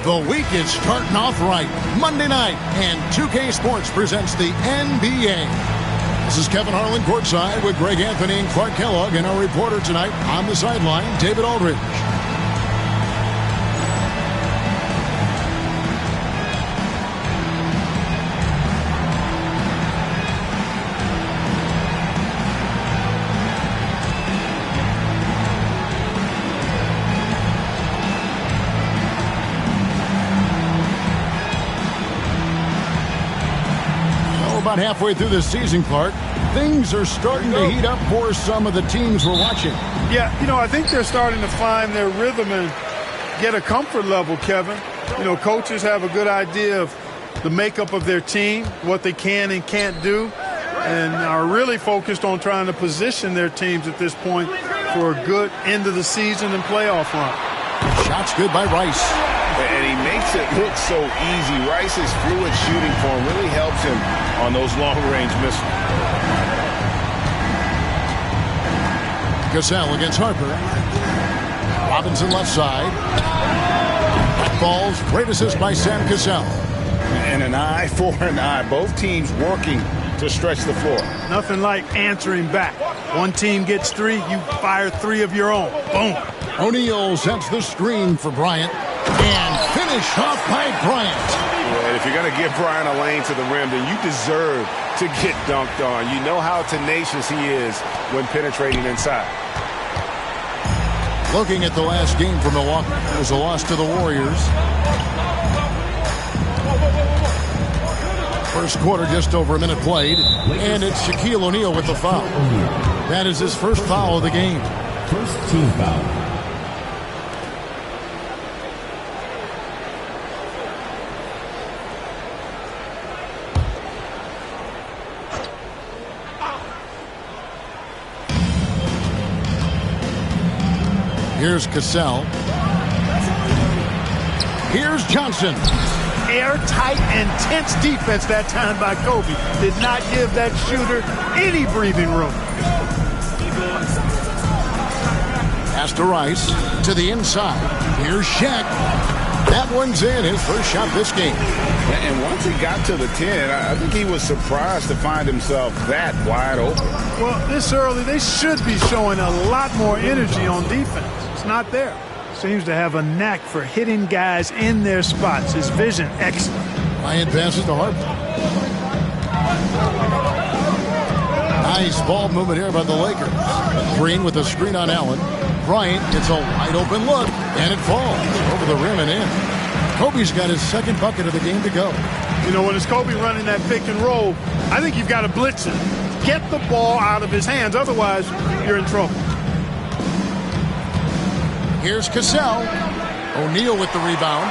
The week is starting off right. Monday night, and 2K Sports presents the NBA. This is Kevin Harlan courtside with Greg Anthony and Clark Kellogg, and our reporter tonight on the sideline, David Aldridge. About halfway through the season, Clark, things are starting to heat up for some of the teams we're watching. Yeah, I think they're starting to find their rhythm and get a comfort level, Kevin. Coaches have a good idea of the makeup of their team, what they can and can't do, and are really focused on trying to position their teams at this point for a good end of the season and playoff run. Shots good by Rice. And he makes it look so easy. Rice's fluid shooting form really helps him on those long-range missiles. Cassell against Harper. Robinson left side. Back balls. Great assist by Sam Cassell. And an eye for an eye. Both teams working to stretch the floor. Nothing like answering back. One team gets three, you fire three of your own. Boom. O'Neal sets the screen for Bryant. And finished off by Bryant. Yeah, if you're going to give Bryant a lane to the rim, then you deserve to get dunked on. You know how tenacious he is when penetrating inside. Looking at the last game for Milwaukee, it was a loss to the Warriors. First quarter, just over a minute played. And it's Shaquille O'Neal with the foul. That is his first foul of the game. First team foul. Here's Cassell. Here's Johnson. Airtight and tense defense that time by Kobe. Did not give that shooter any breathing room. Pass to Rice. To the inside. Here's Shaq. That one's in. His first shot this game. And once he got to the 10, I think he was surprised to find himself that wide open. Well, this early, they should be showing a lot more energy on defense. It's not there. Seems to have a knack for hitting guys in their spots. His vision, excellent. Bryant passes to Harper. Nice ball movement here by the Lakers. Green with a screen on Allen. Bryant gets a wide open look, and it falls over the rim and in. Kobe's got his second bucket of the game to go. When it's Kobe running that pick and roll, I think you've got to blitz him. Get the ball out of his hands, otherwise you're in trouble. Here's Cassell. O'Neal with the rebound.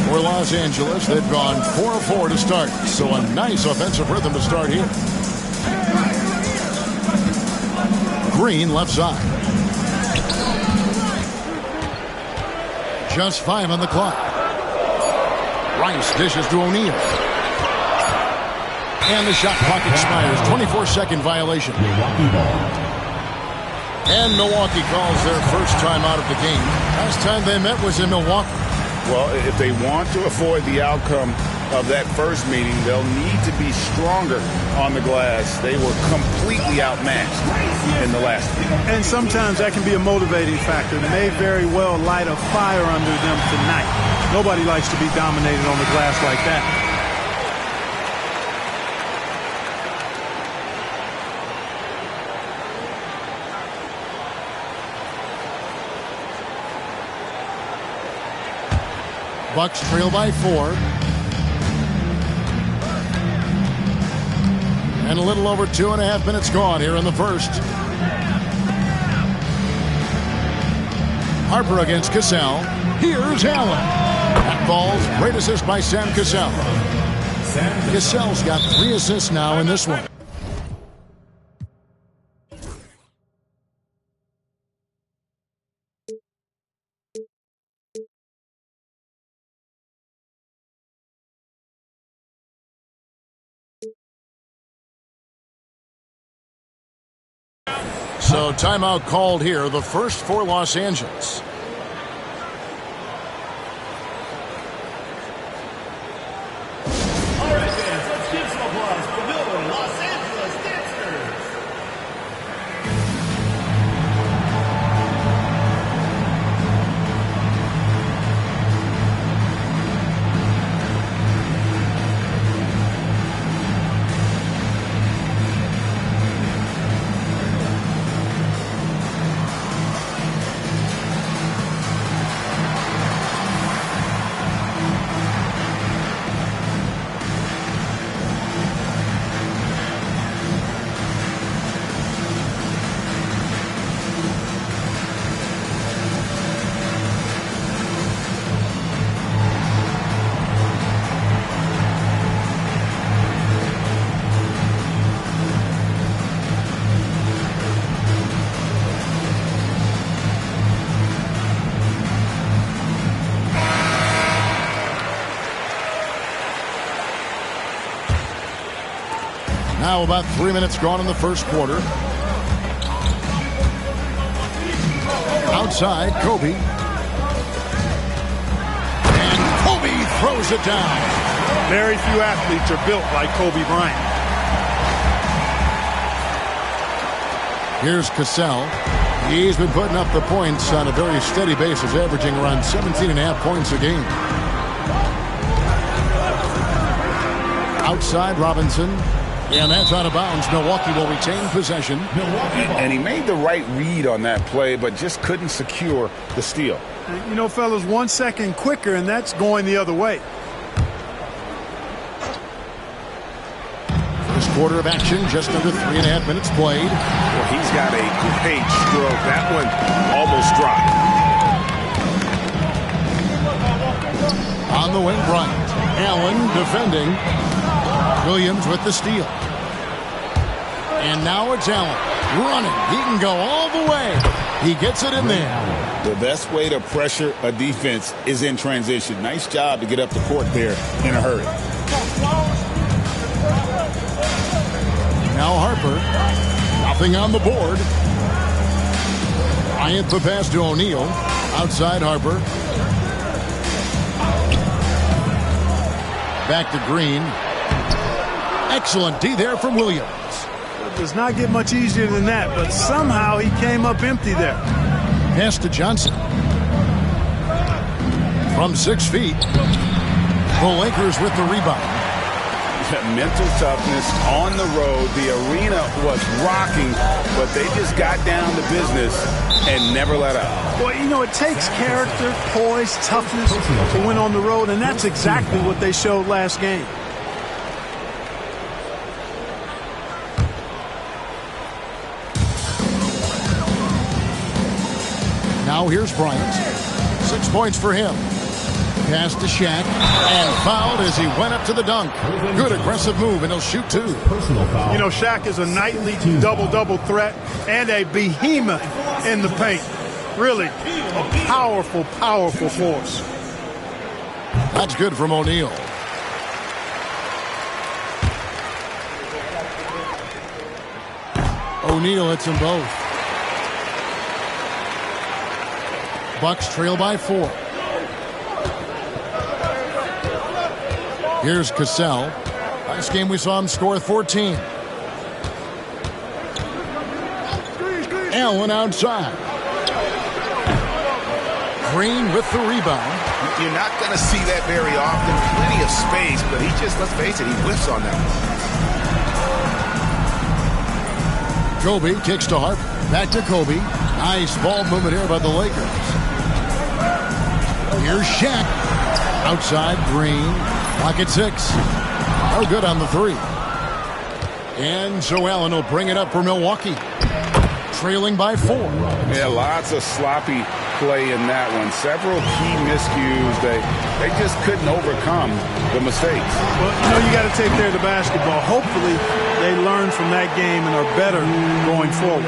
For Los Angeles, they've gone 4 of 4 to start. So a nice offensive rhythm to start here. Green left side. Just 5 on the clock. Rice dishes to O'Neal. And the shot clock expires. 24-second violation. And Milwaukee calls their first time out of the game. Last time they met was in Milwaukee. Well, if they want to avoid the outcome of that first meeting, they'll need to be stronger on the glass. They were completely outmatched in the last game. And sometimes that can be a motivating factor. They may very well light a fire under them tonight. Nobody likes to be dominated on the glass like that. Bucks trail by 4. And a little over 2.5 minutes gone here in the first. Harper against Cassell. Here's Allen. That ball's great assist by Sam Cassell. Cassell's got 3 assists now in this one. So timeout called here, the first for Los Angeles. Now about 3 minutes gone in the first quarter. Outside, Kobe. And Kobe throws it down. Very few athletes are built like Kobe Bryant. Here's Cassell. He's been putting up the points on a very steady basis, averaging around 17.5 points a game. Outside, Robinson. And that's out of bounds. Milwaukee will retain possession. And he made the right read on that play, but just couldn't secure the steal. You know, fellas, 1 second quicker, and that's going the other way. First quarter of action, just under 3.5 minutes played. Well, he's got a great stroke. That one almost dropped. On the wing, Bryant. Allen defending. Williams with the steal. And now it's Allen running. He can go all the way. He gets it in there. The best way to pressure a defense is in transition. Nice job to get up the court there in a hurry. Now Harper. Nothing on the board. Bryant the pass to O'Neal. Outside Harper. Back to Green. Excellent D there from Williams. It does not get much easier than that, but somehow he came up empty there. Pass to Johnson. From 6 feet. The Lakers with the rebound. Mental toughness on the road. The arena was rocking, but they just got down to business and never let up. Well, you know, it takes character, poise, toughness to win on the road, and that's exactly what they showed last game. Now here's Bryant. 6 points for him. Pass to Shaq. And fouled as he went up to the dunk. Good aggressive move, and he'll shoot 2. You know, Shaq is a nightly double-double threat and a behemoth in the paint. Really a powerful, powerful force. That's good from O'Neal. O'Neal hits them both. Bucks trail by 4. Here's Cassell. Last game we saw him score 14. Allen outside. Green with the rebound. You're not going to see that very often. Plenty of space, but he just, let's face it, he whiffs on that one. Kobe kicks to Harper. Back to Kobe. Nice ball movement here by the Lakers. Here's Shaq. Outside, Green. Clock at 6. Oh, good on the 3. And so Allen will bring it up for Milwaukee. Trailing by 4. Yeah, lots of sloppy play in that one. Several key miscues. They just couldn't overcome the mistakes. Well, you know, you got to take care of the basketball. Hopefully, they learn from that game and are better going forward.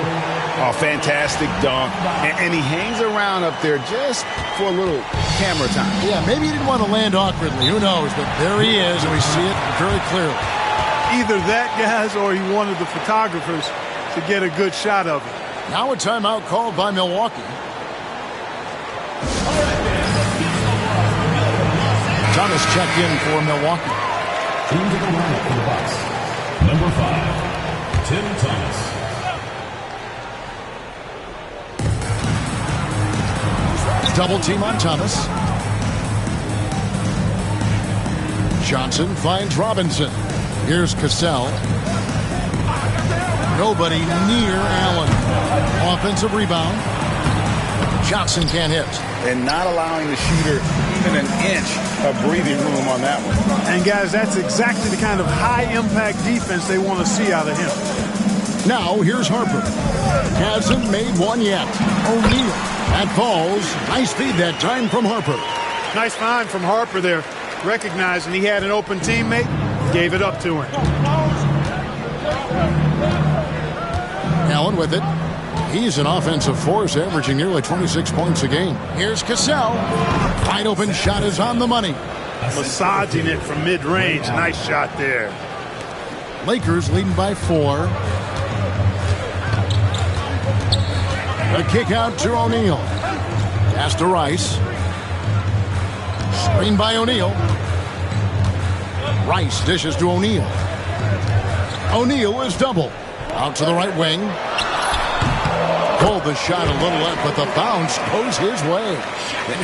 Oh, fantastic dunk. And he hangs around up there just for a little camera time. Yeah, maybe he didn't want to land awkwardly. Who knows? But there he is, and we see it very clearly. Either that, guys, or he wanted the photographers to get a good shot of it. Now a timeout called by Milwaukee. Thomas checked in for Milwaukee. Into the lineup for the Bucks. Number 5, Tim Thomas. Double team on Thomas. Johnson finds Robinson. Here's Cassell. Nobody near Allen. Offensive rebound. Johnson can't hit. And not allowing the shooter even an inch of breathing room on that one. And, guys, that's exactly the kind of high-impact defense they want to see out of him. Now, here's Harper. Hasn't made one yet. O'Neal. That falls. Nice feed that time from Harper. Nice find from Harper there. Recognizing he had an open teammate, gave it up to him. Allen with it. He's an offensive force, averaging nearly 26 points a game. Here's Cassell. Wide open shot is on the money. Massaging it from mid-range. Nice shot there. Lakers leading by 4. A kick out to O'Neal. Pass to Rice. Screen by O'Neal. Rice dishes to O'Neal. O'Neal is double. Out to the right wing. Pulled the shot a little left, but the bounce goes his way.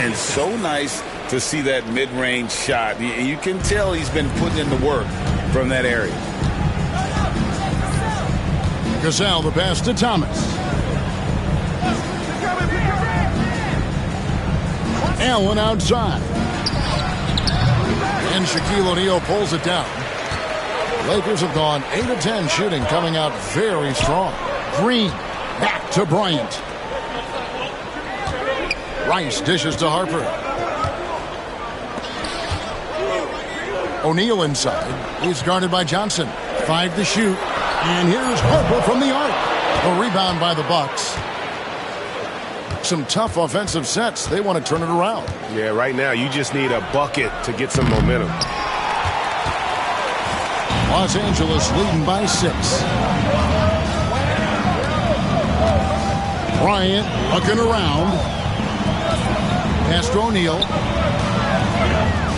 And so nice to see that mid-range shot. You can tell he's been putting in the work from that area. Cassell the pass to Thomas. Allen outside. And Shaquille O'Neal pulls it down. Lakers have gone 8 of 10 shooting, coming out very strong. Green back to Bryant. Rice dishes to Harper. O'Neal inside. He's guarded by Johnson. 5 to shoot. And here's Harper from the arc. A rebound by the Bucks. Some tough offensive sets. They want to turn it around. Yeah, right now you just need a bucket to get some momentum. Los Angeles leading by 6. Bryant looking around. Pass to O'Neal.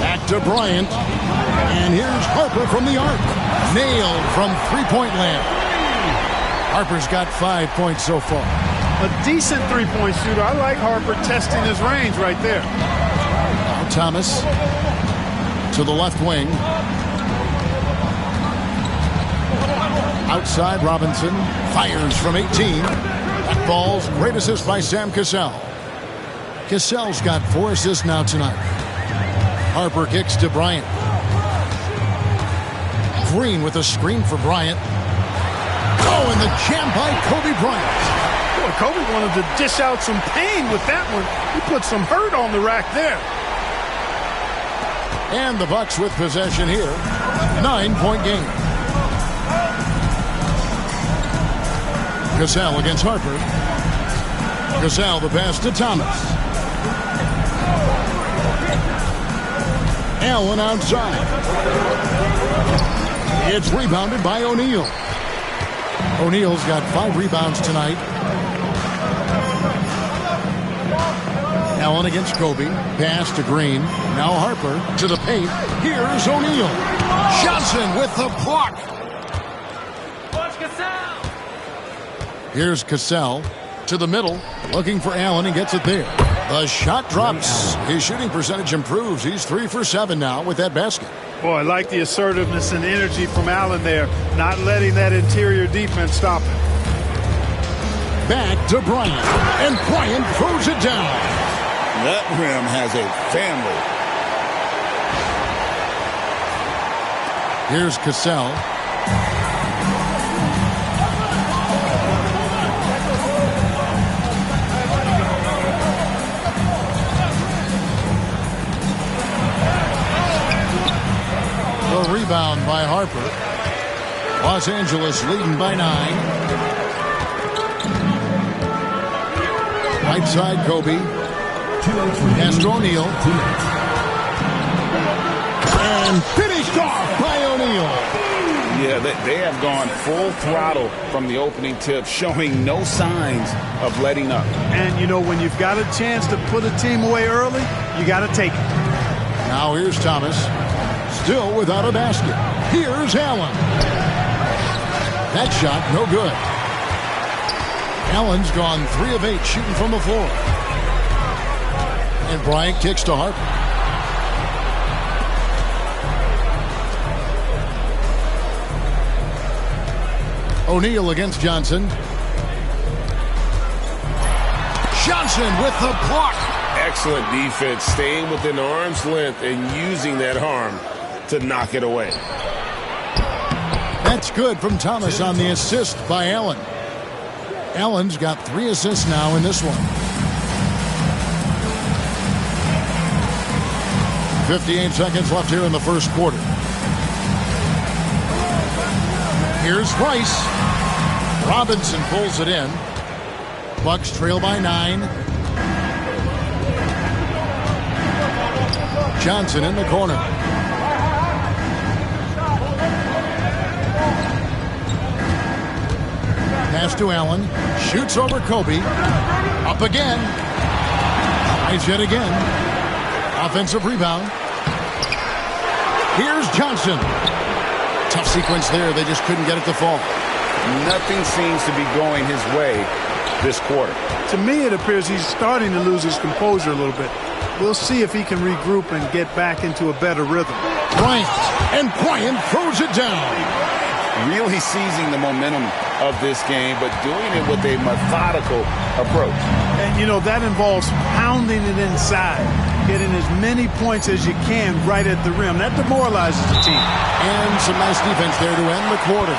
Back to Bryant. And here's Harper from the arc. Nailed from three-point land. Harper's got 5 points so far. A decent three-point shooter. I like Harper testing his range right there. Now Thomas to the left wing. Outside Robinson. Fires from 18. That ball's great assist by Sam Cassell. Cassell's got 4 assists now tonight. Harper kicks to Bryant. Green with a screen for Bryant. Oh, and the jam by Kobe Bryant. Boy, Kobe wanted to dish out some pain with that one. He put some hurt on the rack there. And the Bucks with possession here. 9-point game. Cassell against Harper. Cassell the pass to Thomas. Allen outside. It's rebounded by O'Neal. O'Neal's got 5 rebounds tonight. Allen against Kobe. Pass to Green. Now Harper to the paint. Here's O'Neal. Johnson with the block. Here's Cassell to the middle. Looking for Allen and gets it there. The shot drops. His shooting percentage improves. He's 3 for 7 now with that basket. Boy, I like the assertiveness and energy from Allen there. Not letting that interior defense stop him. Back to Bryant. And Bryant throws it down. That rim has a family. Here's Cassell. A rebound by Harper. Los Angeles leading by 9. Right side, Kobe. Pass to O'Neal. And finished off by O'Neal. Yeah, they have gone full throttle from the opening tip, showing no signs of letting up. And, you know, when you've got a chance to put a team away early, you got to take it. Now here's Thomas. Still without a basket. Here's Allen. That shot, no good. Allen's gone 3 of 8 shooting from the floor. And Bryant kicks to Harper. O'Neal against Johnson. Johnson with the block. Excellent defense, staying within arm's length and using that arm to knock it away. That's good from Thomas on the assist by Allen. Allen's got 3 assists now in this one. 58 seconds left here in the first quarter. Here's Rice. Robinson pulls it in. Bucks trail by 9. Johnson in the corner. Pass to Allen. Shoots over Kobe. Up again. Tries yet again. Offensive rebound. Here's Johnson. Tough sequence there. They just couldn't get it to fall. Nothing seems to be going his way this quarter. To me, it appears he's starting to lose his composure a little bit. We'll see if he can regroup and get back into a better rhythm. Bryant. And Bryant throws it down. Really seizing the momentum of this game, but doing it with a methodical approach. And, you know, that involves pounding it inside, getting as many points as you can right at the rim. That demoralizes the team. And some nice defense there to end the quarter.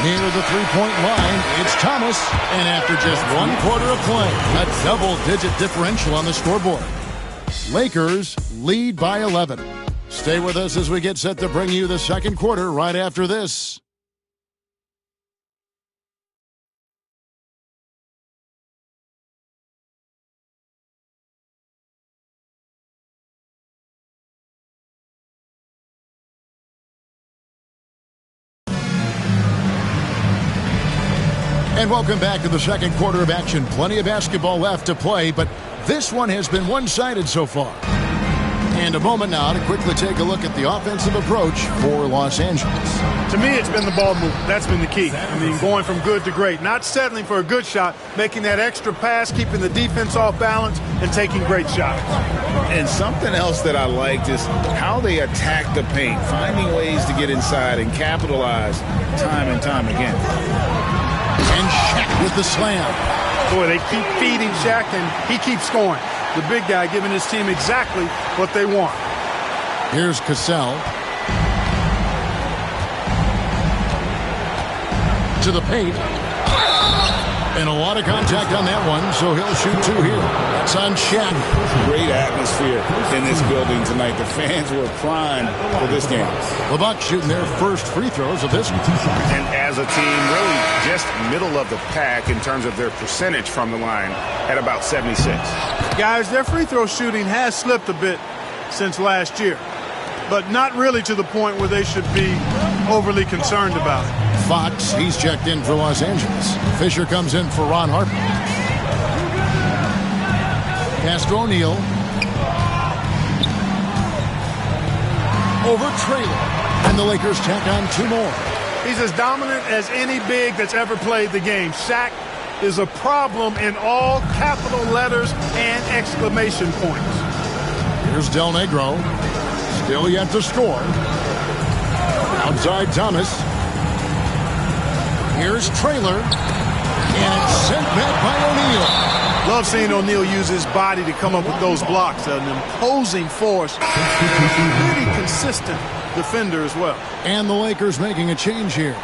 Near the three-point line, it's Thomas. And after just 1 quarter of play, a double-digit differential on the scoreboard. Lakers lead by 11. Stay with us as we get set to bring you the second quarter right after this. And welcome back to the second quarter of action. Plenty of basketball left to play, but this one has been one-sided so far. And a moment now to quickly take a look at the offensive approach for Los Angeles. To me, it's been the ball movement. That's been the key. I mean, going from good to great. Not settling for a good shot, making that extra pass, keeping the defense off balance, and taking great shots. And something else that I liked is how they attack the paint, finding ways to get inside and capitalize time and time again. And Shaq with the slam. Boy, they keep feeding Shaq, and he keeps scoring. The big guy giving his team exactly what they want. Here's Cassell. To the paint. And a lot of contact on that one, so he'll shoot 2 here. That's on Shaq. Great atmosphere in this building tonight. The fans were primed for this game. The Bucks shooting their first free throws of this one. And as a team, really just middle of the pack in terms of their percentage from the line at about 76. Guys, their free throw shooting has slipped a bit since last year, but not really to the point where they should be overly concerned about it. Fox, he's checked in for Los Angeles. Fisher comes in for Ron Harper. Castro O'Neal. Over Traylor. And the Lakers tack on 2 more. He's as dominant as any big that's ever played the game. Shaq is a problem in all capital letters and exclamation points. Here's Del Negro. Still yet to score. Outside Thomas. Here's Traylor. And it's sent back by O'Neal. Love seeing O'Neal use his body to come up with those blocks. An imposing force. Pretty consistent defender as well. And the Lakers making a change here.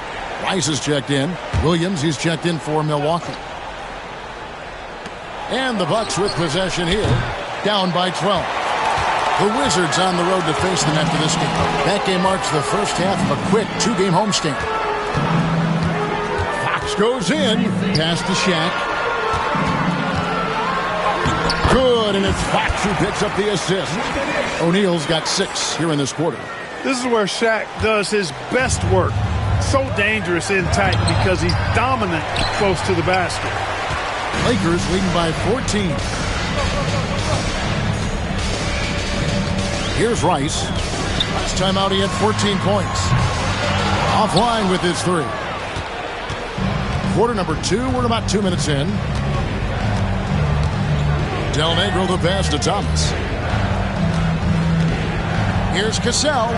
Rice is checked in. Williams, he's checked in for Milwaukee. And the Bucks with possession here. Down by 12. The Wizards on the road to face them after this game. That game marks the first half of a quick 2-game homestand. Fox goes in. Pass to Shaq. Good, and it's Fox who picks up the assist. O'Neal's got 6 here in this quarter. This is where Shaq does his best work. So dangerous in tight because he's dominant close to the basket. Lakers leading by 14. Here's Rice. Last time out he had 14 points. Offline with his 3. Quarter number 2, we're about 2 minutes in. Del Negro the pass to Thomas. Here's Cassell.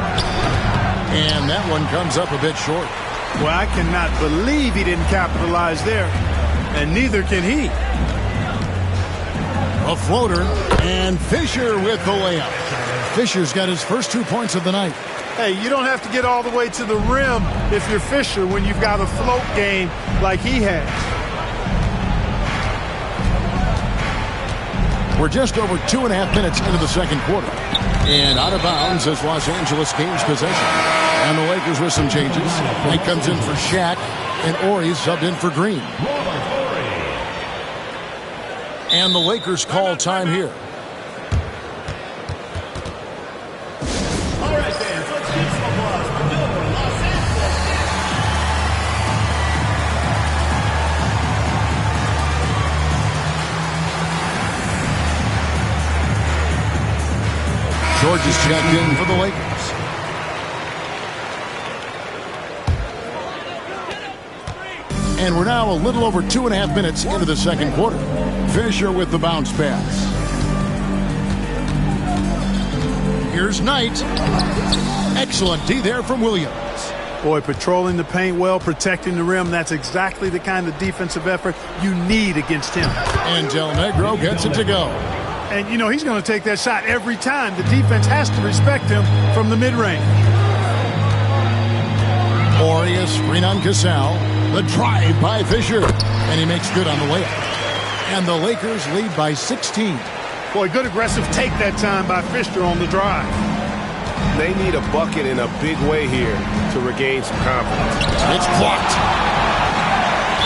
And that one comes up a bit short. Well, I cannot believe he didn't capitalize there. And neither can he. A floater. And Fisher with the layup. Fisher's got his first 2 points of the night. Hey, you don't have to get all the way to the rim if you're Fisher when you've got a float game like he has. We're just over 2.5 minutes into the second quarter. And out of bounds as Los Angeles gains possession. And the Lakers with some changes. Knight comes in for Shaq, and Horry subbed in for Green. And the Lakers call time here. All right, fans, let's give some applause for Billboard Los Angeles. George is checked in for the Lakers. And we're now a little over 2.5 minutes into the second quarter. Fisher with the bounce pass. Here's Knight. Excellent D there from Williams. Boy, patrolling the paint well, protecting the rim. That's exactly the kind of defensive effort you need against him. And Del Negro gets it to go. And, you know, he's going to take that shot every time. The defense has to respect him from the mid-range. Horry, a screen on Cassell. The drive by Fisher. And he makes good on the layup. And the Lakers lead by 16. Boy, good aggressive take that time by Fisher on the drive. They need a bucket in a big way here to regain some confidence. It's blocked.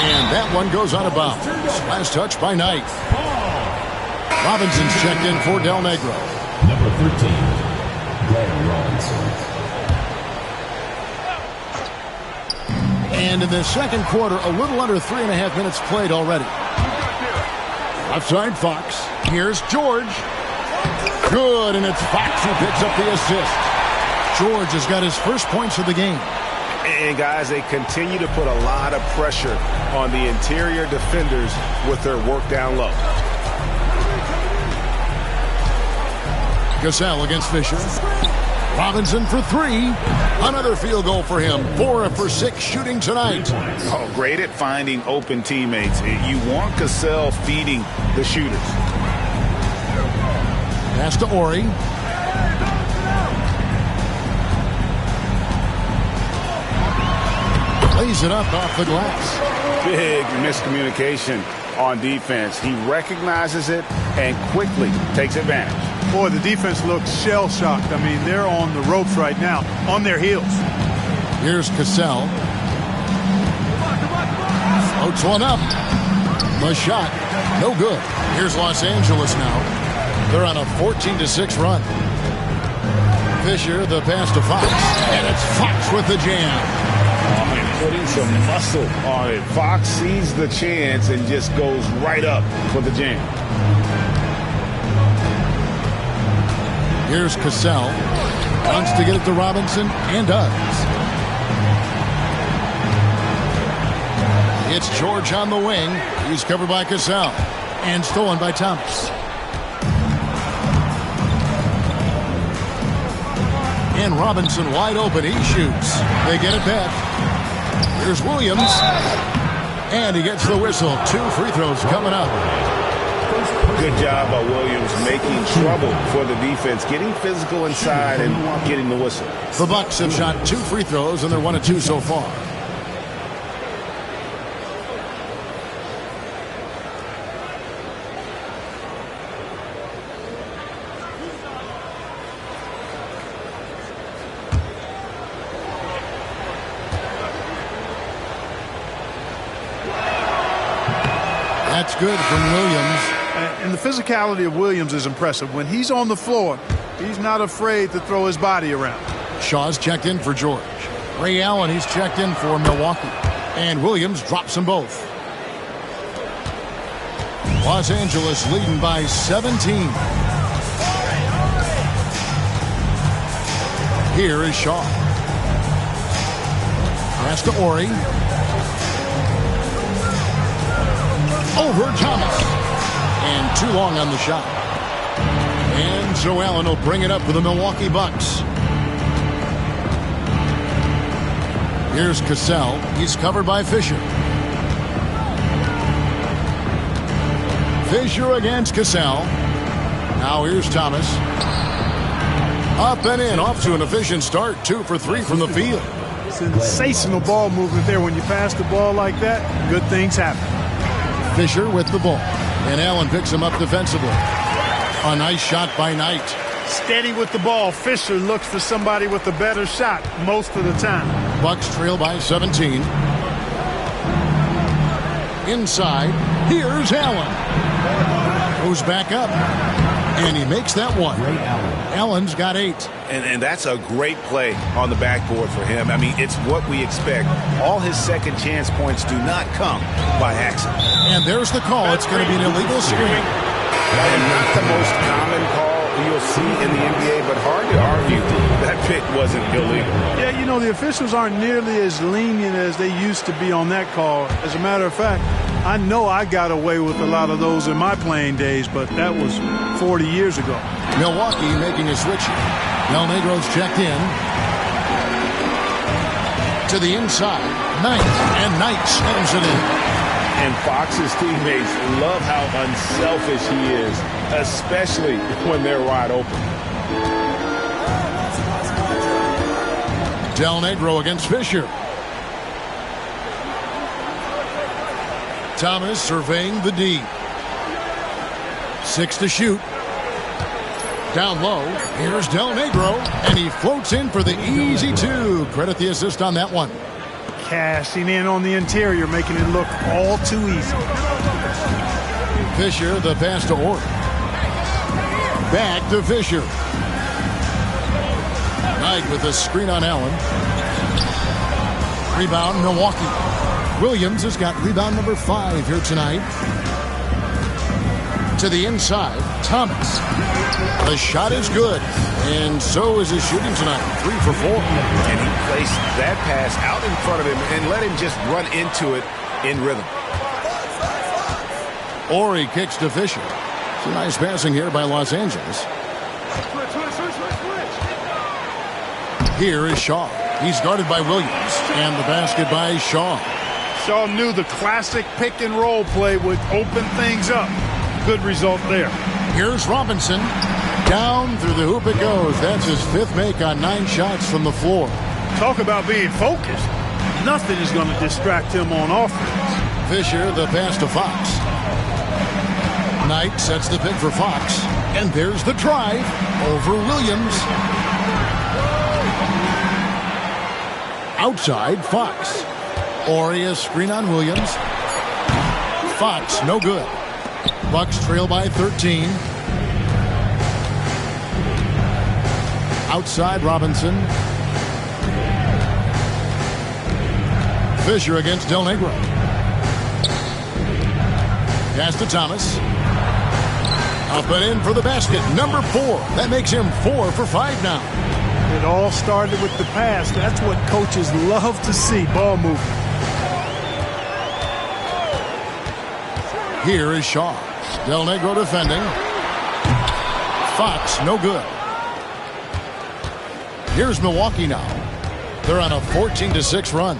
And that one goes out of bounds. Last touch by Knight. Robinson's checked in for Del Negro. Number 13, Greg Robinson. And in the second quarter, a little under 3.5 minutes played already. Left side, Fox. Here's George. Good, and it's Fox who picks up the assist. George has got his first points of the game. And, guys, they continue to put a lot of pressure on the interior defenders with their work down low. Cassell against Fisher. Robinson for three. Another field goal for him. 4 for 6 shooting tonight. Oh, great at finding open teammates. You want Cassell feeding the shooters. Pass to Horry. Lays it up off the glass. Big miscommunication on defense. He recognizes it and quickly takes advantage. Boy, the defense looks shell-shocked. I mean, they're on the ropes right now, on their heels. Here's Cassell. Floats one up. The shot, no good. Here's Los Angeles now. They're on a 14-6 run. Fisher, the pass to Fox. And it's Fox with the jam. Oh, and putting some muscle on it. Fox sees the chance and just goes right up for the jam. Here's Cassell. Wants to get it to Robinson, and does. It's George on the wing. He's covered by Cassell. And stolen by Thomas. And Robinson wide open. He shoots. They get it back. Here's Williams. And he gets the whistle. 2 free throws coming up. Good job by Williams making trouble for the defense, getting physical inside and getting the whistle. The Bucks have shot 2 free throws, and they're 1 of 2 so far. That's good from Williams. And the physicality of Williams is impressive. When he's on the floor, he's not afraid to throw his body around. Shaw's checked in for George. Ray Allen, he's checked in for Milwaukee. And Williams drops them both. Los Angeles leading by 17. Here is Shaw. Pass to Horry. Over Thomas. And too long on the shot. And Joe Allen will bring it up for the Milwaukee Bucks. Here's Cassell. He's covered by Fisher. Fisher against Cassell. Now here's Thomas. Up and in. Off to an efficient start. 2 for 3 from the field. Sensational ball movement there. When you pass the ball like that, good things happen. Fisher with the ball. And Allen picks him up defensively. A nice shot by Knight. steady with the ball. Fisher looks for somebody with a better shot most of the time. Bucks trail by 17. Inside, here's Allen. Goes back up, and he makes that one. Allen's got 8. And that's a great play on the backboard for him. I mean, it's what we expect. All his second chance points do not come by accident. And there's the call. It's going to be an illegal screen. And not the most common call you'll see in the NBA, but hard to argue that pick wasn't illegal. Yeah, you know, the officials aren't nearly as lenient as they used to be on that call. As a matter of fact, I know I got away with a lot of those in my playing days, but that was 40 years ago. Milwaukee making a switch. Del Negro's checked in. To the inside. Knight. And Knight slams it in. And Fox's teammates love how unselfish he is, especially when they're wide open. Del Negro against Fisher. Thomas surveying the D. 6 to shoot. Down low. Here's Del Negro, and he floats in for the easy 2. Credit the assist on that one. Cashing in on the interior, making it look all too easy. Fisher, the pass to Orr. Back to Fisher. Knight with a screen on Allen. Rebound, Milwaukee. Williams has got rebound number 5 here tonight. To the inside, Thomas. The shot is good, and so is his shooting tonight. 3 for 4. And he placed that pass out in front of him and let him just run into it in rhythm. Ori kicks to Fisher. It's a nice passing here by Los Angeles. Here is Shaw. He's guarded by Williams, and the basket by Shaw. Shaw knew the classic pick and roll play would open things up. Good result there. Here's Robinson. Down through the hoop it goes. That's his 5th make on 9 shots from the floor. Talk about being focused. Nothing is going to distract him on offense. Fisher, the pass to Fox. Knight sets the pick for Fox. And there's the drive over Williams. Outside, Fox. Ori screen on Williams. Fox, no good. Bucks trail by 13. Outside, Robinson. Fisher against Del Negro. Pass to Thomas. Up and in for the basket. Number 4. That makes him 4 for 5 now. It all started with the pass. That's what coaches love to see. Ball movement. Here is Shaw. Del Negro defending. Fox, no good. Here's Milwaukee now. They're on a 14-6 run.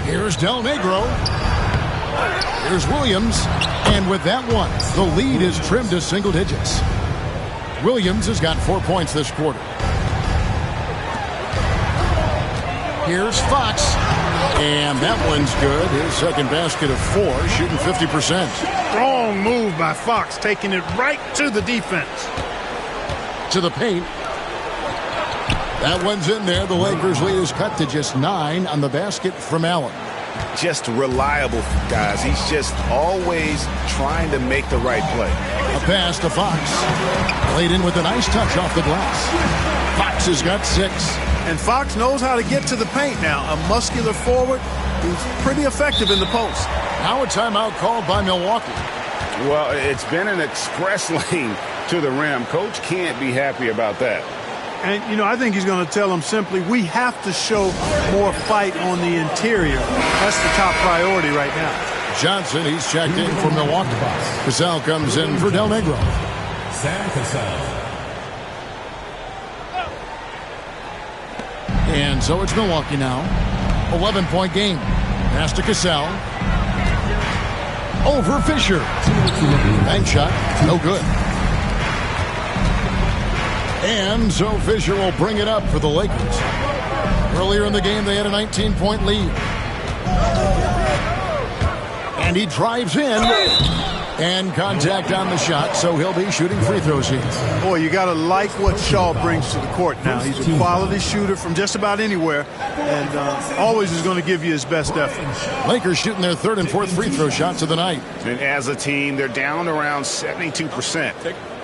Here's Del Negro. Here's Williams. And with that one, the lead is trimmed to single digits. Williams has got 4 points this quarter. Here's Fox. And that one's good. His second basket of 4, shooting 50%. Strong move by Fox, taking it right to the defense. To the paint. That one's in there. The Lakers' lead is cut to just 9 on the basket from Allen. Just reliable, guys. He's just always trying to make the right play. A pass to Fox. Laid in with a nice touch off the glass. Fox has got 6. And Fox knows how to get to the paint now. A muscular forward who's pretty effective in the post. Now a timeout called by Milwaukee. Well, it's been an express lane to the rim. Coach can't be happy about that. And, you know, I think he's going to tell them simply, we have to show more fight on the interior. That's the top priority right now. Johnson, he's checked in for Milwaukee. Cassell comes in for Del Negro. Sam Cassell. And so it's Milwaukee now. 11-point game. Pass to Cassell. Over Fisher. Bank shot. No good. And so Fisher will bring it up for the Lakers. Earlier in the game, they had a 19-point lead. And he drives in. And contact on the shot, so he'll be shooting free throws here. Boy, you got to like what Shaw brings to the court now. He's a quality shooter from just about anywhere, and always is going to give you his best effort. Lakers shooting their third and fourth free throw shots of the night. And as a team, they're down around 72%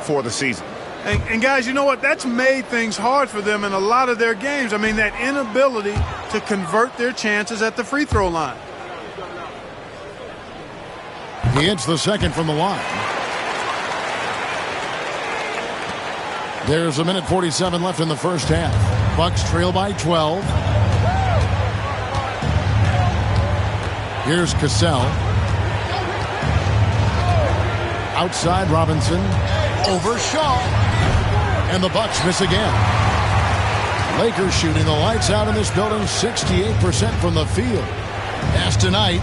for the season. And guys, you know what? That's made things hard for them in a lot of their games. I mean, that inability to convert their chances at the free throw line. He hits the second from the line. There's a minute 47 left in the first half. Bucks trail by 12. Here's Cassell. Outside Robinson. Over Shaw. And the Bucks miss again. Lakers shooting the lights out in this building, 68% from the field. As tonight.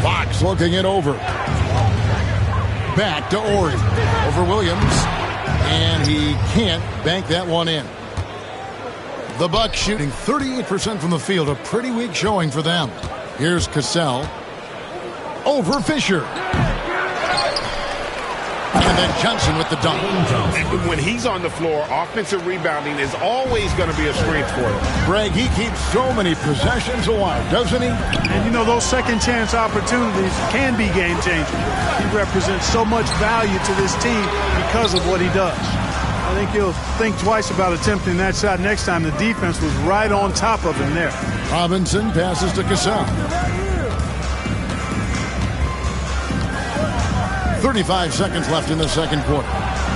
Fox looking it over. Back to Ori. Over Williams. And he can't bank that one in. The Bucks shooting 38% from the field. A pretty weak showing for them. Here's Cassell. Over Fisher. And then Johnson with the dunk. When he's on the floor, offensive rebounding is always going to be a strength for him. Greg, he keeps so many possessions alive, doesn't he? And you know, those second chance opportunities can be game changing. He represents so much value to this team because of what he does. I think he'll think twice about attempting that shot next time. The defense was right on top of him there. Robinson passes to Cassell. 35 seconds left in the second quarter.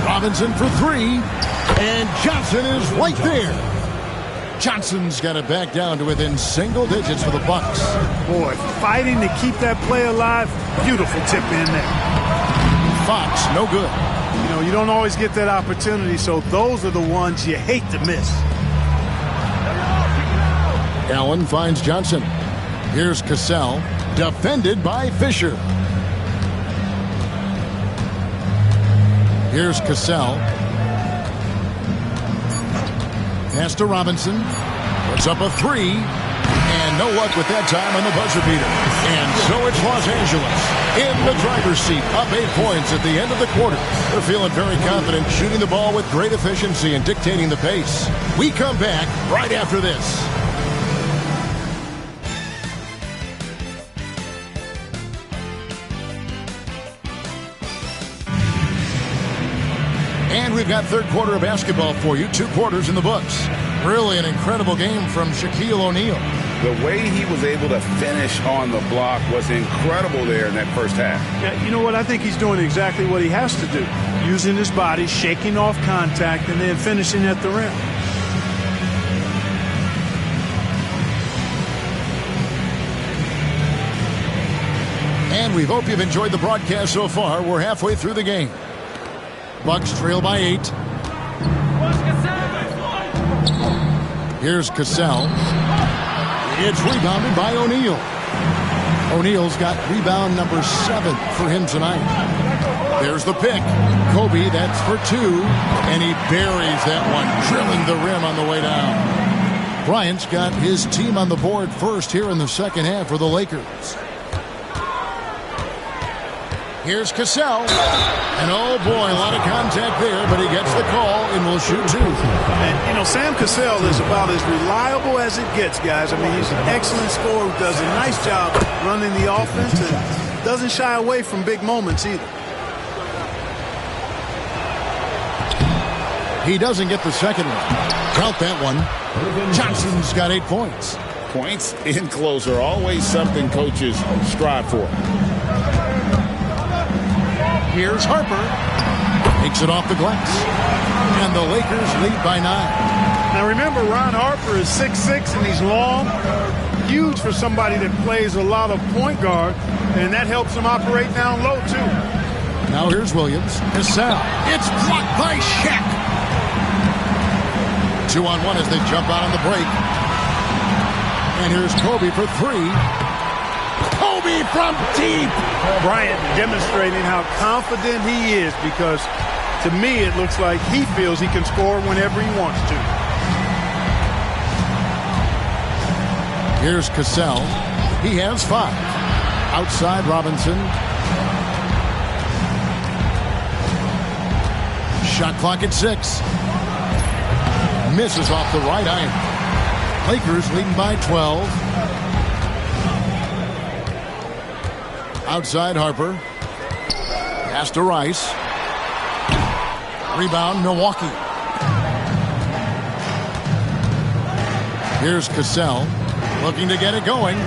Robinson for three. And Johnson is right there. Johnson's got it back down to within single digits for the Bucks. Boy, fighting to keep that play alive. Beautiful tip in there. Fox, no good. You know, you don't always get that opportunity, so those are the ones you hate to miss. Allen finds Johnson. Here's Cassell. Defended by Fisher. Here's Cassell. Pass to Robinson. Puts up a three. And no luck with that time on the buzzer beater. And so it's Los Angeles in the driver's seat, up 8 points at the end of the quarter. They're feeling very confident, shooting the ball with great efficiency and dictating the pace. We come back right after this. And we've got third quarter of basketball for you. 2 quarters in the books. Really an incredible game from Shaquille O'Neal. The way he was able to finish on the block was incredible there in that first half. Yeah, you know what? I think he's doing exactly what he has to do. Using his body, shaking off contact, and then finishing at the rim. And we hope you've enjoyed the broadcast so far. We're halfway through the game. Bucks trail by 8. Here's Cassell. It's rebounded by O'Neal. O'Neal's got rebound number 7 for him tonight. There's the pick. Kobe, that's for 2. And he buries that one, drilling the rim on the way down. Bryant's got his team on the board first here in the second half for the Lakers. Here's Cassell. And oh boy, a lot of contact there, but he gets the call and will shoot 2. And, you know, Sam Cassell is about as reliable as it gets, guys. I mean, he's an excellent scorer who does a nice job running the offense and doesn't shy away from big moments either. He doesn't get the second one. Count that one. Johnson's got 8 points. Points in closer, always something coaches strive for. Here's Harper. Takes it off the glass. And the Lakers lead by 9. Now remember, Ron Harper is 6'6", and he's long. Huge for somebody that plays a lot of point guard. And that helps him operate down low, too. Now here's Williams. Cassell. It's blocked by Shaq. 2-on-1 as they jump out on the break. And here's Kobe for 3. Kobe from deep. Bryant demonstrating how confident he is, because to me it looks like he feels he can score whenever he wants to. Here's Cassell. He has 5. Outside Robinson. Shot clock at 6. Misses off the right iron. Lakers leading by 12. Outside Harper. Pass to Rice. Rebound Milwaukee. Here's Cassell looking to get it going.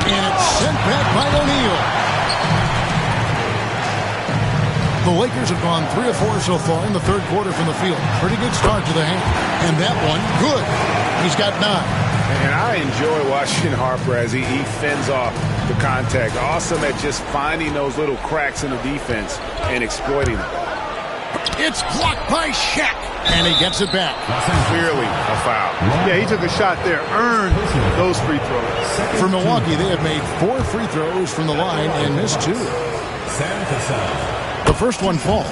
And it's sent back by O'Neal. The Lakers have gone 3 of 4 so far in the third quarter from the field. Pretty good start to the hand. And that one, good. He's got 9. And I enjoy watching Harper as he fends off the contact. Awesome at just finding those little cracks in the defense and exploiting them. It's blocked by Shaq. And he gets it back. Clearly a foul. Yeah, he took a shot there, earned those free throws. For Milwaukee, they have made 4 free throws from the line and missed 2. The first one falls.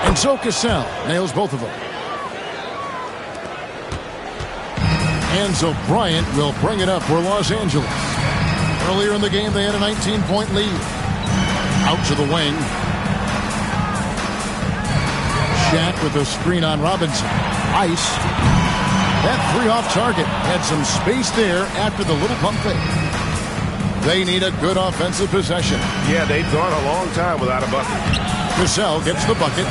And so Cassell nails both of them. And so Bryant will bring it up for Los Angeles. Earlier in the game, they had a 19-point lead. Out to the wing. Shaq with a screen on Robinson. Ice. That 3 off target. Had some space there after the little pump fake. They need a good offensive possession. Yeah, they've gone a long time without a bucket. Cassell gets the bucket.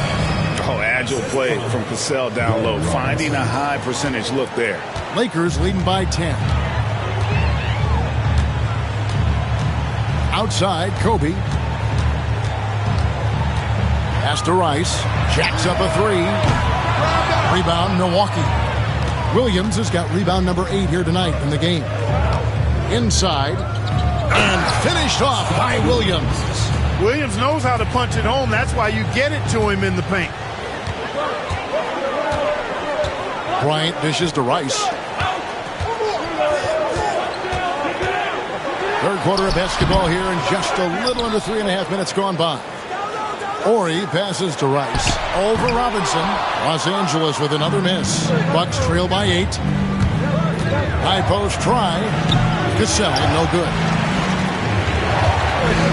Oh, agile play from Cassell down low. Finding a high percentage look there. Lakers leading by 10. Outside, Kobe. Pass to Rice. Jacks up a 3. Rebound, Milwaukee. Williams has got rebound number 8 here tonight in the game. Inside. And finished off by Williams. Williams knows how to punch it home. That's why you get it to him in the paint. Bryant dishes to Rice. Third quarter of basketball here, and just a little under 3.5 minutes gone by. Ori passes to Rice. Over Robinson. Los Angeles with another miss. Bucks trail by 8. High post try. Cassell, no good.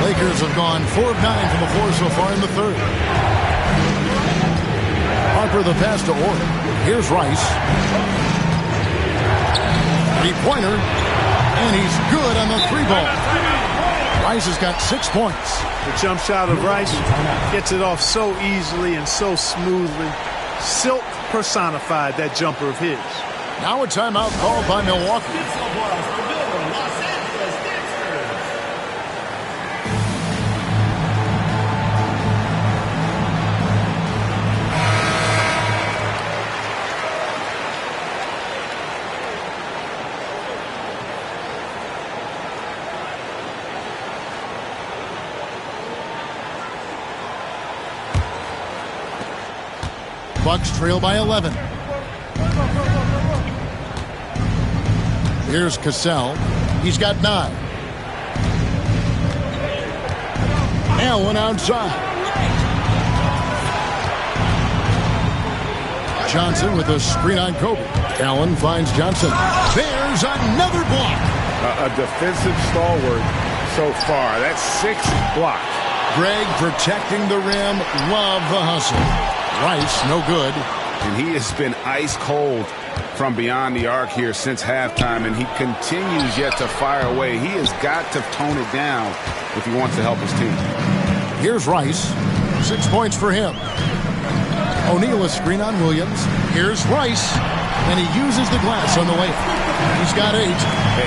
Lakers have gone 4 of 9 from the floor so far in the third. Harper the pass to Ori. Here's Rice. 3-pointer. And he's good on the 3-ball. Rice has got 6 points. The jump shot of Rice gets it off so easily and so smoothly. Silk personified that jumper of his. Now a timeout called by Milwaukee. Bucks trail by 11. Here's Cassell. He's got 9. Allen outside. Johnson with a screen on Kobe. Allen finds Johnson. There's another block. A defensive stalwart so far. That's 6 blocks. Greg protecting the rim. Love the hustle. Rice, no good. And he has been ice cold from beyond the arc here since halftime, and he continues yet to fire away. He has got to tone it down if he wants to help his team. Here's Rice. 6 points for him. O'Neal a screen on Williams. Here's Rice. And he uses the glass on the way. He's got 8.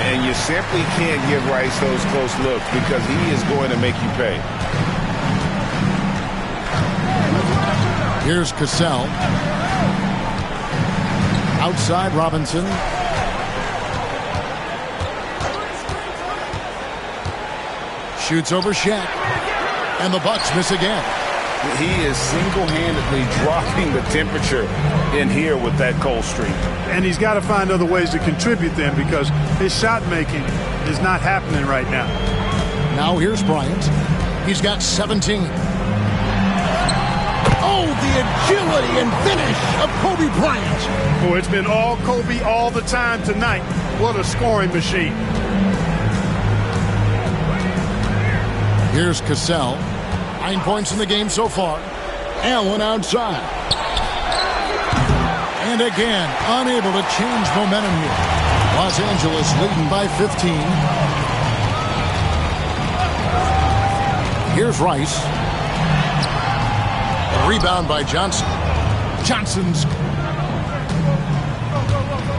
And you simply can't give Rice those close looks because he is going to make you pay. Here's Cassell. Outside Robinson. Shoots over Shaq. And the Bucks miss again. He is single-handedly dropping the temperature in here with that cold streak. And he's got to find other ways to contribute then because his shot making is not happening right now. Now here's Bryant. He's got 17. Oh, the agility and finish of Kobe Bryant. Oh, it's been all Kobe all the time tonight. What a scoring machine. Here's Cassell. 9 points in the game so far. Allen outside. And again, unable to change momentum here. Los Angeles leading by 15. Here's Rice. A rebound by Johnson. Johnson's.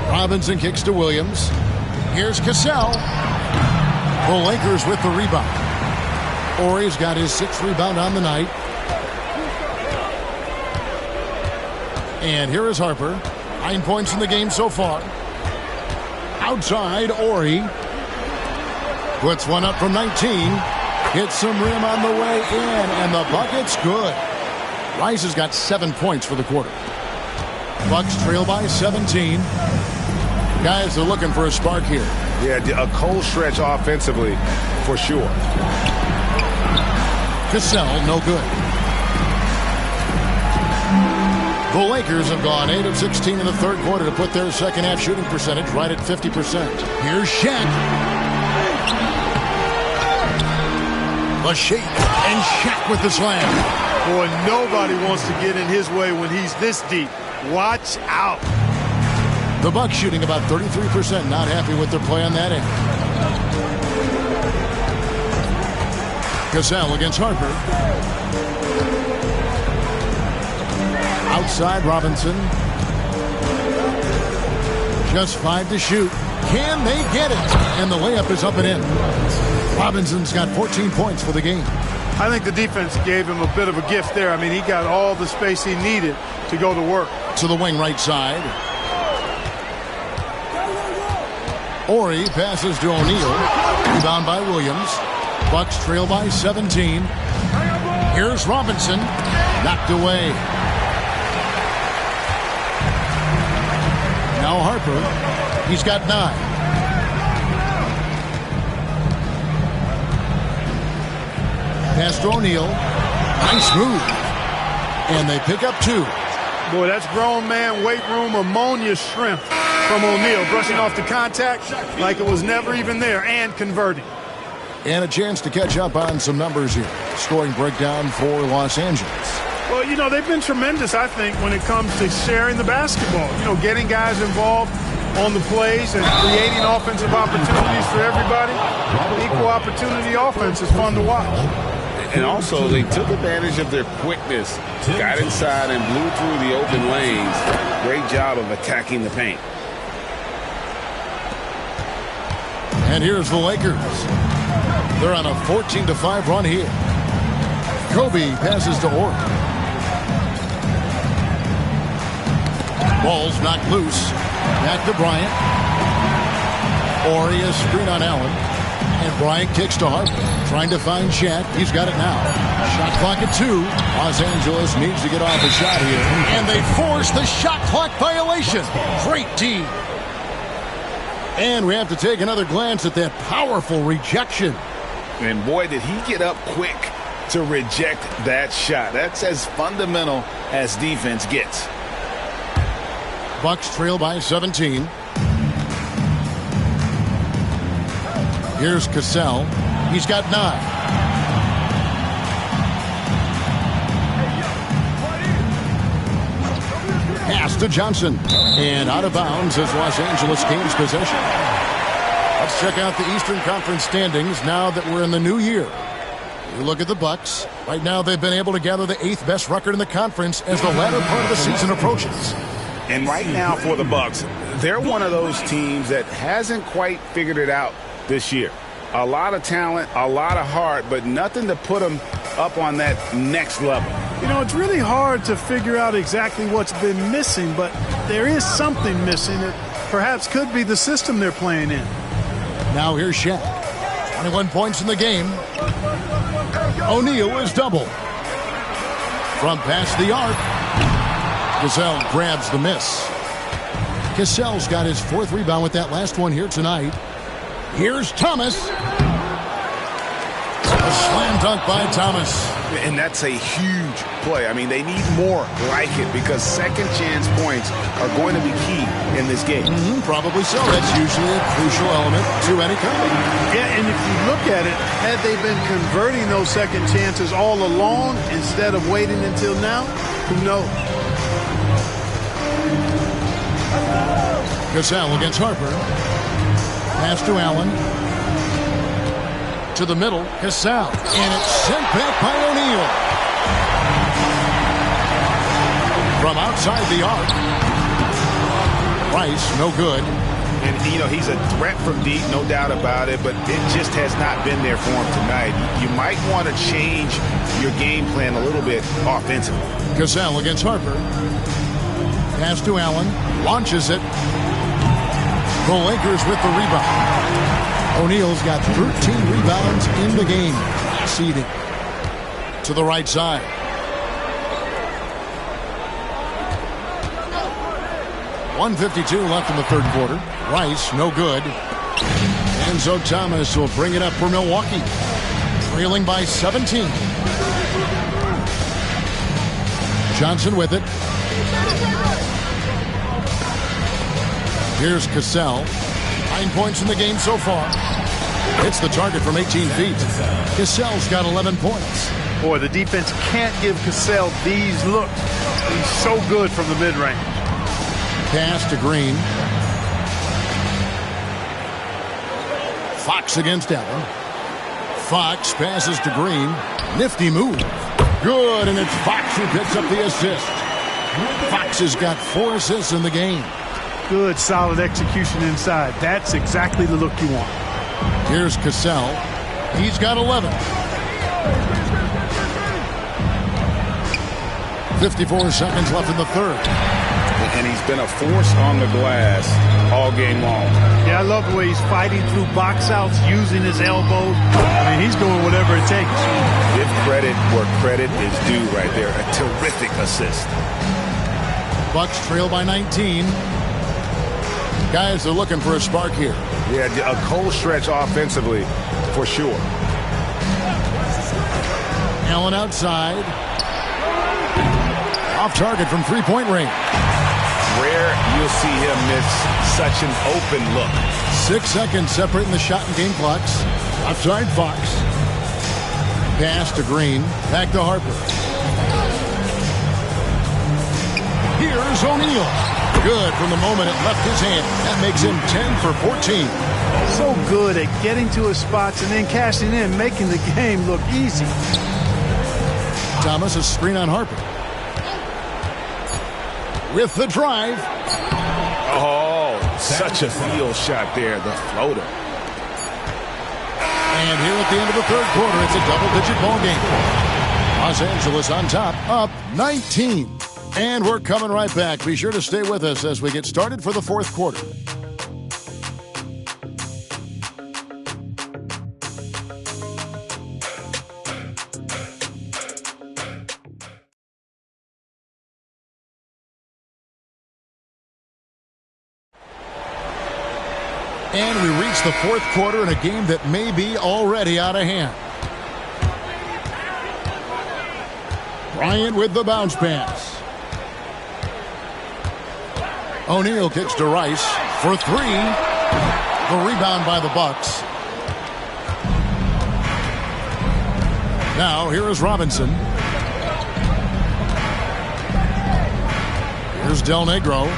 Robinson kicks to Williams. Here's Cassell. The Lakers with the rebound. Horry's got his 6th rebound on the night. And here is Harper. 9 points in the game so far. Outside, Horry. Puts one up from 19. Hits some rim on the way in, and the bucket's good. Rice has got 7 points for the quarter. Bucks trail by 17. Guys are looking for a spark here. Yeah, a cold stretch offensively, for sure. Cassell, no good. The Lakers have gone 8 of 16 in the third quarter to put their second half shooting percentage right at 50%. Here's Shaq. The shake, and Shaq with the slam. Boy, nobody wants to get in his way when he's this deep. Watch out. The Bucks shooting about 33%, not happy with their play on that end. Cassell against Harper. Outside Robinson. Just 5 to shoot. Can they get it? And the layup is up and in. Robinson's got 14 points for the game. I think the defense gave him a bit of a gift there. I mean, he got all the space he needed to go to work. To the wing right side. Horry passes to O'Neal. Rebound by Williams. Bucks trail by 17. Here's Robinson. Knocked away. Now Harper. He's got 9. Pass to O'Neal. Nice move. And they pick up 2. Boy, that's grown man weight room ammonia shrimp from O'Neal. Brushing off the contact like it was never even there and converting. And a chance to catch up on some numbers here. Scoring breakdown for Los Angeles. Well, you know, they've been tremendous, I think, when it comes to sharing the basketball. You know, getting guys involved on the plays and creating offensive opportunities for everybody. Equal opportunity offense is fun to watch. And also, they took advantage of their quickness, got inside and blew through the open lanes. Great job of attacking the paint. And here's the Lakers. They're on a 14-5 run here. Kobe passes to Horry. Ball's knocked loose. Back to Bryant. Horry a screen on Allen. And Bryant kicks to Harper. Trying to find Shaq. He's got it now. Shot clock at 2. Los Angeles needs to get off a shot here. And they force the shot clock violation. Great D. And we have to take another glance at that powerful rejection. And boy, did he get up quick to reject that shot. That's as fundamental as defense gets. Bucks trail by 17. Here's Cassell. He's got 9. Pass to Johnson. And out of bounds as Los Angeles gains possession. Let's check out the Eastern Conference standings now that we're in the new year. You look at the Bucks. Right now they've been able to gather the 8th best record in the conference as the latter part of the season approaches. And right now for the Bucks, they're one of those teams that hasn't quite figured it out this year. A lot of talent, a lot of heart, but nothing to put them up on that next level. You know, it's really hard to figure out exactly what's been missing, but there is something missing that perhaps could be the system they're playing in. Now here's Shaq. 21 points in the game. O'Neal is double. From past the arc. Cassell grabs the miss. Cassell's got his 4th rebound with that last one here tonight. Here's Thomas. A slam dunk by Thomas. And that's a huge play. I mean, they need more like it because second chance points are going to be key in this game. Probably so. That's usually a crucial element to any company. Yeah, and if you look at it, had they been converting those second chances all along instead of waiting until now, who knows? Cassell against Harper. Pass to Allen. To the middle, Cassell. And it's sent back by O'Neal. From outside the arc. Rice, no good. And, you know, he's a threat from deep, no doubt about it, but it just has not been there for him tonight. You might want to change your game plan a little bit offensively. Cassell against Harper. Pass to Allen. Launches it. The Lakers with the rebound. O'Neal's got 13 rebounds in the game. Seeding to the right side. .152 left in the third quarter. Rice, no good. Enzo Thomas will bring it up for Milwaukee. Trailing by 17. Johnson with it. Here's Cassell. 9 points in the game so far. Hits the target from 18 feet. Cassell's got 11 points. Boy, the defense can't give Cassell these looks. He's so good from the mid-range. Pass to Green. Fox against Allen. Fox passes to Green. Nifty move. Good, and it's Fox who picks up the assist. Fox has got 4 assists in the game. Good, solid execution inside. That's exactly the look you want. Here's Cassell. He's got 11. 54 seconds left in the third. And he's been a force on the glass all game long. Yeah, I love the way he's fighting through box outs, using his elbows. I mean, he's doing whatever it takes. Give credit where credit is due right there. A terrific assist. Bucks trail by 19. Guys are looking for a spark here. Yeah, a cold stretch offensively for sure. Allen outside. Off target from three-point range. Rare you'll see him miss such an open look. 6 seconds separating the shot and game clocks. Outside Fox. Pass to Green. Back to Harper. Here's O'Neal. Good from the moment it left his hand. That makes him 10 for 14. So good at getting to his spots and then cashing in, making the game look easy. Thomas, a screen on Harper. With the drive. Oh, such a field shot there, the floater. And here at the end of the third quarter, it's a double-digit ball game. Los Angeles on top, up 19. And we're coming right back. Be sure to stay with us as we get started for the fourth quarter. And we reach the fourth quarter in a game that may be already out of hand. Bryant with the bounce pass. O'Neal kicks to Rice for three. The rebound by the Bucks. Now here is Robinson. Here's Del Negro.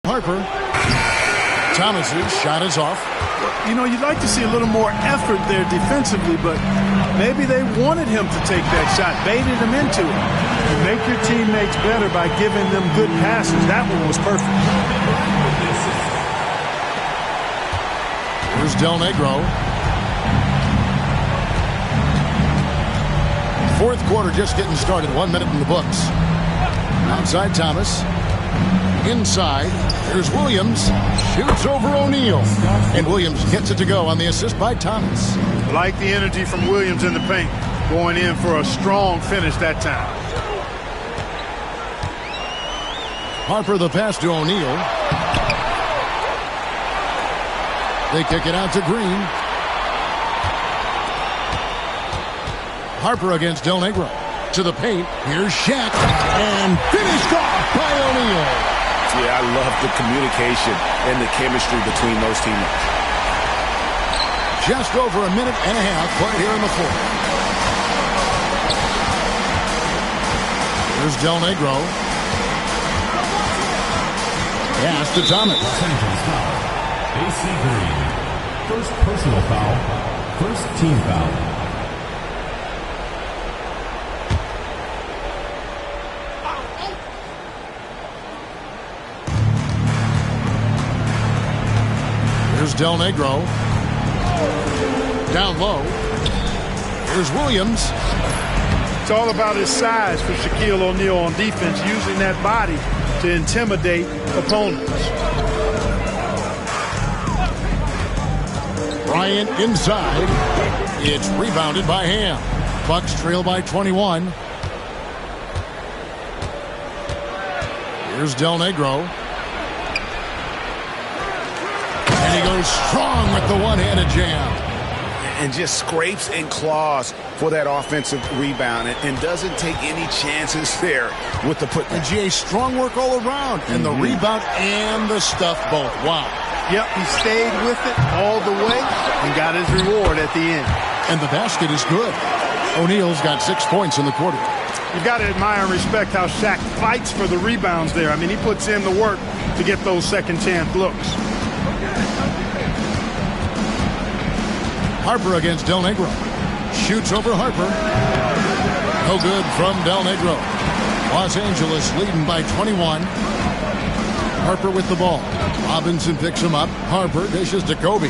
Harper. Thomas's shot is off. You know, you'd like to see a little more effort there defensively, but maybe they wanted him to take that shot, baited him into it. You make your teammates better by giving them good passes. That one was perfect. Here's Del Negro. Fourth quarter just getting started. 1 minute in the books. Outside Thomas. Inside, there's Williams. Shoots over O'Neal. And Williams gets it to go on the assist by Thomas. Like the energy from Williams in the paint. Going in for a strong finish that time. Harper the pass to O'Neal. They kick it out to Green. Harper against Del Negro. To the paint. Here's Shaq. And finished off by O'Neal. Yeah, I love the communication and the chemistry between those teammates. Just over a minute and a half played here in the fourth. Here's Del Negro. Pass to Thomas. AC Green. First personal foul. First team foul. Here's Del Negro. Down low. Here's Williams. It's all about his size for Shaquille O'Neal on defense, using that body to intimidate opponents. Bryant inside. It's rebounded by Ham. Bucks trail by 21. Here's Del Negro. And he goes strong with the one-handed jam. And just scrapes and claws for that offensive rebound and doesn't take any chances there with the put. And GA, strong work all around. And the rebound and the stuff both. Wow. Yep, he stayed with it all the way and got his reward at the end. And the basket is good. O'Neal's got 6 points in the quarter. You've got to admire and respect how Shaq fights for the rebounds there. I mean, he puts in the work to get those second chance looks. Harper against Del Negro. Shoots over Harper. No good from Del Negro. Los Angeles leading by 21. Harper with the ball. Robinson picks him up. Harper dishes to Kobe.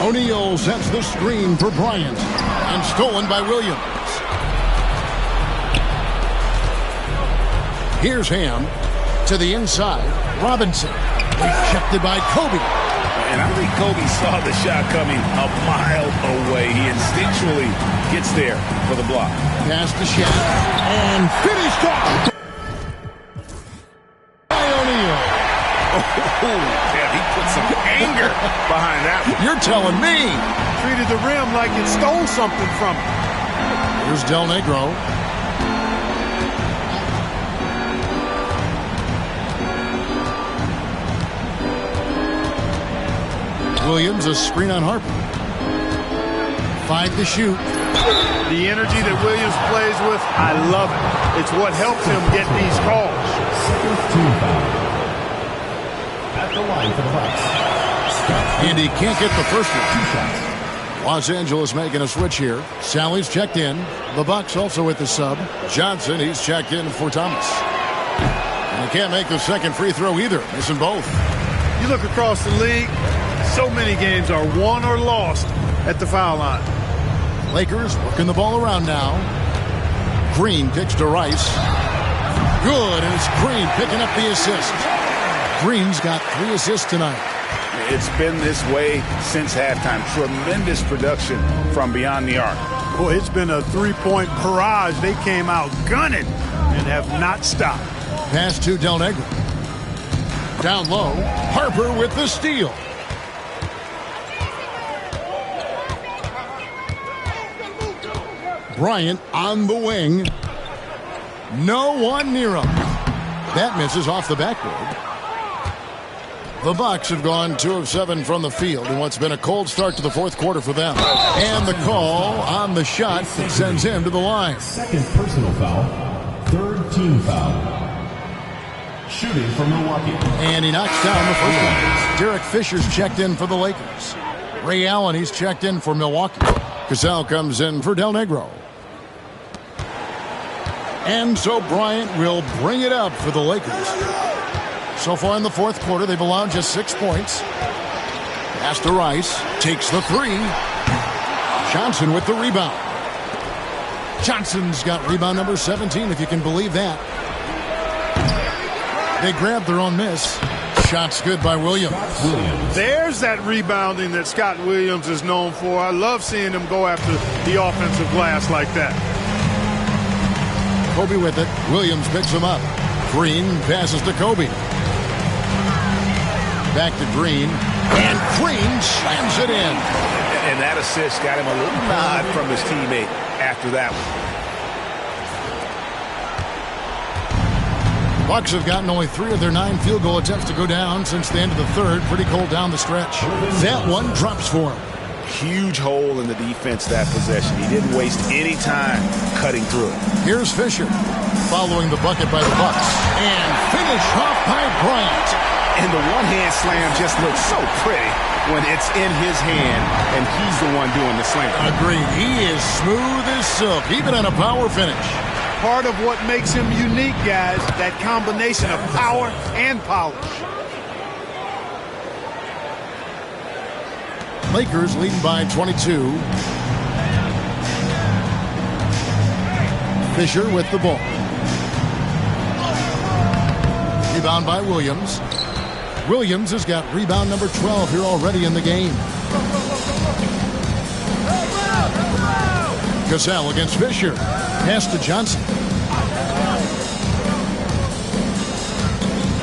O'Neal sets the screen for Bryant. And stolen by Williams. Here's Ham to the inside. Robinson. Rejected by Kobe. And I think Kobe saw the shot coming a mile away. He instinctually gets there for the block. Pass to Shaq. And finished off by O'Neal. Oh, yeah, he put some anger behind that one. You're telling me. Treated the rim like it stole something from him. Here's Del Negro. Williams, a screen on Harper. 5 to shoot. The energy that Williams plays with, I love it. It's what helps him get these calls. Second team foul. At the line for the Bucks. And he can't get the first one. Los Angeles making a switch here. Sally's checked in. The Bucks also with the sub. Johnson, he's checked in for Thomas. And he can't make the second free throw either. Missing both. You look across the league, so many games are won or lost at the foul line. Lakers working the ball around now. Green kicks to Rice. Good, and it's Green picking up the assist. Green's got 3 assists tonight. It's been this way since halftime. Tremendous production from beyond the arc. Boy, it's been a three-point barrage. They came out gunning and have not stopped. Pass to Del Negro. Down low, Harper with the steal. Bryant on the wing. No one near him. That misses off the backboard. The Bucks have gone 2 of 7 from the field in what's been a cold start to the fourth quarter for them. And the call on the shot that sends him to the line. Second personal foul. Third team foul. Shooting for Milwaukee. And he knocks down the first one. Derek Fisher's checked in for the Lakers. Ray Allen, he's checked in for Milwaukee. Cassell comes in for Del Negro. And so Bryant will bring it up for the Lakers. So far in the fourth quarter, they've allowed just 6 points. Pass to Rice. Takes the 3. Johnson with the rebound. Johnson's got rebound number 17, if you can believe that. They grab their own miss. Shot's good by Williams. There's that rebounding that Scott Williams is known for. I love seeing him go after the offensive glass like that. Kobe with it. Williams picks him up. Green passes to Kobe. Back to Green. And Green slams it in. And that assist got him a little nod from his teammate after that one. Bucks have gotten only 3 of their 9 field goal attempts to go down since the end of the third. Pretty cold down the stretch. That one drops for him. Huge hole in the defense that possession. He didn't waste any time cutting through it. Here's Fisher following the bucket by the Bucks. And finished off by Bryant. And the one-hand slam just looks so pretty when it's in his hand and he's the one doing the slam. Agreed. He is smooth as silk, even on a power finish. Part of what makes him unique, guys, that combination of power and polish. Lakers leading by 22. Fisher with the ball. Rebound by Williams. Williams has got rebound number 12 here already in the game. Gasol against Fisher. Pass to Johnson.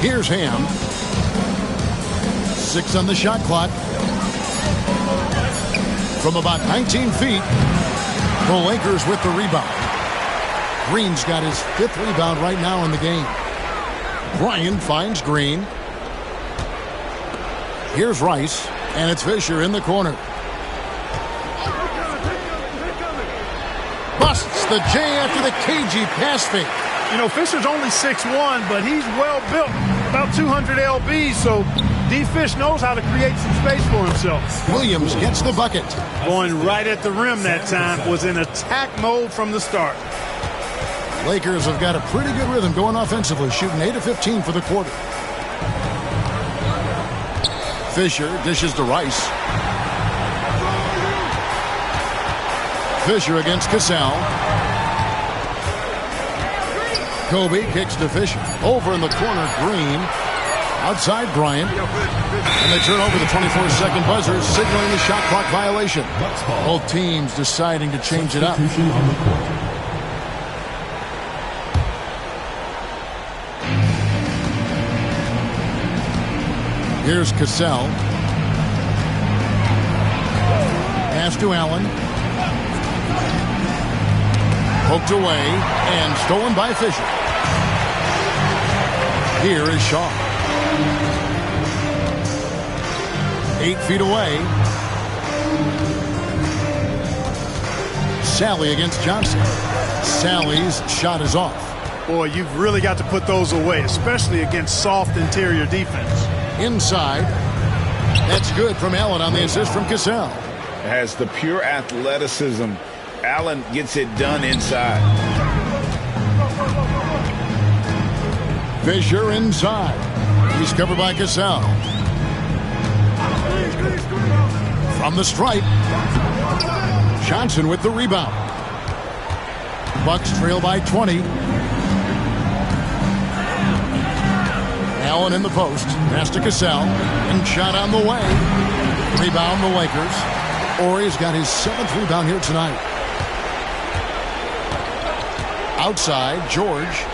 Here's Ham. 6 on the shot clock. From about 19 feet, the Lakers with the rebound. Green's got his 5th rebound right now in the game. Bryant finds Green. Here's Rice, and it's Fisher in the corner. Busts the J after the cagey pass fake. You know, Fisher's only 6'1", but he's well built, about 200 lbs, so D-Fish knows how to create some space for himself. Williams gets the bucket. Going right at the rim that time, was in attack mode from the start. Lakers have got a pretty good rhythm going offensively, shooting 8 of 15 for the quarter. Fisher dishes to Rice. Fisher against Gasol. Kobe kicks to Fisher. Over in the corner, Green. Outside Bryant. And they turn over the 24-second buzzer, signaling the shot clock violation. Both teams deciding to change it up. Here's Cassell. Pass to Allen. Poked away and stolen by Fisher. Here is Shaw. 8 feet away. Sally against Johnson. Sally's shot is off. Boy, you've really got to put those away, especially against soft interior defense. Inside. That's good from Allen on the assist from Cassell. Has the pure athleticism. Allen gets it done inside. Fisher inside. He's covered by Cassell. From the stripe. Johnson with the rebound. Bucks trail by 20. Allen in the post. Pass to Cassell. And shot on the way. Rebound the Lakers. Horry's got his 7th rebound here tonight. Outside, George.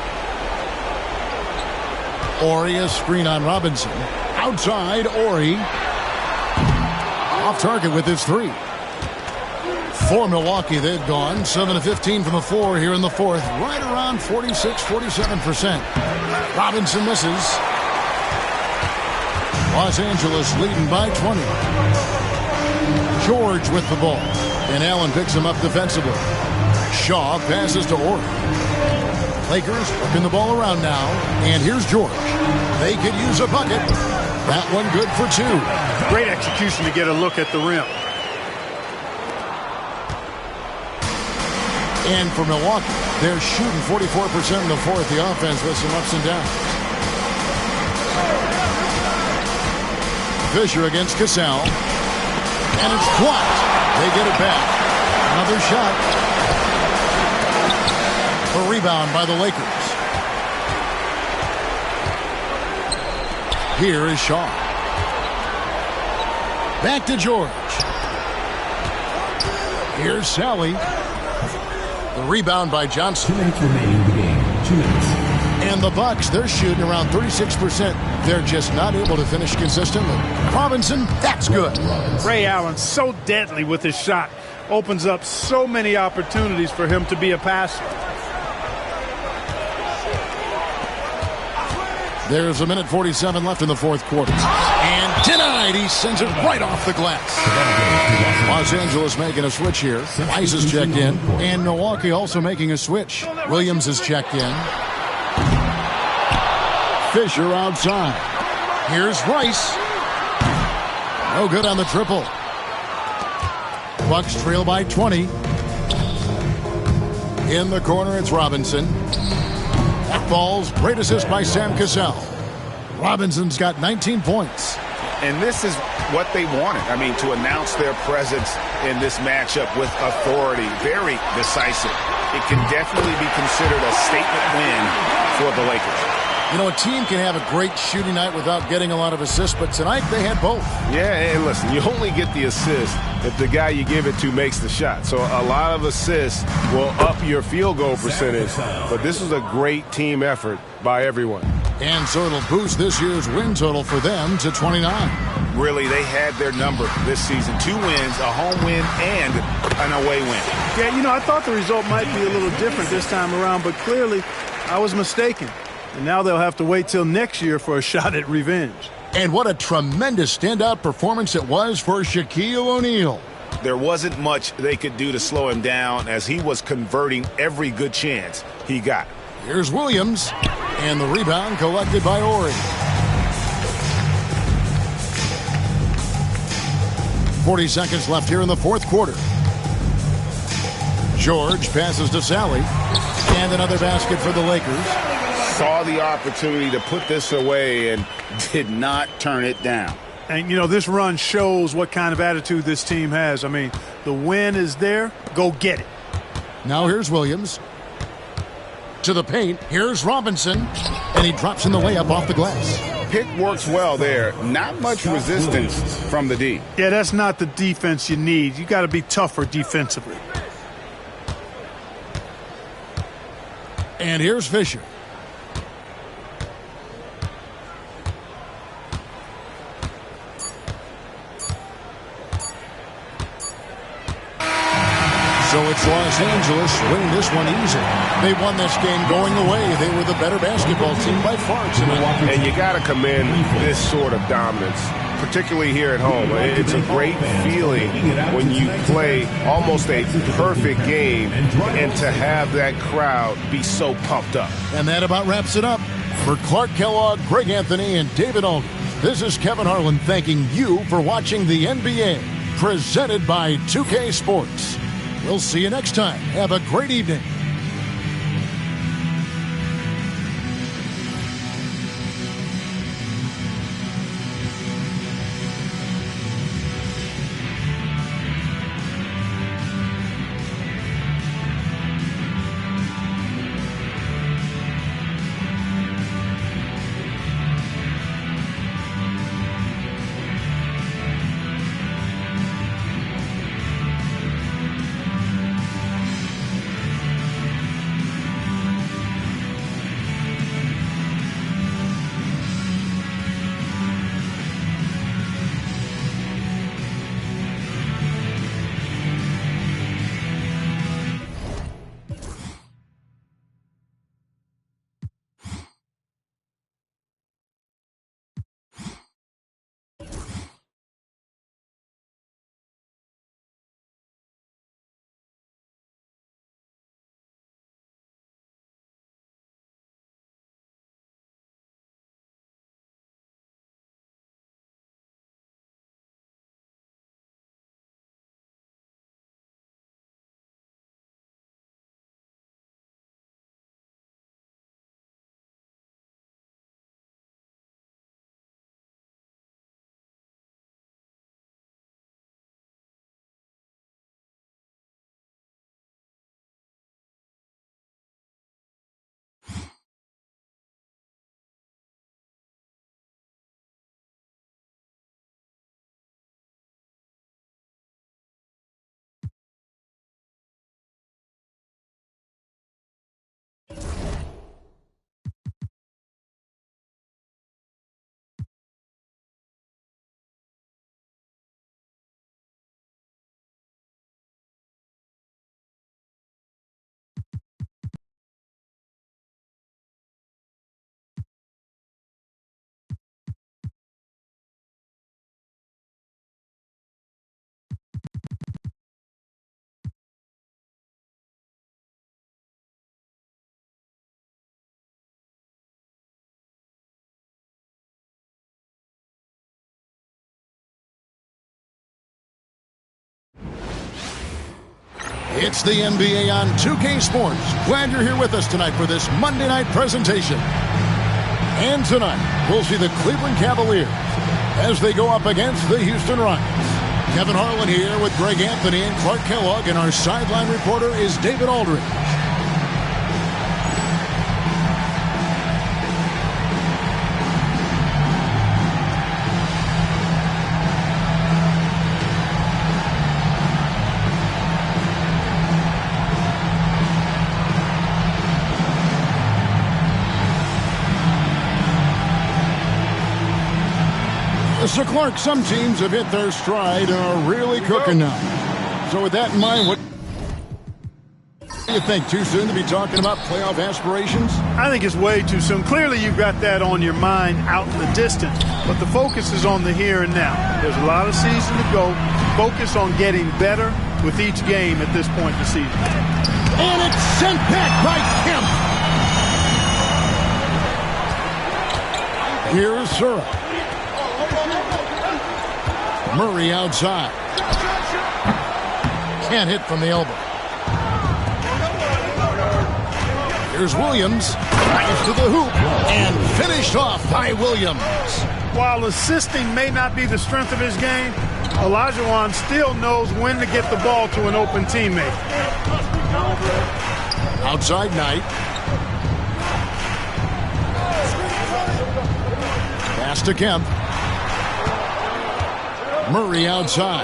Horry a screen on Robinson. Outside, Horry. Off target with his 3. For Milwaukee, they've gone 7 of 15 from the floor here in the 4th. Right around 46-47%. Robinson misses. Los Angeles leading by 20. George with the ball. And Allen picks him up defensively. Shaw passes to Horry. Lakers working the ball around now. And here's George. They could use a bucket. That one good for 2. Great execution to get a look at the rim. And for Milwaukee, they're shooting 44% in the 4th. The offense with some ups and downs. Fisher against Cassell. And it's blocked. They get it back. Another shot. A rebound by the Lakers. Here is Shaw. Back to George. Here's Sally. The rebound by Johnson. 2 minutes remaining in the game. 2 minutes. And the Bucks, they're shooting around 36%. They're just not able to finish consistently. Robinson, that's good. Ray Allen, so deadly with his shot. Opens up so many opportunities for him to be a passer. There's 1:47 left in the fourth quarter. And denied. He sends it right off the glass. Los Angeles making a switch here. Rice is checked in. And Milwaukee also making a switch. Williams is checked in. Fisher outside. Here's Rice. No good on the triple. Bucks trail by 20. In the corner, it's Robinson. That falls. Great assist by Sam Cassell. Robinson's got 19 points. And this is what they wanted. I mean, to announce their presence in this matchup with authority. Very decisive. It can definitely be considered a statement win for the Lakers. You know, a team can have a great shooting night without getting a lot of assists, but tonight they had both. Yeah, and listen, you only get the assist if the guy you give it to makes the shot. So a lot of assists will up your field goal percentage, but this was a great team effort by everyone. And so it'll boost this year's win total for them to 29. Really, they had their number this season. 2 wins, a home win, and an away win. Yeah, you know, I thought the result might be a little different this time around, but clearly I was mistaken. And now they'll have to wait till next year for a shot at revenge. And what a tremendous standout performance it was for Shaquille O'Neal. There wasn't much they could do to slow him down as he was converting every good chance he got. Here's Williams, and the rebound collected by Ori. 40 seconds left here in the fourth quarter. George passes to Sally, and another basket for the Lakers. Saw the opportunity to put this away and did not turn it down. And, you know, this run shows what kind of attitude this team has. I mean, the win is there. Go get it. Now here's Williams. To the paint. Here's Robinson. And he drops in the layup off the glass. Pick works well there. Not much resistance from the D. Yeah, that's not the defense you need. You got to be tougher defensively. And here's Fisher. So it's Los Angeles winning this one easy. They won this game going away. They were the better basketball team by far tonight. And you got to commend this sort of dominance, particularly here at home. It's a great feeling when you play almost a perfect game and to have that crowd be so pumped up. And that about wraps it up. For Clark Kellogg, Greg Anthony, and David Aldridge, this is Kevin Harlan thanking you for watching the NBA, presented by 2K Sports. We'll see you next time. Have a great evening. It's the NBA on 2K Sports. Glad you're here with us tonight for this Monday night presentation. And tonight, we'll see the Cleveland Cavaliers as they go up against the Houston Rockets. Kevin Harlan here with Greg Anthony and Clark Kellogg, and our sideline reporter is David Aldridge. So, Clark, some teams have hit their stride and are really cooking now. So with that in mind, what do you think? Too soon to be talking about playoff aspirations? I think it's way too soon. Clearly, you've got that on your mind out in the distance, but the focus is on the here and now. There's a lot of season to go. Focus on getting better with each game at this point in the season. And it's sent back by Kemp. Here's Surra. Murray outside. Can't hit from the elbow. Here's Williams. Drives to the hoop and finished off by Williams. While assisting may not be the strength of his game, Olajuwon still knows when to get the ball to an open teammate. Outside Knight. Pass to Kemp. Murray outside.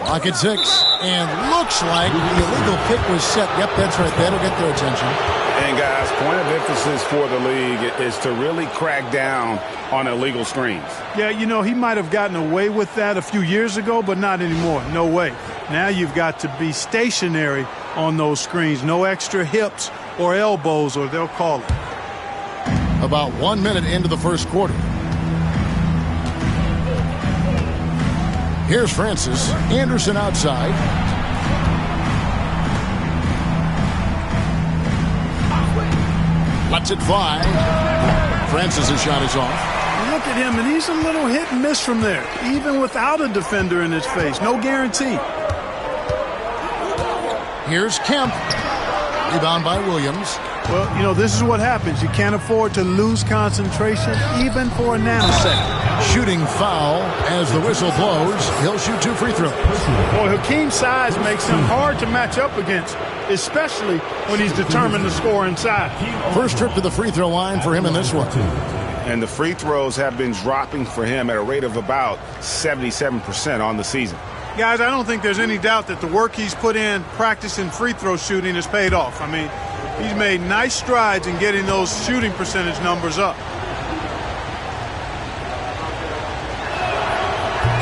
Clock at 6. And looks like the illegal kick was set. Yep, that's right. That'll get their attention. And, guys, point of emphasis for the league is to really crack down on illegal screens. Yeah, you know, he might have gotten away with that a few years ago, but not anymore. No way. Now you've got to be stationary on those screens. No extra hips or elbows, or they'll call it. About 1 minute into the first quarter. Here's Francis. Anderson outside. Lets it fly. Francis' shot is off. Look at him, and he's a little hit and miss from there, even without a defender in his face. No guarantee. Here's Kemp. Rebound by Williams. Well, you know, this is what happens. You can't afford to lose concentration, even for a nanosecond. Shooting foul as the whistle blows. He'll shoot 2 free throws. Boy, Hakeem's size makes him hard to match up against, especially when he's determined to score inside. First trip to the free throw line for him in this one. And the free throws have been dropping for him at a rate of about 77% on the season. Guys, I don't think there's any doubt that the work he's put in practicing free throw shooting has paid off. I mean, he's made nice strides in getting those shooting percentage numbers up.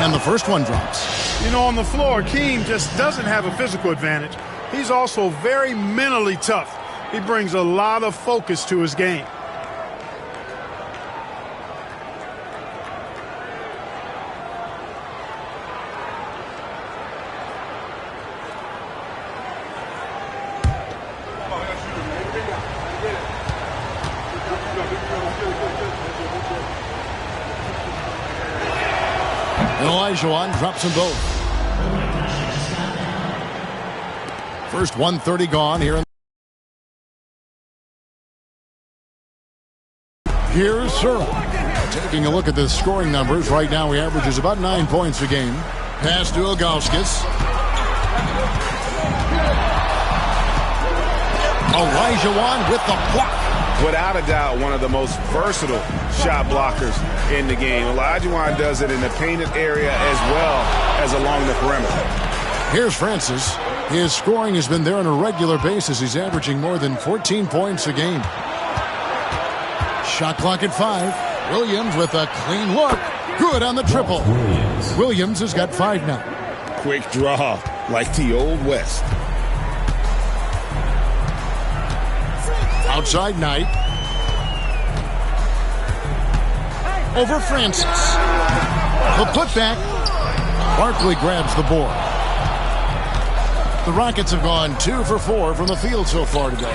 And the first one drops. You know, on the floor, Keem just doesn't have a physical advantage. He's also very mentally tough. He brings a lot of focus to his game. And Olajuwon drops them both. First 1:30 gone here. Here's Surra. Taking a look at the scoring numbers. Right now he averages about 9 points a game. Pass to Ilgauskas. Olajuwon with the block. Without a doubt, one of the most versatile shot blockers in the game. Olajuwon does it in the painted area as well as along the perimeter. Here's Francis. His scoring has been there on a regular basis. He's averaging more than 14 points a game. Shot clock at 5. Williams with a clean look. Good on the triple. Williams has got 5 now. Quick draw, like the Old West. Outside Knight. Over Francis. The putback. Barkley grabs the board. The Rockets have gone 2 for 4 from the field so far today,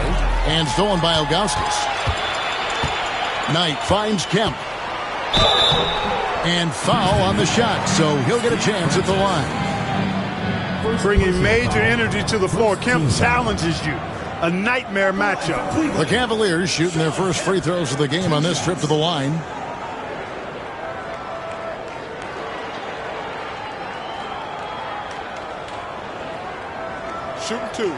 and stolen by Ilgauskas. Knight finds Kemp. And foul on the shot, so he'll get a chance at the line. bringing major energy to the floor. Kemp challenges you. A nightmare matchup. The Cavaliers shooting their first free throws of the game on this trip to the line. Shooting 2.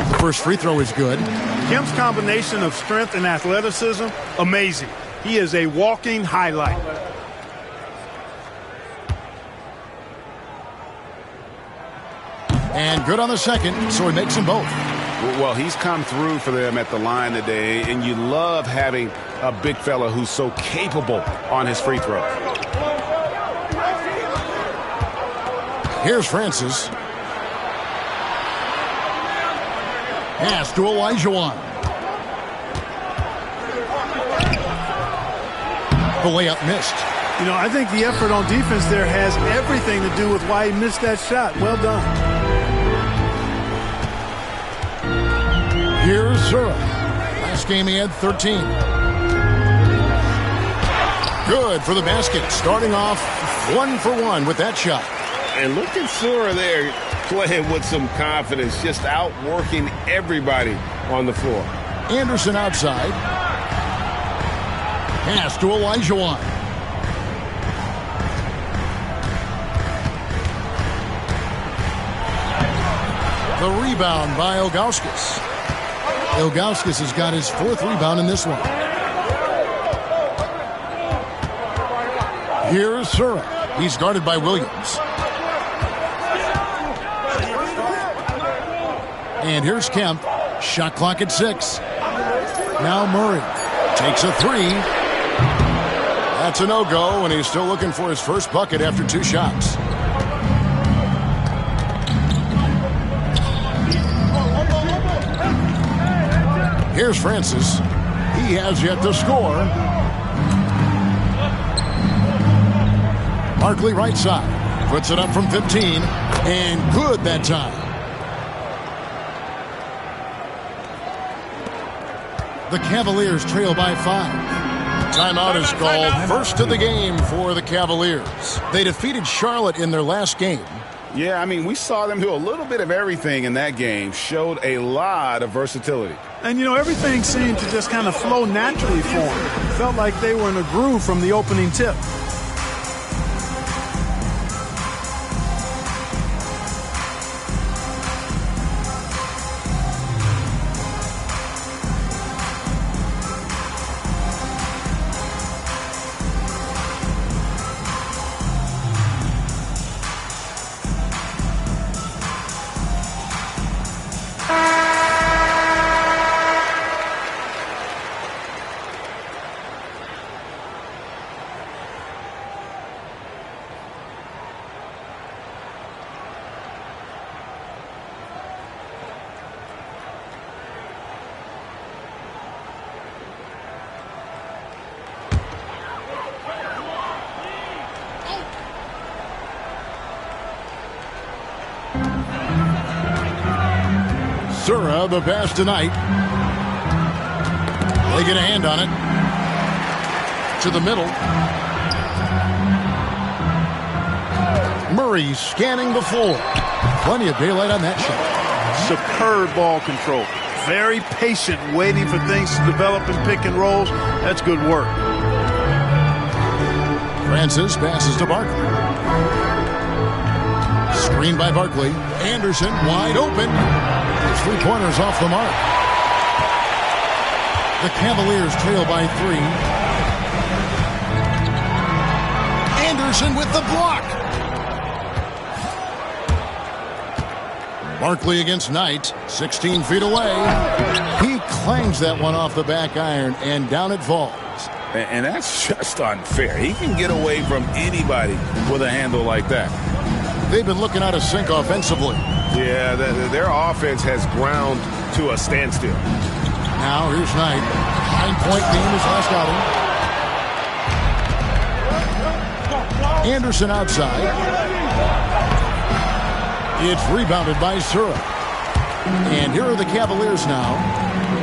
The first free throw is good. Kemp's combination of strength and athleticism, amazing. He is a walking highlight. And good on the second, so he makes them both. Well, he's come through for them at the line today, and you love having a big fella who's so capable on his free throw. Here's Francis. Pass to Olajuwon. The layup missed. You know, I think the effort on defense there has everything to do with why he missed that shot. Well done. Here's Zura. Last game he had 13. Good for the basket. Starting off 1 for 1 with that shot. And look at Zura there playing with some confidence, just outworking everybody on the floor. Anderson outside. Pass to Olajuwon. The rebound by Ilgauskas. Ilgauskas has got his 4th rebound in this one. Here's Zura. He's guarded by Williams. And here's Kemp. Shot clock at 6. Now Murray takes a 3. That's a no-go, and he's still looking for his first bucket after 2 shots. Here's Francis. He has yet to score. Barkley right side. Puts it up from 15. And good that time. The Cavaliers trail by 5. Timeout is called. First of the game for the Cavaliers. They defeated Charlotte in their last game. Yeah, I mean, we saw them do a little bit of everything in that game. Showed a lot of versatility. And, you know, everything seemed to just kind of flow naturally for them. Felt like they were in a groove from the opening tip. Zura, the pass tonight. They get a hand on it. To the middle. Murray scanning the floor. Plenty of daylight on that shot. Superb ball control. Very patient, waiting for things to develop in pick and rolls. That's good work. Francis passes to Barkley. Screen by Barkley. Anderson wide open. His 3-pointers off the mark. The Cavaliers trail by 3. Anderson with the block. Barkley against Knight, 16 feet away. He clangs that one off the back iron, and down it falls. And that's just unfair. He can get away from anybody with a handle like that. They've been looking out of sync offensively. Yeah, their offense has ground to a standstill. Now here's Knight. 9-point game his last outing. Anderson outside. It's rebounded by Zura. And here are the Cavaliers now.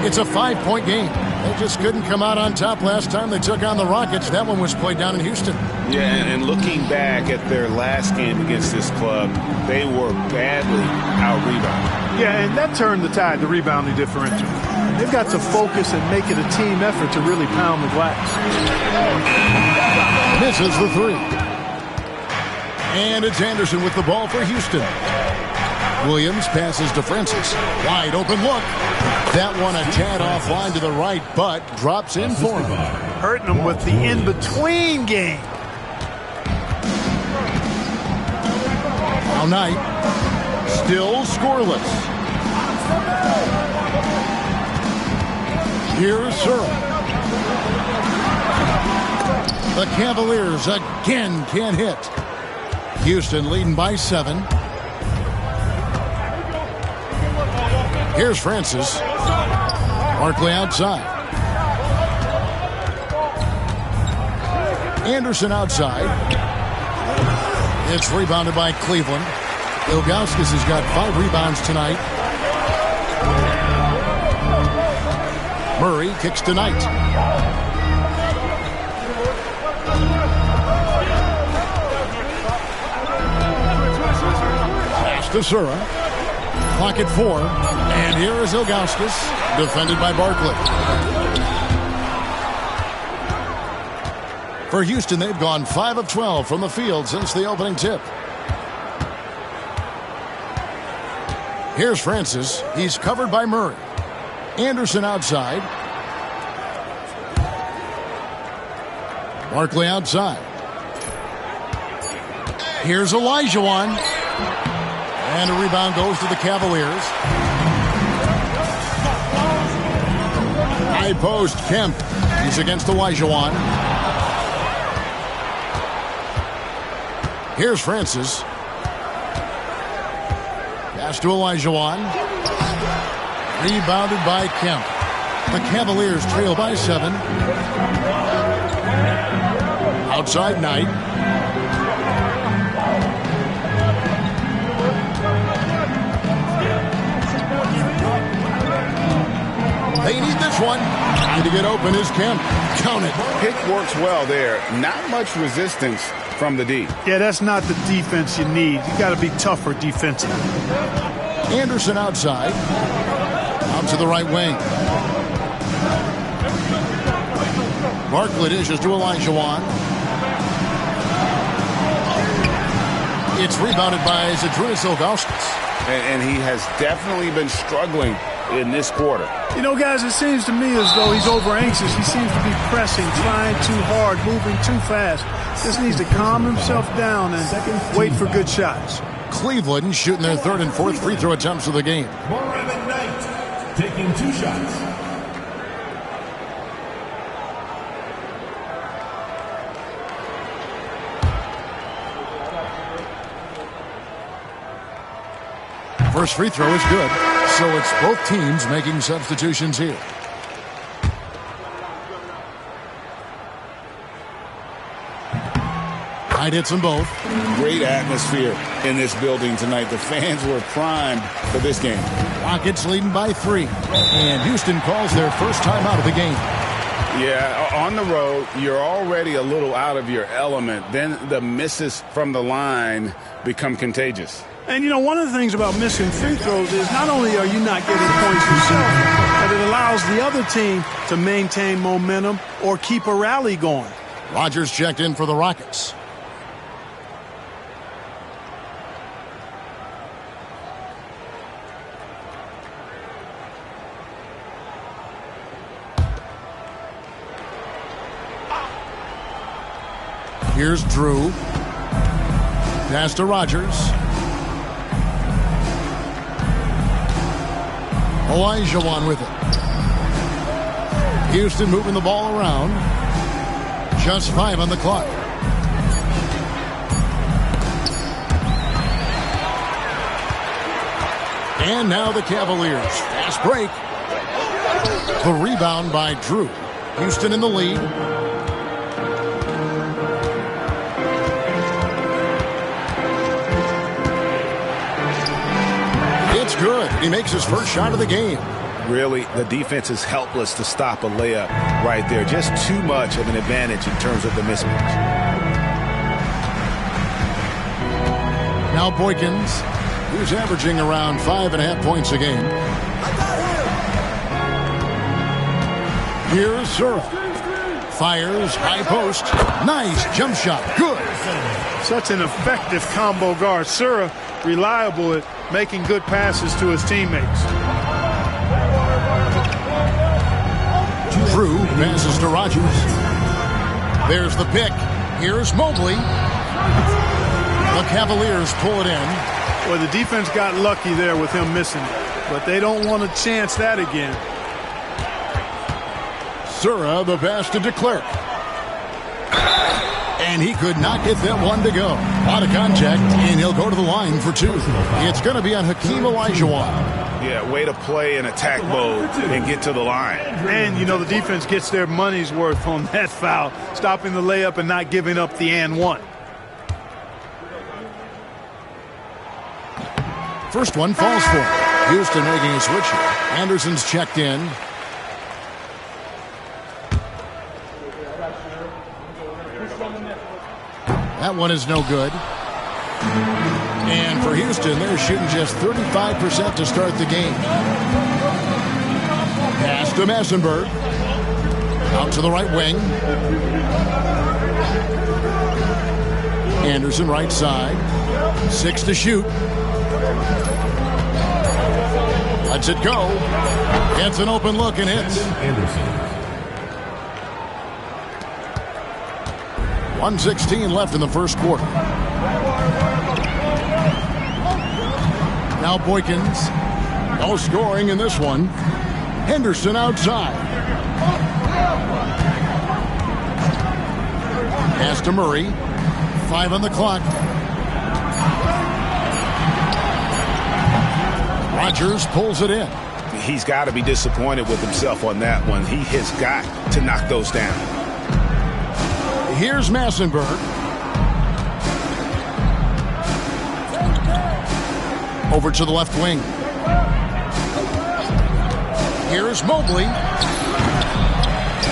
It's a 5-point game. They just couldn't come out on top last time they took on the Rockets. That one was played down in Houston. Yeah, and looking back at their last game against this club, they were badly out-rebounded. Yeah, and that turned the tide, the rebounding differential. They've got to focus and make it a team effort to really pound the glass. Misses the three. And it's Anderson with the ball for Houston. Williams passes to Francis. Wide open look. That one a tad offline to the right, but drops in for him. Hurting them with the in-between game. Now Knight. Still scoreless. Here's Sura. The Cavaliers again can't hit. Houston leading by 7. Here's Francis. Barkley outside. Anderson outside. It's rebounded by Cleveland. Ilgauskas has got 5 rebounds tonight. Murray kicks to Knight. Pass to Sura. Clock at 4. And here is Ilgauskas, defended by Barkley. For Houston, they've gone 5 of 12 from the field since the opening tip. Here's Francis. He's covered by Murray. Anderson outside. Barkley outside. Here's Olajuwon. And a rebound goes to the Cavaliers. High post, Kemp. He's against Olajuwon. Here's Francis. Pass to Olajuwon. Rebounded by Kemp. The Cavaliers trail by 7. Outside Knight. They need this one. Trying to get open is Kemp. Count it. Pick works well there. Not much resistance from the D. Yeah, that's not the defense you need. You got to be tougher defensively. Anderson outside. Out to the right wing. Barkley dishes to Olajuwon. It's rebounded by Zydrunas Ilgauskas. And he has definitely been struggling in this quarter. You know, guys, it seems to me as though he's over anxious. He seems to be pressing, trying too hard, moving too fast. Just needs to calm himself down and wait for good shots. Cleveland shooting their 3rd and 4th free throw attempts of the game. Marvin Knight taking 2 shots. First free throw is good. So it's both teams making substitutions here. Knight hits them both. Great atmosphere in this building tonight. The fans were primed for this game. Rockets leading by 3. And Houston calls their first time out of the game. Yeah, on the road, you're already a little out of your element. Then the misses from the line become contagious. And, you know, one of the things about missing free throws is not only are you not getting points yourself, but it allows the other team to maintain momentum or keep a rally going. Rodgers checked in for the Rockets. Here's Drew. Pass to Rodgers. Olajuwon with it. Houston moving the ball around. Just 5 on the clock. And now the Cavaliers. Fast break. The rebound by Drew. Houston in the lead. It's good. He makes his first shot of the game. Really, the defense is helpless to stop a layup right there. Just too much of an advantage in terms of the mismatch. Now Boykins, who's averaging around 5.5 points a game. Here's Sura. Fires, high post. Nice jump shot. Good. Such an effective combo guard. Sura, reliable at making good passes to his teammates. Drew passes to Rogers. There's the pick. Here's Mobley. The Cavaliers pull it in. Well, the defense got lucky there with him missing it, but they don't want to chance that again. Sura, the pass to DeClercq. And he could not get that one to go. Out of contact, and he'll go to the line for two. It's going to be on Hakeem Olajuwon. Yeah, way to play in attack mode and get to the line. And, you know, the defense gets their money's worth on that foul, stopping the layup and not giving up the and one. First one falls for him. Houston making a switch here. Anderson's checked in. That one is no good. And for Houston, they're shooting just 35% to start the game. Pass to Massenberg. Out to the right wing. Anderson right side. 6 to shoot. Lets it go. Gets an open look and hits. Anderson. 1:16 left in the first quarter. Now Boykins. No scoring in this one. Henderson outside. Pass to Murray. 5 on the clock. Rogers pulls it in. He's got to be disappointed with himself on that one. He has got to knock those down. Here's Massenberg. Over to the left wing. Here's Mobley.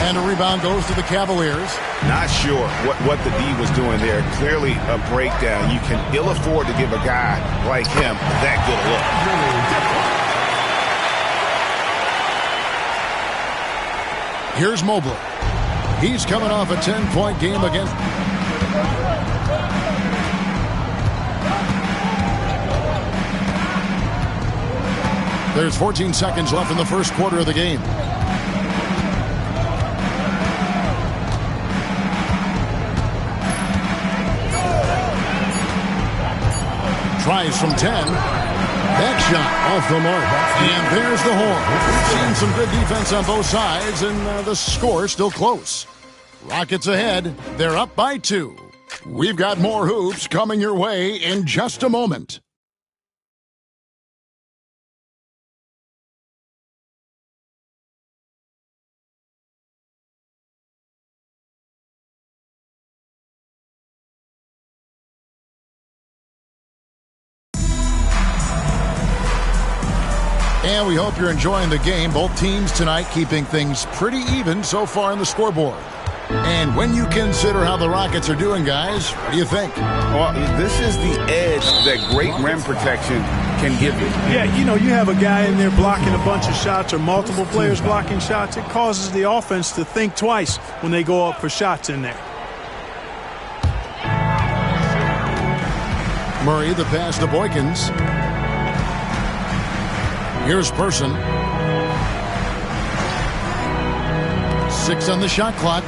And a rebound goes to the Cavaliers. Not sure what the D was doing there. Clearly a breakdown. You can ill afford to give a guy like him that good a look. Here's Mobley. He's coming off a 10-point game against... There's 14 seconds left in the first quarter of the game. Tries from 10. That shot off the mark. And there's the horn. We've seen some good defense on both sides, and the score still close. Rockets ahead. They're up by 2. We've got more hoops coming your way in just a moment. And we hope you're enjoying the game. Both teams tonight keeping things pretty even so far in the scoreboard. And when you consider how the Rockets are doing, guys, what do you think? Well, this is the edge that great rim protection can give you. Yeah, you know, you have a guy in there blocking a bunch of shots or multiple players blocking shots. It causes the offense to think twice when they go up for shots in there. Murray, the pass to Boykins. Here's Person. 6 on the shot clock.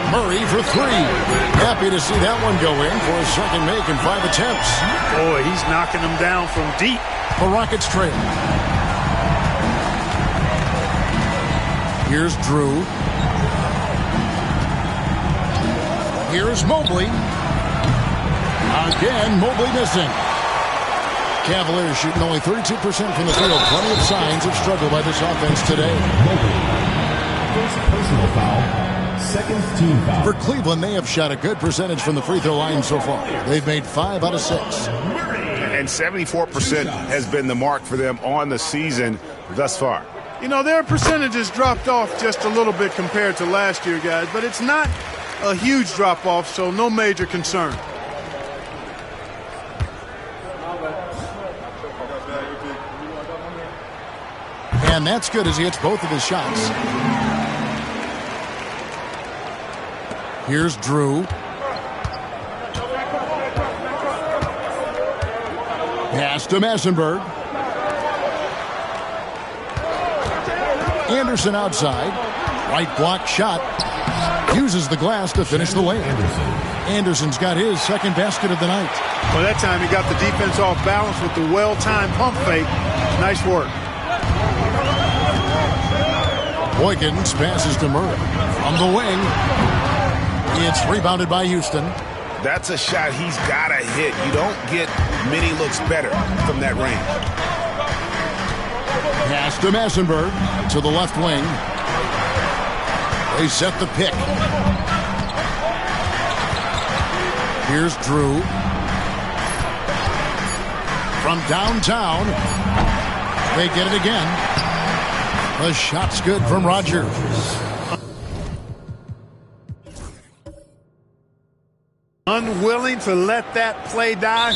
Murray for 3. Happy to see that one go in for a second make in 5 attempts. Boy, he's knocking them down from deep. The Rockets trail. Here's Drew. Here's Mobley. Again, Mobley missing. Cavaliers shooting only 32% from the field. Plenty of signs of struggle by this offense today. First personal foul. Second team foul. For Cleveland, they have shot a good percentage from the free throw line so far. They've made 5 out of 6. And 74% has been the mark for them on the season thus far. You know, their percentages dropped off just a little bit compared to last year, guys, but it's not a huge drop-off, so no major concern. And that's good as he hits both of his shots. Here's Drew. Pass to Massenberg. Anderson outside. Right block shot. Uses the glass to finish the layup. Anderson's got his second basket of the night. Well, that time he got the defense off balance with the well-timed pump fake. Nice work. Boykins passes to Murray. From the wing. It's rebounded by Houston. That's a shot he's got to hit. You don't get many looks better from that range. Pass to Massenberg to the left wing. They set the pick. Here's Drew. From downtown. They get it again. The shot's good from Rogers. Unwilling to let that play die.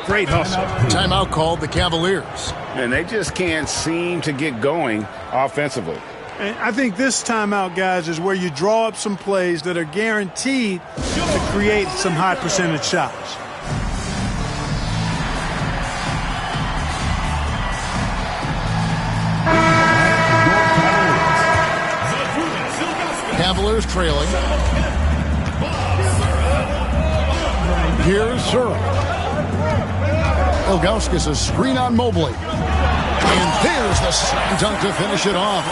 Great hustle. Timeout called the Cavaliers. And they just can't seem to get going offensively. And I think this timeout, guys, is where you draw up some plays that are guaranteed to create some high percentage shots. Cavaliers trailing. Here's Sura. Ilgauskas a screen on Mobley. And there's the slam dunk to finish it off.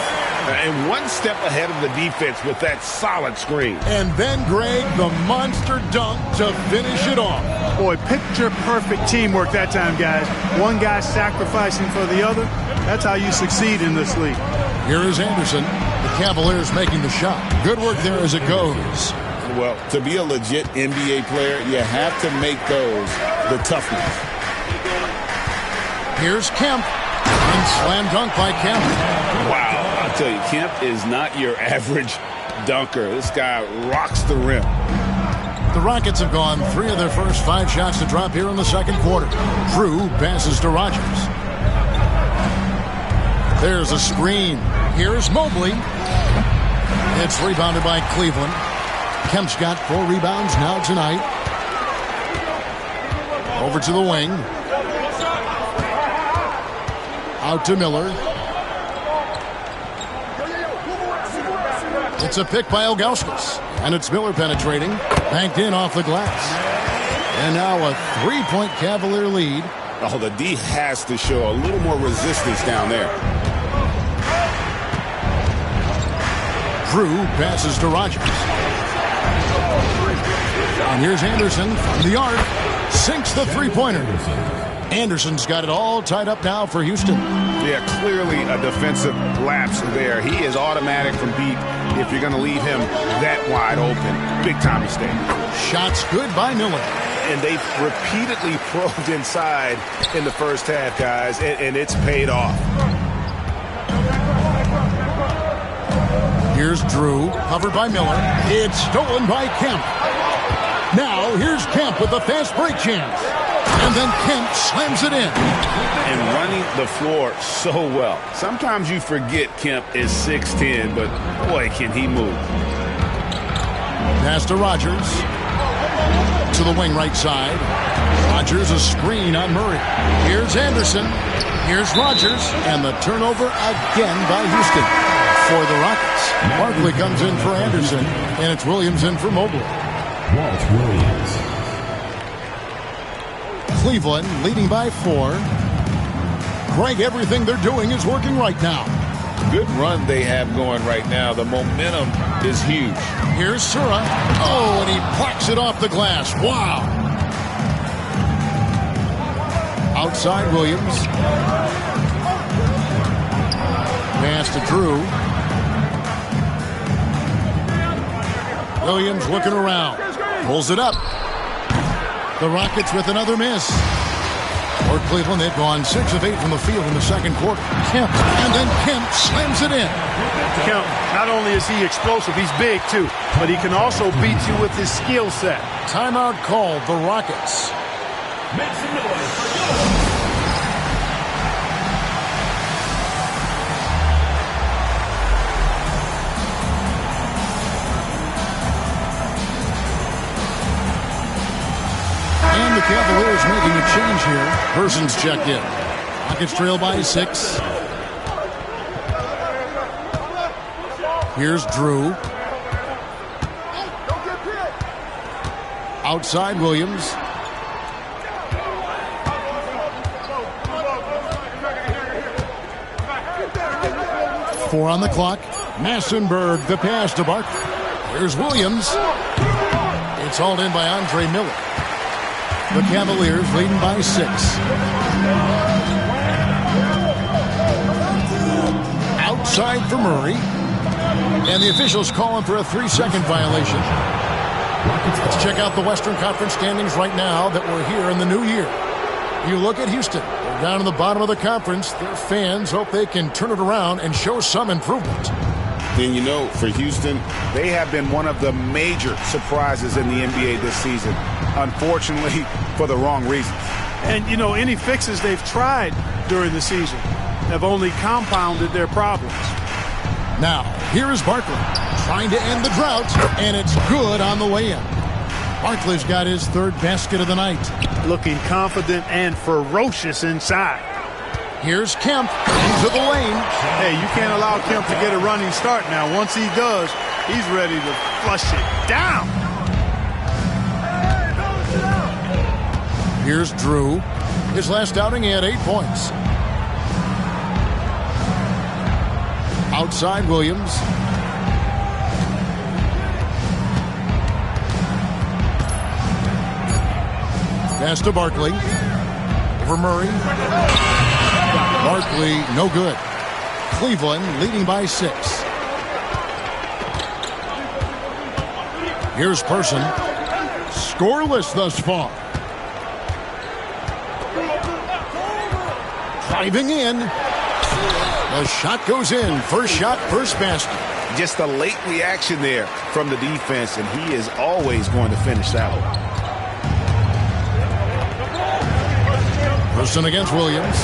And one step ahead of the defense with that solid screen. And then Greg, the monster dunk to finish it off. Boy, picture-perfect teamwork that time, guys. One guy sacrificing for the other. That's how you succeed in this league. Here is Anderson. The Cavaliers making the shot. Good work there as it goes. Well, to be a legit NBA player, you have to make those the tough ones. Here's Kemp. And slam dunk by Kemp. Wow, I'll tell you, Kemp is not your average dunker. This guy rocks the rim. The Rockets have gone 3 of their first 5 shots to drop here in the second quarter. Drew passes to Rogers. There's a screen. Here's Mobley. It's rebounded by Cleveland. Kemp's got 4 rebounds now tonight. Over to the wing. Out to Miller. It's a pick by Ilgauskas. And it's Miller penetrating. Banked in off the glass. And now a 3-point Cavalier lead. Oh, the D has to show a little more resistance down there. Drew passes to Rogers. And here's Anderson from the arc. Sinks the three-pointer. Anderson's got it all tied up now for Houston. Yeah, clearly a defensive lapse there. He is automatic from deep if you're going to leave him that wide open. Big-time mistake. Shots good by Miller. And they've repeatedly probed inside in the first half, guys, and it's paid off. Here's Drew, covered by Miller. It's stolen by Kemp. Now, here's Kemp with a fast break chance. And then Kemp slams it in. And running the floor so well. Sometimes you forget Kemp is 6'10", but boy, can he move. Pass to Rogers. To the wing right side. Rogers a screen on Murray. Here's Anderson. Here's Rogers. And the turnover again by Houston for the Rockets. Barkley comes in for Anderson. And it's Williams in for Mobley. Walt Williams. Cleveland leading by 4. Greg, everything they're doing is working right now. Good run they have going right now. The momentum is huge. Here's Sura. Oh, and he plucks it off the glass. Wow. Outside Williams. Pass to Drew. Williams looking around. Pulls it up. The Rockets with another miss. For Cleveland, they've gone 6 of 8 from the field in the second quarter. Kemp, and then Kemp slams it in. Kemp, not only is he explosive, he's big too, but he can also beat you with his skill set. Timeout called, the Rockets. Make some noise for Joe. And the Cavaliers making a change here. Persons checked in. Rockets trail by 6. Here's Drew. Outside Williams. Four on the clock. Massenberg, the pass to Barkley. Here's Williams. It's hauled in by Andre Miller. The Cavaliers leading by 6. Outside for Murray. And the officials calling for a 3-second violation. Let's check out the Western Conference standings right now that we're here in the new year. You look at Houston. They're down in the bottom of the conference. Their fans hope they can turn it around and show some improvement. And you know, for Houston, they have been one of the major surprises in the NBA this season. Unfortunately, for the wrong reasons. And, you know, any fixes they've tried during the season have only compounded their problems. Now, here is Barkley trying to end the drought, and it's good on the way in. Barkley's got his 3rd basket of the night. Looking confident and ferocious inside. Here's Kemp into the lane. Hey, you can't allow Kemp to get a running start now. Once he does, he's ready to flush it down. Here's Drew. His last outing, he had 8 points. Outside Williams. Pass to Barkley. Over Murray. Barkley, no good. Cleveland leading by 6. Here's Person. Scoreless thus far. Driving in. The shot goes in. First shot, first basket. Just a late reaction there from the defense, and he is always going to finish that one. Person against Williams.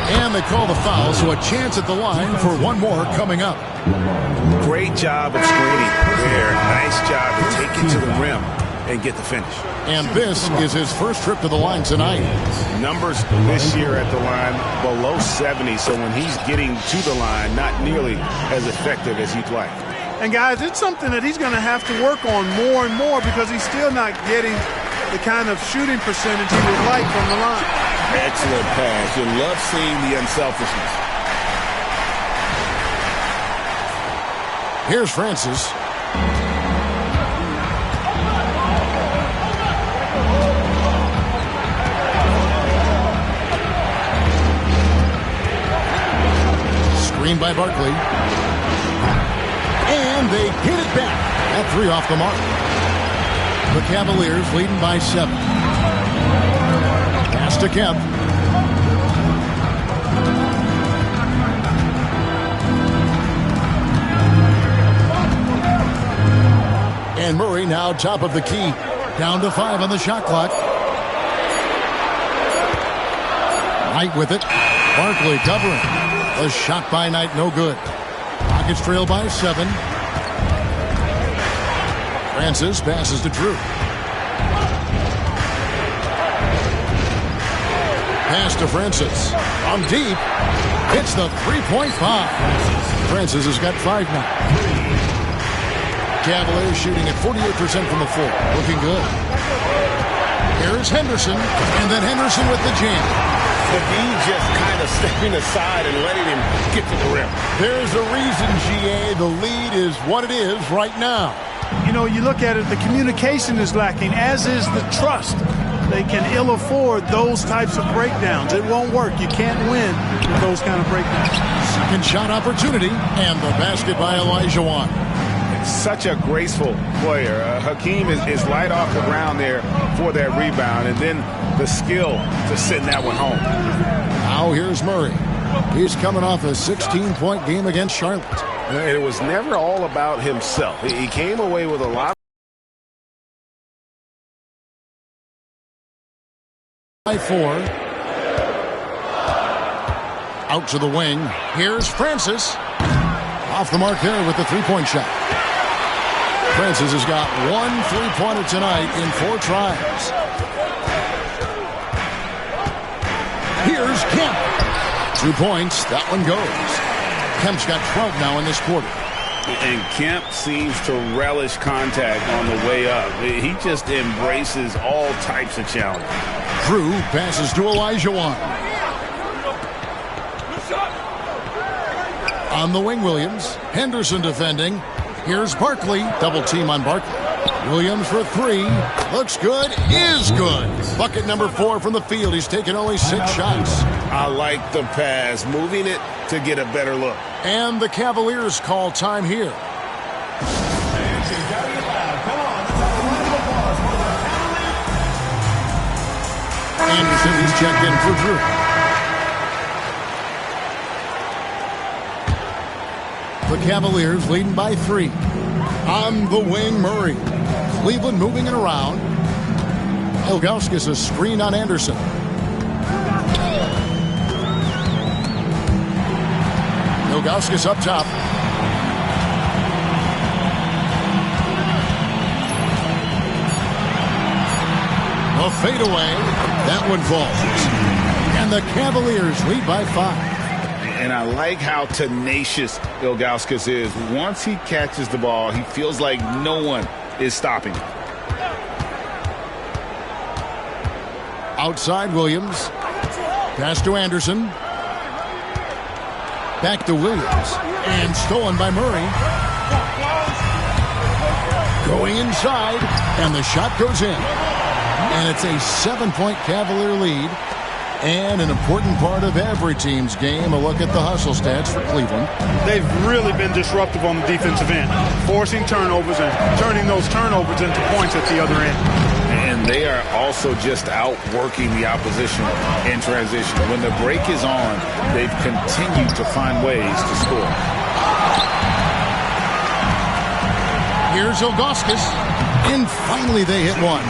And they call the foul, so a chance at the line for one more coming up. Great job of screening there. Nice job to take it to the rim and get the finish. And this is his first trip to the line tonight. Numbers this year at the line below 70, so when he's getting to the line, not nearly as effective as he'd like. And guys, it's something that he's going to have to work on more and more because he's still not getting the kind of shooting percentage he would like from the line. Excellent pass. You love seeing the unselfishness. Here's Francis. Screen by Barkley. And they hit it back. That 3 off the mark. The Cavaliers leading by 7. Pass to Kemp. And Murray now top of the key. Down to 5 on the shot clock. Knight with it. Barkley covering. A shot by Knight, no good. Rockets trail by 7. Francis passes to Drew. Pass to Francis. From deep. Hits the 3.5. Francis has got 5 now. Cavaliers shooting at 48% from the floor. Looking good. Here's Henderson. And then Henderson with the jam. McGee just kind of stepping aside and letting him get to the rim. There's a reason, GA. The lead is what it is right now. You know, you look at it, the communication is lacking, as is the trust. They can ill afford those types of breakdowns. It won't work. You can't win with those kind of breakdowns. Second shot opportunity, and the basket by Elijah Wan. such a graceful player. Hakeem is light off the ground there for that rebound, and then the skill to send that one home. Now here's Murray. He's coming off a 16-point game against Charlotte. It was never all about himself. He came away with a lot. By 4. Out to the wing. Here's Francis. Off the mark there with the three-point shot. Francis has got 1 3-pointer tonight in 4 tries. Here's Kemp. 2 points. That one goes. Kemp's got 12 now in this quarter. And Kemp seems to relish contact on the way up. He just embraces all types of challenges. Drew passes to Olajuwon. On the wing, Williams. Henderson defending. Here's Barkley. Double team on Barkley. Williams for 3. Looks good. Is good. Bucket number 4 from the field. He's taken only 6 shots. I like the pass, moving it to get a better look. And the Cavaliers call time here. Anderson is checked in for Drew. The Cavaliers leading by 3. On the wing, Murray. Cleveland moving it around. Ilgauskas a screen on Anderson. Ilgauskas up top. A fadeaway. That one falls. And the Cavaliers lead by 5. And I like how tenacious Ilgauskas is. Once he catches the ball, he feels like no one is stopping him. Outside Williams. Pass to Anderson. Back to Williams. And stolen by Murray. Going inside. And the shot goes in. And it's a 7-point Cavalier lead. And an important part of every team's game, a look at the hustle stats for Cleveland. They've really been disruptive on the defensive end, forcing turnovers and turning those turnovers into points at the other end. And they are also just outworking the opposition in transition. When the break is on, they've continued to find ways to score. Here's Ilgauskas. And finally they hit one.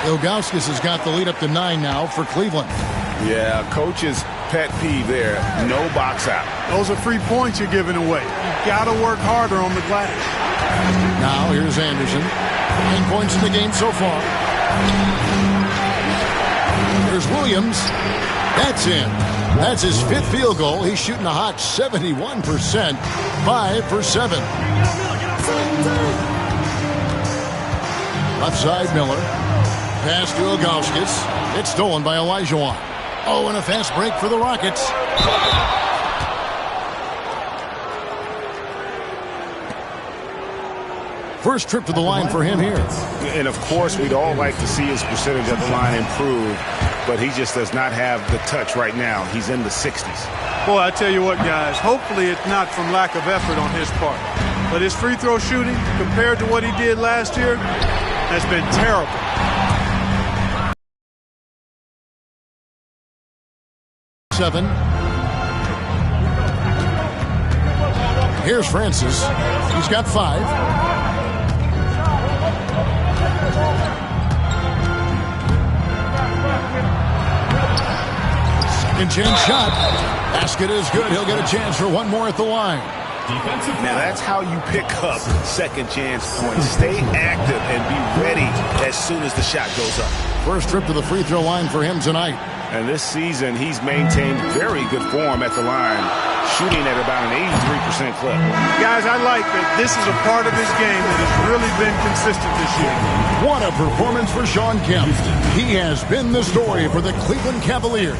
Ilgauskas has got the lead up to 9 now for Cleveland. Yeah, coach's pet peeve there. No box out. Those are free points you're giving away. You've got to work harder on the glass. Now here's Anderson. 9 points in the game so far. Here's Williams. That's in. That's his 5th field goal. He's shooting a hot 71%. 5 for 7. Left side, Miller. Pass to Ilgauskas. It's stolen by Olajuwon. Oh, and a fast break for the Rockets. First trip to the line for him here. And, of course, we'd all like to see his percentage at the line improve, but he just does not have the touch right now. He's in the 60s. Boy, I tell you what, guys, hopefully it's not from lack of effort on his part. But his free throw shooting, compared to what he did last year, has been terrible. Here's Francis. He's got 5. Second chance shot. Basket is good. He'll get a chance for one more at the line. Now that's how you pick up second chance points. Stay active and be ready as soon as the shot goes up. First trip to the free throw line for him tonight. And this season, he's maintained very good form at the line, shooting at about an 83% clip. Guys, I like that this is a part of his game that has really been consistent this year. What a performance for Shawn Kemp. He has been the story for the Cleveland Cavaliers.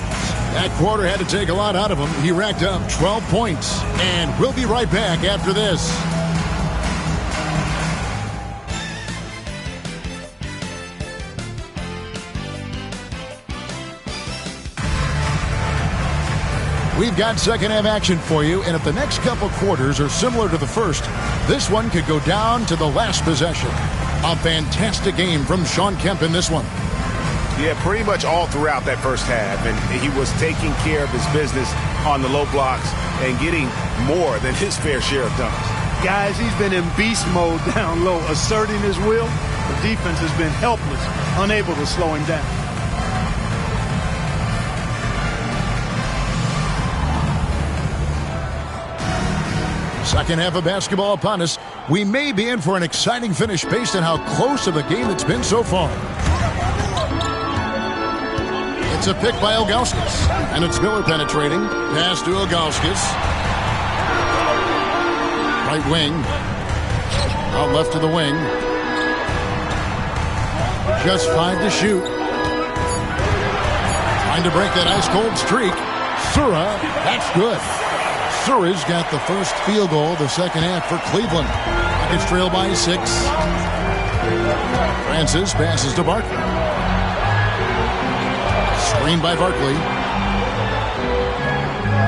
That quarter had to take a lot out of him. He racked up 12 points. And we'll be right back after this. We've got second half action for you, and if the next couple quarters are similar to the first, this one could go down to the last possession. A fantastic game from Shawn Kemp in this one. Yeah, pretty much all throughout that first half, and he was taking care of his business on the low blocks and getting more than his fair share of dunks. Guys, he's been in beast mode down low, asserting his will. The defense has been helpless, unable to slow him down. Second half of basketball upon us. We may be in for an exciting finish based on how close of a game it's been so far. It's a pick by Ilgauskas, and it's Miller penetrating. Pass to Ilgauskas. Right wing. Out left to the wing. Just 5 to shoot. Trying to break that ice-cold streak. Sura, that's good. Sura's got the first field goal of the second half for Cleveland. It's trailed by 6. Francis passes to Barkley. Screen by Barkley.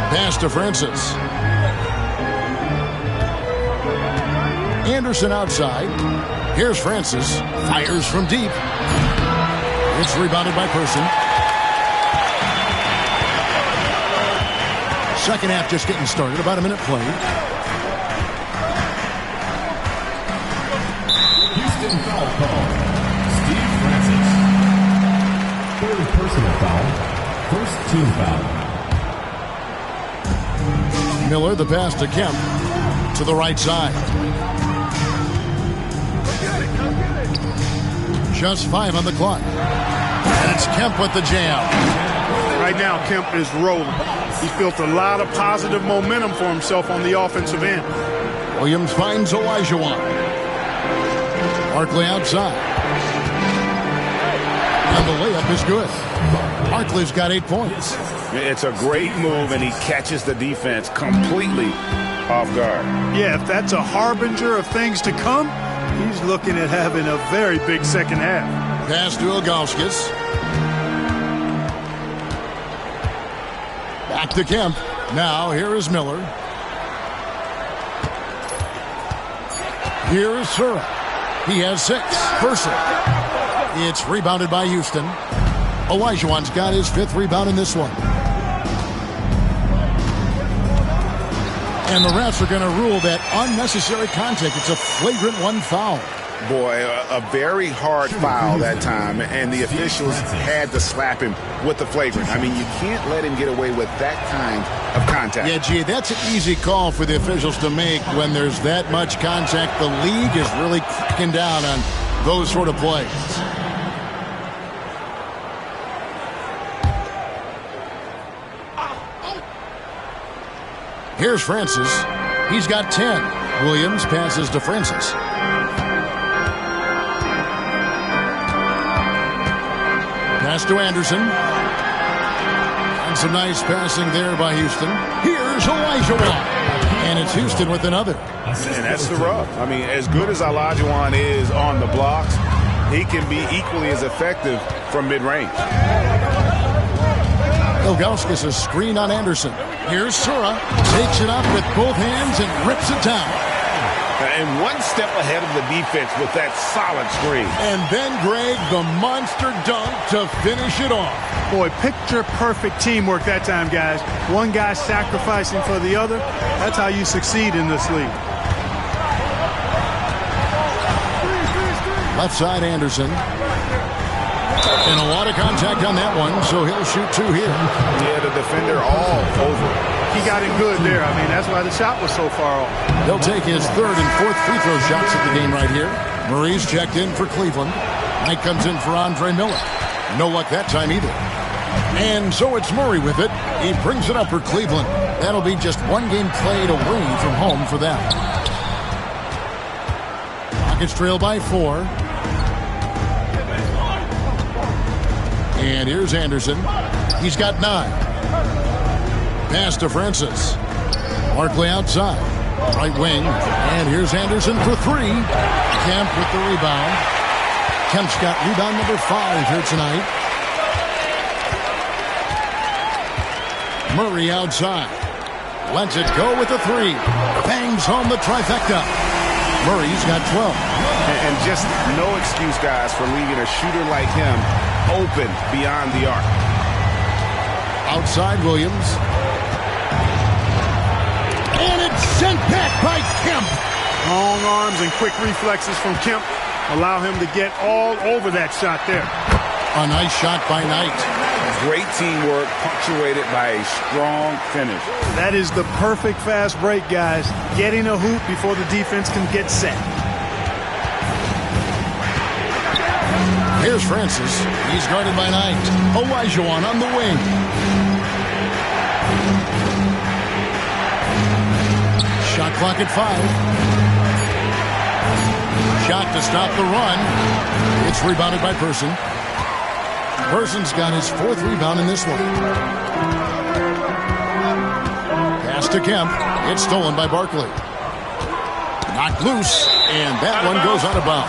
Pass to Francis. Anderson outside. Here's Francis. Fires from deep. It's rebounded by Person. Second half just getting started. About a minute played. Houston foul call. Steve Francis. Third personal foul. First team foul. Miller, the pass to Kemp. To the right side. Just 5 on the clock. And it's Kemp with the jam. Right now, Kemp is rolling. He's built a lot of positive momentum for himself on the offensive end. Williams finds Olajuwon. Barkley outside. And the layup is good. Barkley's got 8 points. It's a great move, and he catches the defense completely off guard. Yeah, if that's a harbinger of things to come, he's looking at having a very big second half. Pass to Ilgauskas. Back to Kemp. Now here is Miller. Here is Sura. He has 6. Person. It's rebounded by Houston. Olajuwon's got his 5th rebound in this one. And the refs are going to rule that unnecessary contact. It's a flagrant 1 foul. Boy, a very hard foul that time, and the officials had to slap him with the flagrant. I mean, you can't let him get away with that kind of contact. Yeah, gee, that's an easy call for the officials to make when there's that much contact. The league is really cracking down on those sort of plays. Here's Francis. He's got 10. Williams passes to Francis. Pass to Anderson. And some nice passing there by Houston. Here's Olajuwon. And it's Houston with another. And that's the rub. I mean, as good as Olajuwon is on the blocks, he can be equally as effective from mid-range. Ilgauskas a screen on Anderson. Here's Sura. Takes it up with both hands and rips it down. And one step ahead of the defense with that solid screen. And then, Greg, the monster dunk to finish it off. Boy, picture-perfect teamwork that time, guys. One guy sacrificing for the other. That's how you succeed in this league. Left side, Anderson. And a lot of contact on that one, so he'll shoot 2 here. Yeah, the defender all over. He got it good there. I mean, that's why the shot was so far off. He'll take his 3rd and 4th free throw shots at the game right here. Murray's checked in for Cleveland. Knight comes in for Andre Miller. No luck that time either. And so it's Murray with it. He brings it up for Cleveland. That'll be just 1 game played away from home for them. Rockets trail by 4. And here's Anderson. He's got 9. Pass to Francis. Barkley outside. Right wing. And here's Anderson for 3. Kemp with the rebound. Kemp's got rebound number 5 here tonight. Murray outside. Lets it go with the three. Bangs home the trifecta. Murray's got 12. And just no excuse, guys, for leaving a shooter like him open beyond the arc. Outside Williams. And it's sent back by Kemp. Long arms and quick reflexes from Kemp allow him to get all over that shot there. A nice shot by Knight. Great teamwork, punctuated by a strong finish. That is the perfect fast break, guys. Getting a hoop before the defense can get set. Here's Francis. He's guarded by Knight. Olajuwon on the wing. Shot clock at 5. Shot to stop the run. It's rebounded by Person. Person's got his 4th rebound in this one. Pass to Kemp. It's stolen by Barkley. Knocked loose, and that one goes out of bounds.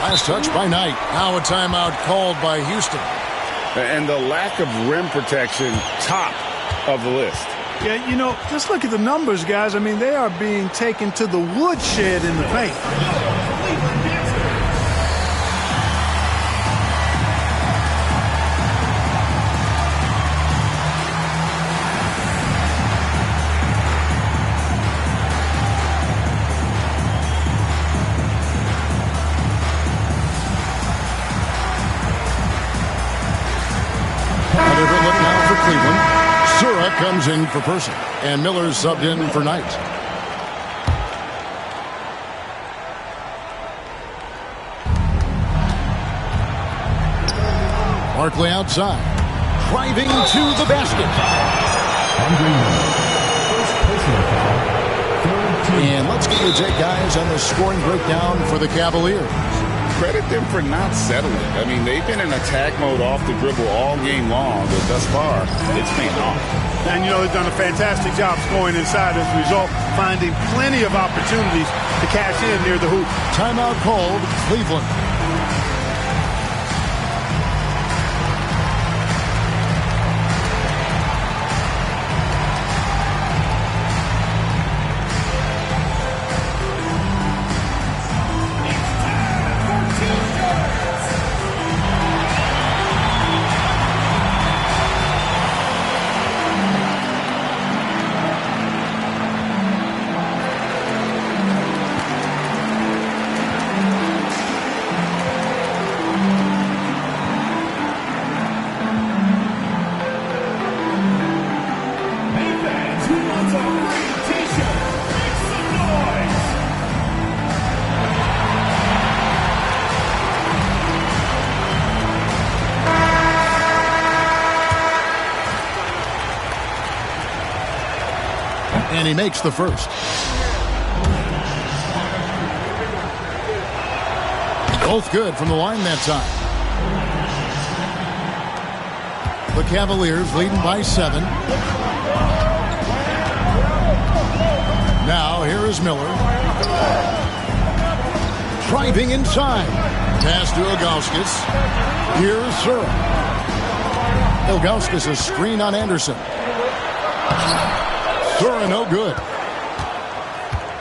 Last touch by Knight. Now a timeout called by Houston. And the lack of rim protection, top of the list. Yeah, you know, just look at the numbers, guys. I mean, they are being taken to the woodshed in the paint. Sura comes in for Person, and Miller's subbed in for Knight. Barkley outside, driving to the basket. Andre Miller. First personal foul. And let's get your take, guys, on the scoring breakdown for the Cavaliers. Credit them for not settling. I mean, they've been in attack mode off the dribble all game long, but thus far, it's paying off. And, you know, they've done a fantastic job scoring inside as a result, finding plenty of opportunities to cash in near the hoop. Timeout called, Cleveland. And he makes the first. Both good from the line that time. The Cavaliers leading by 7. Now here is Miller. Driving inside. Pass to Ilgauskas. Here's Sura. Ilgauskas a screen on Anderson. Sura no good.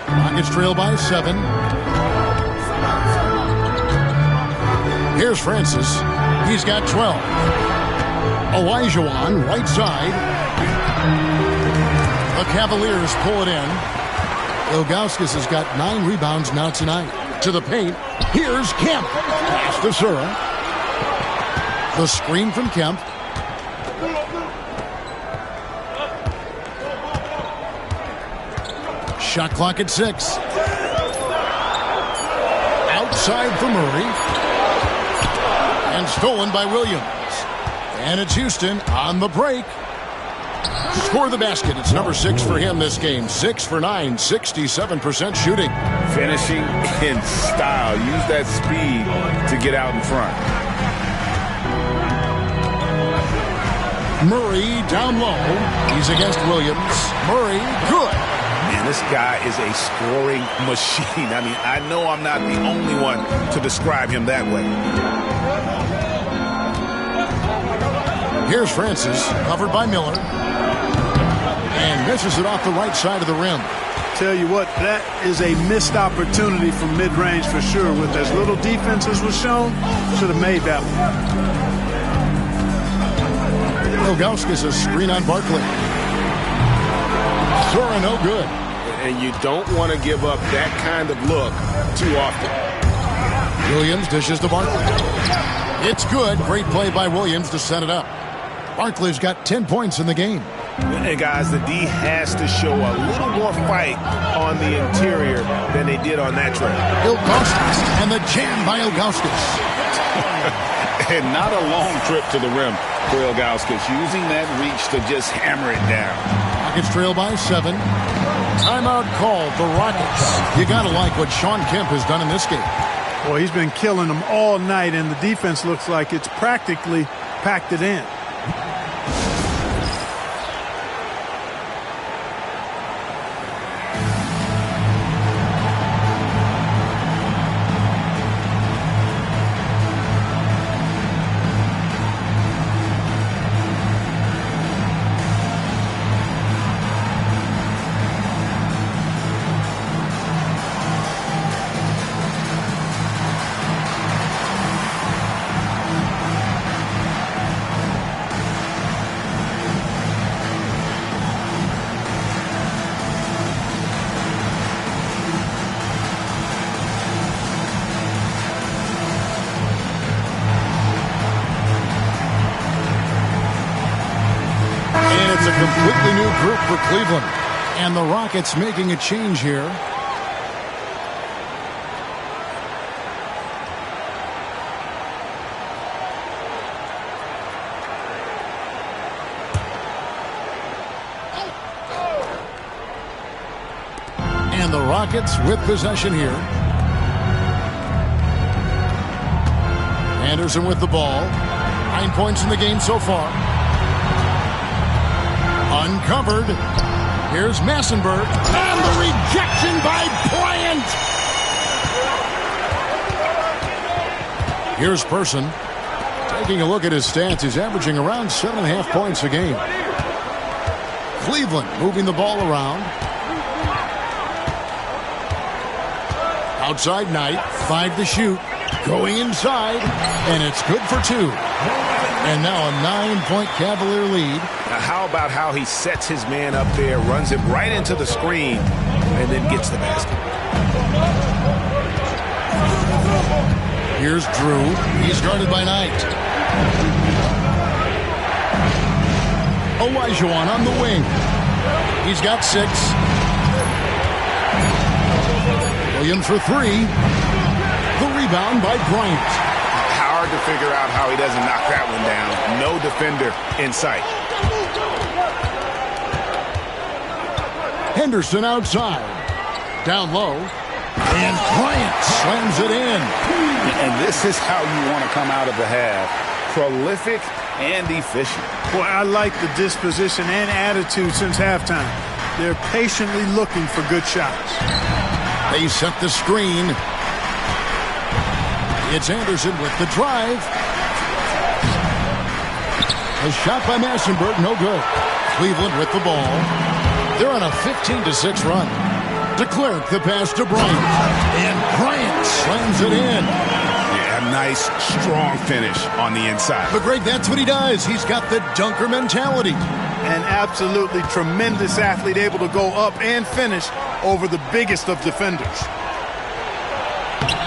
Rockets trail by 7. Here's Francis. He's got 12. Olajuwon right side. The Cavaliers pull it in. Ilgauskas has got 9 rebounds now tonight. To the paint. Here's Kemp. Pass to Sura. The screen from Kemp. Shot clock at 6. Outside for Murray. And stolen by Williams. And it's Houston on the break. Score the basket. It's number 6 for him this game. 6 for 9, 67% shooting. Finishing in style. Use that speed to get out in front. Murray down low. He's against Williams. Murray, good. Man, this guy is a scoring machine. I mean, I know I'm not the only one to describe him that way. Here's Francis, covered by Miller. And misses it off the right side of the rim. Tell you what, that is a missed opportunity from mid-range for sure. With as little defense as was shown, should have made that one. Ilgauskas a screen on Barkley. Throw no good. And you don't want to give up that kind of look too often. Williams dishes to Barkley. It's good. Great play by Williams to set it up. Barkley's got 10 points in the game. And guys, the D has to show a little more fight on the interior than they did on that trip. Ilgauskas and the jam by Ilgauskas. And not a long trip to the rim for Ilgauskas, using that reach to just hammer it down. Rockets trail by 7. Timeout called the Rockets. You got to like what Shawn Kemp has done in this game. Well, he's been killing them all night, and the defense looks like it's practically packed it in. It's a completely new group for Cleveland. And the Rockets making a change here. And the Rockets with possession here. Anderson with the ball. 9 points in the game so far. Uncovered. Here's Massenberg. And the rejection by Bryant. Here's Person. Taking a look at his stats, he's averaging around 7.5 points a game. Cleveland moving the ball around. Outside Knight. 5 to shoot. Going inside. And it's good for 2. And now a 9-point Cavalier lead. Now how about how he sets his man up there, runs him right into the screen, and then gets the basket. Here's Drew. He's guarded by Knight. Olajuwon on the wing. He's got 6. Williams for 3. The rebound by Bryant. Hard to figure out how he doesn't knock that one down. No defender in sight. Henderson outside. Down low. And Bryant slams it in. And this is how you want to come out of the half. Prolific and efficient. Boy, I like the disposition and attitude since halftime. They're patiently looking for good shots. They set the screen. It's Anderson with the drive. A shot by Massenberg, no good. Cleveland with the ball. They're on a 15-6 run. DeClerc the pass to Bryant. And Bryant slams it in. Yeah, nice, strong finish on the inside. But Greg, that's what he does. He's got the dunker mentality. An absolutely tremendous athlete, able to go up and finish over the biggest of defenders.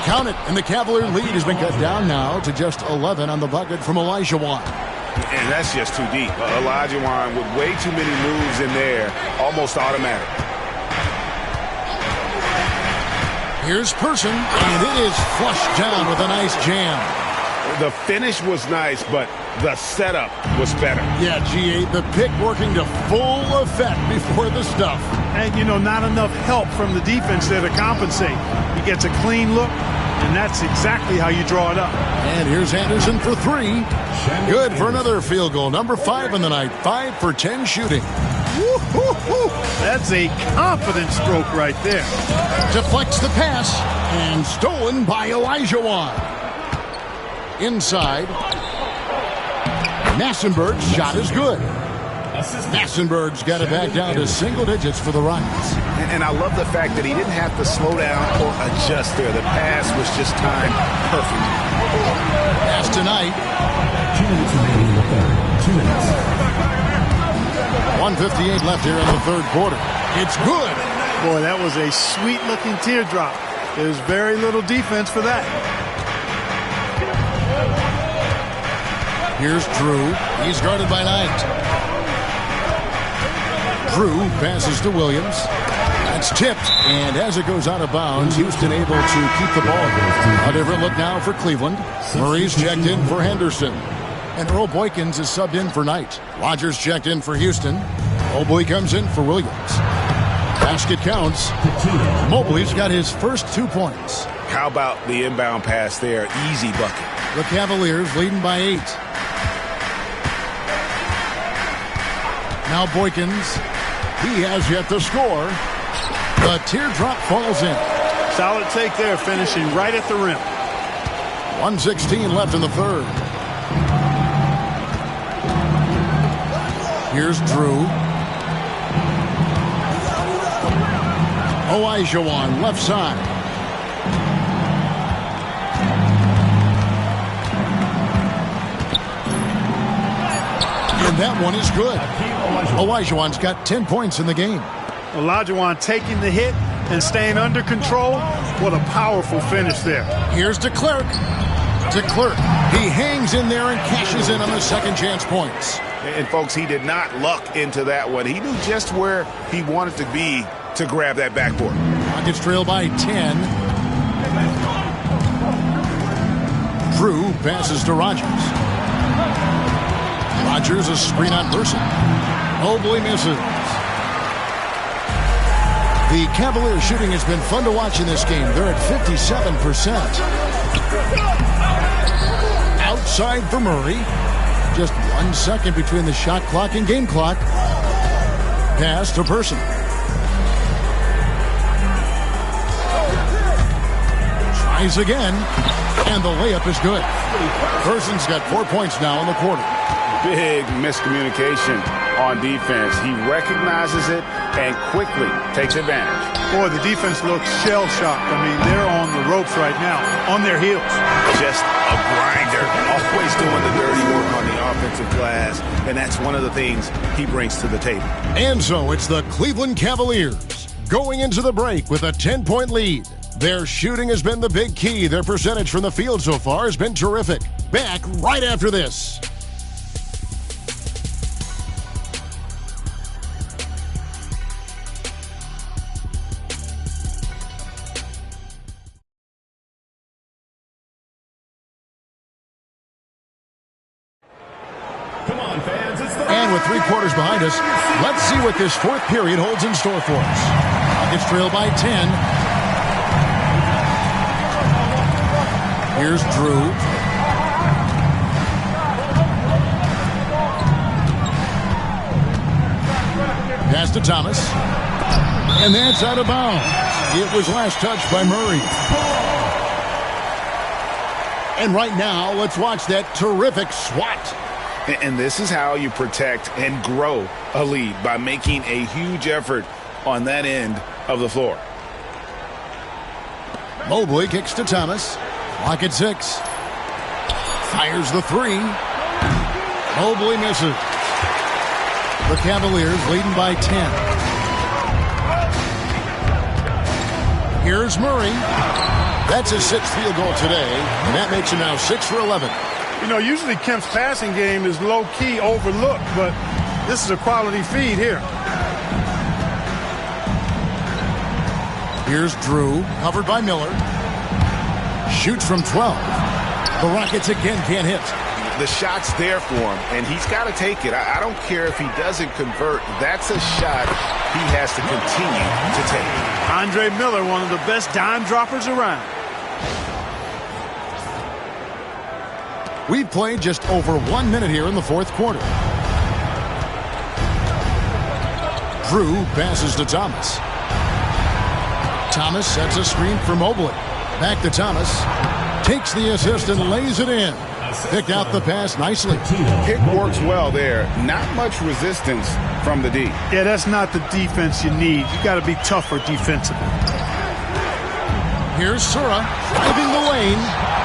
Count it, and the Cavalier lead has been cut down now to just 11 on the bucket from Olajuwon. And that's just too deep. Olajuwon with way too many moves in there, almost automatic. Here's Person, and it is flushed down with a nice jam. The finish was nice, but the setup was better. Yeah, G.A., the pick working to full effect before the stuff. And, you know, not enough help from the defense there to compensate. He gets a clean look, and that's exactly how you draw it up. And here's Anderson for 3. Good for another field goal. Number 5 in the night. 5 for 10 shooting. Woo-hoo-hoo. That's a confident stroke right there. Deflects the pass, and stolen by Olajuwon. Inside. Massenberg's shot is good. Massenberg's got it back down to single digits for the Rockets. And I love the fact that he didn't have to slow down or adjust there. The pass was just timed perfect. Pass tonight. 2 minutes remaining in the third. 2 minutes. 1:58 left here in the third quarter. It's good. Boy, that was a sweet-looking teardrop. There's very little defense for that. Here's Drew. He's guarded by Knight. Drew passes to Williams. That's tipped, and as it goes out of bounds, Houston able to keep the ball. A different look now for Cleveland. Murray's checked in for Henderson. And Earl Boykins is subbed in for Knight. Rogers checked in for Houston. Mobley comes in for Williams. Basket counts. Mobley's got his first 2 points. How about the inbound pass there? Easy bucket. The Cavaliers leading by 8. Now Boykins. He has yet to score. The teardrop falls in. Solid take there, finishing right at the rim. 1:16 left in the third. Here's Drew. Olajuwon left side. And that one is good. Olajuwon's got 10 points in the game. Olajuwon taking the hit and staying under control. What a powerful finish there. Here's DeClerc. DeClerc. He hangs in there and cashes in on the second chance points. And, folks, he did not luck into that one. He knew just where he wanted to be to grab that backboard. Rockets trail by 10. Drew passes to Rogers. Rogers, a screen on Person. Mobley misses. The Cavaliers shooting has been fun to watch in this game. They're at 57%. Outside for Murray. Just 1 second between the shot clock and game clock. Pass to Person. Tries again. And the layup is good. Person's got 4 points now in the quarter. Big miscommunication on defense. He recognizes it and quickly takes advantage. Boy, the defense looks shell-shocked. I mean, they're on the ropes right now, on their heels. Just a grinder, always doing the dirty work on the offensive glass, and that's one of the things he brings to the table. And so it's the Cleveland Cavaliers going into the break with a 10-point lead. Their shooting has been the big key. Their percentage from the field so far has been terrific. Back right after this. And with 3 quarters behind us, let's see what this fourth period holds in store for us. Rockets trail by 10. Here's Drew. Pass to Thomas. And that's out of bounds. It was last touched by Murray. And right now, let's watch that terrific swat. And this is how you protect and grow a lead, by making a huge effort on that end of the floor. Mobley kicks to Thomas. Clock at 6. Fires the 3. Mobley misses. The Cavaliers leading by 10. Here's Murray. That's his 6th field goal today, and that makes him now 6 for 11. You know, usually Kemp's passing game is low-key overlooked, but this is a quality feed here. Here's Drew, covered by Miller. Shoots from 12. The Rockets again can't hit. The shot's there for him, and he's got to take it. I don't care if he doesn't convert. That's a shot he has to continue to take. Andre Miller, one of the best dime droppers around. We've played just over 1 minute here in the fourth quarter. Drew passes to Thomas. Thomas sets a screen for Mobley. Back to Thomas. Takes the assist and lays it in. Picked out the pass nicely. Pick works well there. Not much resistance from the D. Yeah, that's not the defense you need. You got to be tougher defensively. Here's Sura driving the lane.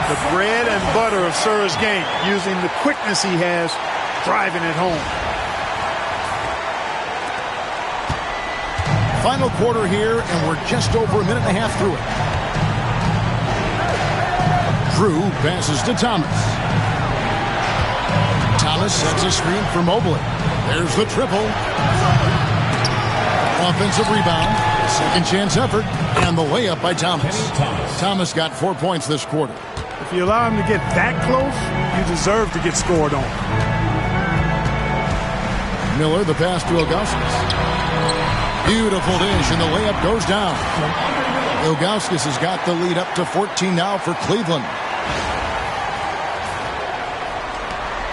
The bread and butter of Sura's game, using the quickness he has, driving it home. Final quarter here, and we're just over a minute and a half through it. Drew passes to Thomas. Thomas sets a screen for Mobley. There's the triple. Offensive rebound. Second chance effort. And the layup by Thomas. Thomas got 4 points this quarter. If you allow him to get that close, you deserve to get scored on. Miller, the pass to Ilgauskas. Beautiful dish, and the layup goes down. Ilgauskas has got the lead up to 14 now for Cleveland.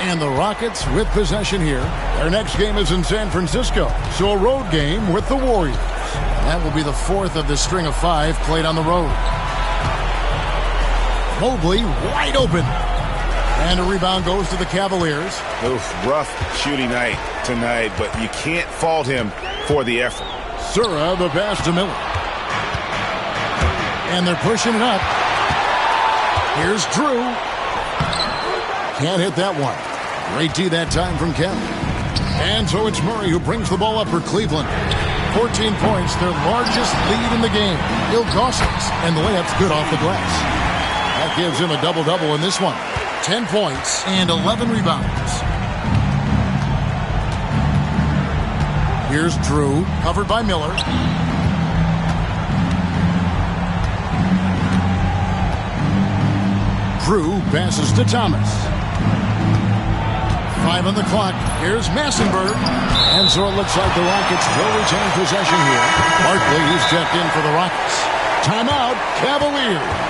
And the Rockets with possession here. Their next game is in San Francisco, so a road game with the Warriors. That will be the fourth of the string of 5 played on the road. Mobley wide open. And a rebound goes to the Cavaliers. Oof, rough shooting night tonight, but you can't fault him for the effort. Sura, the pass to Miller. And they're pushing it up. Here's Drew. Can't hit that one. Great D that time from Kemp. And so it's Murray who brings the ball up for Cleveland. 14 points, their largest lead in the game. Ilgauskas, and the layup's good off the glass. That gives him a double-double in this one. 10 points and 11 rebounds. Here's Drew, covered by Miller. Drew passes to Thomas. 5 on the clock. Here's Massenberg. And so it looks like the Rockets will retain possession here. Barkley is checked in for the Rockets. Timeout, Cavaliers.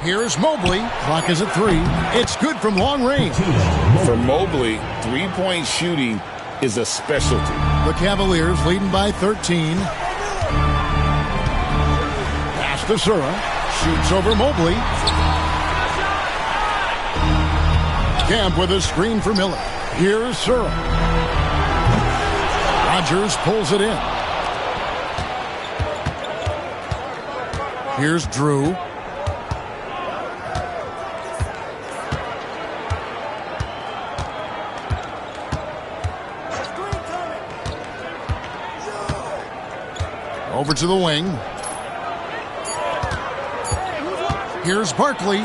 Here's Mobley. Clock is at 3. It's good from long range. For Mobley, three-point shooting is a specialty. The Cavaliers leading by 13. Pass to Sura. Shoots over Mobley. Camp with a screen for Miller. Here's Sura. Rodgers pulls it in. Here's Drew. Over to the wing. Here's Barkley.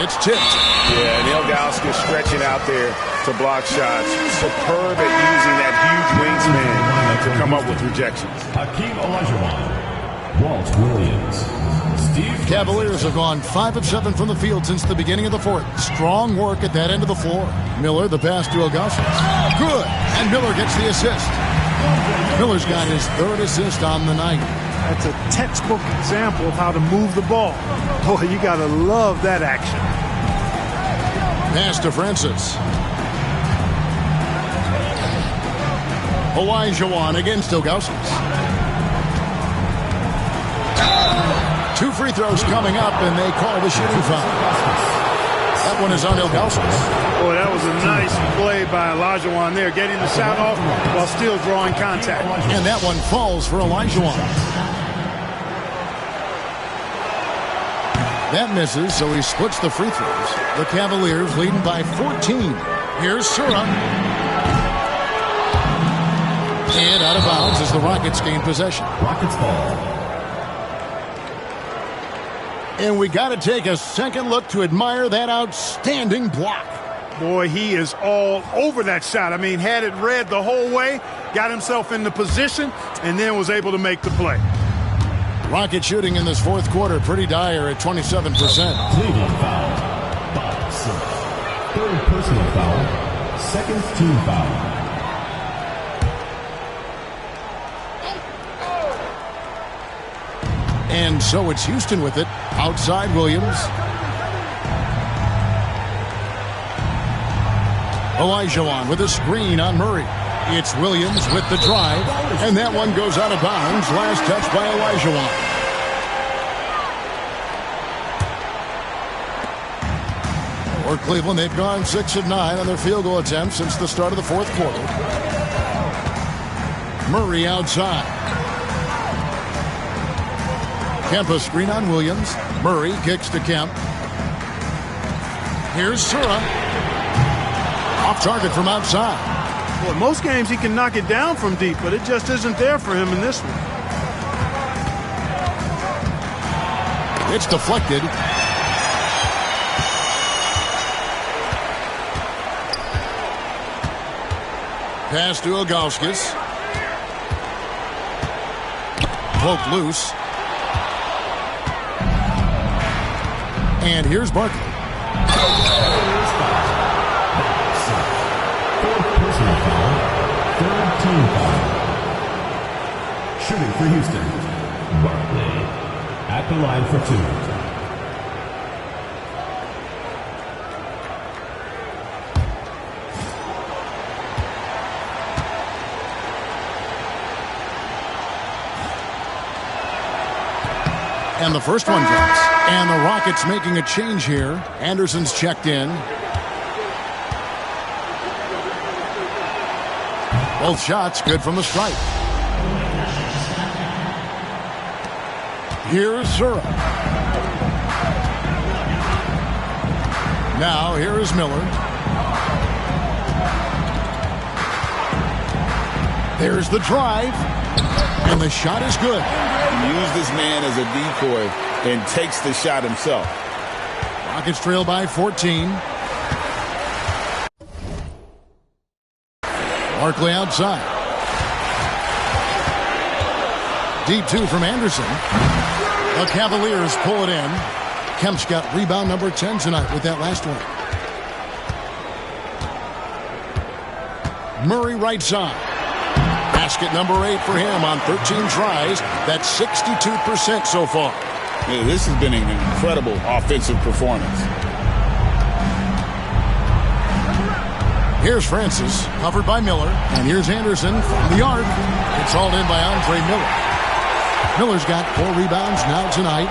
It's tipped. Yeah, and Ilgauskas stretching out there to block shots. Superb at using that huge wingspan to come up with rejections. Hakeem Olajuwon, Walt Williams, Steve. Cavaliers have gone 5 of 7 from the field since the beginning of the fourth. Strong work at that end of the floor. Miller, the pass to Ilgauskas. Good. And Miller gets the assist. Miller's got his 3rd assist on the night. That's a textbook example of how to move the ball. Boy, you got to love that action. Pass to Francis. Olajuwon against Ilgauskas. 2 free throws coming up, and they call the shooting foul. That one is on Ilgauskas. Boy, that was a nice play by Olajuwon there, getting the shot off while still drawing contact. And that one falls for Olajuwon. That misses, so he splits the free throws. The Cavaliers leading by 14. Here's Sura. And out of bounds as the Rockets gain possession. Rockets ball. And we got to take a second look to admire that outstanding block. Boy, he is all over that shot. I mean, had it read the whole way, got himself in the position, and then was able to make the play. Rocket shooting in this fourth quarter pretty dire at 27%. Cleveland foul. Bucks. 3rd personal foul. 2nd team foul. And so it's Houston with it. Outside Williams. Olajuwon with a screen on Murray. It's Williams with the drive. And that one goes out of bounds. Last touch by Olajuwon. For Cleveland, they've gone 6 of 9 on their field goal attempts since the start of the fourth quarter. Murray outside. Kemp a screen on Williams. Murray kicks to Kemp. Here's Sura. Off target from outside. Well, most games he can knock it down from deep, but it just isn't there for him in this one. It's deflected. Pass to Ilgauskas. Poked loose. And here's Barkley. Personal foul. Third team foul. Shooting for Houston. Barkley at the line for 2. And the first one drops. And the Rockets making a change here. Anderson's checked in. Both shots good from the stripe. Here's Sura. Now here is Miller. There's the drive. And the shot is good. Use this man as a decoy and takes the shot himself. Rockets trail by 14. Barkley outside. Deep 2 from Anderson. The Cavaliers pull it in. Kemp's got rebound number 10 tonight with that last one. Murray right side. Basket number 8 for him on 13 tries. That's 62% so far. Yeah, this has been an incredible offensive performance. Here's Francis, covered by Miller. And here's Anderson from the arc. It's hauled in by Andre Miller. Miller's got 4 rebounds now tonight.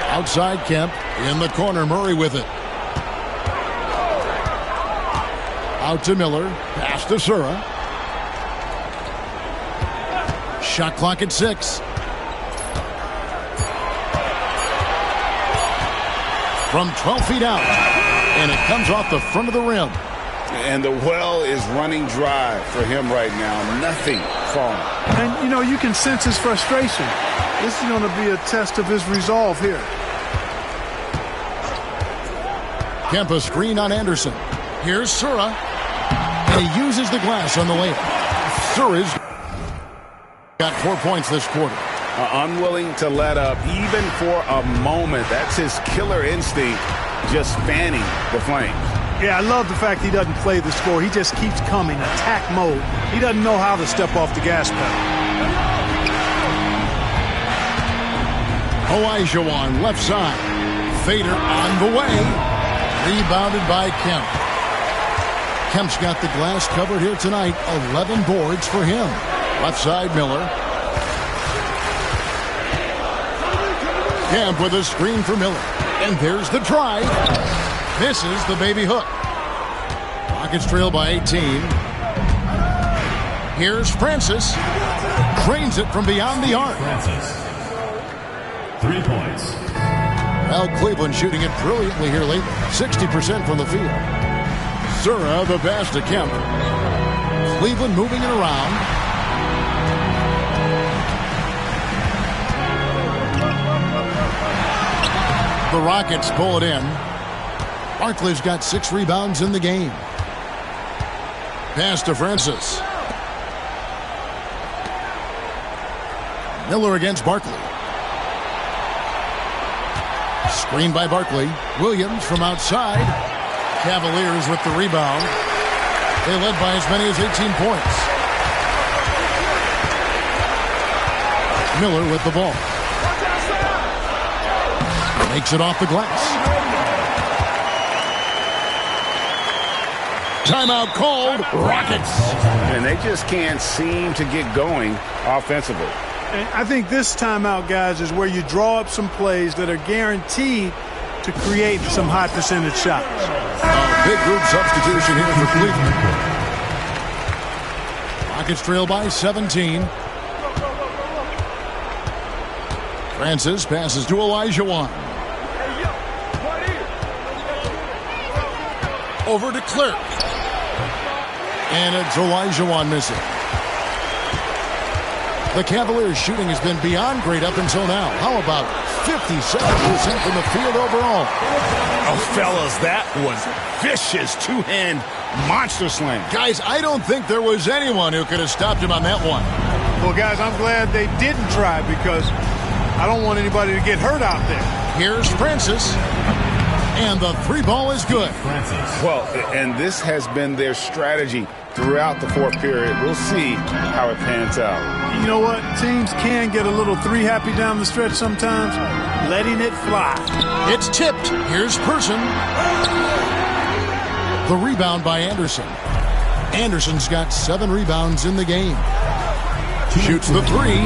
Outside Kemp. In the corner, Murray with it. Out to Miller. Pass to Sura. Shot clock at 6. From 12 feet out. And it comes off the front of the rim. And the well is running dry for him right now. Nothing falling. And, you know, you can sense his frustration. This is going to be a test of his resolve here. Kemp a screen on Anderson. Here's Sura. And he uses the glass on the layup. Sura's got 4 points this quarter. Unwilling to let up even for a moment. That's his killer instinct, just fanning the flames. Yeah, I love the fact he doesn't play the score. He just keeps coming, attack mode. He doesn't know how to step off the gas pedal. Olajuwon left side. Fader on the way. Rebounded by Kemp. Kemp's got the glass covered here tonight. 11 boards for him. Left side, Miller. Kemp with a screen for Miller. And there's the drive. Misses the baby hook. Rockets trail by 18. Here's Francis. Drains it from beyond the arc. Francis. 3 points. Well, Cleveland shooting it brilliantly here lately. 60% from the field. Sura the pass to Kemp. Cleveland moving it around. The Rockets pull it in. Barkley's got 6 rebounds in the game. Pass to Francis. Miller against Barkley. Screen by Barkley. Williams from outside. Cavaliers with the rebound. They led by as many as 18 points. Miller with the ball. Makes it off the glass. Timeout called. Rockets. And they just can't seem to get going offensively. And I think this timeout, guys, is where you draw up some plays that are guaranteed to create some high percentage shots. Big group substitution here for Cleveland. Rockets trail by 17. Francis passes to Olajuwon. Over to Clerk. And it's Olajuwon missing. The Cavaliers' shooting has been beyond great up until now. How about 57% from the field overall? Oh, fellas, that was vicious two-hand monster slam. Guys, I don't think there was anyone who could have stopped him on that one. Well, guys, I'm glad they didn't try because I don't want anybody to get hurt out there. Here's Francis. And the three ball is good. Well, and this has been their strategy throughout the fourth period. We'll see how it pans out. You know what? Teams can get a little three happy down the stretch sometimes, letting it fly. It's tipped. Here's Person. The rebound by Anderson. Anderson's got 7 rebounds in the game. Shoots the three.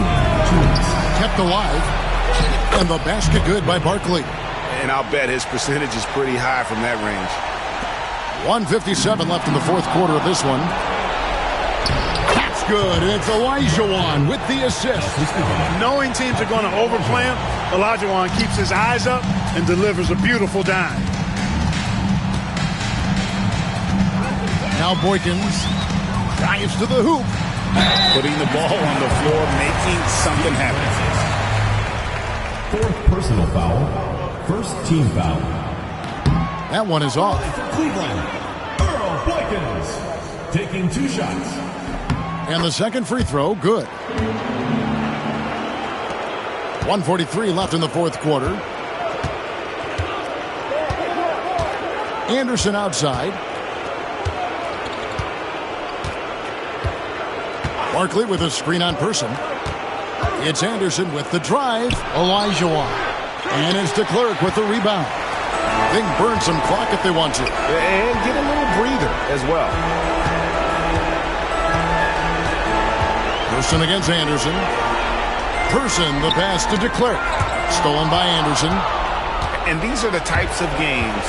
Kept alive. And the basket good by Barkley. And I'll bet his percentage is pretty high from that range. 1:57 left in the fourth quarter of this one. That's good. It's Olajuwon with the assist. Knowing teams are going to overplay him, Olajuwon keeps his eyes up and delivers a beautiful dime. Now Boykins dives to the hoop. Putting the ball on the floor, making something happen. Fourth personal foul. First team foul. That one is off. Cleveland, Earl Boykins, taking 2 shots. And the second free throw, good. 1:43 left in the fourth quarter. Anderson outside. Barkley with a screen on Person. It's Anderson with the drive. Olajuwon. And it's de Klerk with the rebound. They can burn some clock if they want to. And get a little breather as well. Person against Anderson. Person, the pass to de Klerk. Stolen by Anderson. And these are the types of games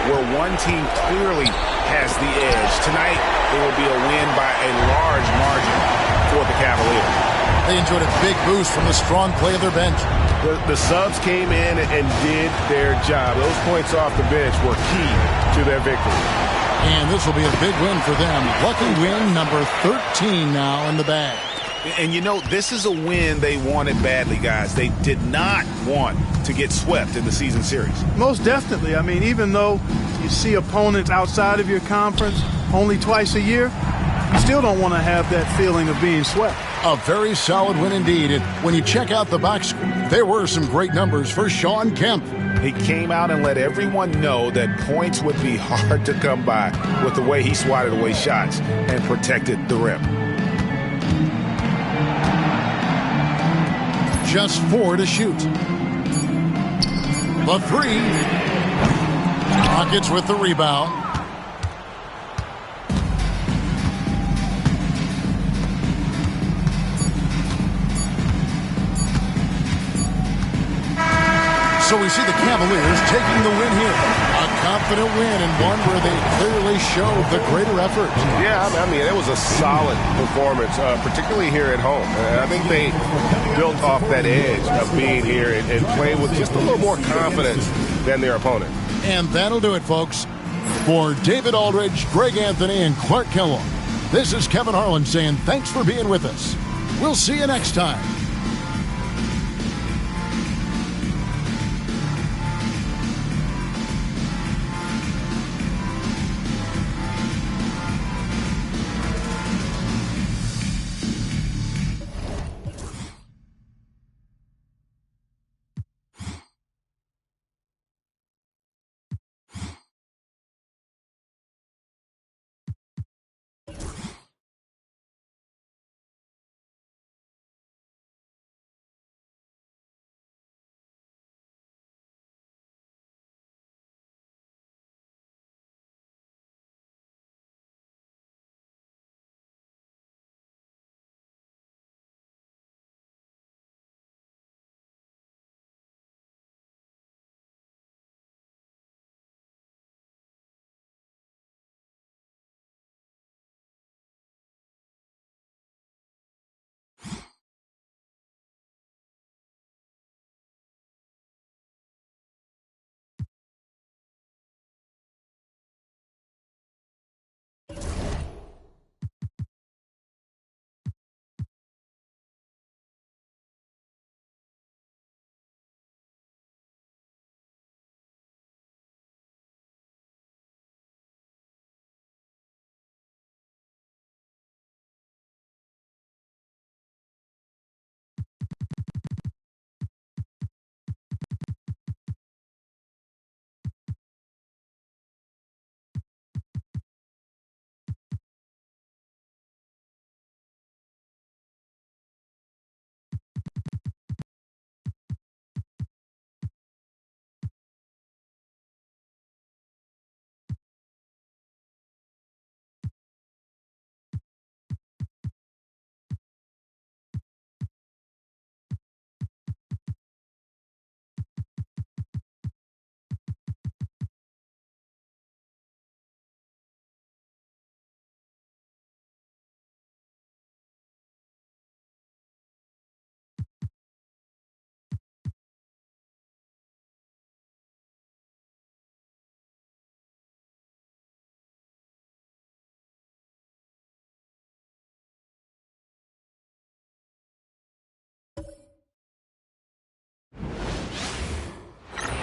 where one team clearly has the edge. Tonight, it will be a win by a large margin for the Cavaliers. They enjoyed a big boost from the strong play of their bench. The subs came in and did their job. Those points off the bench were key to their victory. And this will be a big win for them. Lucky win number 13 now in the bag. And you know, this is a win they wanted badly, guys. They did not want to get swept in the season series. Most definitely. I mean, even though you see opponents outside of your conference only twice a year, you still don't want to have that feeling of being swept. A very solid win indeed. And when you check out the box score, there were some great numbers for Shawn Kemp. He came out and let everyone know that points would be hard to come by with the way he swatted away shots and protected the rim. Just 4 to shoot. The three. Rockets with the rebound. So we see the Cavaliers taking the win here. A confident win and one where they clearly showed the greater effort. Yeah, I mean, it was a solid performance, particularly here at home. I think they built off that edge of being here and playing with just a little more confidence than their opponent. And that'll do it, folks. For David Aldridge, Greg Anthony, and Clark Kellogg, this is Kevin Harlan saying thanks for being with us. We'll see you next time.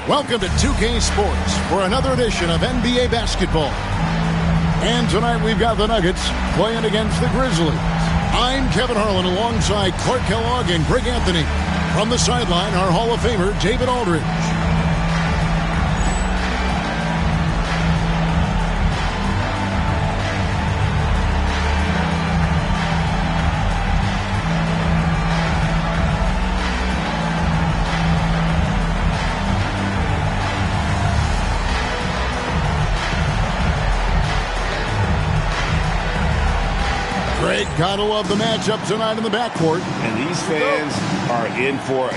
Welcome to 2K Sports for another edition of NBA basketball. And tonight we've got the Nuggets playing against the Grizzlies. I'm Kevin Harlan alongside Clark Kellogg and Greg Anthony. From the sideline, our Hall of Famer, David Aldridge. Greg, gotta love the matchup tonight in the backcourt. And these fans are in for a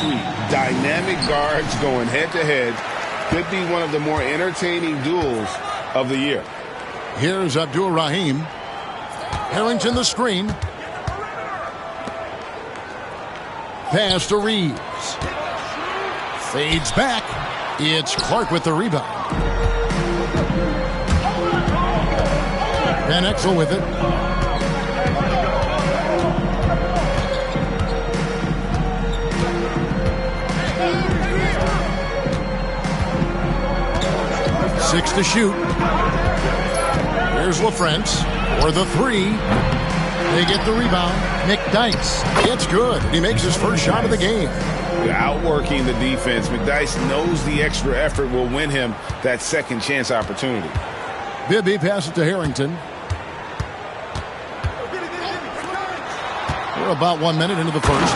treat. Dynamic guards going head-to-head. Could be one of the more entertaining duels of the year. Here's Abdul Rahim. Harrington the screen. Pass to Reeves. Fades back. It's Clark with the rebound. Van Exel with it. Six to shoot. Here's LaFrance for the three. They get the rebound. McDyess. It's good. He makes his first shot of the game. Outworking the defense. McDyess knows the extra effort will win him that second chance opportunity. Bibby passes to Harrington. We're about 1 minute into the first.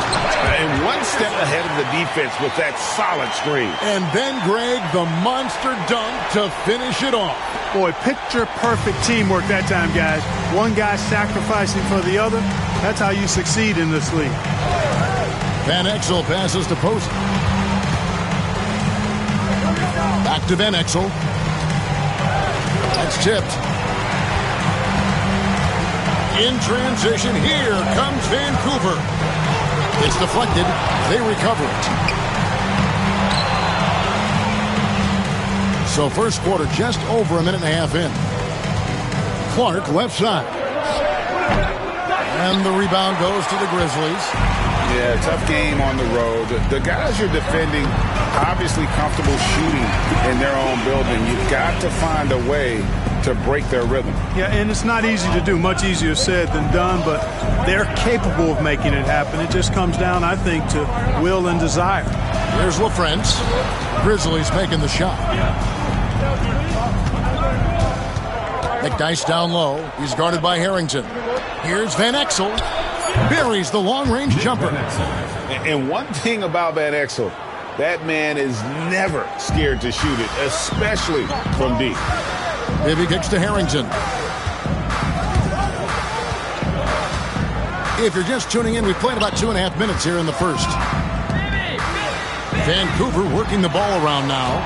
And one step ahead of the defense with that solid screen. And then, Greg, the monster dunk to finish it off. Boy, picture-perfect teamwork that time, guys. One guy sacrificing for the other. That's how you succeed in this league. Van Exel passes to Posey. Back to Van Exel. That's tipped. In transition, here comes Vancouver. It's deflected. They recover it. So first quarter just over a minute and a half in. Clark left side. And the rebound goes to the Grizzlies. Yeah, tough game on the road. The guys you're defending obviously comfortable shooting in their own building. You've got to find a way to break their rhythm. Yeah, and it's not easy to do. Much easier said than done, but they're capable of making it happen. It just comes down, I think, to will and desire. Here's LaFrance. Grizzlies making the shot. McDyess down low. He's guarded by Harrington. Here's Van Exel. Buries the long-range jumper. And one thing about Van Exel, that man is never scared to shoot it, especially from deep. Bibby kicks to Harrington. If you're just tuning in, we've played about 2.5 minutes here in the first. Vancouver working the ball around now.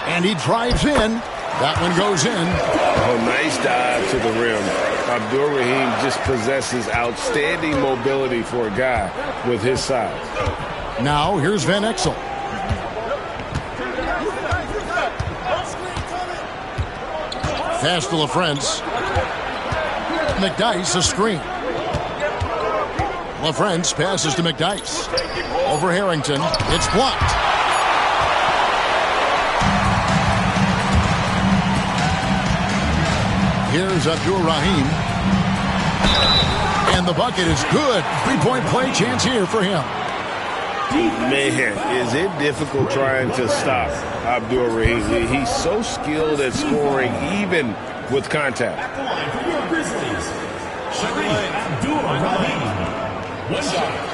And he drives in. That one goes in. Oh, nice dive to the rim. Abdul Rahim just possesses outstanding mobility for a guy with his size. Now, here's Van Exel. Pass to LaFrance. McDyess a screen. LaFrance passes to McDyess. Over Harrington. It's blocked. Here's Abdul Rahim. And the bucket is good. Three-point play chance here for him. Man, is it difficult trying to stop Abdul Rahim. He's so skilled at scoring even with contact. At the line for your Grizzlies, Shareef Abdur-Rahim. One shot.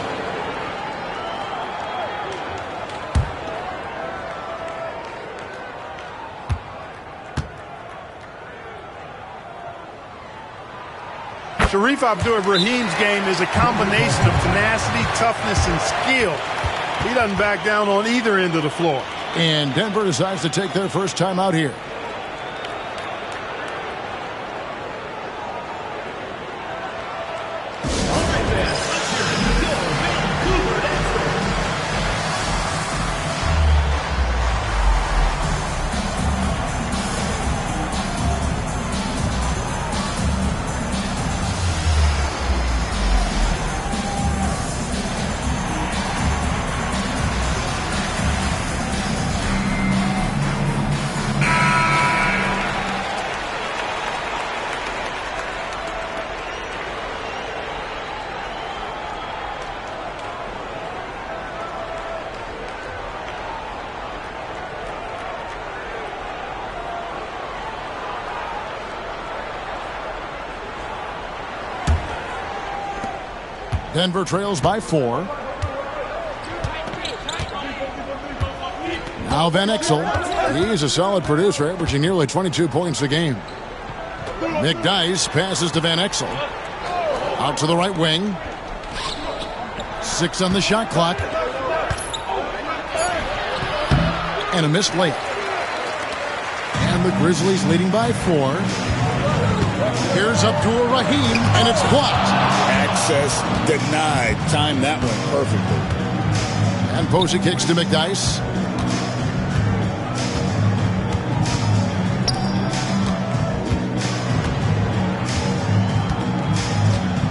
Shareef Abdur-Rahim's game is a combination of tenacity, toughness, and skill. He doesn't back down on either end of the floor. And Denver decides to take their first time out here. Denver trails by 4. Now Van Exel. He's a solid producer, averaging nearly 22 points a game. McDyess passes to Van Exel. Out to the right wing. 6 on the shot clock. And a missed layup. And the Grizzlies leading by 4. Here's Abdul Rahim, and it's blocked. Access denied. Timed that one perfectly. And Posey kicks to McDyess.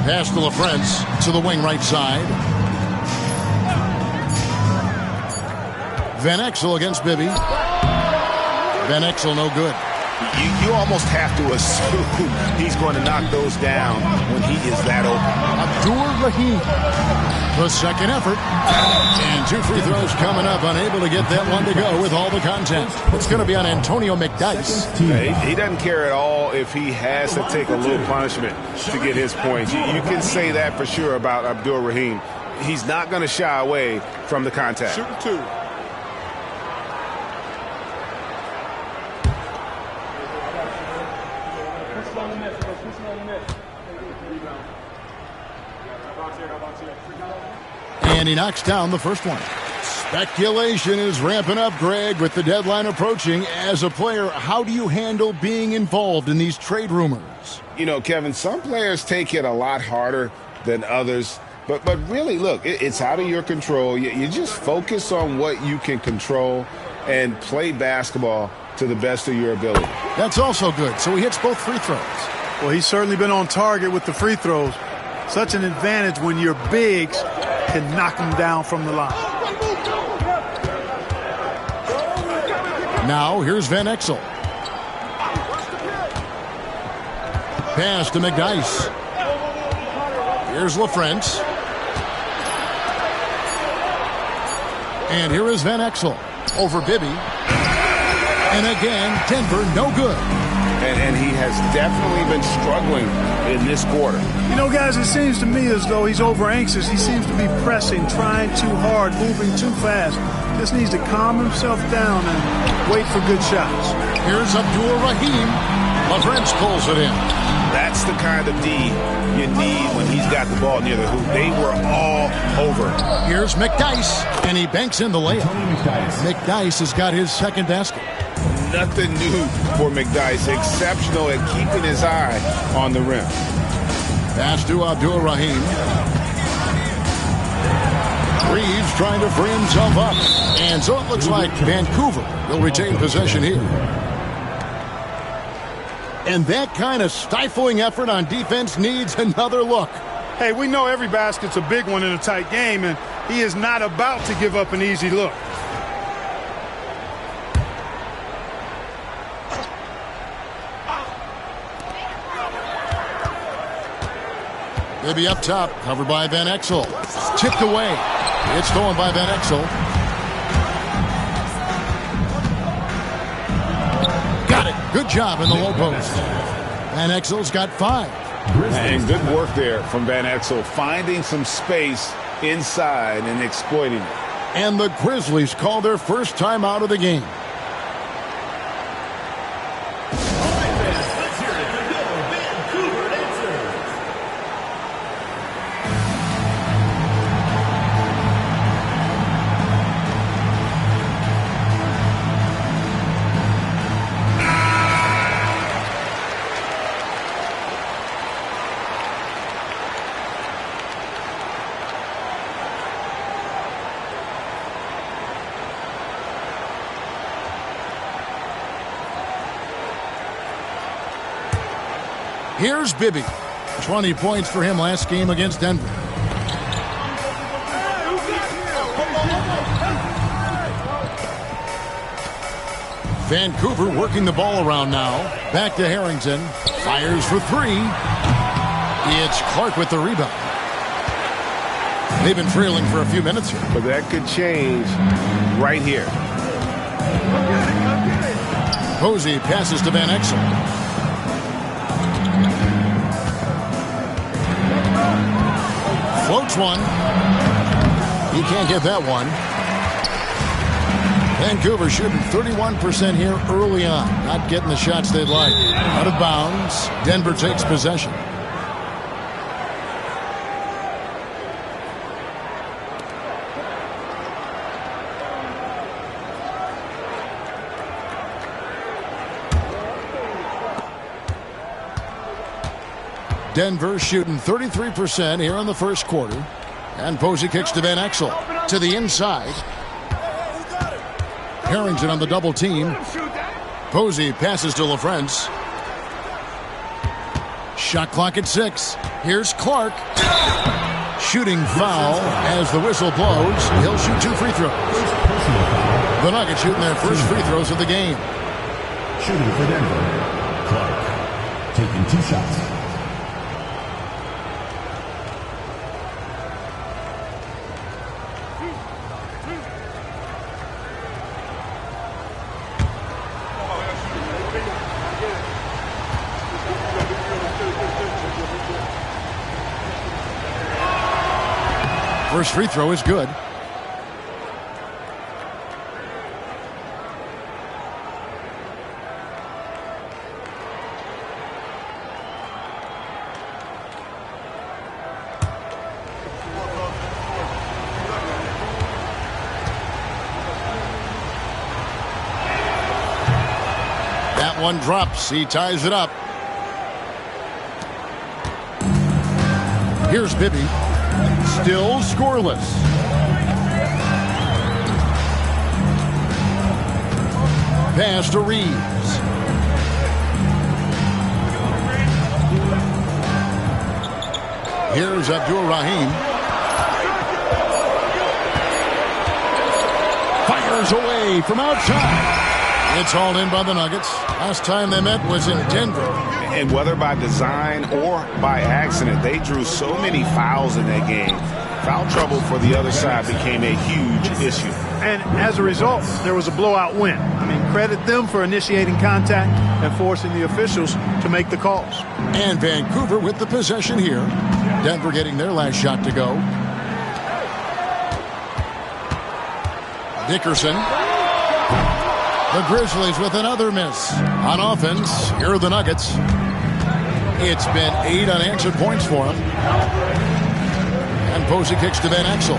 Pass to LaFrentz to the wing right side. Van Exel against Bibby. Van Exel no good. You almost have to assume he's going to knock those down when he is that open. Abdul Rahim. The second effort. And 2 free throws coming up. Unable to get that one to go with all the content. It's going to be on Antonio McDyess. He doesn't care at all if he has to take a little punishment to get his points. You can say that for sure about Abdul Rahim. He's not going to shy away from the contact. Shooting 2. And he knocks down the first one. Speculation is ramping up, Greg, with the deadline approaching. As a player, how do you handle being involved in these trade rumors? You know, Kevin, some players take it a lot harder than others. But really, look, it's out of your control. You just focus on what you can control and play basketball to the best of your ability. That's also good. So he hits both free throws. Well, he's certainly been on target with the free throws. Such an advantage when your bigs can knock them down from the line. Now here's Van Exel. Pass to McDyess. Here's LaFrentz. And here is Van Exel over Bibby. And again, Denver no good. And he has definitely been struggling in this quarter. You know, guys, it seems to me as though he's over anxious. He seems to be pressing, trying too hard, moving too fast. Just needs to calm himself down and wait for good shots. Here's Abdul Rahim. LaFrentz pulls it in. That's the kind of D you need when he's got the ball near the hoop. They were all over. Here's McDyess, and he banks in the layup. McDyess has got his second basket. Nothing new for McDyess. Exceptional at keeping his eye on the rim. Pass to Abdul Rahim. Reeves trying to free himself up. And so it looks like Vancouver will retain possession here. And that kind of stifling effort on defense needs another look. Hey, we know every basket's a big one in a tight game, and he is not about to give up an easy look. Maybe up top, covered by Van Exel. Tipped away. It's stolen by Van Exel. Got it. Good job in the low post. Van Exel's got 5. And good work there from Van Exel, finding some space inside and exploiting it. And the Grizzlies call their first time out of the game. Let's hear it for your Vancouver dancers. Here's Bibby. 20 points for him last game against Denver. Vancouver working the ball around now. Back to Harrington. Fires for 3. It's Clark with the rebound. They've been trailing for a few minutes here. But that could change right here. Posey passes to Van Exel. Float one. He can't get that one. Vancouver shooting 31% here early on. Not getting the shots they'd like. Out of bounds. Denver takes possession. Denver shooting 33% here in the first quarter. And Posey kicks to Van Exel. To the inside. Harrington on the double team. Posey passes to LaFrance. Shot clock at 6. Here's Clark. Shooting foul as the whistle blows. He'll shoot 2 free throws. The Nuggets shooting their first free throws of the game. Shooting for Denver, Clark. Taking 2 shots. First free throw is good. That one drops. He ties it up. Here's Bibby. Still scoreless. Pass to Reeves. Here's Abdur-Rahim. Fires away from outside. It's hauled in by the Nuggets. Last time they met was in Denver. And whether by design or by accident, they drew so many fouls in that game. Foul trouble for the other side became a huge issue. And as a result, there was a blowout win. I mean, credit them for initiating contact and forcing the officials to make the calls. And Vancouver with the possession here. Denver getting their last shot to go. Dickerson. The Grizzlies with another miss. On offense, here are the Nuggets. It's been 8 unanswered points for them. And Posey kicks to Van Exel.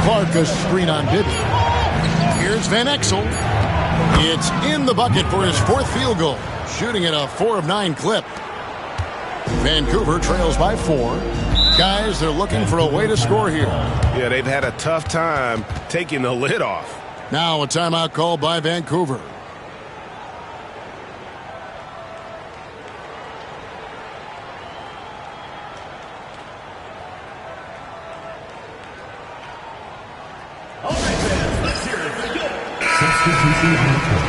Clark a screen on Bibby. Here's Van Exel. It's in the bucket for his 4th field goal. Shooting at a 4 of 9 clip. Vancouver trails by 4. Guys, they're looking for a way to score here. Yeah, they've had a tough time taking the lid off. Now a timeout called by Vancouver. All right, fans, let's hear it for you. Substitution on the court.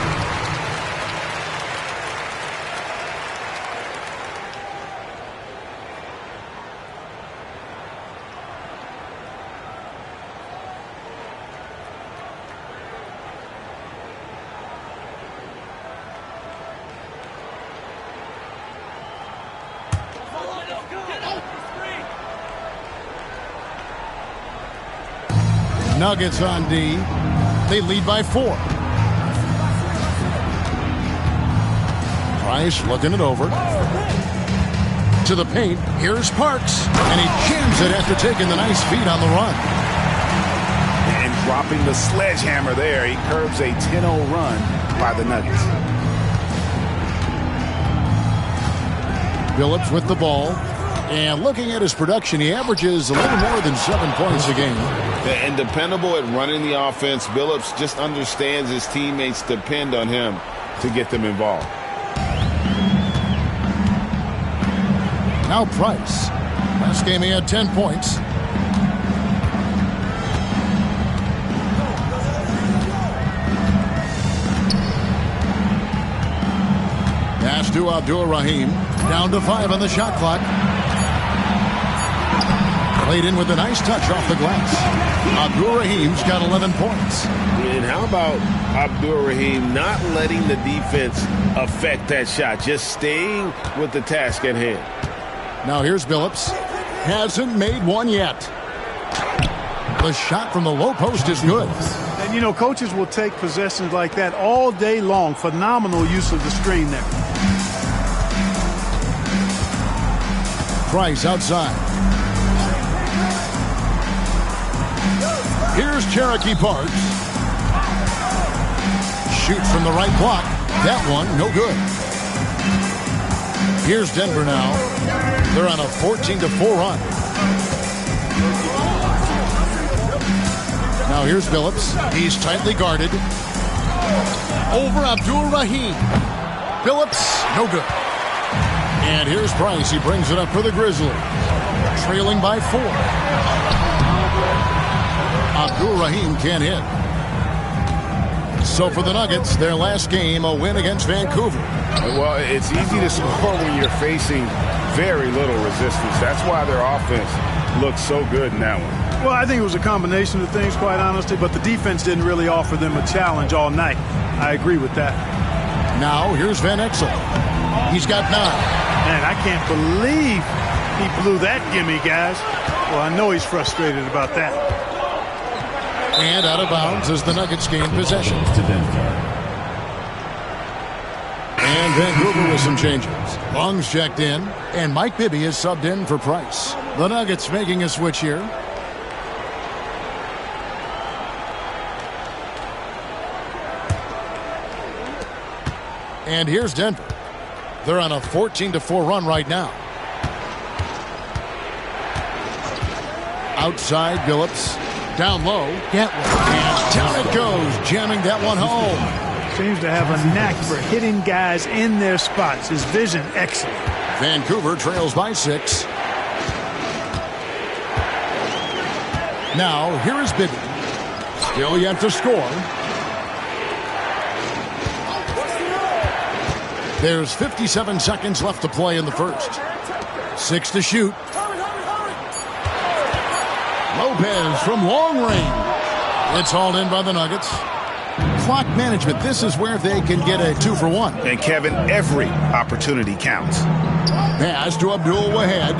Nuggets on D. They lead by 4. Price looking it over. To the paint. Here's Parks. And he jams it after taking the nice feed on the run. And dropping the sledgehammer there, he curbs a 10-0 run by the Nuggets. Billups with the ball. And looking at his production, he averages a little more than 7 points a game. And dependable at running the offense. Billups just understands his teammates depend on him to get them involved. Now Price. Last game he had 10 points. Pass to Abdur-Rahim. Down to 5 on the shot clock. Played in with a nice touch off the glass. Abdur-Rahim's got 11 points. And how about Abdur-Rahim not letting the defense affect that shot, just staying with the task at hand. Now here's Billups. Hasn't made one yet. The shot from the low post is good. And, you know, coaches will take possessions like that all day long. Phenomenal use of the screen there. Price outside. Here's Cherokee Parks. Shoots from the right block. That one, no good. Here's Denver now. They're on a 14-4 run. Now here's Billups. He's tightly guarded. Over Abdur-Rahim. Billups, no good. And here's Price. He brings it up for the Grizzlies. Trailing by 4. Abdur-Rahim can't hit. So for the Nuggets, their last game, a win against Vancouver. Well, it's easy to score when you're facing very little resistance. That's why their offense looks so good in that one. Well, I think it was a combination of things, quite honestly, but the defense didn't really offer them a challenge all night. I agree with that. Now, here's Van Exel. He's got 9. Man, I can't believe he blew that gimme, guys. Well, I know he's frustrated about that. And out of bounds as the Nuggets gain possession. And Vancouver with some changes. Long's checked in, and Mike Bibby is subbed in for Price. The Nuggets making a switch here. And here's Denver. They're on a 14-4 run right now. Outside, Billups. Down low. Gatling. And down it goes, jamming that one home. Seems to have a knack for hitting guys in their spots. His vision, excellent. Vancouver trails by 6. Now, here is Bibby. Still yet to score. There's 57 seconds left to play in the first. 6 to shoot. Lopez from long range. It's hauled in by the Nuggets. Clock management. This is where they can get a 2-for-1. And Kevin, every opportunity counts. Pass to Abdul-Wahad.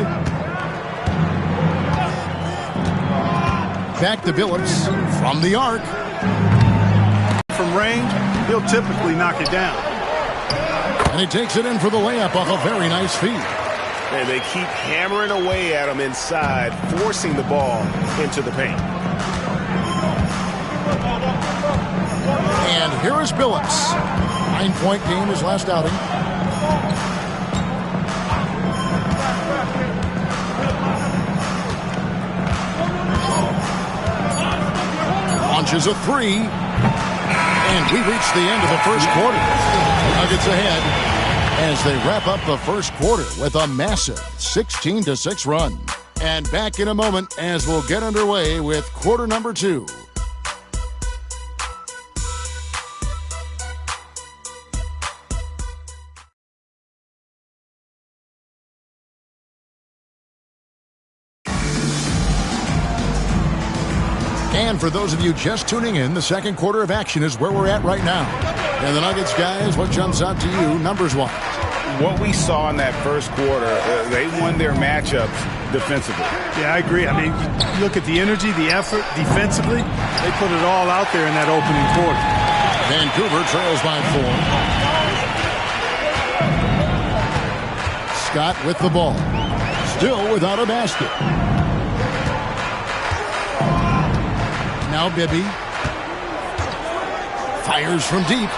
Back to Billups from the arc. From range, he'll typically knock it down. And he takes it in for the layup off a very nice feed. And they keep hammering away at him inside, forcing the ball into the paint. And here is Billups. 9-point game his last outing. Launches a 3. And we reach the end of the first quarter. Nuggets ahead as they wrap up the first quarter with a massive 16-6 run. And back in a moment as we'll get underway with quarter number 2. And for those of you just tuning in, the second quarter of action is where we're at right now. And the Nuggets, guys, what jumps out to you numbers-wise? What we saw in that first quarter, they won their matchups defensively. Yeah, I agree. I mean, you look at the energy, the effort defensively. They put it all out there in that opening quarter. Vancouver trails by 4. Scott with the ball. Still without a basket. Now Bibby fires from deep.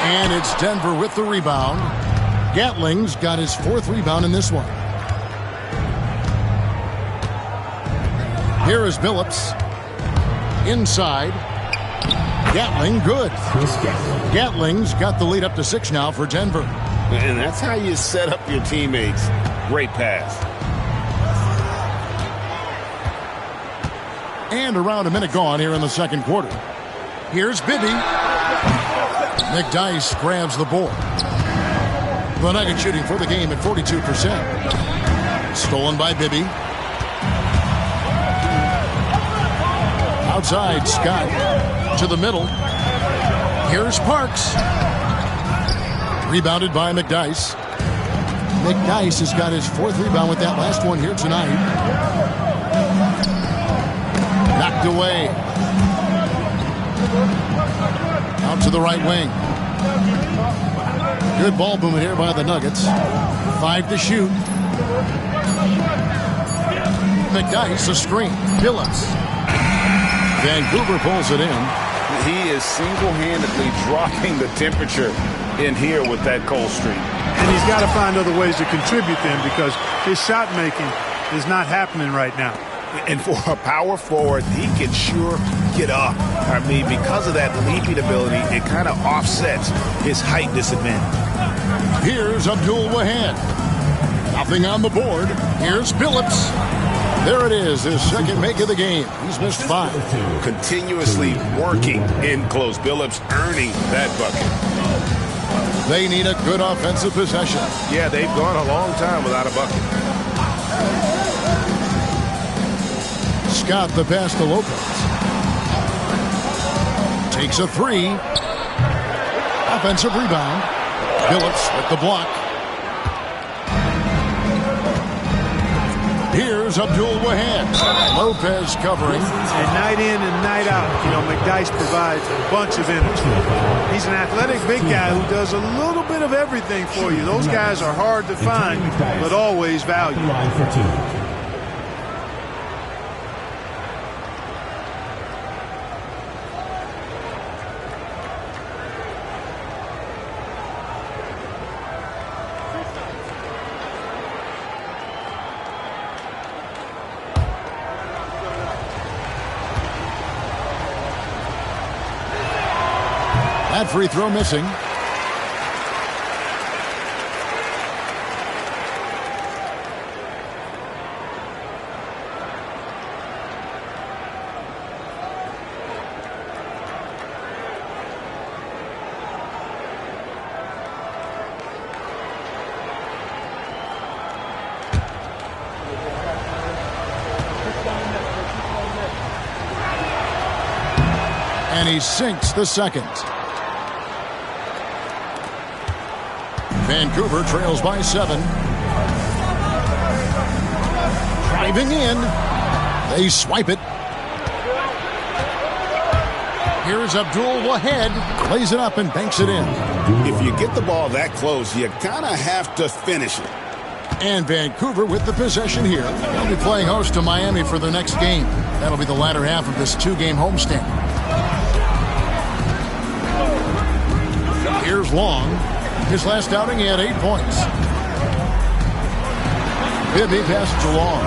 And it's Denver with the rebound. Gatling's got his 4th rebound in this one. Here is Billups. Inside. Gatling, good. Gatling's got the lead up to 6 now for Denver. And that's how you set up your teammates. Great pass. And around a minute gone here in the second quarter. Here's Bibby. McDyess grabs the board. The Nuggets shooting for the game at 42%. Stolen by Bibby. Outside, Scott to the middle. Here's Parks. Rebounded by McDyess. McDyess has got his 4th rebound with that last one here tonight. Knocked away. Out to the right wing. Good ball movement here by the Nuggets. 5 to shoot. McDyess, a screen. Billups. Vancouver pulls it in. He is single-handedly dropping the temperature in here with that cold streak. And he's got to find other ways to contribute then, because his shot making is not happening right now. And for a power forward, he can sure get up. I mean, because of that leaping ability, it kind of offsets his height disadvantage. Here's Abdul Wahad. Nothing on the board. Here's Billups. There it is, his second make of the game. He's missed 5. Continuously working in close. Billups earning that bucket. They need a good offensive possession. Yeah, they've gone a long time without a bucket. Scott the pass to Lopez. Takes a 3. Offensive rebound. Billups with the block. Here's Abdul Wahad. Lopez covering. And night in and night out, McDyess provides a bunch of energy. He's an athletic big guy who does a little bit of everything for you. Those guys are hard to find, but always valued. Line for 2. That free throw missing. And he sinks the second. Vancouver trails by 7. Driving in. They swipe it. Here's Abdul Wahad. Plays it up and banks it in. If you get the ball that close, you kind of have to finish it. And Vancouver with the possession here. They'll be playing host to Miami for their next game. That'll be the latter half of this 2-game homestand. Here's Long. His last outing, he had 8 points. Bibby passes along.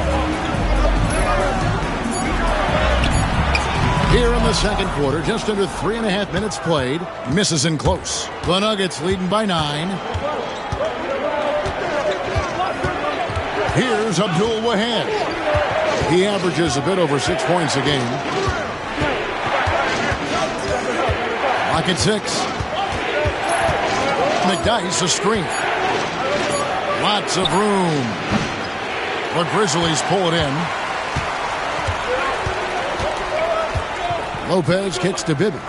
Here in the second quarter, just under 3.5 minutes played. Misses in close. The Nuggets leading by 9. Here's Abdul Wahad. He averages a bit over 6 points a game. Lock at 6. McDyess, a screen. Lots of room. The Grizzlies pull it in. Lopez kicks to Bibby.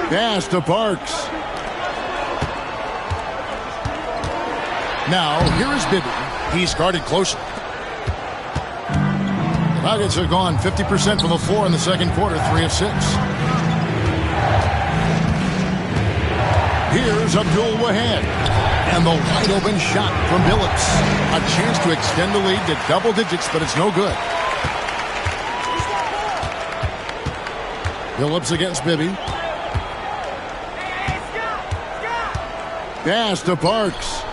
Pass to Parks. Now, here is Bibby. He's guarded closely. The Nuggets have gone 50% from the floor in the second quarter, 3 of 6. Here's Abdul Wahad. And the wide open shot from Billups. A chance to extend the lead to double digits, but it's no good. Billups against Bibby. Pass to Parks.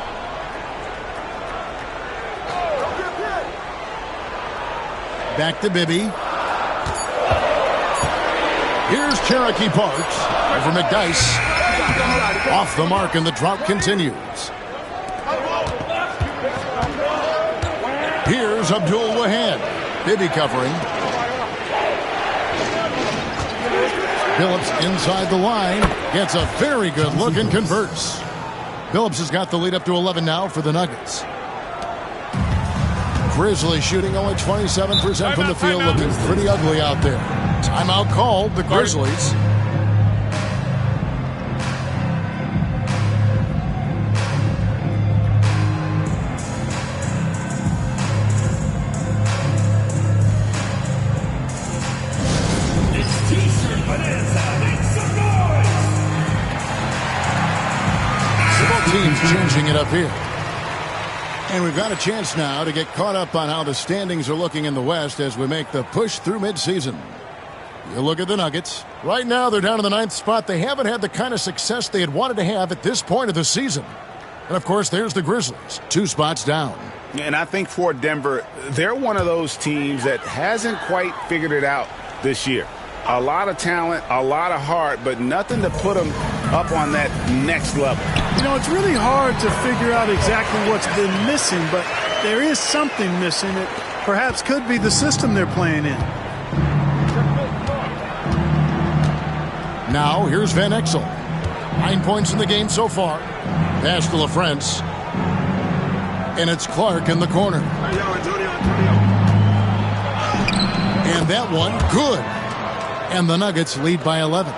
Back to Bibby. Here's Cherokee Parks. Over McDyess. Off the mark, and the drought continues. Here's Abdul Wahad. Bibby covering. Billups inside the line. Gets a very good look and converts. Billups has got the lead up to 11 now for the Nuggets. Grizzlies shooting only 27% from the field, looking pretty ugly out there. Timeout called, the Grizzlies. Teams changing it up here. And we've got a chance now to get caught up on how the standings are looking in the West as we make the push through midseason. You look at the Nuggets. Right now, they're down to the 9th spot. They haven't had the kind of success they had wanted to have at this point of the season. And, of course, there's the Grizzlies, 2 spots down. And I think for Denver, they're one of those teams that hasn't quite figured it out this year. A lot of talent, a lot of heart, but nothing to put them up on that next level. You know, it's really hard to figure out exactly what's been missing, but there is something missing that perhaps could be the system they're playing in. Now, here's Van Exel. 9 points in the game so far. Pass to LaFrance. And it's Clark in the corner. And that one, good. And the Nuggets lead by 11.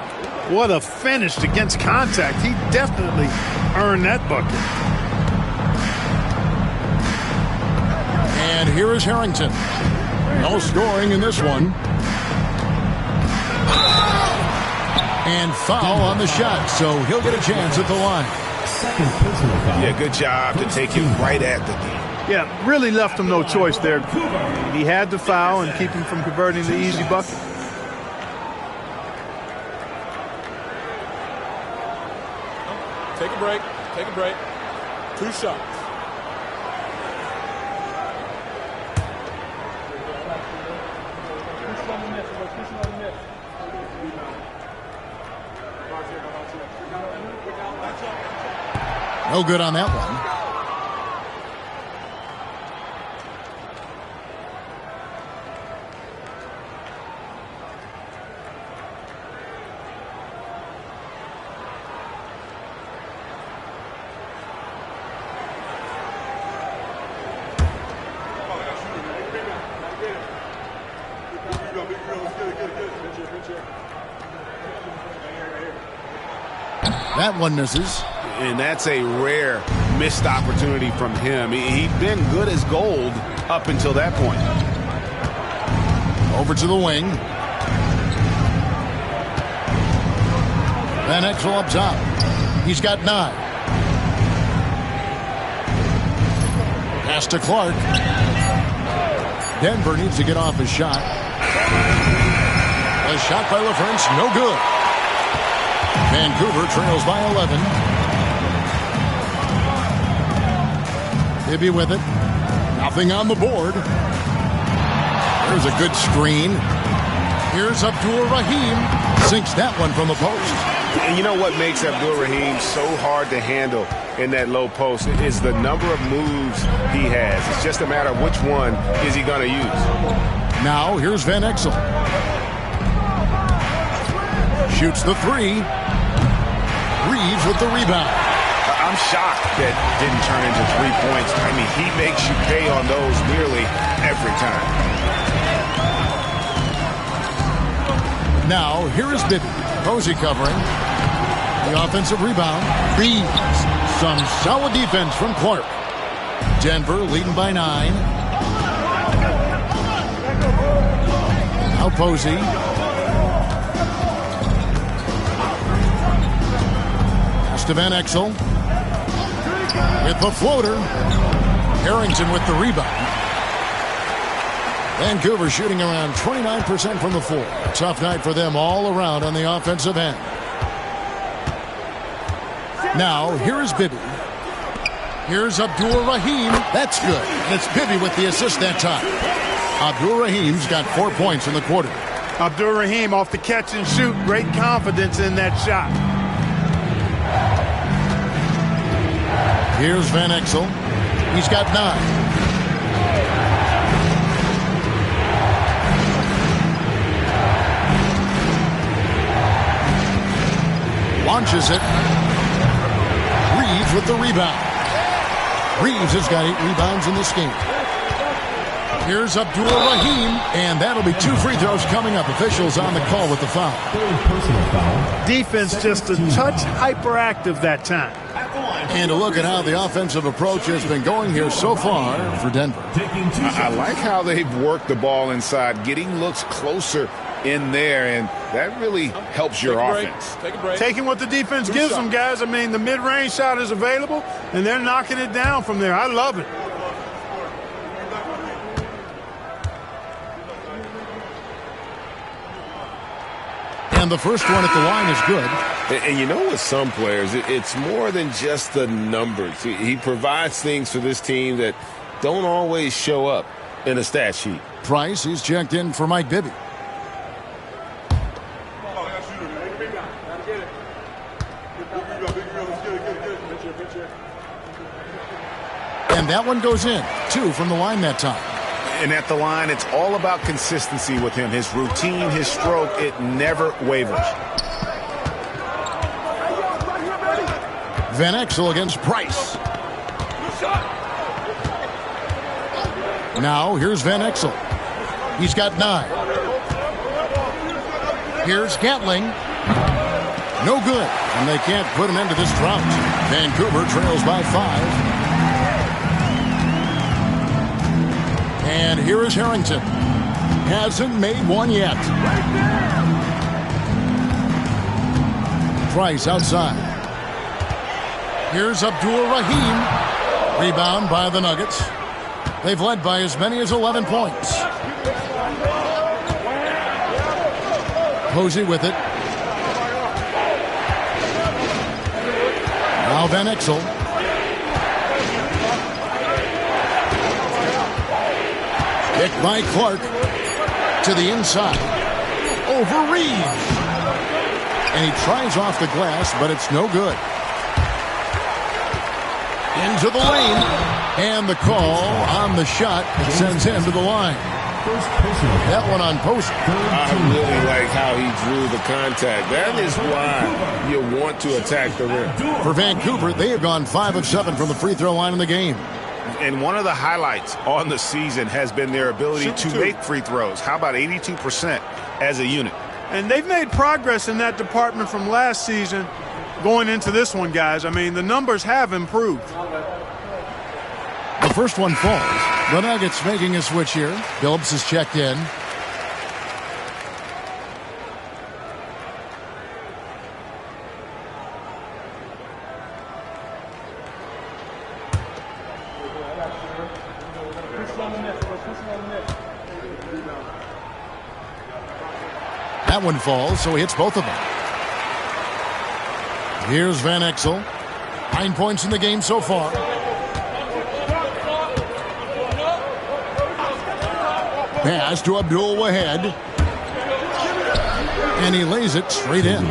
What a finish against contact. He definitely earned that bucket. And here is Harrington. No scoring in this one. And foul on the shot, so he'll get a chance at the line. Second personal foul. Yeah, good job to take it right at the D. Yeah, really left him no choice there. He had to foul and keep him from converting the easy bucket. Take a break. Take a break. 2 shots. No good on that one. That one misses. And that's a rare missed opportunity from him. He'd been good as gold up until that point. Over to the wing. Van Exel up top. He's got 9. Pass to Clark. Denver needs to get off his shot. A shot by LaFrance, no good. Vancouver trails by 11. Bibby with it. Nothing on the board. There's a good screen. Here's Abdur Rahim. Sinks that one from the post. And you know what makes Abdur Rahim so hard to handle in that low post is the number of moves he has. It's just a matter of which one is he going to use. Now here's Van Exel. Shoots the 3. Reeves with the rebound. I'm shocked that didn't turn into 3 points. I mean, he makes you pay on those nearly every time. Now, here is Bibby. Posey covering. The offensive rebound. Reeves. Some solid defense from Clark. Denver leading by 9. Now Posey. Pass to Van Exel. With the floater. Harrington with the rebound. Vancouver shooting around 29% from the floor. A tough night for them all around on the offensive end. Now, here is Bibby. Here's Abdur Rahim. That's good. And it's Bibby with the assist that time. Abdur Rahim's got 4 points in the quarter. Abdur Rahim off the catch and shoot. Great confidence in that shot. Here's Van Exel. He's got 9. Launches it. Reeves with the rebound. Reeves has got 8 rebounds in this game. Here's Abdul-Rahim, and that'll be 2 free throws coming up. Officials on the call with the foul. Personal foul. Defense just a touch hyperactive that time. And a look at how the offensive approach has been going here so far for Denver. I like how they've worked the ball inside, getting looks closer in there, and that really helps your offense. Take a break. Taking what the defense gives them, guys. I mean, the mid-range shot is available, and they're knocking it down from there. I love it. And the first one at the line is good. And you know, with some players, it's more than just the numbers. He provides things for this team that don't always show up in a stat sheet. Price, he's checked in for Mike Bibby. And that one goes in. 2 from the line that time. And at the line, it's all about consistency with him. His routine, his stroke, it never wavers. Van Exel against Price. Now, here's Van Exel. He's got 9. Here's Gatling. No good. And they can't put an end to this drought. Vancouver trails by 5. And here is Harrington. Hasn't made one yet. Price outside. Here's Abdul-Rahim. Rebound by the Nuggets. They've led by as many as 11 points. Posey with it. Now Van Exel. Picked by Clark to the inside. Over Reeves. And he tries off the glass, but it's no good. Into the lane. And the call on the shot that sends him to the line. That one on Posey. I really like how he drew the contact. That is why you want to attack the rim. For Vancouver, they have gone 5 of 7 from the free throw line in the game. And one of the highlights on the season has been their ability to make free throws. How about 82% as a unit? And they've made progress in that department from last season going into this one, guys. I mean, the numbers have improved. The first one falls. The Nuggets making a switch here. Phillips is checked in. That one falls, so he hits both of them. Here's Van Exel. 9 points in the game so far. Pass to Abdul-Wahed. And he lays it straight in.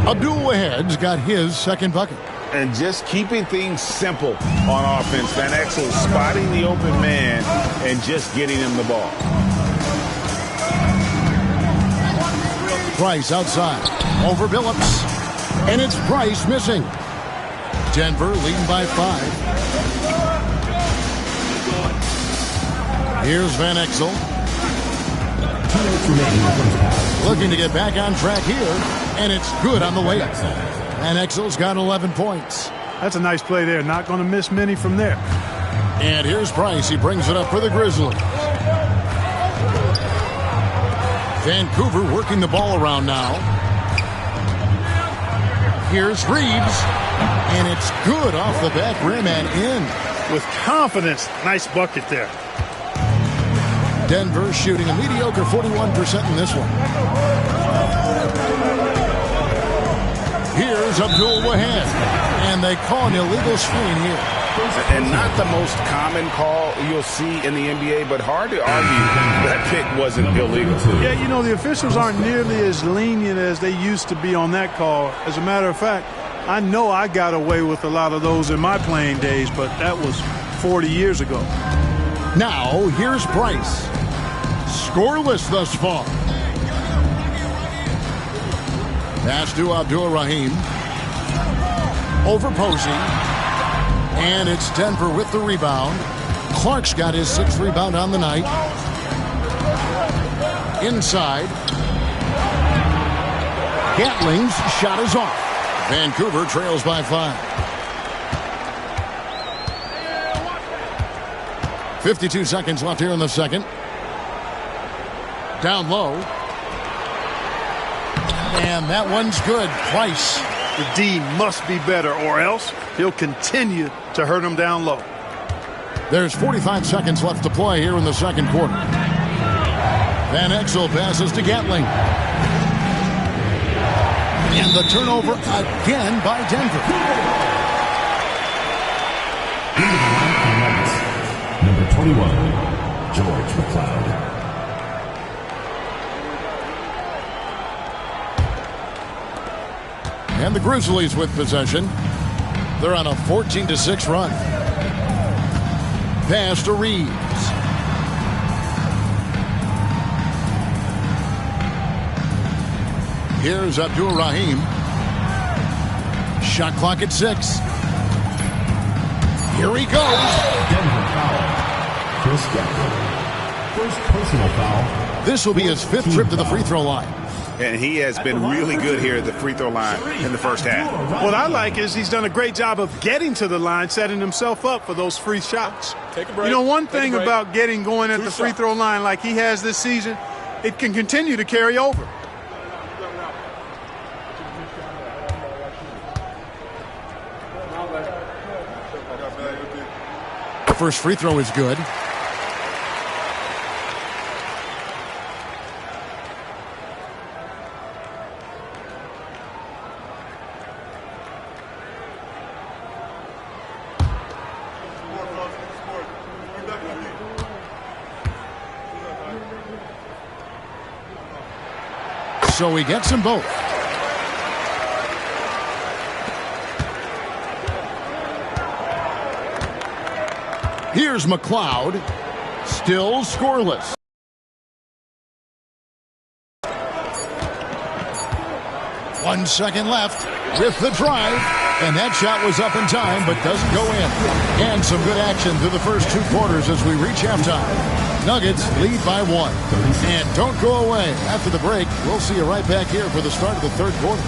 Abdul-Wahed's got his second bucket. And just keeping things simple on offense. Van Exel spotting the open man and just getting him the ball. Price outside. Over Phillips. And it's Price missing. Denver leading by 5. Here's Van Exel. Looking to get back on track here. And it's good on the layup. Van Exel's got 11 points. That's a nice play there. Not going to miss many from there. And here's Price. He brings it up for the Grizzlies. Vancouver working the ball around now. Here's Reeves. And it's good off the back rim and in. With confidence. Nice bucket there. Denver shooting a mediocre 41% in this one. Here's Abdul-Wahed. And they call an illegal screen here. And not the most common call you'll see in the NBA, but hard to argue that pick wasn't illegal. Yeah, you know, the officials aren't nearly as lenient as they used to be on that call. As a matter of fact, I know I got away with a lot of those in my playing days, but that was 40 years ago. Now, here's Price. Scoreless thus far. Pass to Abdul-Rahim. Over Posey. And it's Denver with the rebound. Clark's got his 6th rebound on the night. Inside. Gatling's shot is off. Vancouver trails by 5. 52 seconds left here in the second. Down low. And that one's good. Price. The D must be better, or else he'll continue to hurt him down low. There's 45 seconds left to play here in the second quarter. Van Exel passes to Gatling. And the turnover again by Denver. Number 21, George McLeod. And the Grizzlies with possession. They're on a 14-6 run. Pass to Reeves. Here's Abdul Rahim. Shot clock at 6. Here he goes. Denver foul. Chris Gatlin. First personal foul. This will be his 5th trip to the free throw line. And he has been really good here at the free throw line in the first half. What I like is he's done a great job of getting to the line, setting himself up for those free shots. Take a break. You know, one thing Take a break. about getting going at the free throw line like he has this season, it can continue to carry over. First free throw is good. So he gets them both. Here's McLeod. Still scoreless. One second left with the drive. And that shot was up in time, but doesn't go in. And some good action through the first 2 quarters as we reach halftime. Nuggets lead by 1. And don't go away. After the break, we'll see you right back here for the start of the third quarter.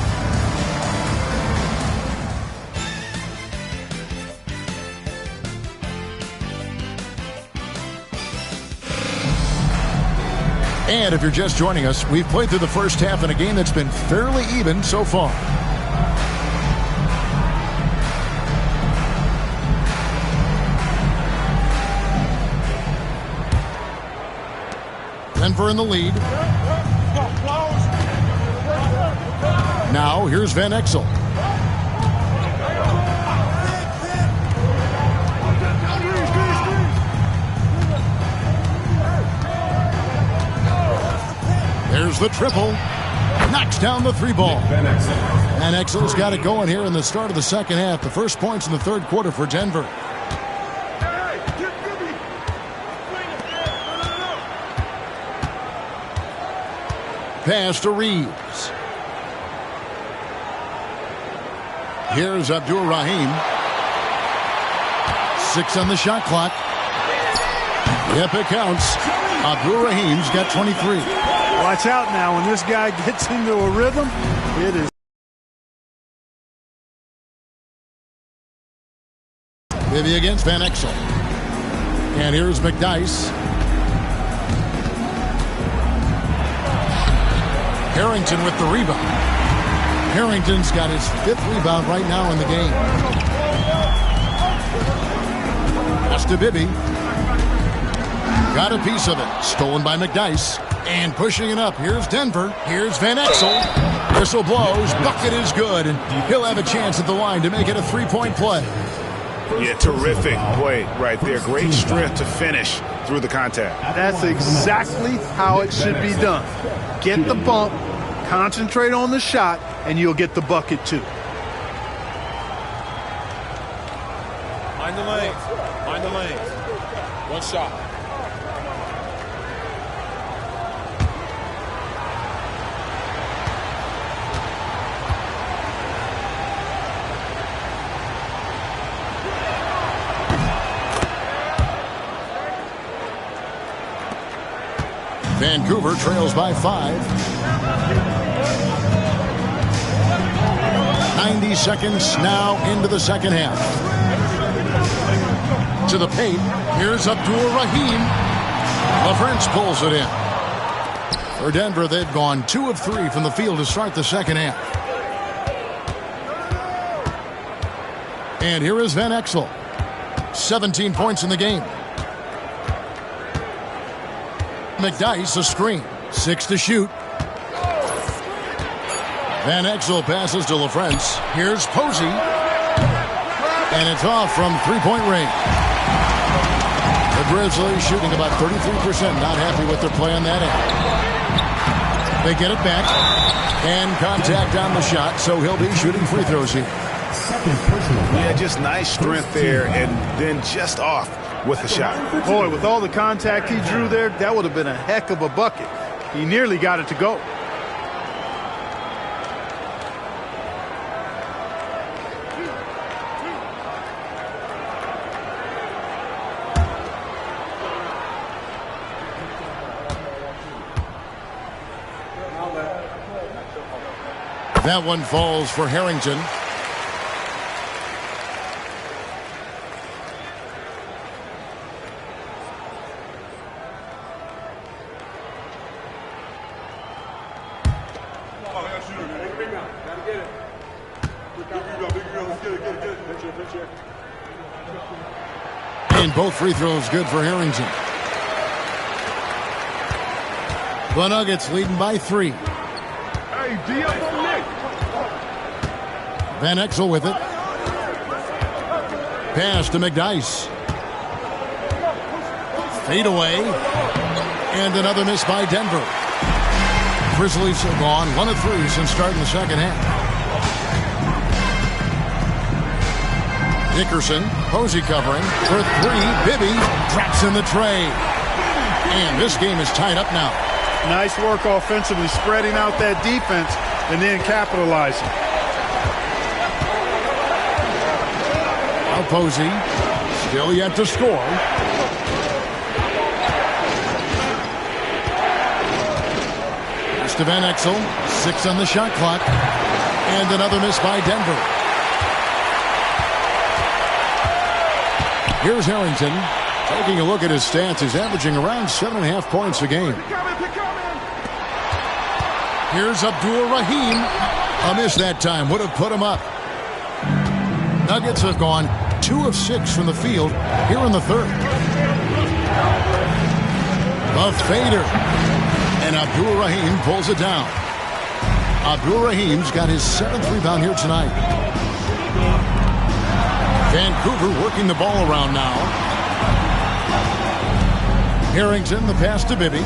And if you're just joining us, we've played through the first half in a game that's been fairly even so far. Denver in the lead. Now here's Van Exel. There's the triple. Knocks down the 3 ball. Van Exel's got it going here in the start of the second half. The first points in the third quarter for Denver. Pass to Reeves. Here's Abdul Rahim. 6 on the shot clock. Yep, it counts. Abdul Rahim's got 23. Watch out now. When this guy gets into a rhythm, it is. Bibby against Van Exel. And here's McDyess. Harrington with the rebound. Harrington's got his 5th rebound right now in the game. Pass to Bibby. Got a piece of it. Stolen by McDyess. And pushing it up. Here's Denver. Here's Van Exel. Whistle blows. Bucket is good. And he'll have a chance at the line to make it a 3-point play. Yeah, terrific play right there. Great strength to finish through the contact. That's exactly how it should be done. Get the bump, concentrate on the shot, and you'll get the bucket too. Mind the lanes. Mind the lanes. One shot. Vancouver trails by 5. 90 seconds now into the second half. To the paint. Here's Abdul Rahim. LaFrance pulls it in. For Denver, they've gone 2 of 3 from the field to start the second half. And here is Van Exel. 17 points in the game. McDyess a screen. 6 to shoot. Van Exel passes to LaFrance. Here's Posey. And it's off from three-point range. The Grizzlies shooting about 33%. Not happy with their play on that end. They get it back. And contact on the shot, so he'll be shooting free throws here. Yeah, just nice strength there, and then just off with the shot. Boy, with all the contact he drew there, that would have been a heck of a bucket. He nearly got it to go. That one falls for Harrington. And both free throws good for Harrington. The Nuggets leading by 3. Van Exel with it. Pass to McDyess. Fade away. And another miss by Denver. Grizzlies have gone 1 of 3 since starting the second half. Dickerson, Posey covering for 3. Bibby drops in the tray. And this game is tied up now. Nice work offensively, spreading out that defense and then capitalizing. Now Posey, still yet to score. Pass to Van Exel, 6 on the shot clock. And another miss by Denver. Here's Harrington. Taking a look at his stats, he's averaging around 7.5 points a game. Here's Abdul Rahim. A miss that time would have put him up. Nuggets have gone 2 of 6 from the field here in the third. A fader. And Abdul Rahim pulls it down. Abdul Rahim's got his 7th rebound here tonight. Vancouver working the ball around now. Harrington, the pass to Bibby.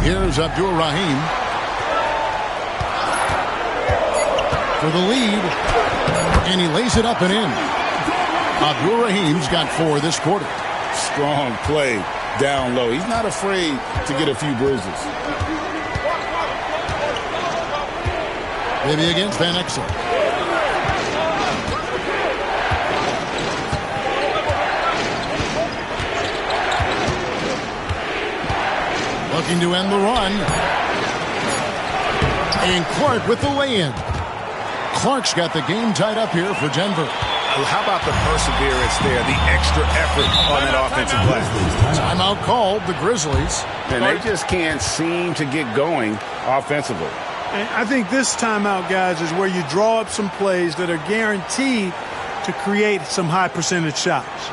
Here's Abdul Rahim for the lead, and he lays it up and in. Abdul Rahim's got 4 this quarter. Strong play down low. He's not afraid to get a few bruises. Bibby against Van Exel. Looking to end the run. And Clark with the lay-in. Clark's got the game tied up here for Denver. How about the perseverance there, the extra effort on that offensive play? Timeout called, the Grizzlies. And they just can't seem to get going offensively. And I think this timeout, guys, is where you draw up some plays that are guaranteed to create some high percentage shots.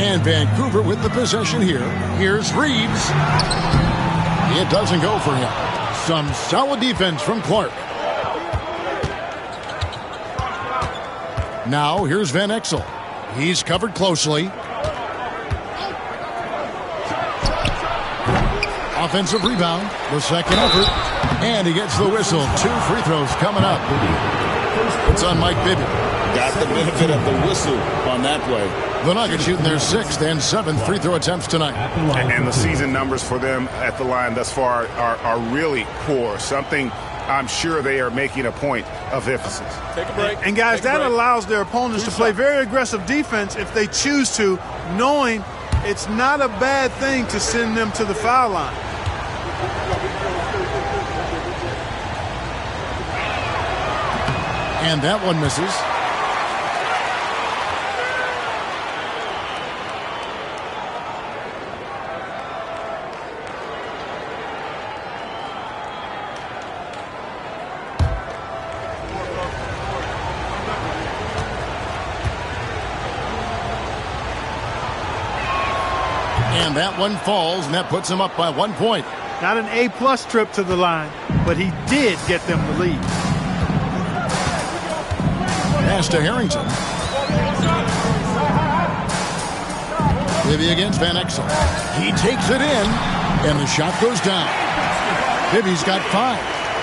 And Vancouver with the possession here. Here's Reeves. It doesn't go for him. Some solid defense from Clark. Now here's Van Exel. He's covered closely. Offensive rebound. The second effort. And he gets the whistle. 2 free throws coming up. It's on Mike Bibby. Got the benefit of the whistle on that play. The Nuggets shooting their 6th and 7th free throw attempts tonight. And the season numbers for them at the line thus far are really poor. Something I'm sure they are making a point of emphasis. Take a break. And guys, that allows their opponents to play very aggressive defense if they choose to, knowing it's not a bad thing to send them to the foul line. And that one misses. And that one falls, and that puts him up by 1 point. Not an A-plus trip to the line, but he did get them the lead. Pass to Harrington. Bibby against Van Exel. He takes it in, and the shot goes down. Bibby's got 5.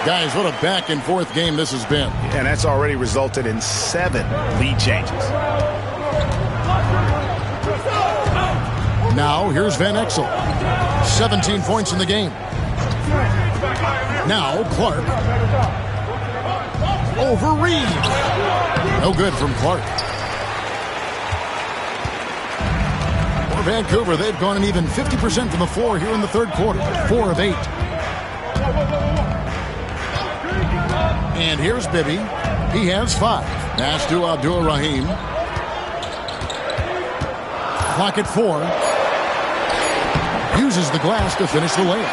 Guys, what a back-and-forth game this has been. And that's already resulted in 7 lead changes. Now, here's Van Exel. 17 points in the game. Now, Clark. Over Reeves. No good from Clark. For Vancouver, they've gone an even 50% from the floor here in the third quarter. 4 of 8. And here's Bibby. He has 5. Pass to Abdul-Rahim. Clock at 4. Uses the glass to finish the layup.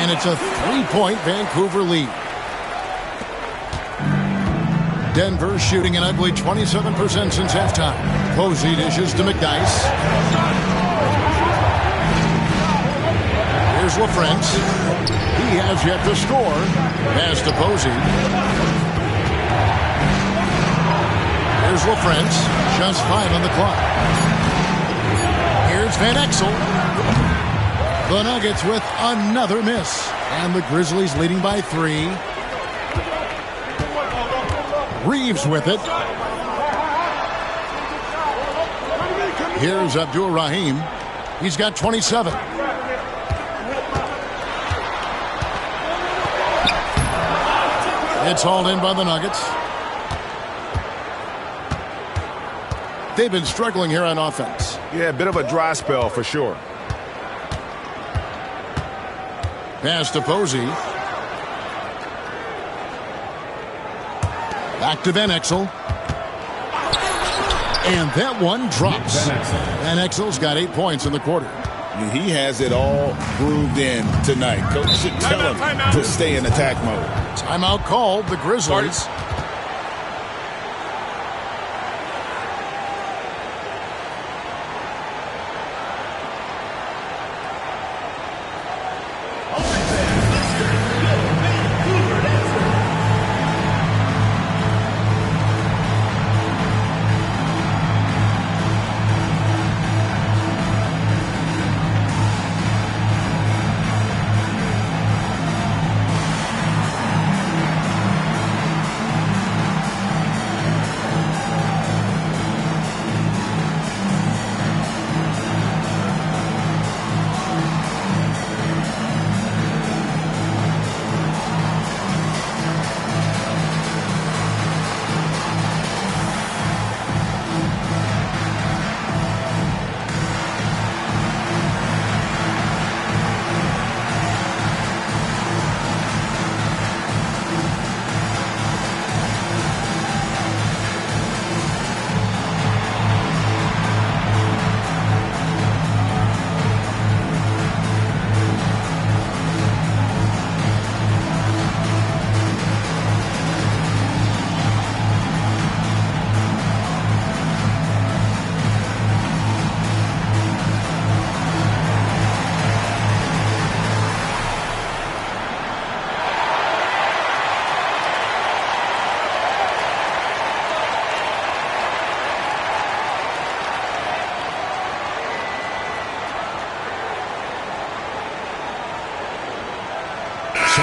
And it's a 3-point Vancouver lead. Denver shooting an ugly 27% since halftime. Posey dishes to McDyess. Here's LaFrentz. He has yet to score. Pass to Posey. Here's LaFrentz. Just 5 on the clock. Here's Van Exel. The Nuggets with another miss. And the Grizzlies leading by 3. Reeves with it. Here's Abdul-Rahim. He's got 27. It's hauled in by the Nuggets. They've been struggling here on offense. Yeah, a bit of a dry spell for sure. Pass to Posey. Back to Van Exel. And that one drops. Van Exel's got 8 points in the quarter. He has it all grooved in tonight. Coach should tell him to stay in attack mode. Timeout called. The Grizzlies.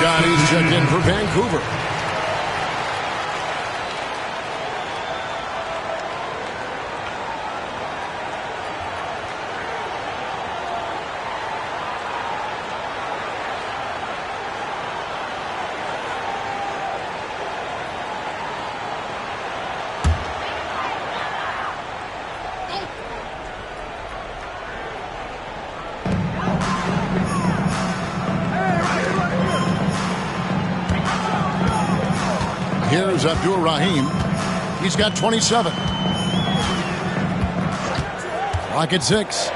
Scotty's checked in for Vancouver. Here's Abdul Rahim. He's got 27. Clock at 6.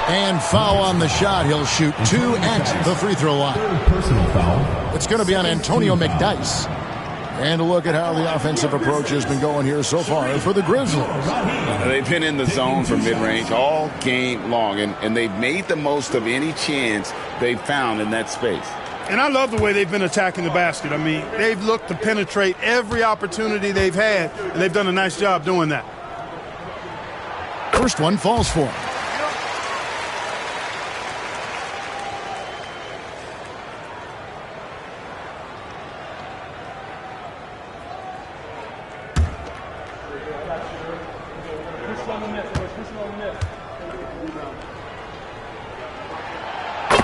And foul on the shot. He'll shoot 2 at the free throw line. Personal foul. It's going to be on Antonio McDyess. And look at how the offensive approach has been going here so far for the Grizzlies. They've been in the zone for mid-range all game long, and they've made the most of any chance they've found in that space. And I love the way they've been attacking the basket. I mean, they've looked to penetrate every opportunity they've had, and they've done a nice job doing that. First one falls for him.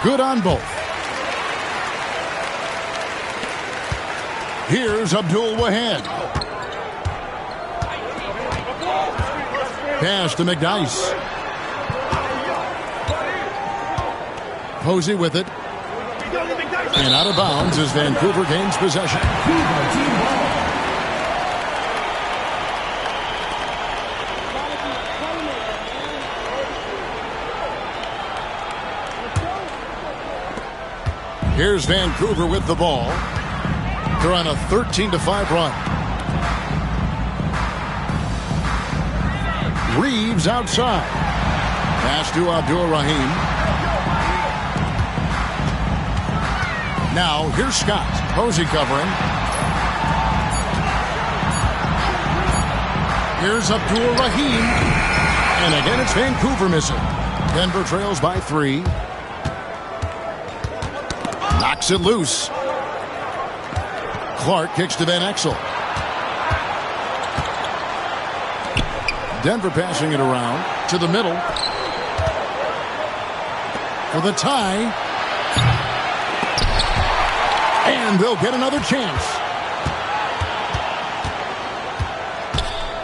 Good on both. Here's Abdul Wahad. Pass to McDyess. Posey with it. And out of bounds as Vancouver gains possession. Here's Vancouver with the ball. They're on a 13-5 run. Reeves outside. Pass to Abdul Rahim. Now here's Scott. Posey covering. Here's Abdul Rahim. And again it's Vancouver missing. Denver trails by 3. Knocks it loose. Clark kicks to Van Exel. Denver passing it around to the middle. For the tie. And they'll get another chance.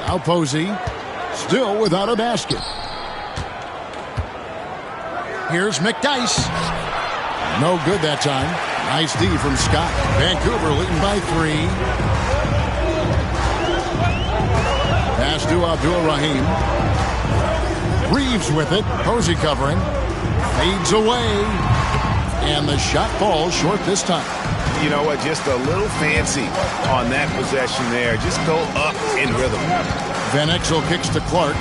Now Posey, still without a basket. Here's McDyess. No good that time. Nice D from Scott. Vancouver leading by 3. Pass to Abdul Rahim. Reeves with it. Posey covering. Fades away. And the shot falls short this time. You know what? Just a little fancy on that possession there. Just go up in rhythm. Van Exel kicks to Clark.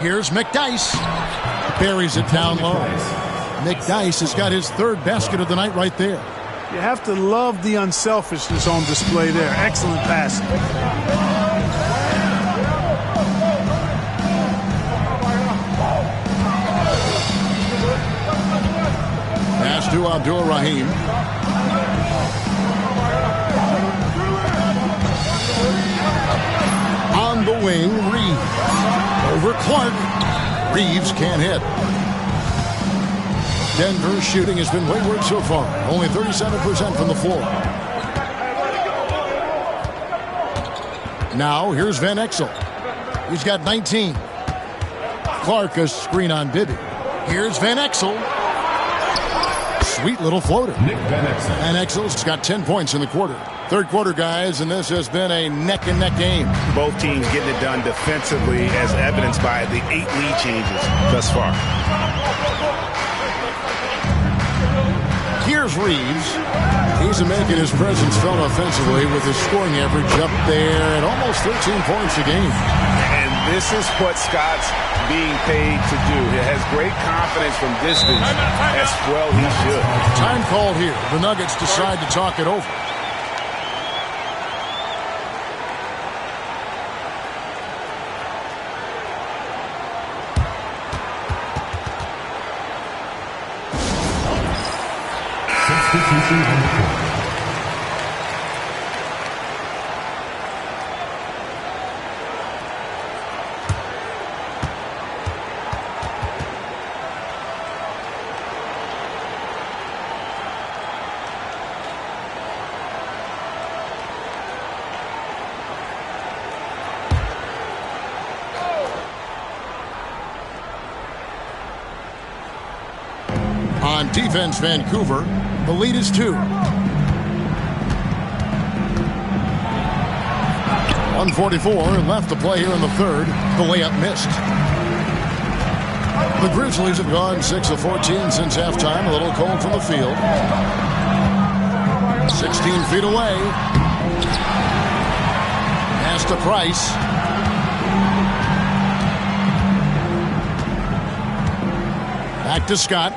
Here's McDyess. Buries it down low. McDyess has got his 3rd basket of the night right there. You have to love the unselfishness on display there. Excellent passing. Pass to Abdul Rahim. On the wing, Reeves. Over Clark. Reeves can't hit. Denver's shooting has been wayward so far. Only 37% from the floor. Now, here's Van Exel. He's got 19. Clark a screen on Bibby. Here's Van Exel. Sweet little floater. Van Exel's got 10 points in the quarter. Third quarter, guys, and this has been a neck-and-neck game. Both teams getting it done defensively as evidenced by the 8 lead changes thus far. Here's Reeves. He's making his presence felt offensively with his scoring average up there at almost 13 points a game. And this is what Scott's being paid to do. He has great confidence from distance, as well he should. Time called here. The Nuggets decide to talk it over. substitution on the court. On defense, Vancouver, the lead is 2. 1:44 left to play here in the third. The layup missed. The Grizzlies have gone 6 of 14 since halftime. A little cold from the field. 16 feet away. Pass to Price. Back to Scott.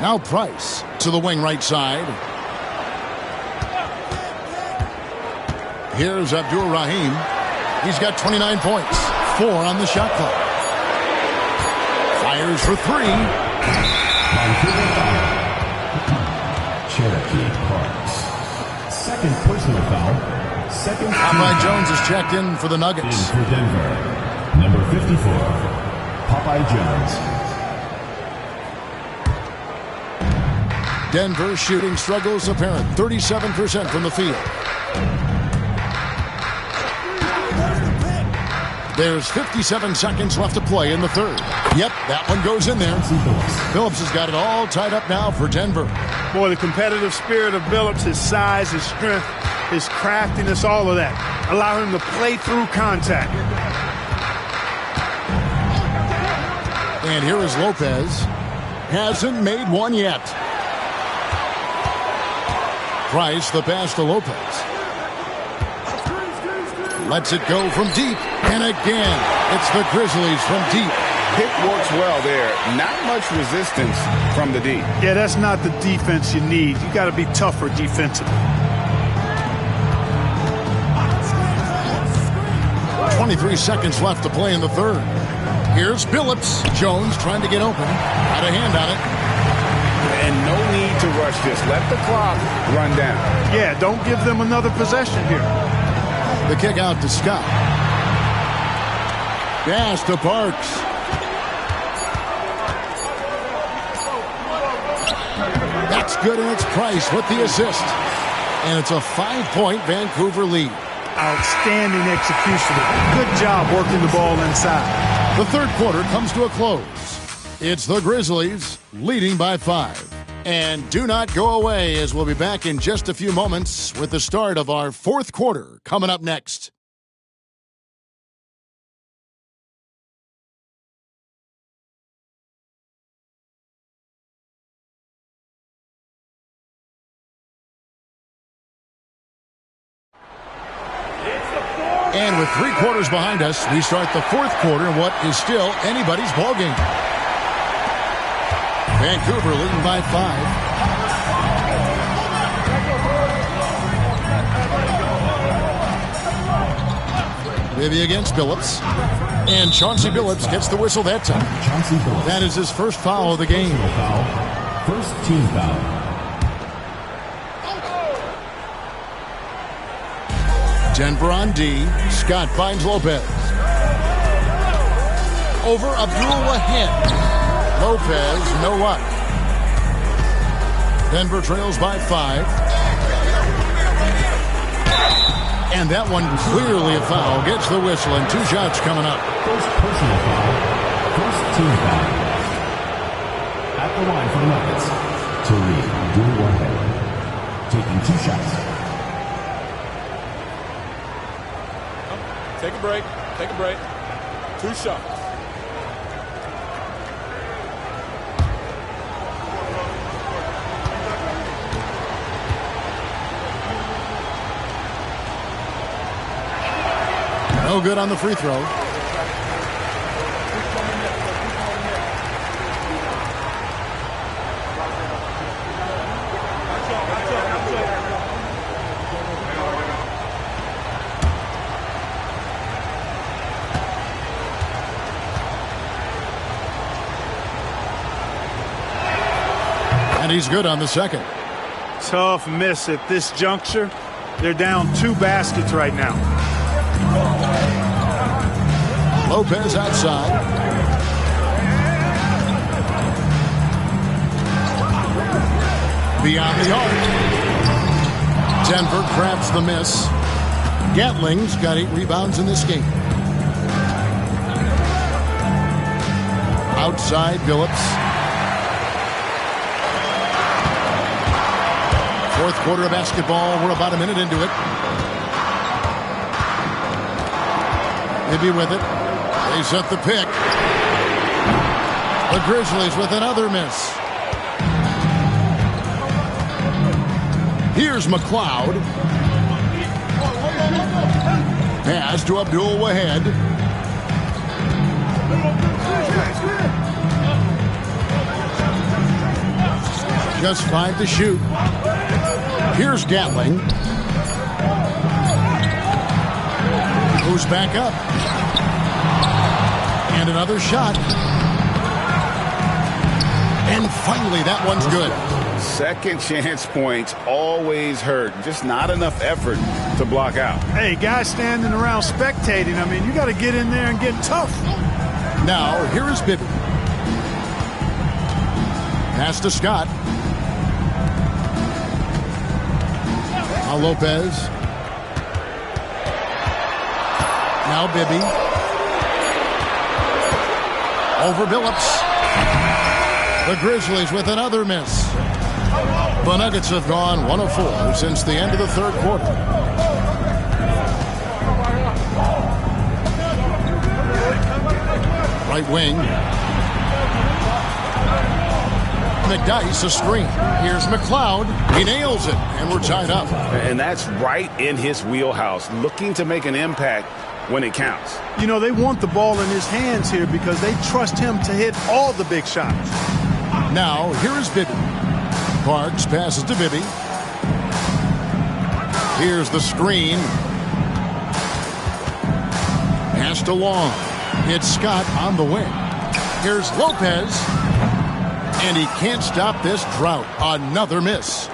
Now Price to the wing right side. Here's Abdul Rahim. He's got 29 points. 4 on the shot clock. Fires for 3. Cherokee Parks. Second personal foul. Second. Popeye Jones is checked in for the Nuggets. In for Denver. Number 54. Popeye Jones. Denver shooting struggles apparent. 37% from the field. There's 57 seconds left to play in the third. Yep, that one goes in there. Phillips has got it all tied up now for Denver. Boy, the competitive spirit of Phillips, his size, his strength, his craftiness, all of that. Allow him to play through contact. And here is Lopez. Hasn't made one yet. Price, the pass to Lopez. Lets it go from deep. And again, it's the Grizzlies from deep. Pick works well there. Not much resistance from the D. Yeah, that's not the defense you need. You got to be tougher defensively. 23 seconds left to play in the third. Here's Phillips. Jones trying to get open. Got a hand on it. And no need to rush this. Let the clock run down. Yeah, don't give them another possession here. The kick out to Scott. Pass to Parks. That's good, and it's Price with the assist. And it's a 5-point Vancouver lead. Outstanding execution. Good job working the ball inside. The third quarter comes to a close. It's the Grizzlies leading by 5. And do not go away, as we'll be back in just a few moments with the start of our fourth quarter coming up next. And with 3 quarters behind us, we start the fourth quarter in what is still anybody's ballgame. Vancouver leading by 5. Bibby against Billups. And Chauncey Billups gets the whistle that time. Chauncey Billups. That is his first foul of the game. Foul. First team foul. Denver on D. Scott finds Lopez. Over Abdul Wahid. Lopez, no luck. Denver trails by 5. And that one clearly a foul. Gets the whistle and 2 shots coming up. First personal foul. First team foul. At the line for the Nuggets. Tariq Abdul-Wahid. Taking 2 shots. Take a break. Take a break. 2 shots. No good on the free throw. And he's good on the second. Tough miss at this juncture. They're down 2 baskets right now. Lopez outside. Beyond the arc. Denver grabs the miss. Gatling's got 8 rebounds in this game. Outside, Billups. Fourth quarter of basketball. We're about a minute into it. Maybe with it. They set the pick. The Grizzlies with another miss. Here's McLeod. Pass to Abdul Wahed. Just 5 to shoot. Here's Gatling. Moves back up. And another shot. And finally, that one's good. Second chance points always hurt. Just not enough effort to block out. Hey, guys standing around spectating. I mean, you got to get in there and get tough. Now, here is Bibby. Pass to Scott. Now Lopez. Now Bibby. Over Billups. The Grizzlies with another miss. The Nuggets have gone 1 of 4 since the end of the third quarter. Right wing. McDyess a screen. Here's McLeod. He nails it, and we're tied up. And that's right in his wheelhouse, looking to make an impact when it counts. You know, they want the ball in his hands here because they trust him to hit all the big shots. Now, here is Bibby. Parks passes to Bibby. Here's the screen. Pass to Long. It's Scott on the wing. Here's Lopez. And he can't stop this drought. Another miss.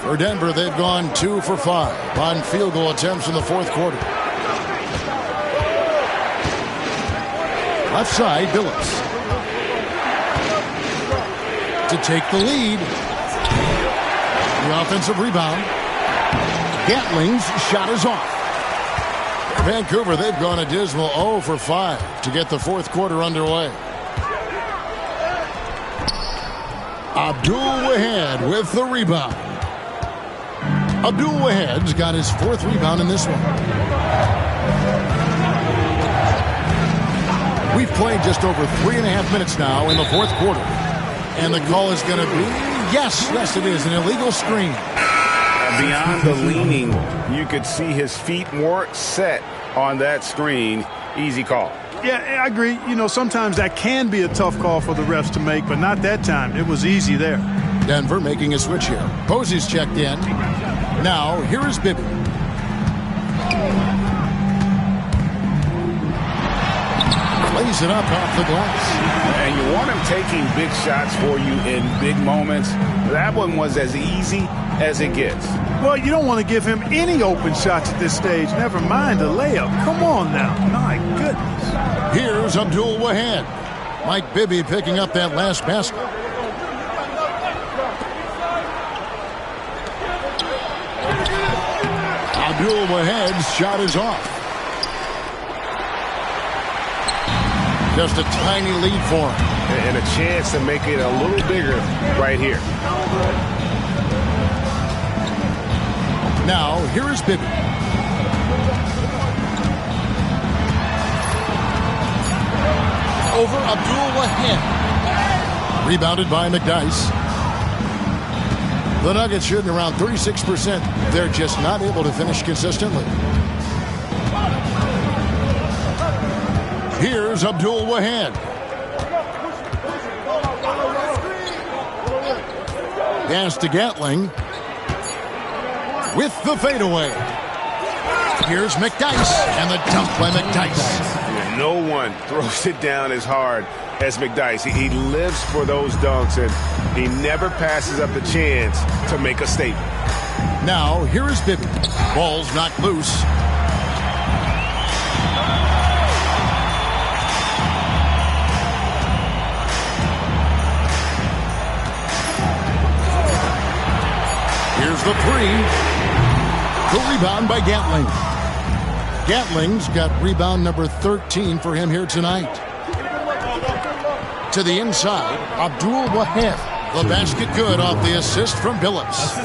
For Denver, they've gone 2 for 5 on field goal attempts in the fourth quarter. Left side, Billups. To take the lead. The offensive rebound. Gatling's shot is off. For Vancouver, they've gone a dismal 0 for 5 to get the fourth quarter underway. Abdul Wahed with the rebound. Abdul Wahed's got his 4th rebound in this one. We've played just over 3.5 minutes now in the fourth quarter. And the call is going to be, yes, it is, an illegal screen. Beyond the leaning, you could see his feet weren't set on that screen. Easy call. Yeah, I agree. You know, sometimes that can be a tough call for the refs to make, but not that time. It was easy there. Denver making a switch here. Posey's checked in. Now, here is Bibby. Plays it up off the glass. And you want him taking big shots for you in big moments. That one was as easy as it gets. Well, you don't want to give him any open shots at this stage. Never mind a layup. Come on now. My goodness. Here's Abdul Wahed. Mike Bibby picking up that last basket. Abdul Wahed's shot is off. Just a tiny lead for him. And a chance to make it a little bigger right here. Now, here is Bibby. Over Abdul Wahed. Rebounded by McDyess. The Nuggets shooting around 36%. They're just not able to finish consistently. Here's Abdul Wahed. Pass to Gatling. With the fadeaway. Here's McDyess. And the dunk by McDyess. No one throws it down as hard as McDyess. He lives for those dunks, and he never passes up the chance to make a statement. Now, here is Bibby. Ball's knocked loose. Here's the three. The rebound by Gatling. Gatling's got rebound number 13 for him here tonight. To the inside, Abdul Wahab. The basket good off the assist from Billups.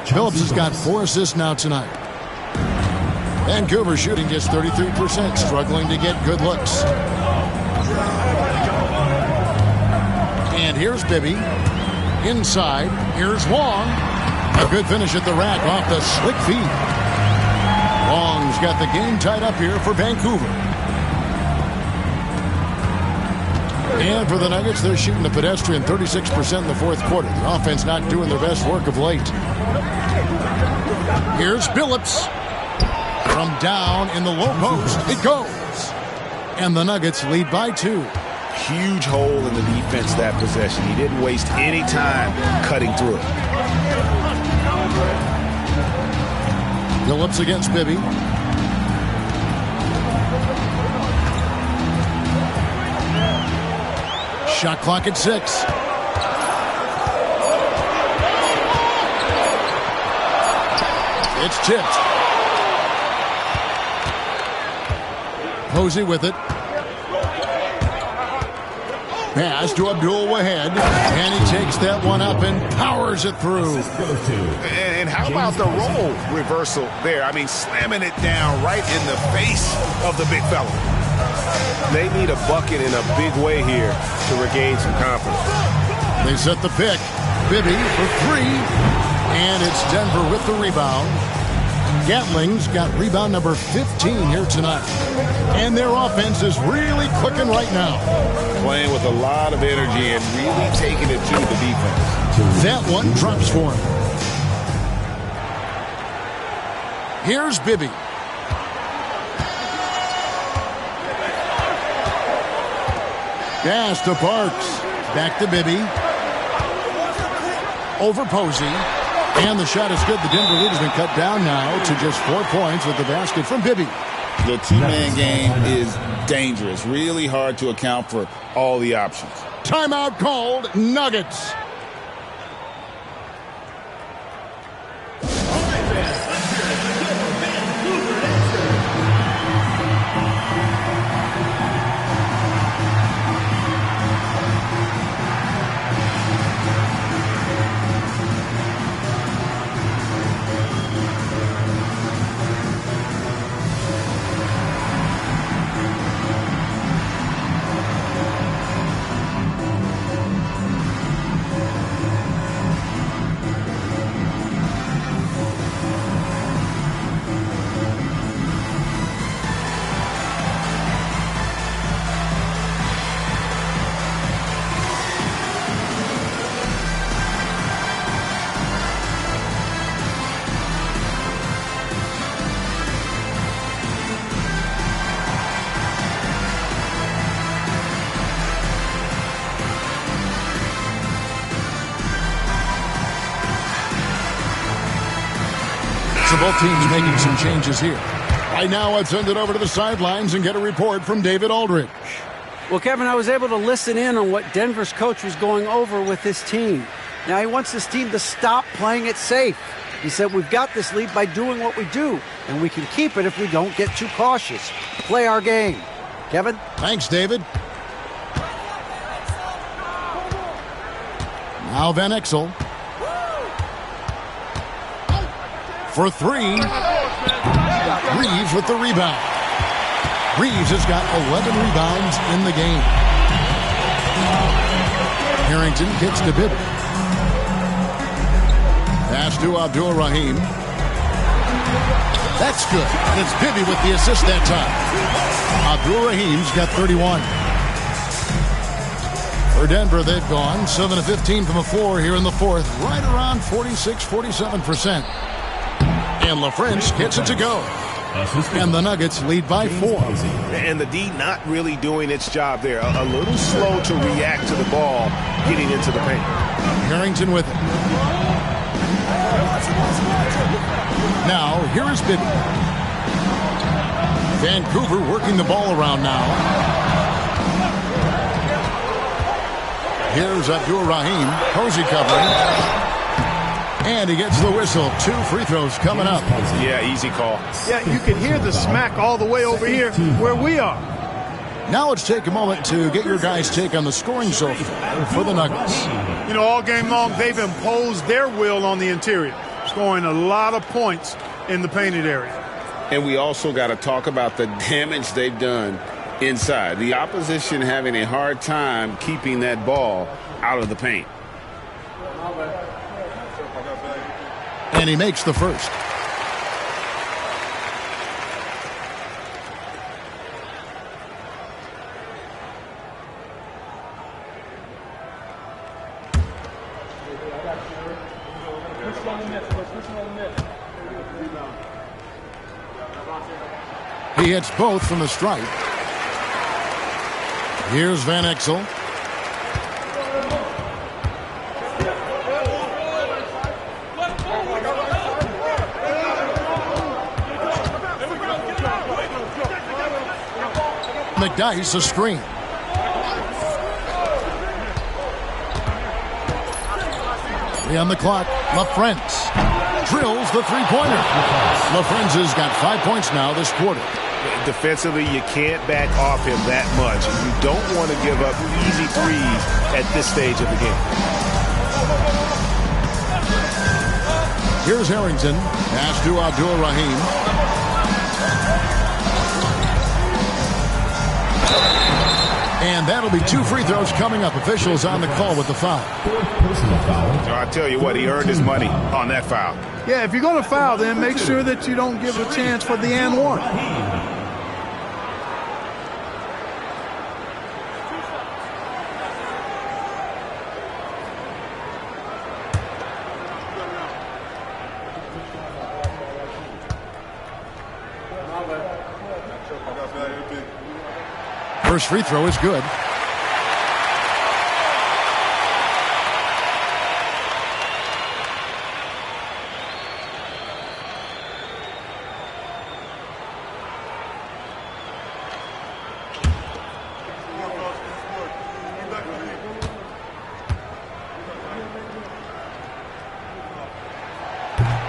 Billups has got 4 assists now tonight. Vancouver shooting just 33%, struggling to get good looks. And here's Bibby. Inside, here's Wong. A good finish at the rack off the slick feed. Wong's got the game tied up here for Vancouver. And for the Nuggets, they're shooting the pedestrian 36% in the fourth quarter. The offense not doing their best work of late. Here's Billups. From down in the low post, it goes. And the Nuggets lead by 2. Huge hole in the defense that possession. He didn't waste any time cutting through it. Billups against Bibby. Shot clock at 6. It's tipped. Posey with it. Pass to Abdul Wahab, and he takes that one up and powers it through. And how about the role reversal there? I mean, slamming it down right in the face of the big fella. They need a bucket in a big way here to regain some confidence. They set the pick. Bibby for 3, and it's Denver with the rebound. Gatling's got rebound number 15 here tonight. And their offense is really clicking right now. Playing with a lot of energy and really taking it to the defense. That one drops for him. Here's Bibby. Pass to Parks. Back to Bibby. Over Posey. And the shot is good. The Denver lead has been cut down now to just 4 points with the basket from Bibby. The two-man game is dangerous. Really hard to account for all the options. Timeout called. Nuggets. So both teams making some changes here. Right now, I'd send it over to the sidelines and get a report from David Aldridge. Well, Kevin, I was able to listen in on what Denver's coach was going over with his team. Now, he wants this team to stop playing it safe. He said, we've got this lead by doing what we do, and we can keep it if we don't get too cautious. Play our game. Kevin? Thanks, David. Now Van Exel. For 3. Reeves with the rebound. Reeves has got 11 rebounds in the game. Harrington kicks to Bibby. Pass to Abdul Rahim. That's good. And it's Bibby with the assist that time. Abdul Rahim's got 31. For Denver, they've gone 7 of 15 from the floor here in the fourth. Right around 46-47%. And LaFrentz gets it to go. And the Nuggets lead by 4. And the D not really doing its job there. A little slow to react to the ball getting into the paint. Harrington with it. Now, here is Bibby. Vancouver working the ball around now. Here's Abdur-Rahim. Posey covering. And he gets the whistle. 2 free throws coming up. Yeah, easy call. Yeah, you can hear the smack all the way over here where we are. Now let's take a moment to get your guys' take on the scoring so far for the Nuggets. You know, all game long, they've imposed their will on the interior, scoring a lot of points in the painted area. And we also got to talk about the damage they've done inside. The opposition having a hard time keeping that ball out of the paint. And he makes the first. He hits both from the stripe. Here's Van Exel. McDyess a screen. On the clock, LaFrentz drills the three-pointer. LaFrentz has got 5 points now this quarter. Defensively, you can't back off him that much. You don't want to give up easy threes at this stage of the game. Here's Harrington. Pass to Abdur-Rahim. And that'll be 2 free throws coming up. Officials on the call with the foul. So I tell you what, he earned his money on that foul. Yeah, if you're going to foul, then make sure that you don't give a chance for the and one. First free throw is good.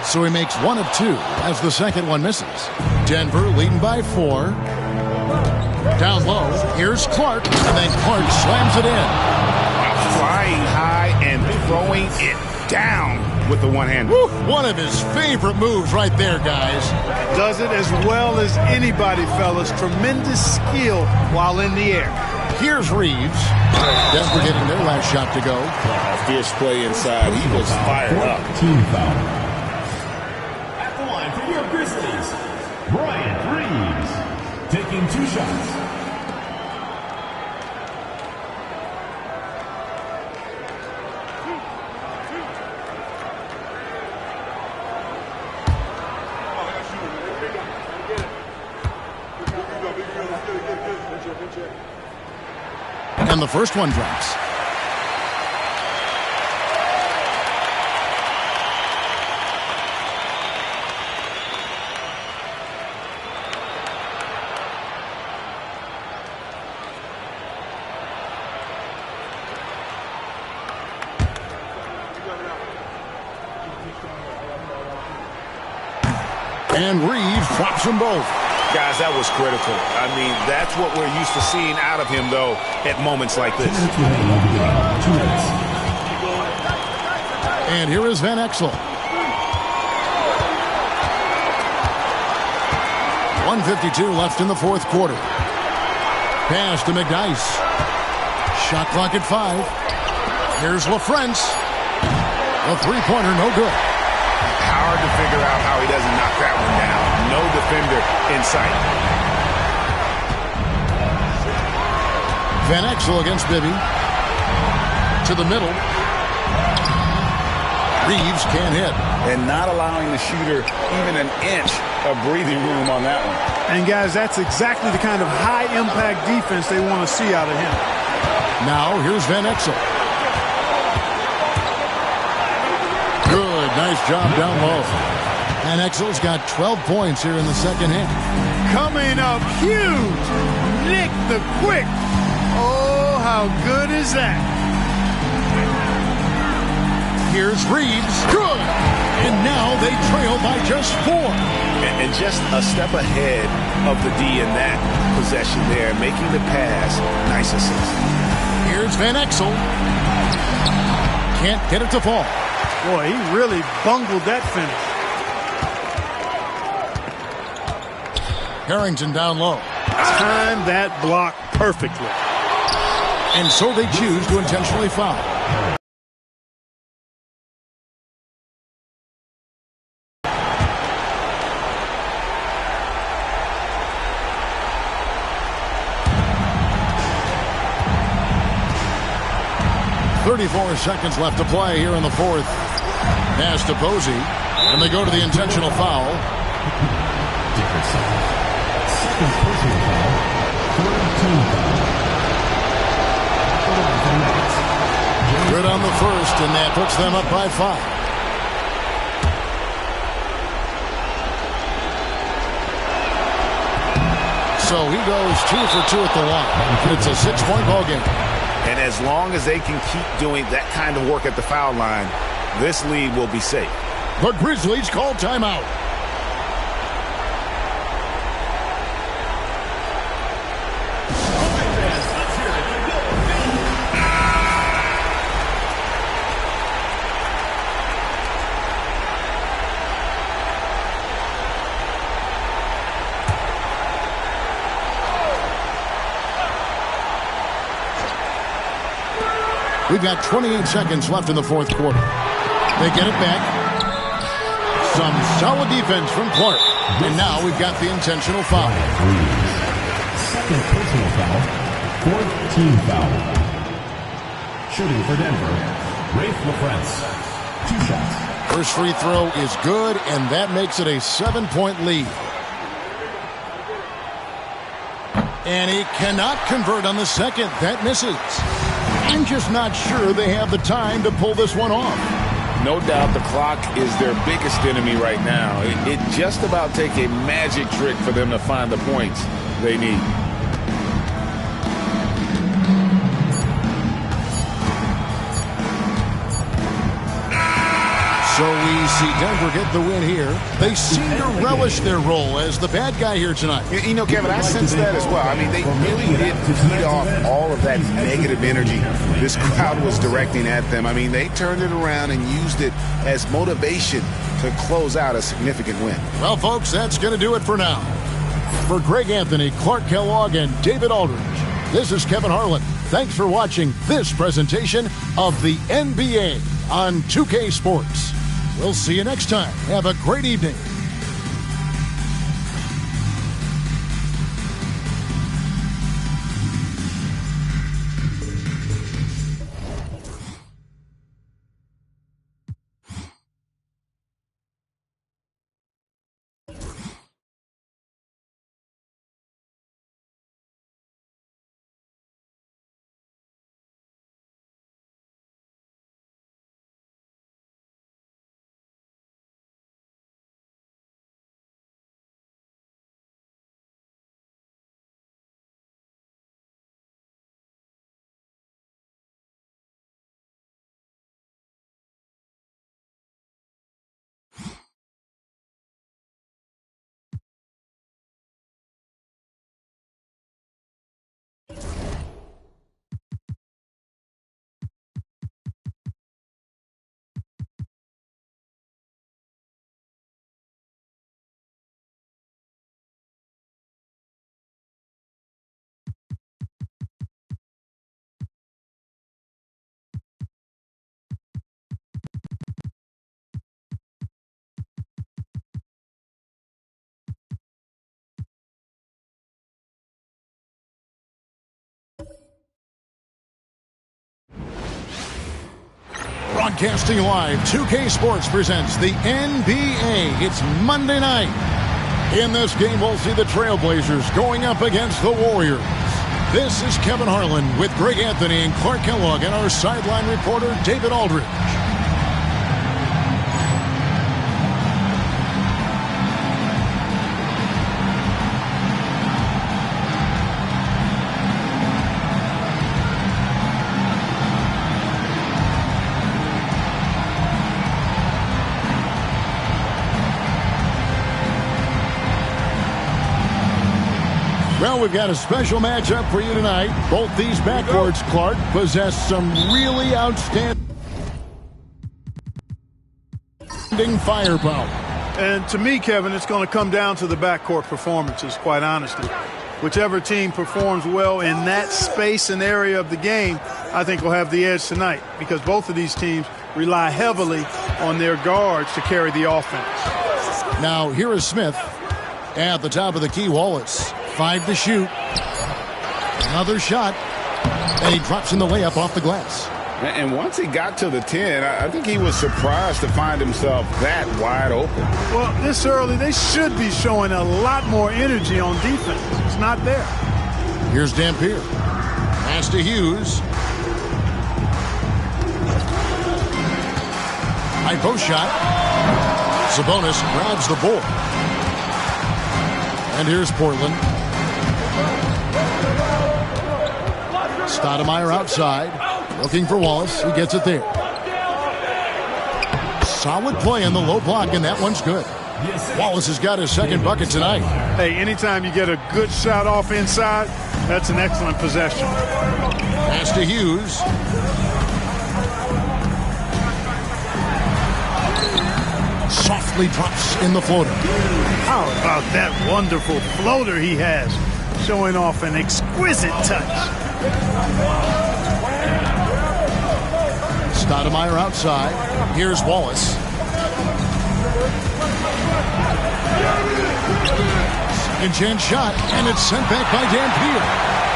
So he makes 1 of 2 as the second one misses. Denver leading by 4. Down low, here's Clark, and then Clark slams it in. Flying high and throwing it down with the one-hander. One of his favorite moves right there, guys. Does it as well as anybody, fellas. Tremendous skill while in the air. Here's Reeves. Denver getting their last shot to go. Fierce play inside. He was fired up. Team foul. At the line for your Grizzlies, Bryant Reeves. Taking 2 shots. And the first one drops. And Reeves drops them both. Guys, that was critical. I mean, that's what we're used to seeing out of him, though, at moments like this. And here is Van Exel. 1:52 left in the fourth quarter. Pass to McDyess. Shot clock at 5. Here's LaFrentz. A three-pointer, no good. Hard to figure out how he doesn't knock that one down. No defender in sight. Van Exel against Bibby. To the middle. Reeves can't hit. And not allowing the shooter even an inch of breathing room on that one. And, guys, that's exactly the kind of high-impact defense they want to see out of him. Now, here's Van Exel. Good, nice job down low. Van Exel's got 12 points here in the second half. Coming up huge, Nick the Quick. Oh, how good is that? Here's Reeves. Good. And now they trail by just 4. And just a step ahead of the D in that possession there, making the pass. Nice assist. Here's Van Exel. Can't get it to fall. Boy, he really bungled that finish. Harrington down low. Timed that block perfectly. And so they choose to intentionally foul. .34 seconds left to play here in the fourth. Pass to Posey. And they go to the intentional foul. Dickerson. Second personal foul. 14 foul. Good on the first, and that puts them up by 5. So he goes 2 for 2 at the line. It's a 6-point ball game. And as long as they can keep doing that kind of work at the foul line, this lead will be safe. The Grizzlies call timeout. We've got 28 seconds left in the fourth quarter. They get it back. Some solid defense from Clark. And now we've got the intentional foul. Second personal foul. 14 foul. Shooting for Denver, Rafe LaFrance. 2 shots. First free throw is good, and that makes it a 7-point lead. And he cannot convert on the second. That misses. I'm just not sure they have the time to pull this one off. No doubt the clock is their biggest enemy right now. It just about take a magic trick for them to find the points they need. So we see Denver get the win here. They seem to relish their role as the bad guy here tonight. You know, Kevin, I sense that as well. I mean, they really did feed off all of that negative energy this crowd was directing at them. I mean, they turned it around and used it as motivation to close out a significant win. Well, folks, that's going to do it for now. For Greg Anthony, Clark Kellogg, and David Aldridge, this is Kevin Harlan. Thanks for watching this presentation of the NBA on 2K Sports. We'll see you next time. Have a great evening. Broadcasting live, 2K Sports presents the NBA. It's Monday night. In this game, we'll see the Trailblazers going up against the Warriors. This is Kevin Harlan with Greg Anthony and Clark Kellogg and our sideline reporter, David Aldridge. Well, we've got a special matchup for you tonight. Both these backcourts, Clark, possess some really outstanding firepower. And to me, Kevin, it's going to come down to the backcourt performances, quite honestly. Whichever team performs well in that space and area of the game, I think will have the edge tonight, because both of these teams rely heavily on their guards to carry the offense. Now, here is Smith at the top of the key. Wallace. 5 to shoot. Another shot. And he drops in the layup off the glass. And once he got to the 10, I think he was surprised to find himself that wide open. Well, this early, they should be showing a lot more energy on defense. It's not there. Here's Dampier. Pass to Hughes. High post shot. Sabonis grabs the board. And here's Portland. Stoudemire outside, looking for Wallace. He gets it there. Solid play in the low block, and that one's good. Wallace has got his second bucket tonight. Hey, anytime you get a good shot off inside, that's an excellent possession. Pass to Hughes. Softly drops in the floater. How about that wonderful floater he has, showing off an exquisite touch. Stoudemire outside. Here's Wallace. Second chance shot, and it's sent back by Dampier.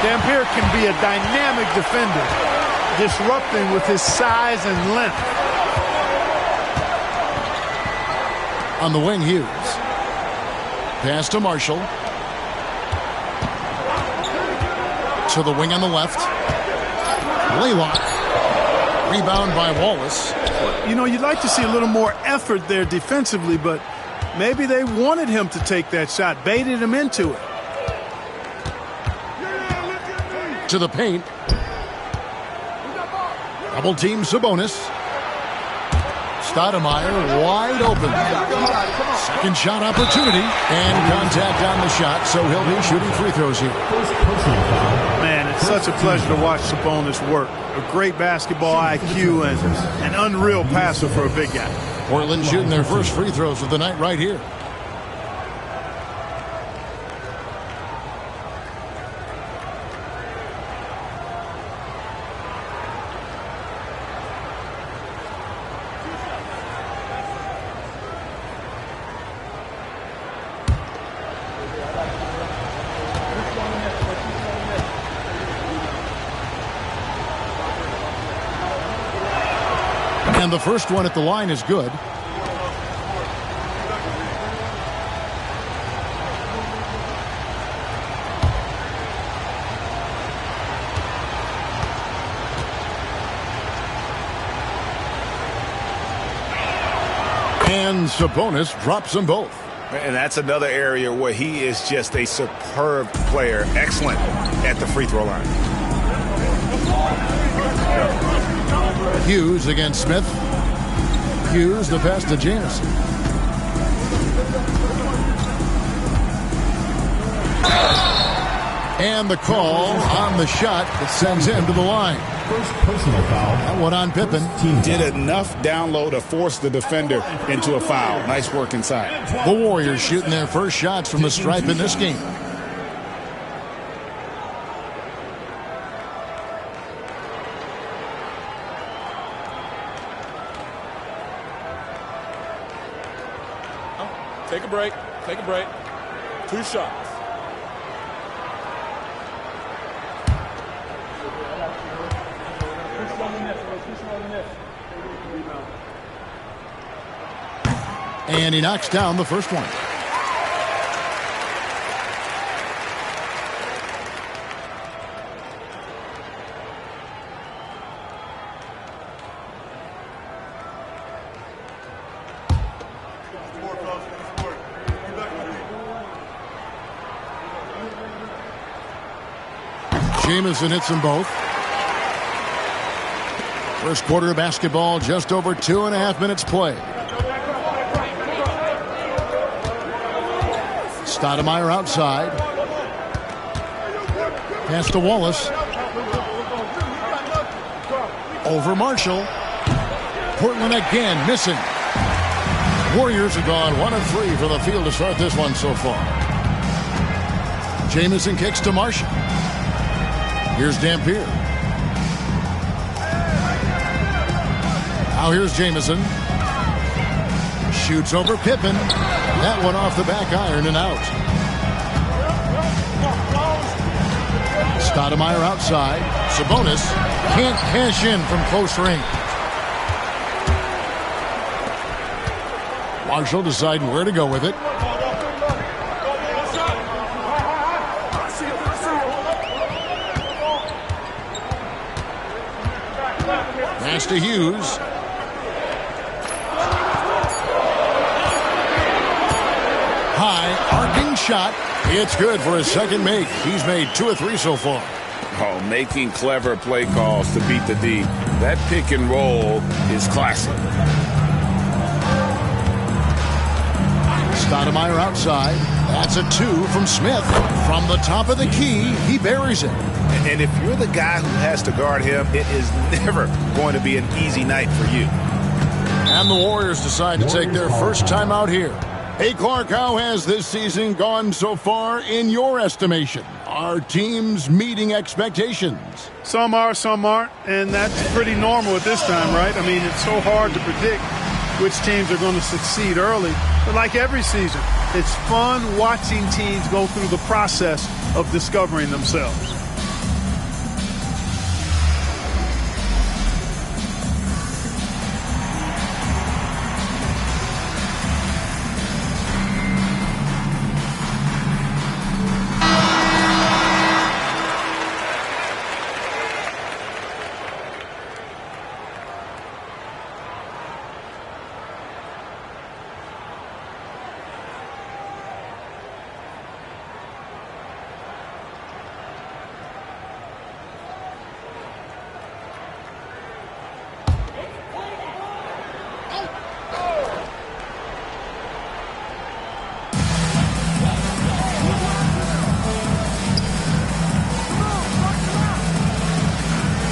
Dampier can be a dynamic defender, disrupting with his size and length. On the wing, Hughes. Pass to Marshall. To the wing on the left. Laylock. Rebound by Wallace. You know, you'd like to see a little more effort there defensively, but maybe they wanted him to take that shot, baited him into it. To the paint. Double team Sabonis. Stoudemire wide open. Second shot opportunity. And contact on the shot, so he'll be shooting free throws here. Man, it's such a pleasure to watch Sabonis work. A great basketball IQ and an unreal passer for a big guy. Portland shooting their first free throws of the night right here. And the first one at the line is good. And Sabonis drops them both. And that's another area where he is just a superb player. Excellent at the free throw line. Hughes against Smith. Hughes, the pass to Jamison. And the call on the shot that sends him to the line. First personal foul. That one on Pippen. Did enough down low to force the defender into a foul. Nice work inside. The Warriors shooting their first shots from the stripe in this game. Take a break. Take a break. 2 shots. And he knocks down the first one. Jamison hits them both. First quarter of basketball, just over 2.5 minutes played. Stoudemire outside. Pass to Wallace. Over Marshall. Portland again missing. Warriors have gone 1 of 3 for the field to start this one so far. Jamison kicks to Marshall. Here's Dampier. Now here's Jamison. Shoots over Pippen. That one off the back iron and out. Stoudemire outside. Sabonis can't cash in from close range. Marshall deciding where to go with it. Pass to Hughes. High, arcing shot. It's good for his second make. He's made 2 of 3 so far. Oh, making clever play calls to beat the D. That pick and roll is classic. Stoudemire outside. That's a 2 from Smith. From the top of the key, he buries it. And if you're the guy who has to guard him, it is never going to be an easy night for you. And the Warriors decide to take their first time out here. Hey, Clark, how has this season gone so far in your estimation? Are teams meeting expectations? Some are, some aren't, and that's pretty normal at this time, right? I mean, it's so hard to predict which teams are going to succeed early. But like every season, it's fun watching teams go through the process of discovering themselves.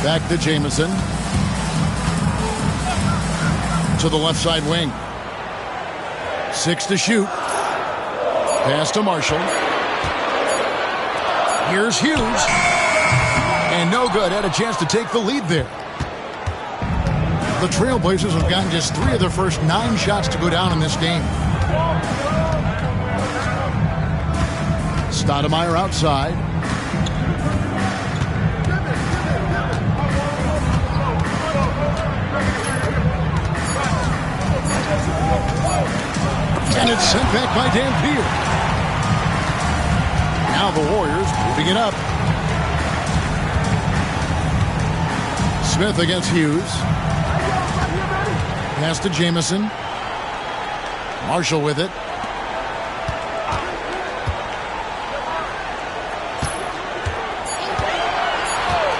Back to Jamison. To the left side wing. 6 to shoot. Pass to Marshall. Here's Hughes. And no good. Had a chance to take the lead there. The Trailblazers have gotten just 3 of their first 9 shots to go down in this game. Stoudemire outside. And it's sent back by Dampier. Now the Warriors moving it up. Smith against Hughes. Pass to Jamison. Marshall with it.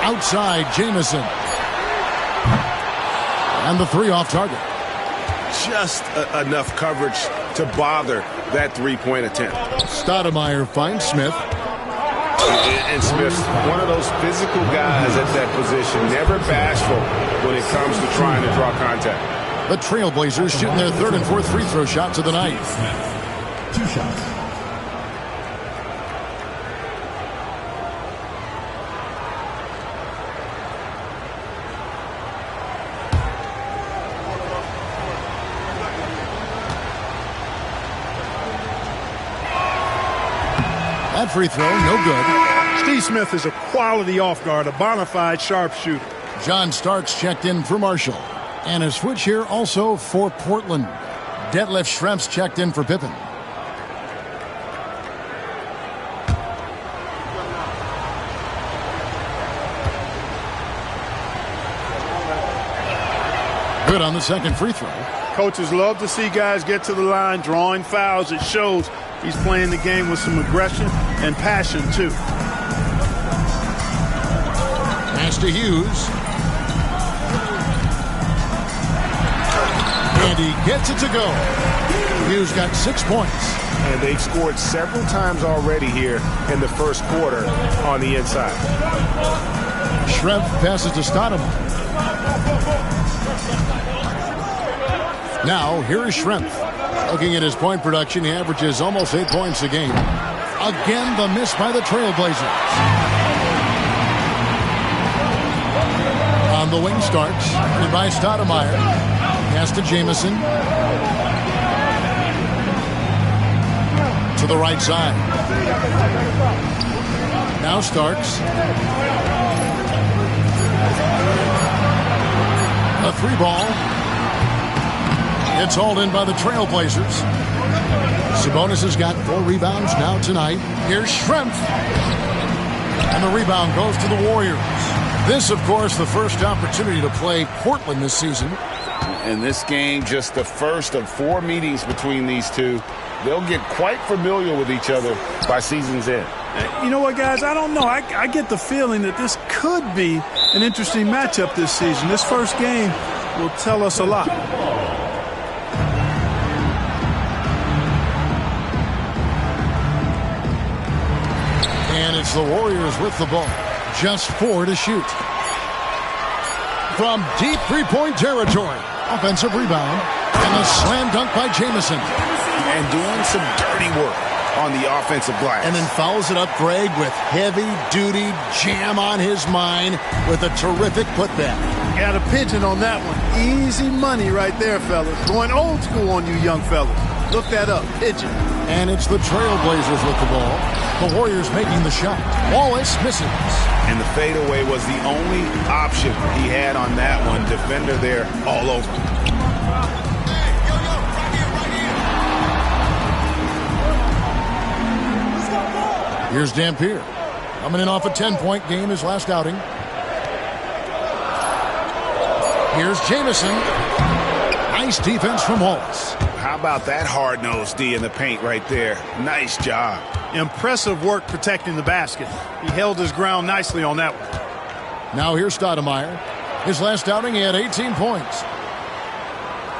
Outside, Jamison. And the 3 off target. Just enough coverage to bother that three-point attempt. Stoudemire finds Smith. And Smith's one of those physical guys at that position, never bashful when it comes to trying to draw contact. The Trailblazers shooting their 3rd and 4th free throw shots of the night. 2 shots. That free throw, no good. Steve Smith is a quality off guard, a bona fide sharpshooter. John Starks checked in for Marshall. And a switch here also for Portland. Detlef Schrempf's checked in for Pippen. Good on the second free throw. Coaches love to see guys get to the line, drawing fouls. It shows he's playing the game with some aggression and passion, too. Pass to Hughes. And he gets it to go. Hughes got 6 points. And they've scored several times already here in the first quarter on the inside. Schrempf passes to Stoudemire. Now, here is Schrempf. Looking at his point production, he averages almost 8 points a game. Again, the miss by the Trailblazers. On the wing Starks, and by Stoudemire. Pass to Jamison. To the right side. Now Starks. A 3-ball. It's hauled in by the Trailblazers. Sabonis has got 4 rebounds now tonight. Here's Schrempf. And the rebound goes to the Warriors. This, of course, the first opportunity to play Portland this season. And this game, just the first of 4 meetings between these two. They'll get quite familiar with each other by season's end. You know what, guys? I don't know. I get the feeling that this could be an interesting matchup this season. This first game will tell us a lot. And it's the Warriors with the ball. Just 4 to shoot. From deep three-point territory. Offensive rebound. And a slam dunk by Jamison. And doing some dirty work on the offensive glass. And then fouls it up, Greg, with heavy-duty jam on his mind with a terrific putback. Got a pigeon on that one. Easy money right there, fellas. Going old school on you young fellas. Look that up. Pigeon. And it's the Trailblazers with the ball. The Warriors making the shot. Wallace misses. And the fadeaway was the only option he had on that one. Defender there all over. Here's Dampier. Coming in off a 10-point game, his last outing. Here's Jamison. Nice defense from Wallace. How about that hard-nosed D in the paint right there? Nice job. Impressive work protecting the basket. He held his ground nicely on that one. Now here's Stoudemire. His last outing, he had 18 points.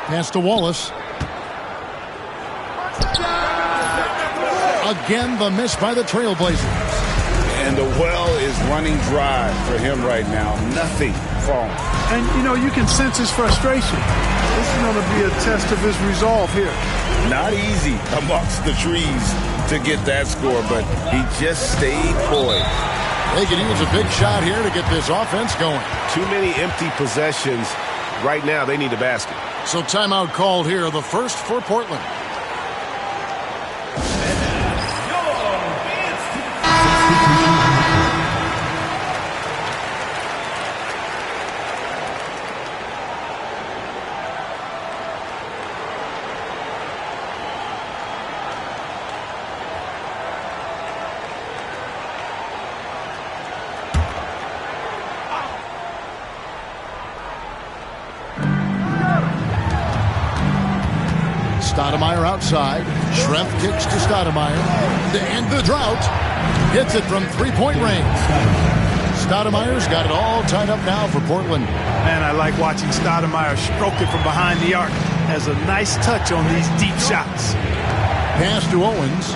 Pass to Wallace. Again, the miss by the Trailblazers. And the well is running dry for him right now. Nothing falling. And, you know, you can sense his frustration. This is going to be a test of his resolve here. Not easy amongst the trees to get that score, but he just stayed poised. They could use a big shot here to get this offense going. Too many empty possessions. Right now, they need a basket. So timeout called here, the first for Portland. Stoudemire outside. Schrempf kicks to Stoudemire. To end the drought. Hits it from three-point range. Stoudemire's got it all tied up now for Portland. Man, I like watching Stoudemire stroke it from behind the arc. Has a nice touch on these deep shots. Pass to Owens.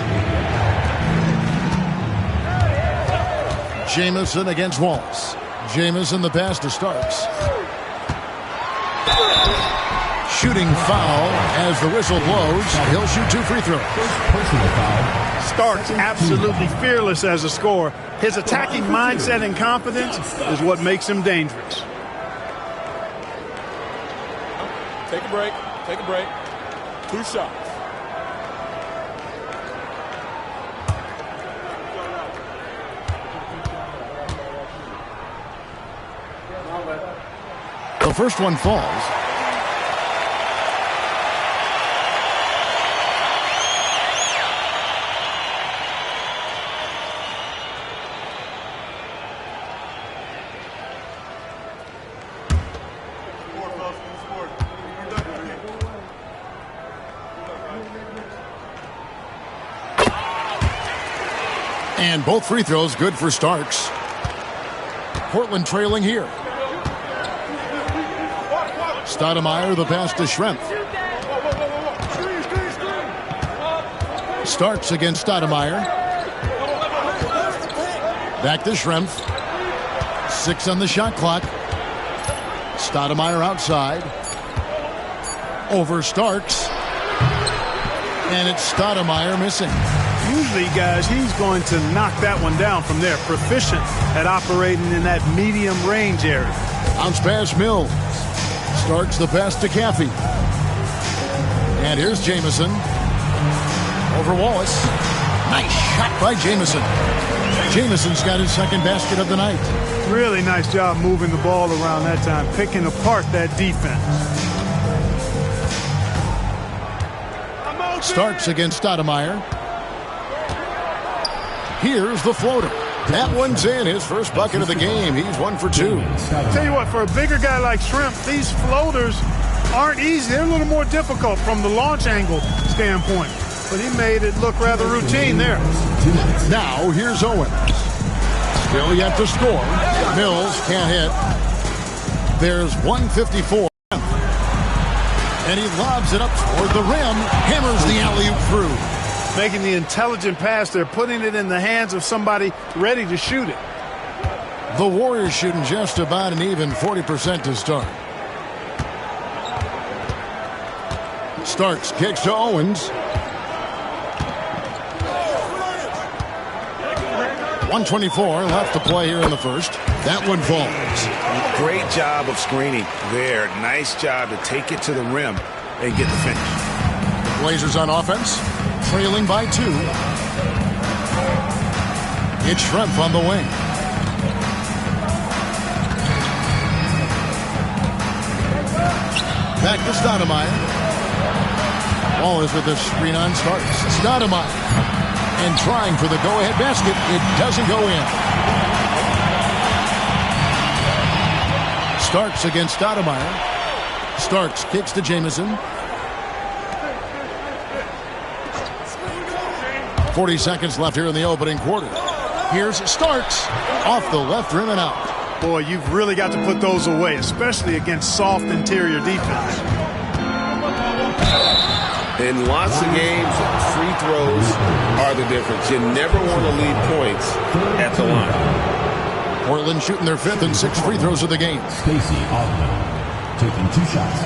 Jamison against Wallace. Jamison the pass to Starks. Shooting foul as the whistle blows. He'll shoot 2 free throws. Starks absolutely fearless as a scorer. His attacking mindset and confidence is what makes him dangerous. Take a break. Take a break. 2 shots. The first one falls. And both free throws good for Starks. Portland trailing here. Stoudemire, the pass to Schrempf. Starks against Stoudemire. Back to Schrempf. 6 on the shot clock. Stoudemire outside. Over Starks. And it's Stoudemire missing. Usually, guys, he's going to knock that one down from there. Proficient at operating in that medium range area. Bounce pass Mills. Starks the pass to Caffey. And here's Jamison. Over Wallace. Nice shot by Jamison. Jamison's got his second basket of the night. Really nice job moving the ball around that time, picking apart that defense. Starks against Stoudemire. Here's the floater. That one's in. His first bucket of the game. He's 1 for 2. Tell you what, for a bigger guy like Schrempf, these floaters aren't easy. They're a little more difficult from the launch angle standpoint. But he made it look rather routine there. Now here's Owens. Still yet to score. Mills can't hit. There's 154. And he lobs it up toward the rim. Hammers the alley-oop through. Making the intelligent pass there, putting it in the hands of somebody ready to shoot it. The Warriors shooting just about an even 40% to start. Starks kicks to Owens. 1:24 left to play here in the first. That one falls. Great job of screening there. Nice job to take it to the rim and get the finish. Blazers on offense, trailing by 2. It's Schrempf on the wing. Back to Stoudemire. Wallace with the screen on Starks. Stoudemire. And trying for the go-ahead basket. It doesn't go in. Starks against Stoudemire. Starks kicks to Jamison. 40 seconds left here in the opening quarter. Here's Starks. Off the left rim and out. Boy, you've really got to put those away, especially against soft interior defense. In lots of games, free throws are the difference. You never want to leave points at the line. Portland shooting their 5th and 6th free throws of the game. Stacey Augmon taking 2 shots.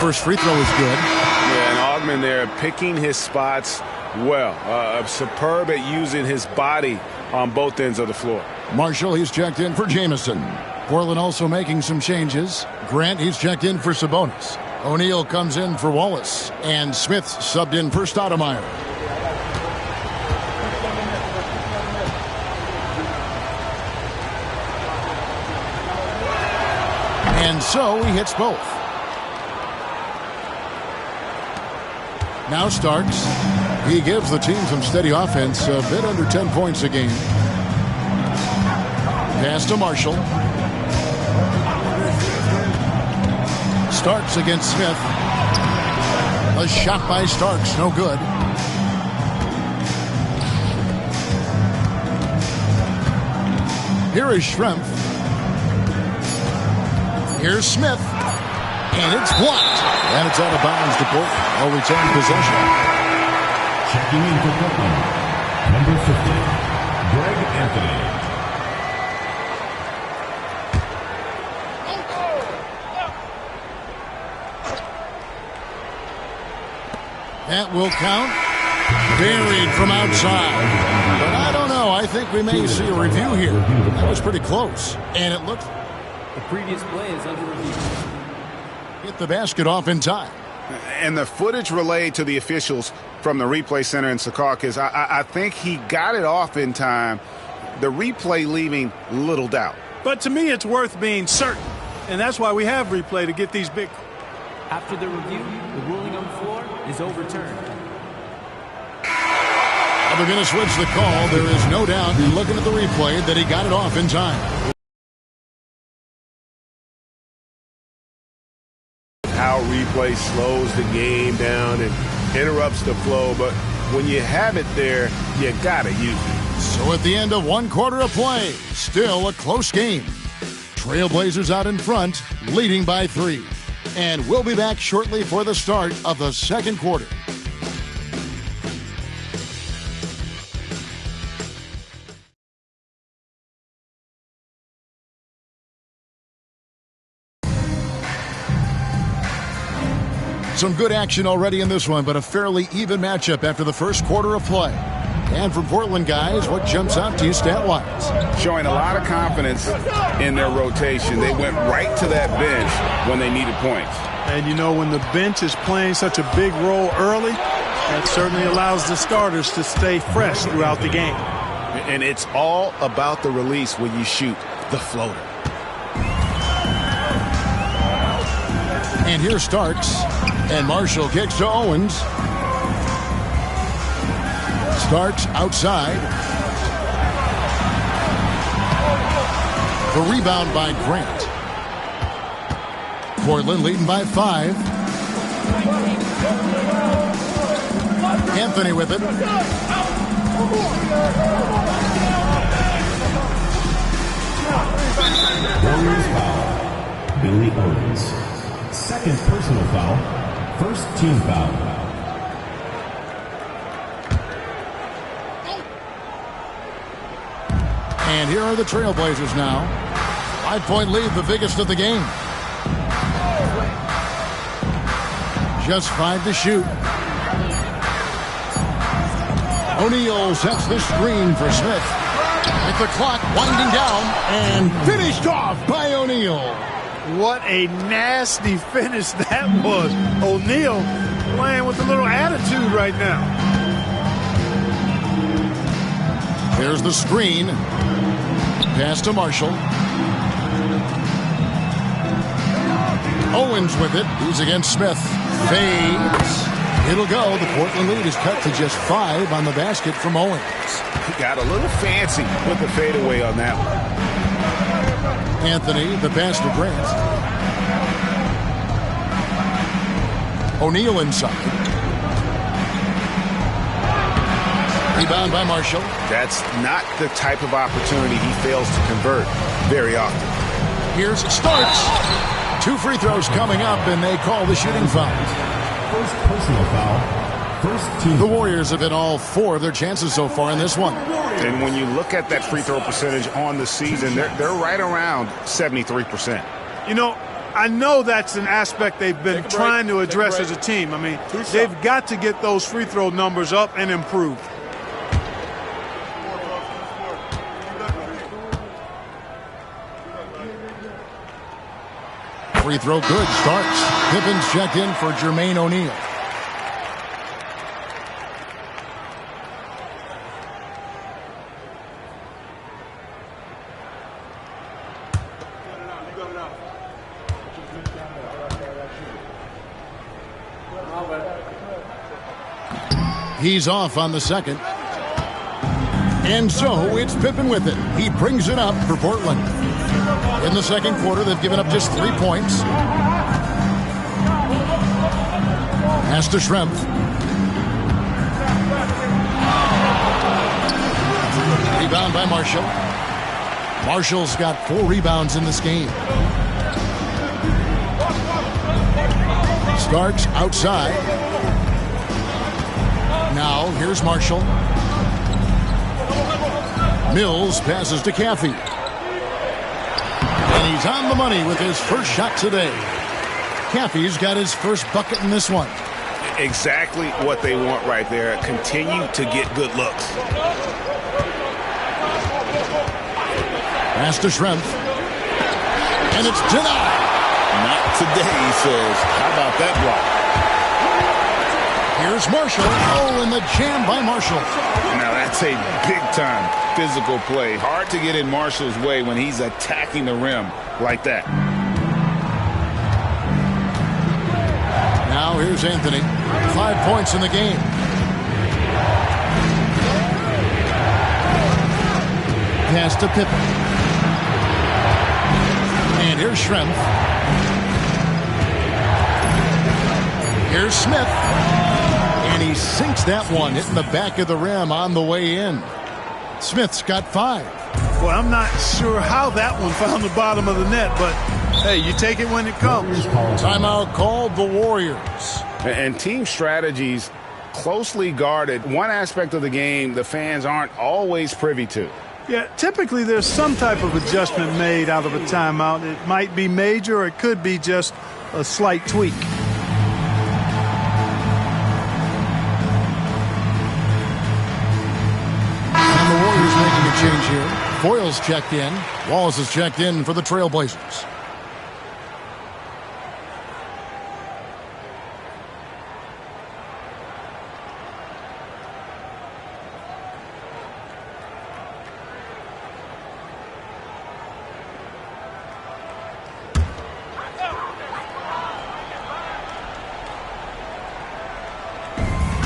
First free throw is good. Yeah, and Augmon there picking his spots well. Superb at using his body on both ends of the floor. Marshall, he's checked in for Jamison. Portland also making some changes. Grant, he's checked in for Sabonis. O'Neal comes in for Wallace. And Smith subbed in for Stoudemire. And so he hits both. Now Starks. He gives the team some steady offense, a bit under 10 points a game. Pass to Marshall. Starks against Smith. A shot by Starks, no good. Here is Schrempf. Here's Smith. And it's blocked. And it's out of bounds to Portland. They'll retain possession. Checking in for Portland, number 50, Greg Anthony. That will count. Buried from outside. But I don't know. I think we may see a review here. That was pretty close. And it looked... The previous play is under review. Get the basket off in time. And the footage relayed to the officials from the replay center in Secaucus, I think he got it off in time. The replay leaving little doubt. But to me, it's worth being certain. And that's why we have replay, to get these big. After the review, the ruling on the floor is overturned. They're going to switch the call. There is no doubt, looking at the replay, that he got it off in time. How replay slows the game down and interrupts the flow, but when you have it there, you got to use it. So at the end of 1 quarter of play, still a close game. Trailblazers out in front, leading by 3. And we'll be back shortly for the start of the second quarter. Some good action already in this one, but a fairly even matchup after the first quarter of play. And for Portland, guys, what jumps out to you stat-wise? Showing a lot of confidence in their rotation. They went right to that bench when they needed points. And, you know, when the bench is playing such a big role early, that certainly allows the starters to stay fresh throughout the game. And it's all about the release when you shoot the floater. And here's Starks. And Marshall kicks to Owens. Starks outside. The rebound by Grant. Portland leading by 5. Anthony with it. Warriors foul. Billy Owens. Second personal foul. First team foul. And here are the Trailblazers now. 5-point lead, the biggest of the game. Just 5 to shoot. O'Neal sets the screen for Smith. With the clock winding down and finished off by O'Neal. What a nasty finish that was. O'Neal playing with a little attitude right now. There's the screen. Pass to Marshall. Owens with it. He's against Smith. Fades. It'll go. The Portland lead is cut to just 5 on the basket from Owens. He got a little fancy with the fadeaway on that one. Anthony, the pass to Grant. O'Neal inside. Rebound by Marshall. That's not the type of opportunity he fails to convert very often. Here's Starks. 2 free throws coming up, and they call the shooting foul. First personal foul. First team. The Warriors have hit all 4 of their chances so far in this one. And when you look at that free throw percentage on the season, they're right around 73%. You know, I know that's an aspect they've been trying to address as a team. I mean, they've got to get those free throw numbers up and improve. Free throw good. Starks. Pippins checked in for Jermaine O'Neal. He's off on the second. And so it's Pippen with it. He brings it up for Portland. In the second quarter, they've given up just 3 points. Pass to Schrempf. Rebound by Marshall. Marshall's got 4 rebounds in this game. Starks outside. Now, here's Marshall. Mills passes to Caffey. And he's on the money with his first shot today. Caffey's got his first bucket in this one. Exactly what they want right there. Continue to get good looks. Pass to Schrempf. And it's denied. Not today, he says. How about that block? Here's Marshall. Oh, and the jam by Marshall. Now that's a big-time physical play. Hard to get in Marshall's way when he's attacking the rim like that. here's Anthony. 5 points in the game. Pass to Pippen. And here's Schrempf. Here's Smith. And he sinks that one, hitting the back of the rim on the way in. Smith's got 5. Well, I'm not sure how that one found the bottom of the net, but hey, you take it when it comes. Timeout called the Warriors. And team strategies closely guarded. One aspect of the game the fans aren't always privy to. Yeah, typically there's some type of adjustment made out of a timeout. It might be major or it could be just a slight tweak. And the Warriors making a change here. Boyle's checked in. Wallace is checked in for the Trailblazers.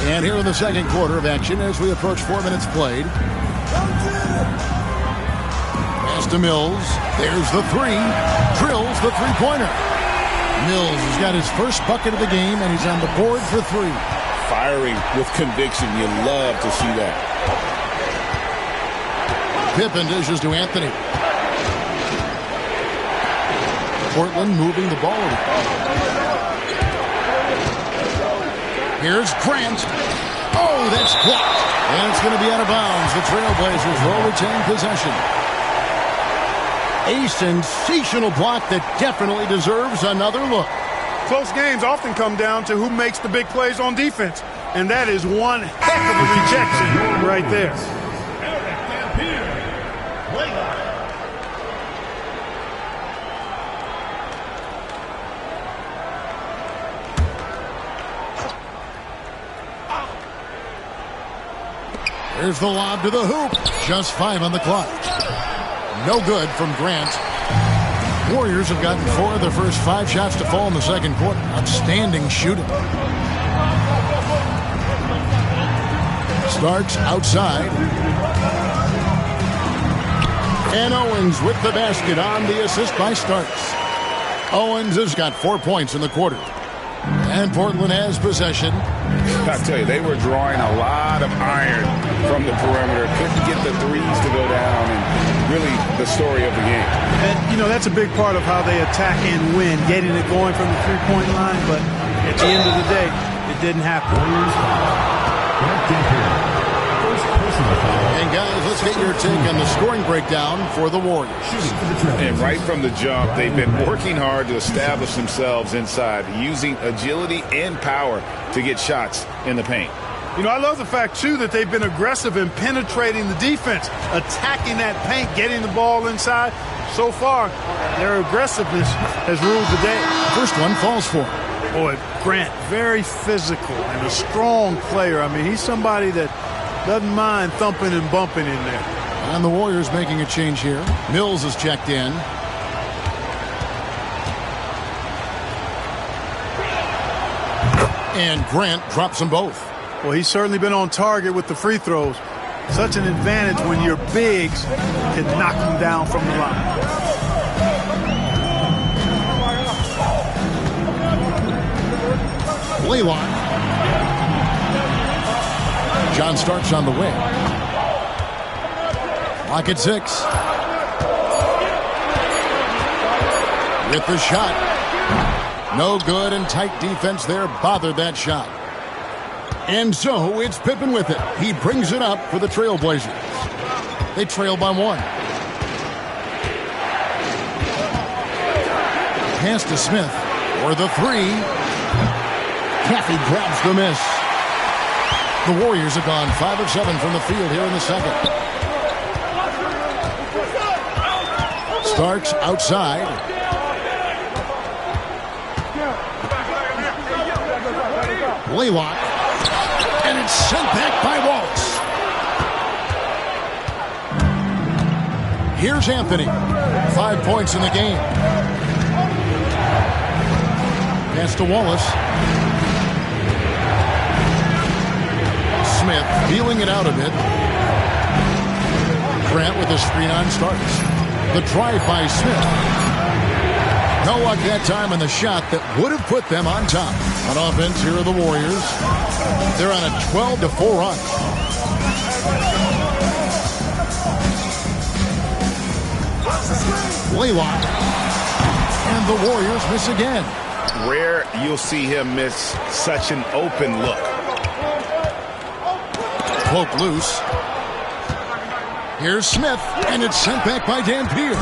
And here in the second quarter of action as we approach 4 minutes played. Pass to Mills. There's the three. Drills the three-pointer. Mills has got his first bucket of the game, and he's on the board for 3. Firing with conviction. You love to see that. Pippen dishes to Anthony. Portland moving the ball. Here's Grant. Oh, that's blocked. And it's going to be out of bounds. The Trailblazers will retain possession. A sensational block that definitely deserves another look. Close games often come down to who makes the big plays on defense. And that is one heck of a rejection right there. Here's the lob to the hoop. Just 5 on the clock. No good from Grant. Warriors have gotten 4 of their first 5 shots to fall in the second quarter. Outstanding shooting. Starks outside. And Owens with the basket on the assist by Starks. Owens has got 4 points in the quarter. And Portland has possession. I tell you, they were drawing a lot of iron from the perimeter. Couldn't get the threes to go down, and really the story of the game. And, you know, that's a big part of how they attack and win, getting it going from the three-point line. But at the end of the day, it didn't happen. And guys, let's get your take on the scoring breakdown for the Warriors. And right from the jump, they've been working hard to establish themselves inside, using agility and power to get shots in the paint. You know, I love the fact, too, that they've been aggressive in penetrating the defense, attacking that paint, getting the ball inside. So far, their aggressiveness has ruled the day. First one falls for. Boy, Grant, very physical and a strong player. I mean, he's somebody that doesn't mind thumping and bumping in there. And the Warriors making a change here. Mills is checked in. And Grant drops them both. Well, he's certainly been on target with the free throws. Such an advantage when your bigs can knock them down from the line. Blaylock. John Starks on the wing. Lock at 6. With the shot. No good, and tight defense there bothered that shot. And so it's Pippen with it. He brings it up for the Trailblazers. They trail by 1. Pass to Smith for the 3. Caffey grabs the miss. The Warriors have gone 5 of 7 from the field here in the second. Starks outside. Blaylock. And it's sent back by Wallace. Here's Anthony. 5 points in the game. Pass to Wallace. Smith feeling it out a bit. Grant with a screen on starts. The drive by Smith. No luck that time on the shot that would have put them on top. On offense, here are the Warriors. They're on a 12-4 run. Laylock. And the Warriors miss again. Rare you'll see him miss such an open look. Cloak loose. Here's Smith, and it's sent back by Dampier.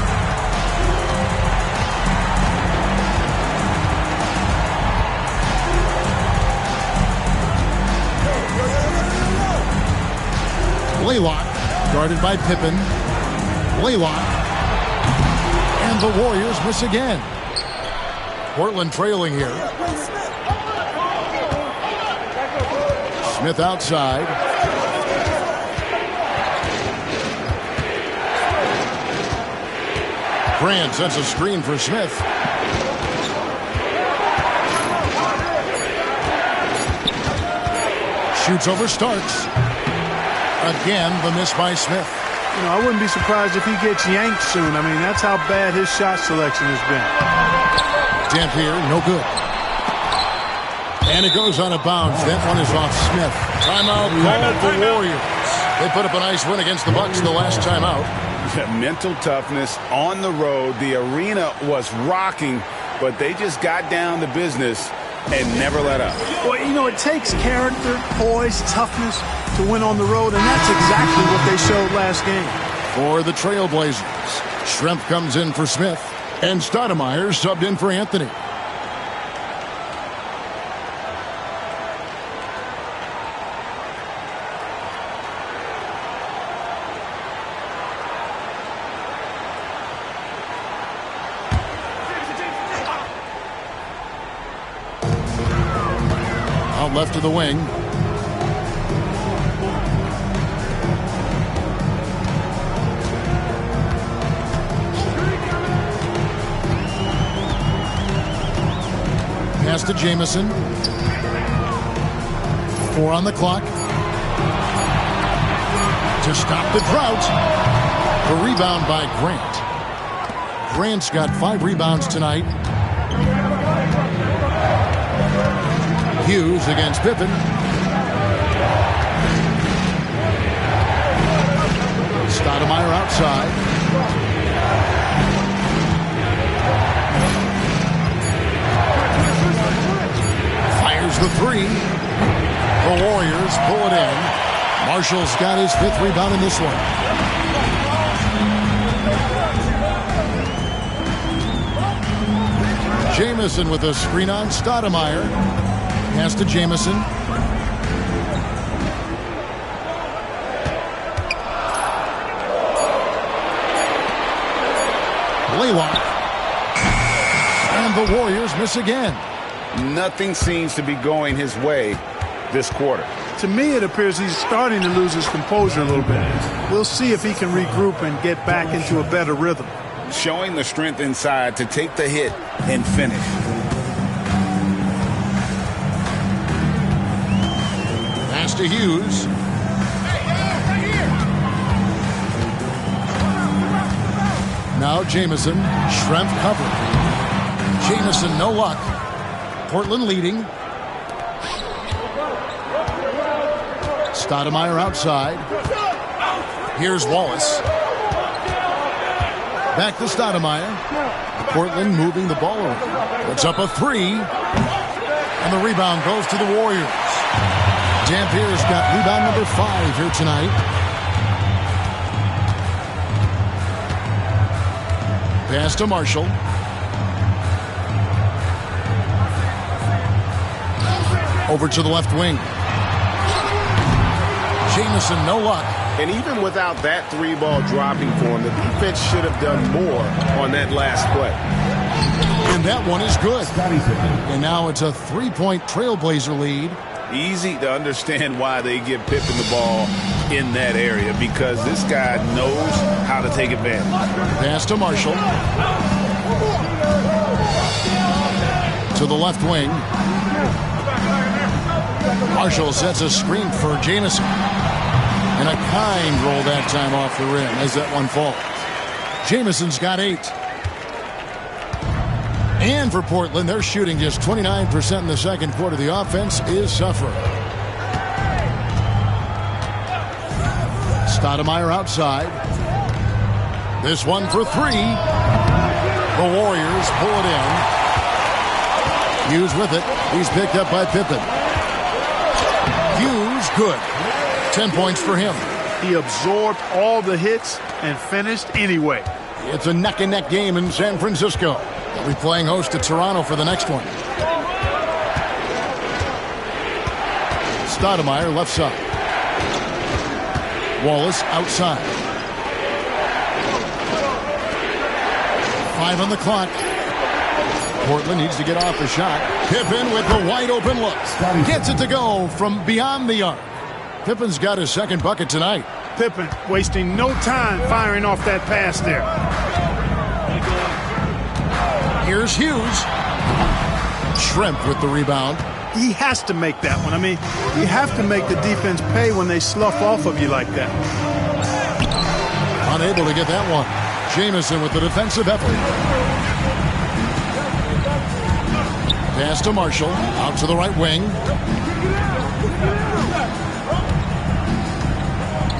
Laylock, guarded by Pippen. Laylock. And the Warriors miss again. Portland trailing here. Smith outside. Grant sends a screen for Smith. Shoots over Starks. Again, the miss by Smith. You know, I wouldn't be surprised if he gets yanked soon. I mean, that's how bad his shot selection has been. Dampier, no good. And it goes on a bounce. That one is off Smith. Timeout called for Warriors. They put up a nice win against the Bucks the last time out. Mental toughness on the road. The arena was rocking, but they just got down to business and never let up. Well, you know, it takes character, poise, toughness to win on the road, and that's exactly what they showed last game. For the Trailblazers, Schrempf comes in for Smith, and Stoudemire subbed in for Anthony. Out left of the wing. Pass to Jamison. 4 on the clock. To stop the drought. The rebound by Grant. Grant's got 5 rebounds tonight. Hughes against Pippen. Stoudemire outside. Fires the 3. The Warriors pull it in. Marshall's got his 5th rebound in this one. Jamison with a screen on Stoudemire. Pass to Jamison. Laylock. And the Warriors miss again. Nothing seems to be going his way this quarter. To me, it appears he's starting to lose his composure a little bit. We'll see if he can regroup and get back into a better rhythm. Showing the strength inside to take the hit and finish. Pass to Hughes. Now Jamison. Schrempf covered. Jamison, no luck. Portland leading. Stoudemire outside. Here's Wallace. Back to Stoudemire. Portland moving the ball around. Puts up a 3. And the rebound goes to the Warriors. Dampier's got rebound number 5 here tonight. Pass to Marshall. Over to the left wing. Jamison, no luck. And even without that 3-ball dropping for him, the defense should have done more on that last play. And that one is good. And now it's a 3-point Trailblazer lead. Easy to understand why they give Pippen the ball in that area, because this guy knows how to take advantage. Pass to Marshall. To the left wing. Marshall sets a screen for Jamison. And a kind roll that time off the rim as that one falls. Jamison's got 8. And for Portland, they're shooting just 29% in the second quarter. The offense is suffering. Stoudemire outside. This one for 3. The Warriors pull it in. Hughes with it. He's picked up by Pippen. Hughes, good. 10 points for him. He absorbed all the hits and finished anyway. It's a neck-and-neck game in San Francisco. They'll be playing host to Toronto for the next one. Stoudemire left side. Wallace outside. 5 on the clock. Portland needs to get off the shot. Pippen with the wide open look. Gets it to go from beyond the arc. Pippen's got his second bucket tonight. Pippen wasting no time firing off that pass there. Here's Hughes. Shrimp with the rebound. He has to make that one. I mean, you have to make the defense pay when they slough off of you like that. Unable to get that one. Jamison with the defensive effort. Pass to Marshall. Out to the right wing.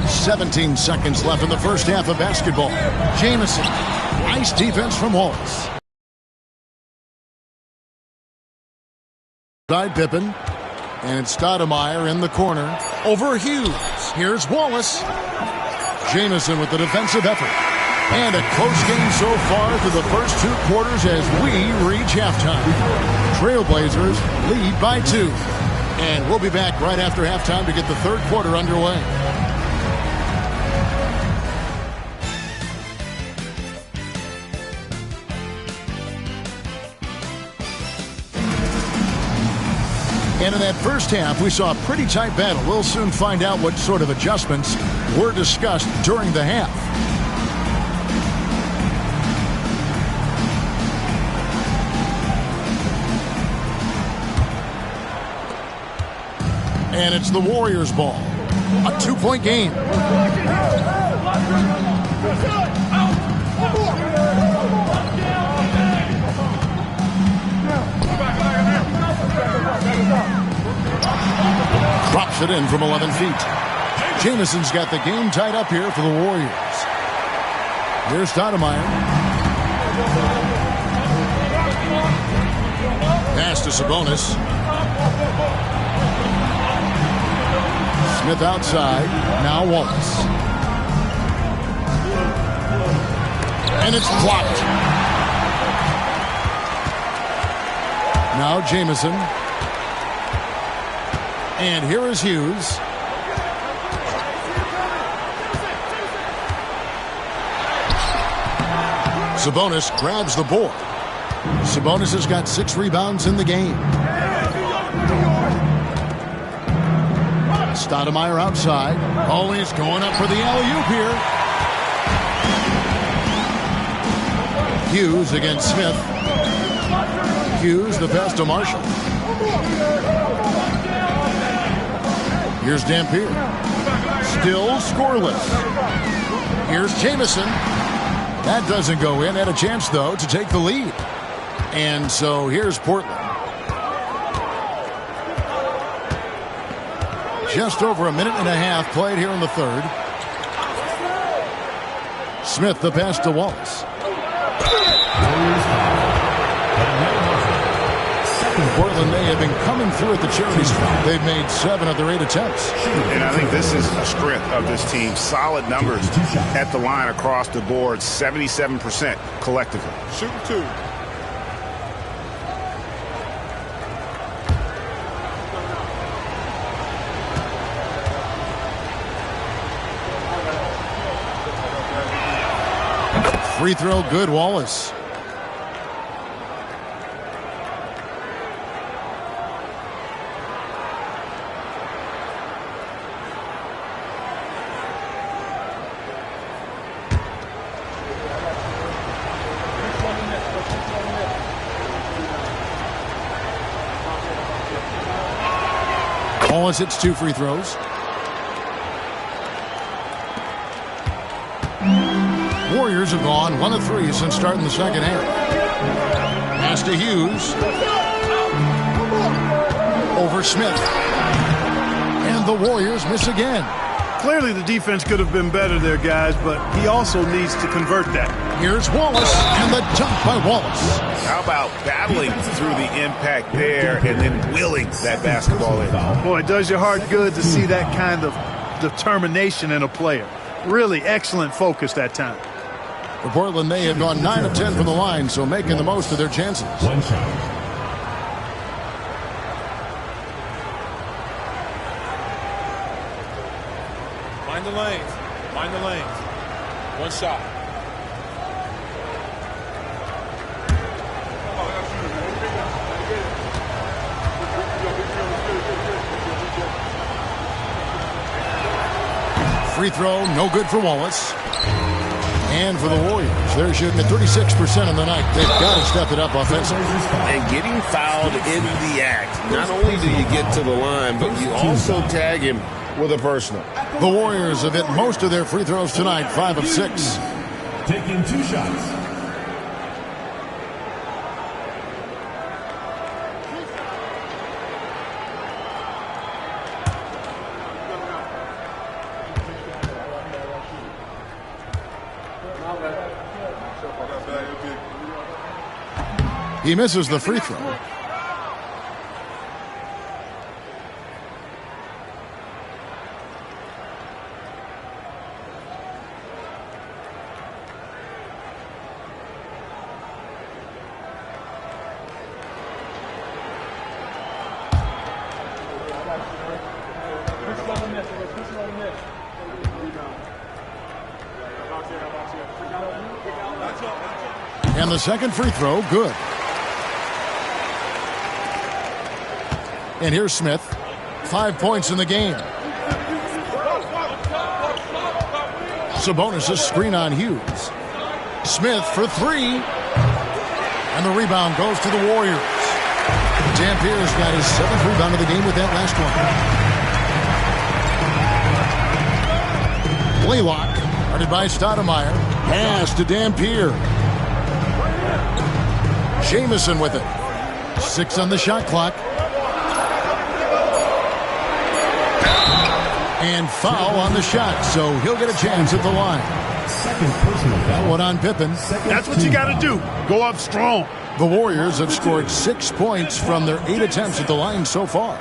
17 seconds left in the first half of basketball. Jamison. Nice defense from Wallace. Side Pippen. And it's Stoudemire in the corner. Over Hughes. Here's Wallace. Jamison with the defensive effort. And a close game so far through the first 2 quarters as we reach halftime. Trailblazers lead by 2. And we'll be back right after halftime to get the third quarter underway. And in that first half, we saw a pretty tight battle. We'll soon find out what sort of adjustments were discussed during the half. And it's the Warriors' ball. A 2-point game. Drops it in from 11 feet. Jamison's got the game tied up here for the Warriors. Here's Stoudemire. Pass to Sabonis. Smith outside. Now Wallace. And it's blocked. Now Jamison. And here is Hughes. Sabonis grabs the board. Sabonis has got 6 rebounds in the game. Stoudemire outside. Oh, he's going up for the alley-oop here. Hughes against Smith. Hughes the pass to Marshall. Here's Dampier. Still scoreless. Here's Jamison. That doesn't go in. Had a chance, though, to take the lead. And so here's Portland. Just over a minute and a half played here in the third. Smith the pass to Wallace. Portland may have been coming through at the charity stripe. They've made 7 of their 8 attempts. And I think this is a strength of this team. Solid numbers at the line across the board. 77% collectively. Shooting 2. Free throw good, Wallace. Wallace hits 2 free throws. Warriors have gone 1 of 3 since starting the second half. Pass to Hughes. Over Smith. And the Warriors miss again. Clearly the defense could have been better there, guys, but he also needs to convert that. Here's Wallace, and the dunk by Wallace. How about battling through the impact there and then willing that basketball in? Boy, it does your heart good to see that kind of determination in a player. Really excellent focus that time. For Portland, they have gone 9 of 10 from the line, so making the most of their chances. One shot. Find the lanes. Find the lanes. 1 shot. Free throw, no good for Wallace. And for the Warriors, they're shooting at 36% on the night. They've got to step it up offensively. And getting fouled in the act. Not only do you get to the line, but you also tag him with a personal. The Warriors have hit most of their free throws tonight, 5 of 6. Taking 2 shots. He misses the free throw. And the second free throw, good. And here's Smith. 5 points in the game. Sabonis' screen on Hughes. Smith for 3. And the rebound goes to the Warriors. Dampier's got his 7th rebound of the game with that last one. Blaylock, guarded by Stoudemire. Pass to Dampier. Jamison with it. 6 on the shot clock. And foul on the shot, so he'll get a chance at the line. Second personal foul. One on Pippen. That's what you got to do. Go up strong. The Warriors have scored 6 points from their 8 attempts at the line so far.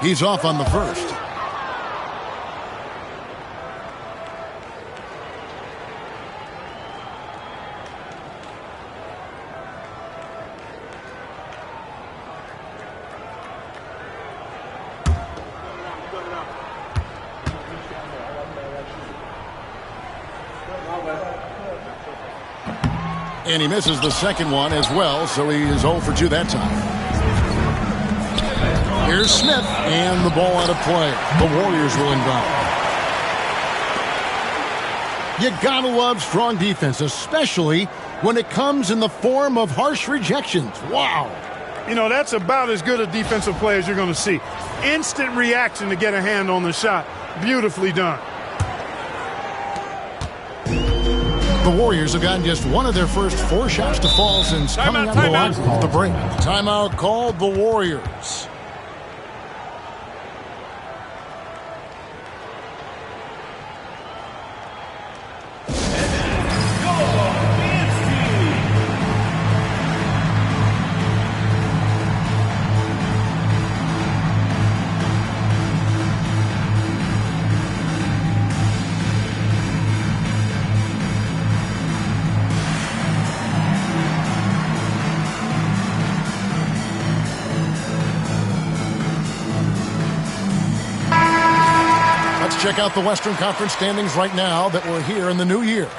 He's off on the first. And he misses the second one as well, so he is 0 for 2 that time. Here's Smith, and the ball out of play. The Warriors will inbound. You gotta love strong defense, especially when it comes in the form of harsh rejections. Wow. You know, that's about as good a defensive play as you're going to see. Instant reaction to get a hand on the shot. Beautifully done. The Warriors have gotten just one of their first 4 shots to fall since coming out of the line off the break. Timeout called the Warriors. Check out the Western Conference standings right now that we're here in the new year.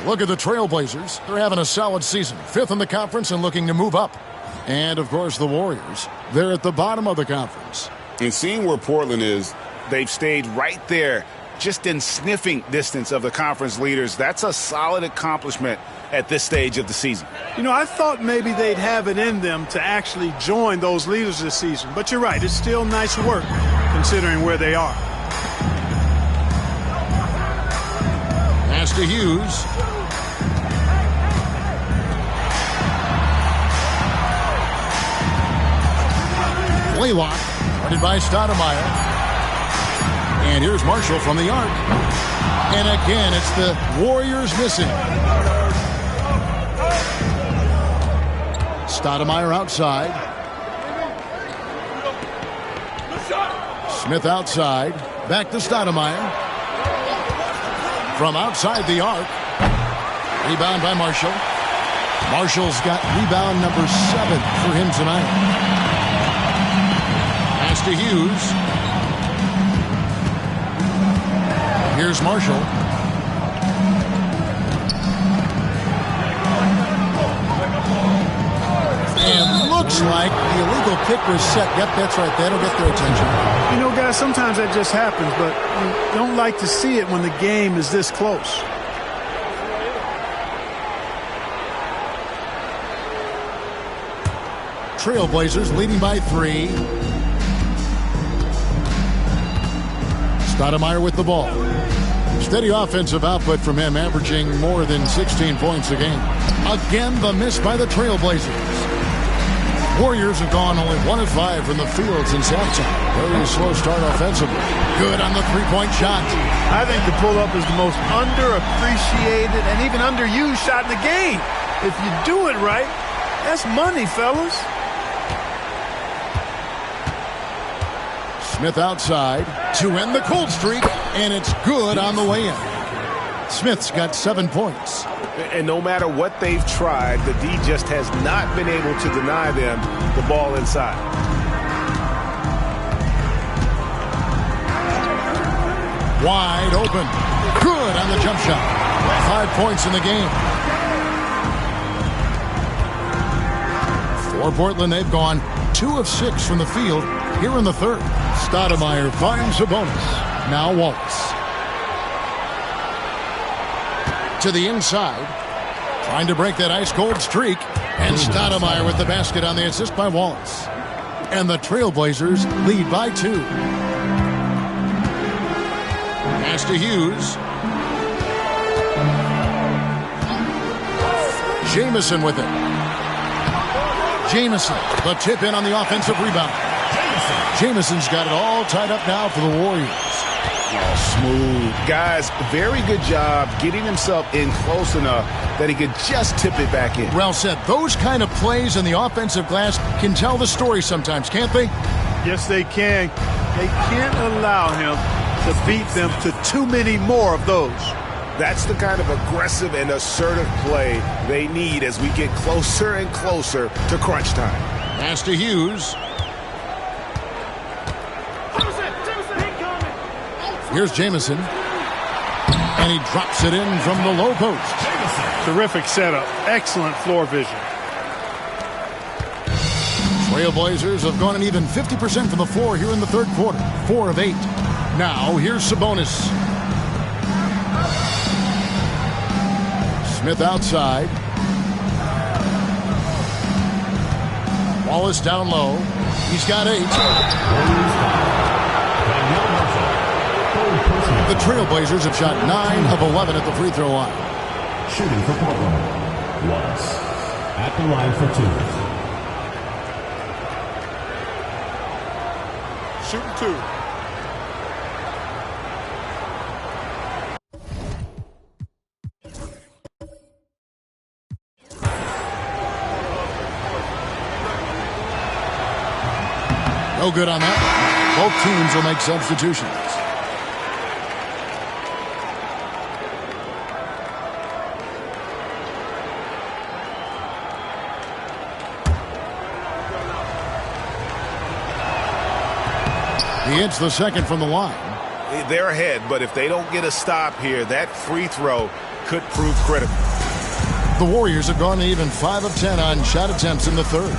Look at the Trailblazers. They're having a solid season. 5th in the conference and looking to move up. And, of course, the Warriors. They're at the bottom of the conference. And seeing where Portland is, they've stayed right there, just in sniffing distance of the conference leaders. That's a solid accomplishment at this stage of the season. You know, I thought maybe they'd have it in them to actually join those leaders this season. But you're right, it's still nice work considering where they are. Pass to Hughes. Blaylock, guarded by Stoudemire. And here's Marshall from the arc. And again, it's the Warriors missing. Stoudemire outside. Smith outside. Back to Stoudemire. From outside the arc. Rebound by Marshall. Marshall's got rebound number 7 for him tonight. Pass to Hughes. Here's Marshall. And looks like the illegal kick was set. Yep, that's right. That'll get their attention. You know, guys, sometimes that just happens, but you don't like to see it when the game is this close. Trailblazers leading by 3. Stoudemire with the ball. Steady offensive output from him, averaging more than 16 points a game. Again, the miss by the Trailblazers. Warriors have gone only 1 of 5 from the field since halftime. Very slow start offensively. Good on the three-point shot. I think the pull-up is the most underappreciated and even underused shot in the game. If you do it right, that's money, fellas. Smith outside to end the cold streak, and it's good on the way in. Smith's got 7 points. And no matter what they've tried, the D just has not been able to deny them the ball inside. Wide open. Good on the jump shot. 5 points in the game. For Portland, they've gone 2 of 6 from the field here in the third. Stoudemire finds a bonus. Now Wallace. To the inside. Trying to break that ice-cold streak. And Stoudemire with the basket on the assist by Wallace. And the Trailblazers lead by 2. Pass to Hughes. Jamison with it. Jamison, the tip in on the offensive rebound. Jamison's got it all tied up now for the Warriors. Oh, smooth. Guys, very good job getting himself in close enough that he could just tip it back in. Well said. Those kind of plays in the offensive glass can tell the story sometimes, can't they? Yes, they can. They can't allow him to beat them to too many more of those. That's the kind of aggressive and assertive play they need as we get closer and closer to crunch time. Pass to Hughes. Here's Jamison. And he drops it in from the low post. Terrific setup. Excellent floor vision. Trailblazers have gone an even 50% from the floor here in the third quarter. 4 of 8. Now, here's Sabonis. Smith outside. Wallace down low. He's got 8. The Trailblazers have shot 9 of 11 at the free throw line. Shooting for Portland. Wallace at the line for 2. Shooting 2. No good on that. Both teams will make substitutions. He hits the second from the line. They're ahead, but if they don't get a stop here, that free throw could prove critical. The Warriors have gone even 5 of 10 on shot attempts in the third.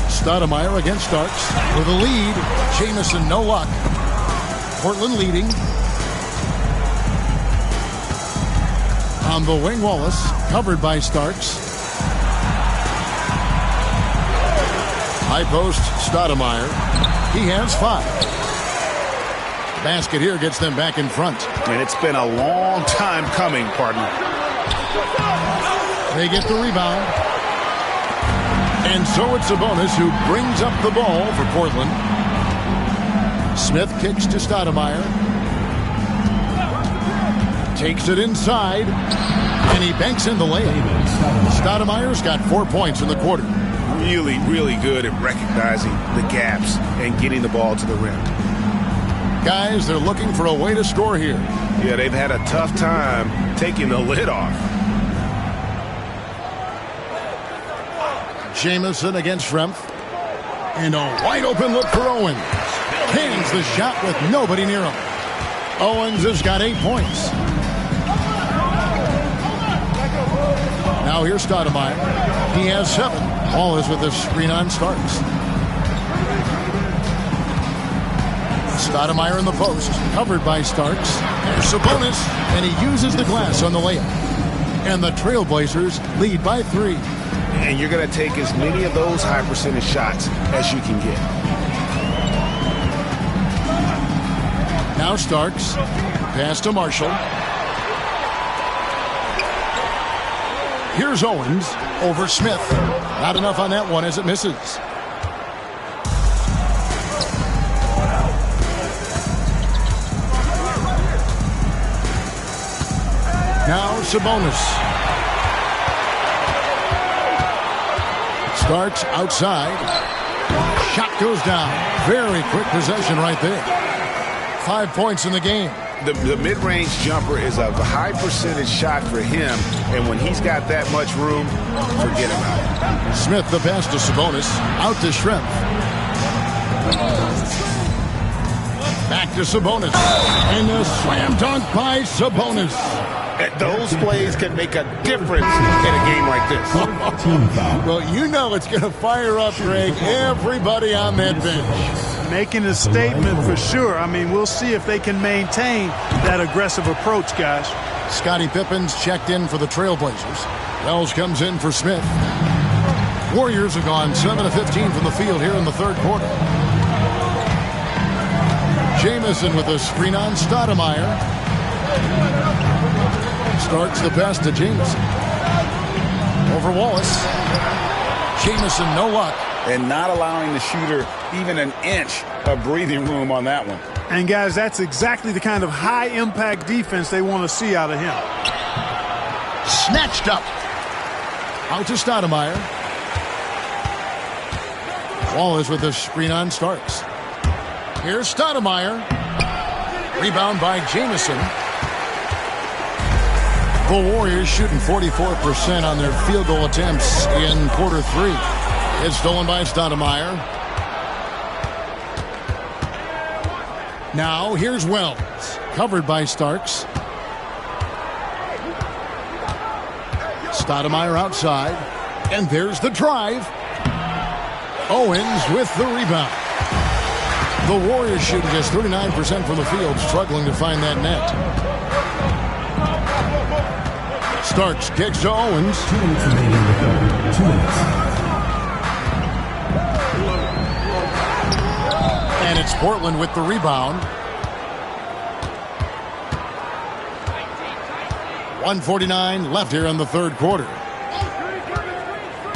Stoudemire against Starks with a lead. Jamison, no luck. Portland leading. On the wing, Wallace, covered by Starks. High post, Stoudemire. He has 5. Basket here gets them back in front. And it's been a long time coming, partner. They get the rebound. And so it's Sabonis who brings up the ball for Portland. Smith kicks to Stoudemire. Takes it inside. And he banks in the layup. Stoudemire's got 4 points in the quarter. Really, really good at recognizing the gaps and getting the ball to the rim. Guys, they're looking for a way to score here. Yeah, they've had a tough time taking the lid off. Jamison against Schrempf. And a wide open look for Owens. Cans the shot with nobody near him. Owens has got 8 points. Now here's Stoudemire. He has 7. Ball is with the screen on Starks. Stoudemire in the post, covered by Starks. There's Sabonis, and he uses the glass on the layup. And the Trailblazers lead by 3. And you're going to take as many of those high percentage shots as you can get. Now Starks, pass to Marshall. Here's Owens over Smith. Not enough on that one as it misses. Now Sabonis. Starks outside. Shot goes down. Very quick possession right there. 5 points in the game. The mid-range jumper is a high percentage shot for him, and when he's got that much room, forget about it. Smith the pass to Sabonis. Out to Schrempf. Back to Sabonis. And a slam dunk by Sabonis. Those plays can make a difference in a game like this. Well, you know it's going to fire up, Greg, everybody on that bench. Making a statement for sure. I mean, we'll see if they can maintain that aggressive approach, guys. Scottie Pippen's checked in for the Trailblazers. Wells comes in for Smith. Warriors have gone 7 of 15 from the field here in the third quarter. Jamison with a screen on Stoudemire. Starts the pass to Jamison. Over Wallace. Jamison, no luck. And not allowing the shooter even an inch of breathing room on that one. And, guys, that's exactly the kind of high-impact defense they want to see out of him. Snatched up. Out to Stoudemire. Wallace with a screen on Starks. Here's Stoudemire. Rebound by Jamison. The Warriors shooting 44% on their field goal attempts in quarter 3. It's stolen by Stoudemire. Now here's Wells. Covered by Starks. Stoudemire outside. And there's the drive. Owens with the rebound. The Warriors shooting just 39% from the field, struggling to find that net. Starks kicks to Owens. 2 minutes remaining in the third. 2 minutes. And it's Portland with the rebound. 1:49 left here in the third quarter.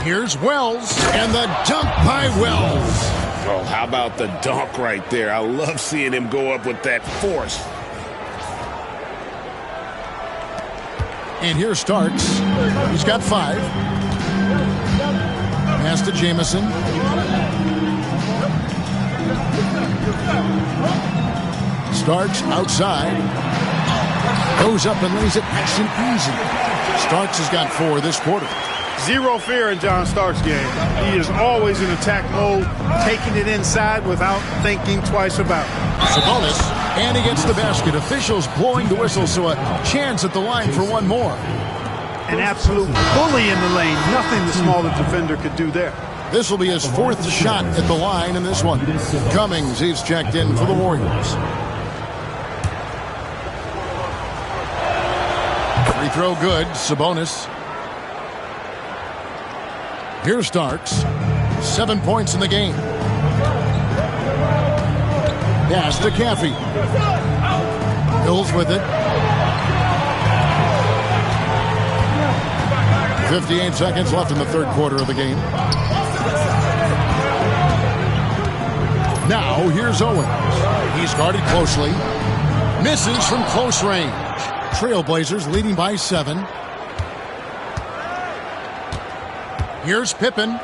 Here's Wells, and the dunk by Wells. Oh, how about the dunk right there? I love seeing him go up with that force. And here's Starks. He's got 5. Pass to Jamison. Starks outside. Goes up and lays it nice and easy. Starks has got 4 this quarter. Zero fear in John Starks' game. He is always in attack mode, taking it inside without thinking twice about it. Sabonis, and he gets the basket. Officials blowing the whistle, so a chance at the line for one more. an absolute bully in the lane. Nothing the smaller defender could do there. This will be his 4th shot at the line in this one. Cummings, he's checked in for the Warriors. Free throw good. Sabonis. Here's Starks. 7 points in the game. Pass to Caffey. Hills with it. 58 seconds left in the third quarter of the game. Now here's Owens. He's guarded closely. Misses from close range. Trailblazers leading by 7. Here's Pippen.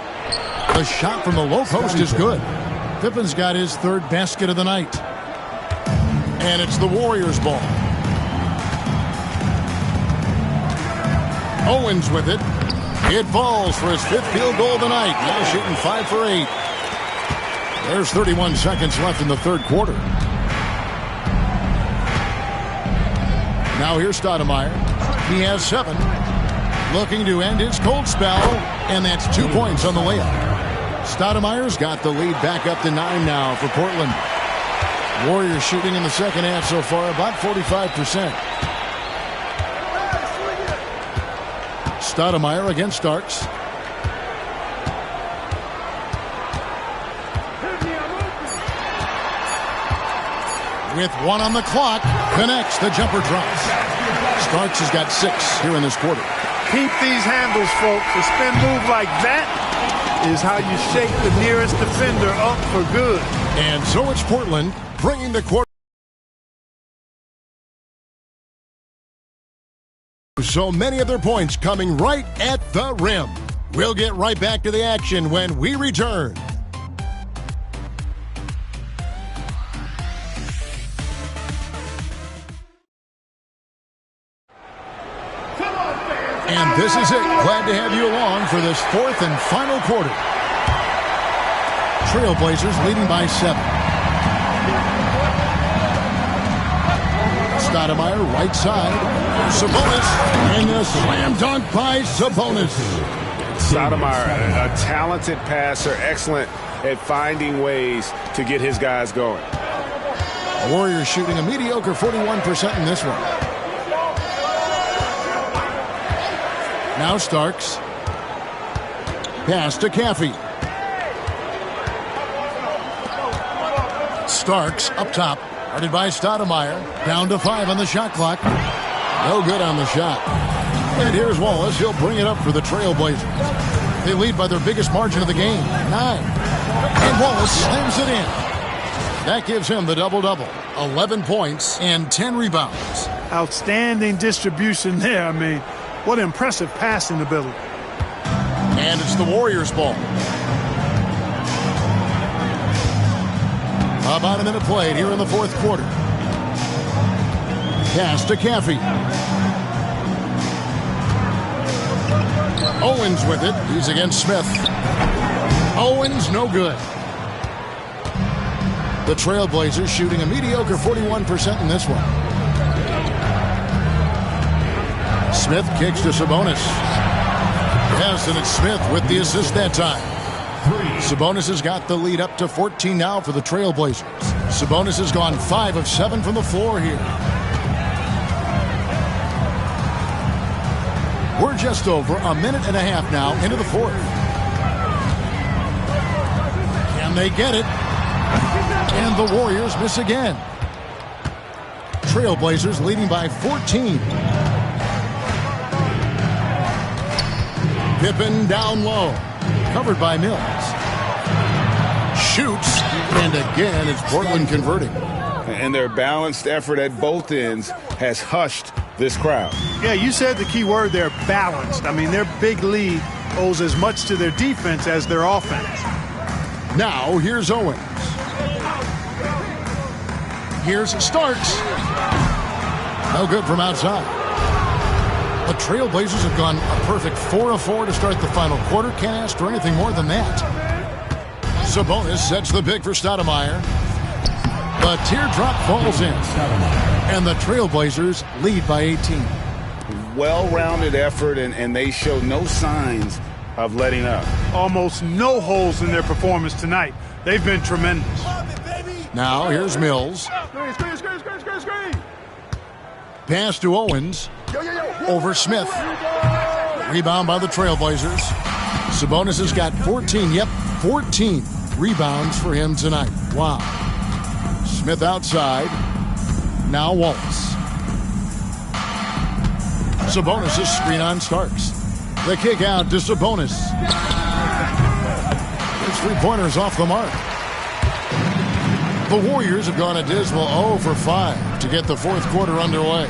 The shot from the low post is good. Pippen's got his 3rd basket of the night. And it's the Warriors' ball. Owens with it. It falls for his 5th field goal of the night. Now shooting 5 for 8. There's 31 seconds left in the third quarter. Now here's Stoudemire. He has 7. Looking to end his cold spell. And that's 2 points on the layup. Stoudemire's got the lead back up to 9 now for Portland. Warriors shooting in the second half so far about 45%. Stoudemire against Starks. With 1 on the clock, connects, the jumper drops. Starks has got 6 here in this quarter. Keep these handles, folks. A spin move like that is how you shake the nearest defender up for good. And so it's Portland bringing the quarter. So many of their points coming right at the rim. We'll get right back to the action when we return. And this is it. Glad to have you along for this 4th and final quarter. Trailblazers leading by 7. Stoudemire right side. Sabonis. And the slam dunk by Sabonis. Stoudemire, a talented passer, excellent at finding ways to get his guys going. Warriors shooting a mediocre 41% in this one. Now Starks. Pass to Caffey. Starks up top. Guarded by Stoudemire. Down to 5 on the shot clock. No good on the shot. And here's Wallace. He'll bring it up for the Trailblazers. They lead by their biggest margin of the game, 9. And Wallace slams it in. That gives him the double-double. 11 points and 10 rebounds. Outstanding distribution there. I mean, what impressive passing ability. And it's the Warriors' ball. About a minute played here in the fourth quarter. Pass to Caffey. Owens with it. He's against Smith. Owens, no good. The Trailblazers shooting a mediocre 41% in this one. Smith kicks to Sabonis. Yes, and it's Smith with the assist that time. Sabonis has got the lead up to 14 now for the Trailblazers. Sabonis has gone 5 of 7 from the floor here. We're just over a minute and a half now into the fourth. Can they get it? And the Warriors miss again. Trailblazers leading by 14. Pippen down low. Covered by Mills. Shoots. And again, it's Portland converting. And their balanced effort at both ends has hushed this crowd. Yeah, you said the key word there, balanced. I mean, their big lead owes as much to their defense as their offense. Now, here's Owens. Here's Starks. No good from outside. The Trailblazers have gone a perfect 4 of 4 to start the final quarter. Can't ask for anything more than that. Sabonis sets the pick for Stoudemire. The teardrop falls in. And the Trailblazers lead by 18. well-rounded effort, and they show no signs of letting up. Almost no holes in their performance tonight. They've been tremendous. Now here's Mills. Screen. Pass to Owens. Over Smith. Rebound by the Trailblazers. Sabonis has got 14. Yep, 14 rebounds for him tonight. Wow. Smith outside. Now Wallace. Sabonis' screen on Starks. The kick out to Sabonis. His three-pointer's off the mark. The Warriors have gone a dismal 0 for 5 to get the fourth quarter underway.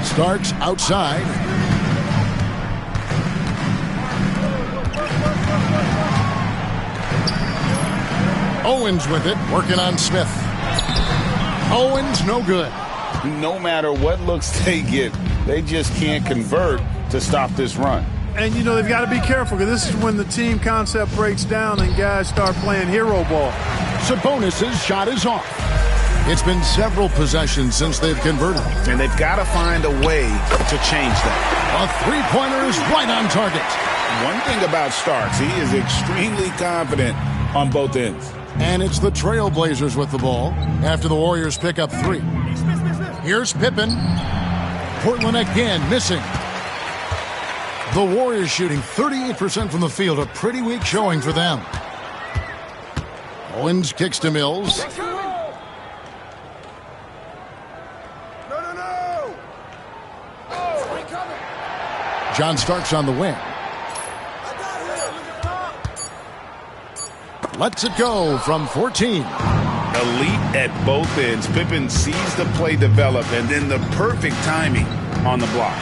Starks outside. Owens with it, working on Smith. Owens no good. No matter what looks they get, they just can't convert to stop this run. And, you know, they've got to be careful because this is when the team concept breaks down and guys start playing hero ball. Sabonis' shot is off. It's been several possessions since they've converted. And they've got to find a way to change that. A three-pointer is right on target. One thing about Starks, he is extremely confident on both ends. And it's the Trailblazers with the ball after the Warriors pick up 3. Here's Pippen. Portland again missing. The Warriors shooting 38% from the field, a pretty weak showing for them. Owens kicks to Mills. John Starks on the wing. Lets it go from 14. Elite at both ends. Pippen sees the play develop and then the perfect timing on the block.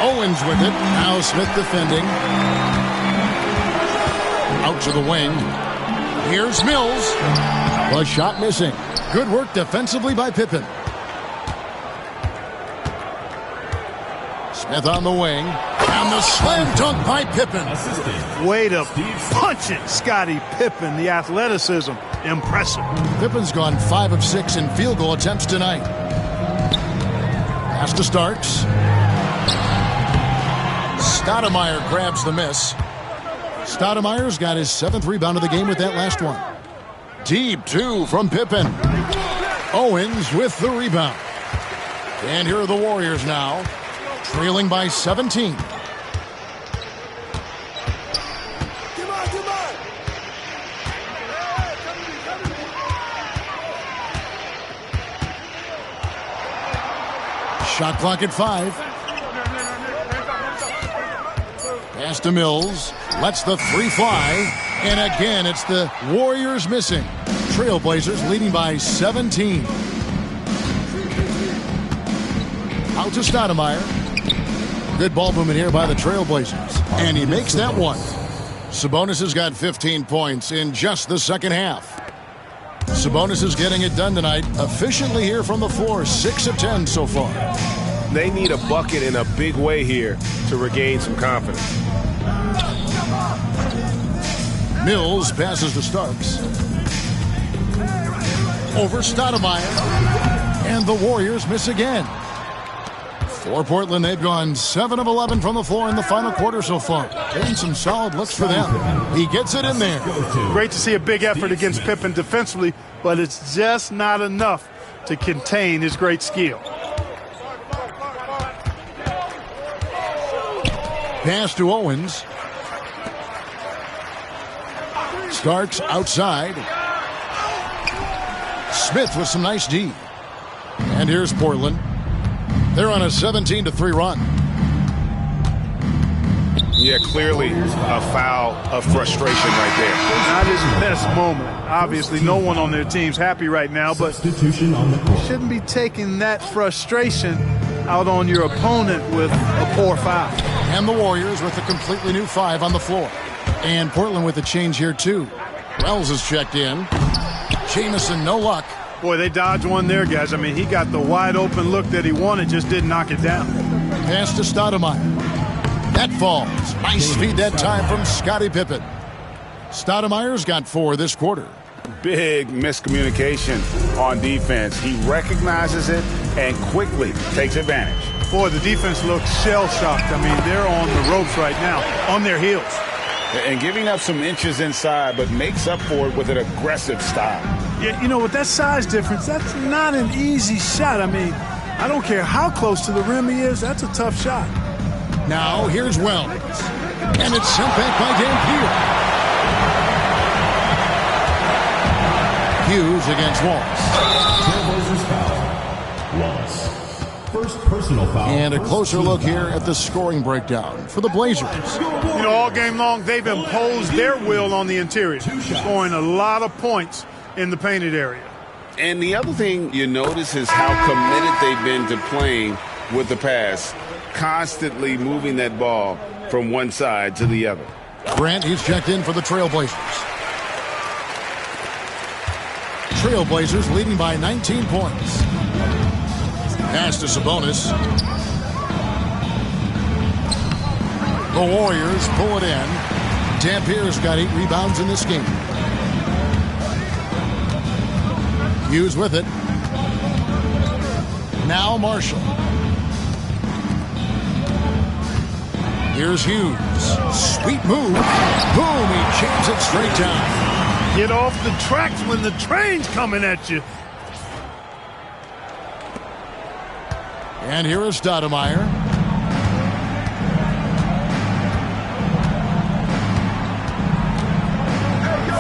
Owens with it. Now Smith defending. Out to the wing. Here's Mills. The shot missing. Good work defensively by Pippen. Smith on the wing. And the slam dunk by Pippen. Way to punch it, Scottie Pippen. The athleticism, impressive. Pippen's gone 5 of 6 in field goal attempts tonight. Pass to Starks. Stoudemire grabs the miss. Stoudemire's got his 7th rebound of the game with that last one. Deep 2 from Pippen. Owens with the rebound. And here are the Warriors now, trailing by 17. Shot clock at 5. Pass to Mills. Lets the 3 fly. And again, it's the Warriors missing. Trailblazers leading by 17. Out to Stoudemire. Good ball movement here by the Trailblazers. And he makes that one. Sabonis has got 15 points in just the second half. Sabonis is getting it done tonight efficiently here from the floor. 6 of 10 so far. They need a bucket in a big way here to regain some confidence. Mills passes to Starks. Over Stoudemire. And the Warriors miss again. For Portland, they've gone 7 of 11 from the floor in the final quarter so far. Getting some solid looks for them. He gets it in there. Great to see a big effort against Pippen defensively, but it's just not enough to contain his great skill. Pass to Owens. Starks outside. Smith with some nice D. And here's Portland. They're on a 17-3 run. Yeah, clearly a foul of frustration right there. Not his best moment. Obviously, no one on their team's happy right now, but Substitution on the court. shouldn't be taking that frustration out on your opponent with a poor foul. And the Warriors with a completely new 5 on the floor. And Portland with a change here, too. Wells is checked in. Jamison, no luck. Boy, they dodged one there, guys. I mean, he got the wide-open look that he wanted, just didn't knock it down. Pass to Stoudemire. That falls. Nice feed that time from Scottie Pippen. Stoudemire's got 4 this quarter. Big miscommunication on defense. He recognizes it and quickly takes advantage. Boy, the defense looks shell-shocked. I mean, they're on the ropes right now, on their heels. And giving up some inches inside, but makes up for it with an aggressive style. Yeah, you know, with that size difference, that's not an easy shot. I mean, I don't care how close to the rim he is, that's a tough shot. Now, here's Wells. And it's sent back by Dampier. Hughes against Wallace. Trailblazers foul. Wallace. First personal foul. And a closer look here at the scoring breakdown for the Blazers. You know, all game long, they've imposed their will on the interior, scoring a lot of points in the painted area. And the other thing you notice is how committed they've been to playing with the pass, constantly moving that ball from one side to the other. Grant, he's checked in for the Trailblazers. Trailblazers leading by 19 points. Pass to Sabonis. The Warriors pull it in. Dampier's got 8 rebounds in this game. Hughes with it. Now Marshall. Here's Hughes. Sweet move. Boom, he jams it straight down. Get off the tracks when the train's coming at you. And here is Stoudemire.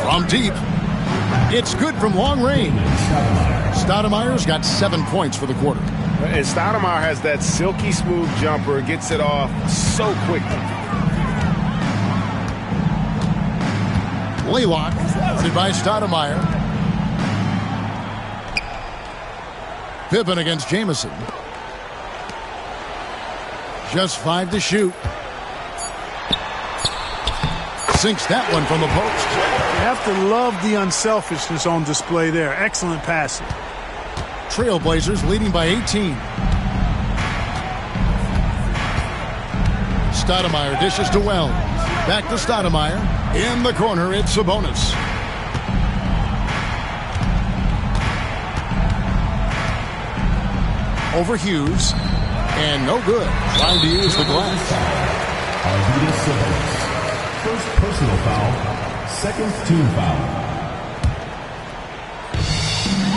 From deep. It's good from long range. Stoudemire's got 7 points for the quarter. And Stoudemire has that silky smooth jumper, gets it off so quickly. Laylock, guarded by Stoudemire. Pippen against Jamison. Just 5 to shoot. Sinks that one from the post. You have to love the unselfishness on display there. Excellent passing. Trailblazers leading by 18. Stoudemire dishes to Wells. Back to Stoudemire. In the corner, it's Sabonis. Over Hughes. And no good. Trying to use the glass. Arvydas Sabonis. First personal foul. Second team foul.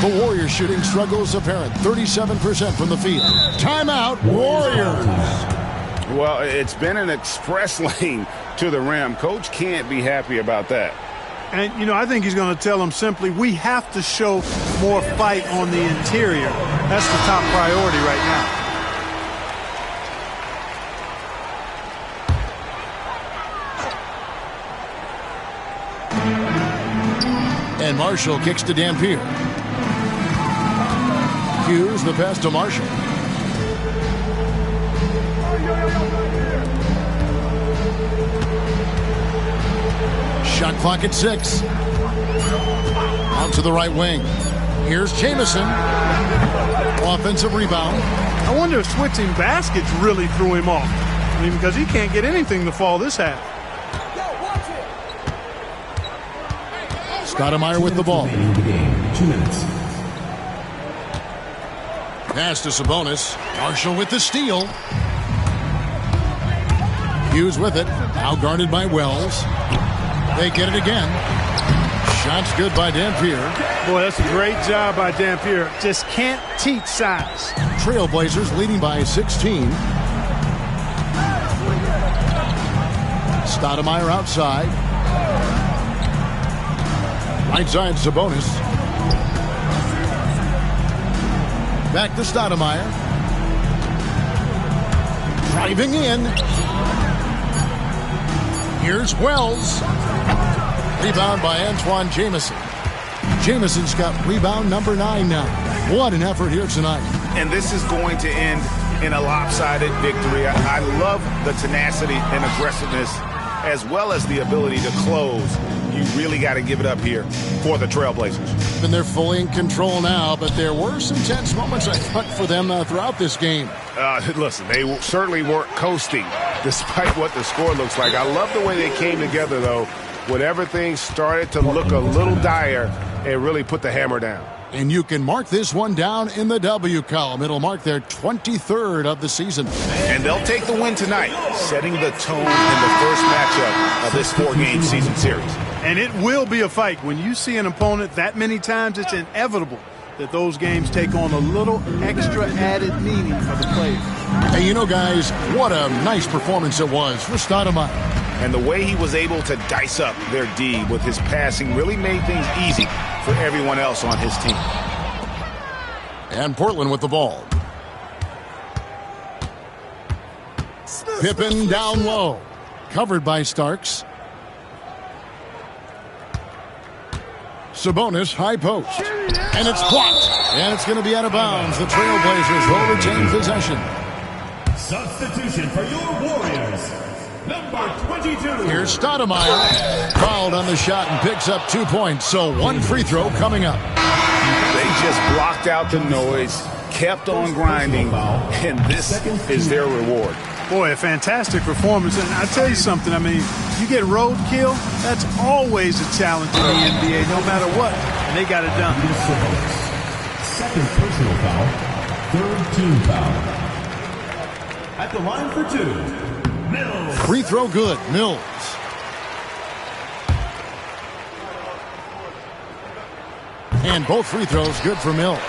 The Warriors shooting struggles apparent. 37% from the field. Timeout, Warriors. Well, it's been an express lane to the rim. Coach can't be happy about that. And, you know, I think he's going to tell them simply, we have to show more fight on the interior. That's the top priority right now. And Marshall kicks to Dampier. Hughes, the pass to Marshall. Shot clock at 6. Out to the right wing. Here's Jamison. Offensive rebound. I wonder if switching baskets really threw him off. I mean, because he can't get anything to fall this half. Stoudemire with the ball. 2 minutes. Pass to Sabonis. Marshall with the steal. Hughes with it. Now guarded by Wells. They get it again. Shot's good by Dampier. Boy, that's a great job by Dampier. Just can't teach size. Trailblazers leading by 16. Stoudemire outside. Right side, Sabonis. Back to Stoudemire. Driving in. Here's Wells. Rebound by Antoine Jamison. Jamison's got rebound number 9 now. What an effort here tonight. And this is going to end in a lopsided victory. I love the tenacity and aggressiveness as well as the ability to close. You really got to give it up here for the Trailblazers. And they're fully in control now, but there were some tense moments, I thought, for them throughout this game. Listen, they certainly weren't coasting despite what the score looks like. I love the way they came together, though. Whenever things started to look a little dire, and really put the hammer down. And you can mark this one down in the W column. It'll mark their 23rd of the season. And they'll take the win tonight, setting the tone in the first matchup of this 4-game season series. And it will be a fight. When you see an opponent that many times, it's inevitable that those games take on a little extra added meaning for the players. Hey, you know, guys, what a nice performance it was for Stoudemire. And the way he was able to dice up their D with his passing really made things easy for everyone else on his team. And Portland with the ball. Pippen down low. Covered by Starks. Sabonis, high post. And it's blocked. And it's going to be out of bounds. The Trailblazers will retain possession. Substitution for your Warriors. Number 22. Here's Stoudemire. Fouled on the shot and picks up 2 points. So one free throw coming up. They just blocked out the noise, kept on grinding, and this is their reward. Boy, a fantastic performance. And I'll tell you something, I mean, you get roadkill, that's always a challenge in the NBA, no matter what. And they got it done. Second personal foul, third team foul. At the line for 2, Mills. Free throw good. Mills. And both free throws good for Mills.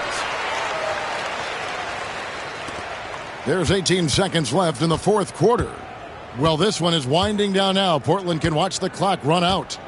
There's 18 seconds left in the fourth quarter. Well, this one is winding down now. Portland can watch the clock run out.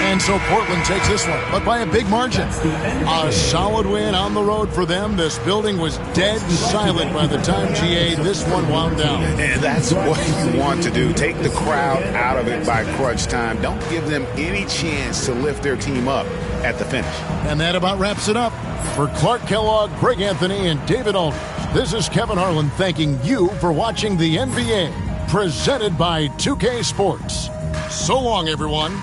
And so Portland takes this one, but by a big margin. A solid win on the road for them. This building was dead silent by the time, GA, this one wound down. And that's what you want to do. Take the crowd out of it by crunch time. Don't give them any chance to lift their team up at the finish. And that about wraps it up. For Clark Kellogg, Greg Anthony, and David Aldridge, this is Kevin Harlan thanking you for watching the NBA, presented by 2K Sports. So long, everyone.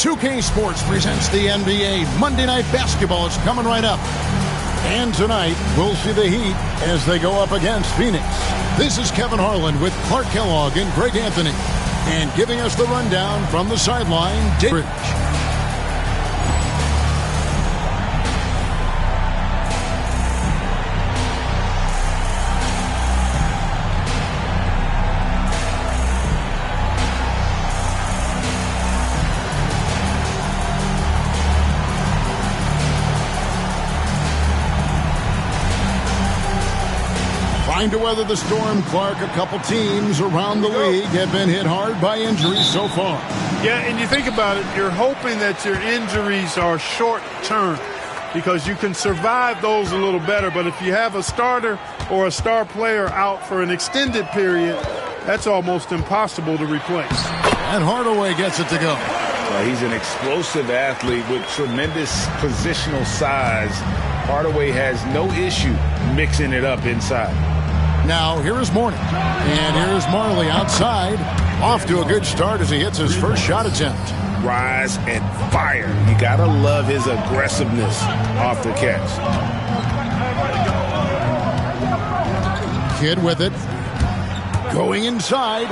2K Sports presents the NBA. Monday Night Basketball is coming right up. And tonight, we'll see the Heat as they go up against Phoenix. This is Kevin Harlan with Clark Kellogg and Greg Anthony. And giving us the rundown from the sideline, Dave Rich. Trying to weather the storm, Clark. A couple teams around the league have been hit hard by injuries so far. Yeah, and you think about it, you're hoping that your injuries are short-term because you can survive those a little better. But if you have a starter or a star player out for an extended period, that's almost impossible to replace. And Hardaway gets it to go. He's an explosive athlete with tremendous positional size. Hardaway has no issue mixing it up inside. Now, here is Mourning. And here's Marley outside. Off to a good start as he hits his first shot attempt. Rise and fire. You got to love his aggressiveness off the catch. Kidd with it. Going inside.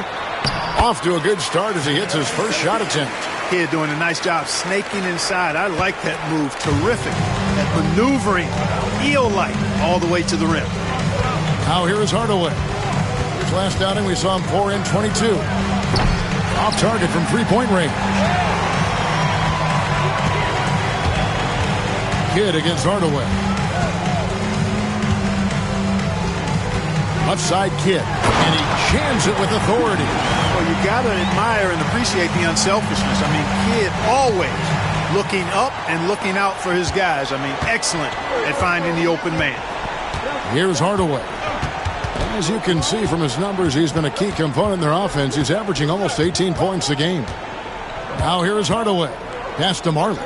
Off to a good start as he hits his first shot attempt. Kidd doing a nice job snaking inside. I like that move. Terrific. That maneuvering, eel-like, all the way to the rim. Now here is Hardaway. His last outing we saw him pour in 22. Off target from three-point range. Kidd against Hardaway. Left side Kidd. And he jams it with authority. Well, you got to admire and appreciate the unselfishness. I mean, Kidd always looking up and looking out for his guys. I mean, excellent at finding the open man. Here's Hardaway. As you can see from his numbers, he's been a key component in their offense. He's averaging almost 18 points a game. Now here is Hardaway. Pass to Marley.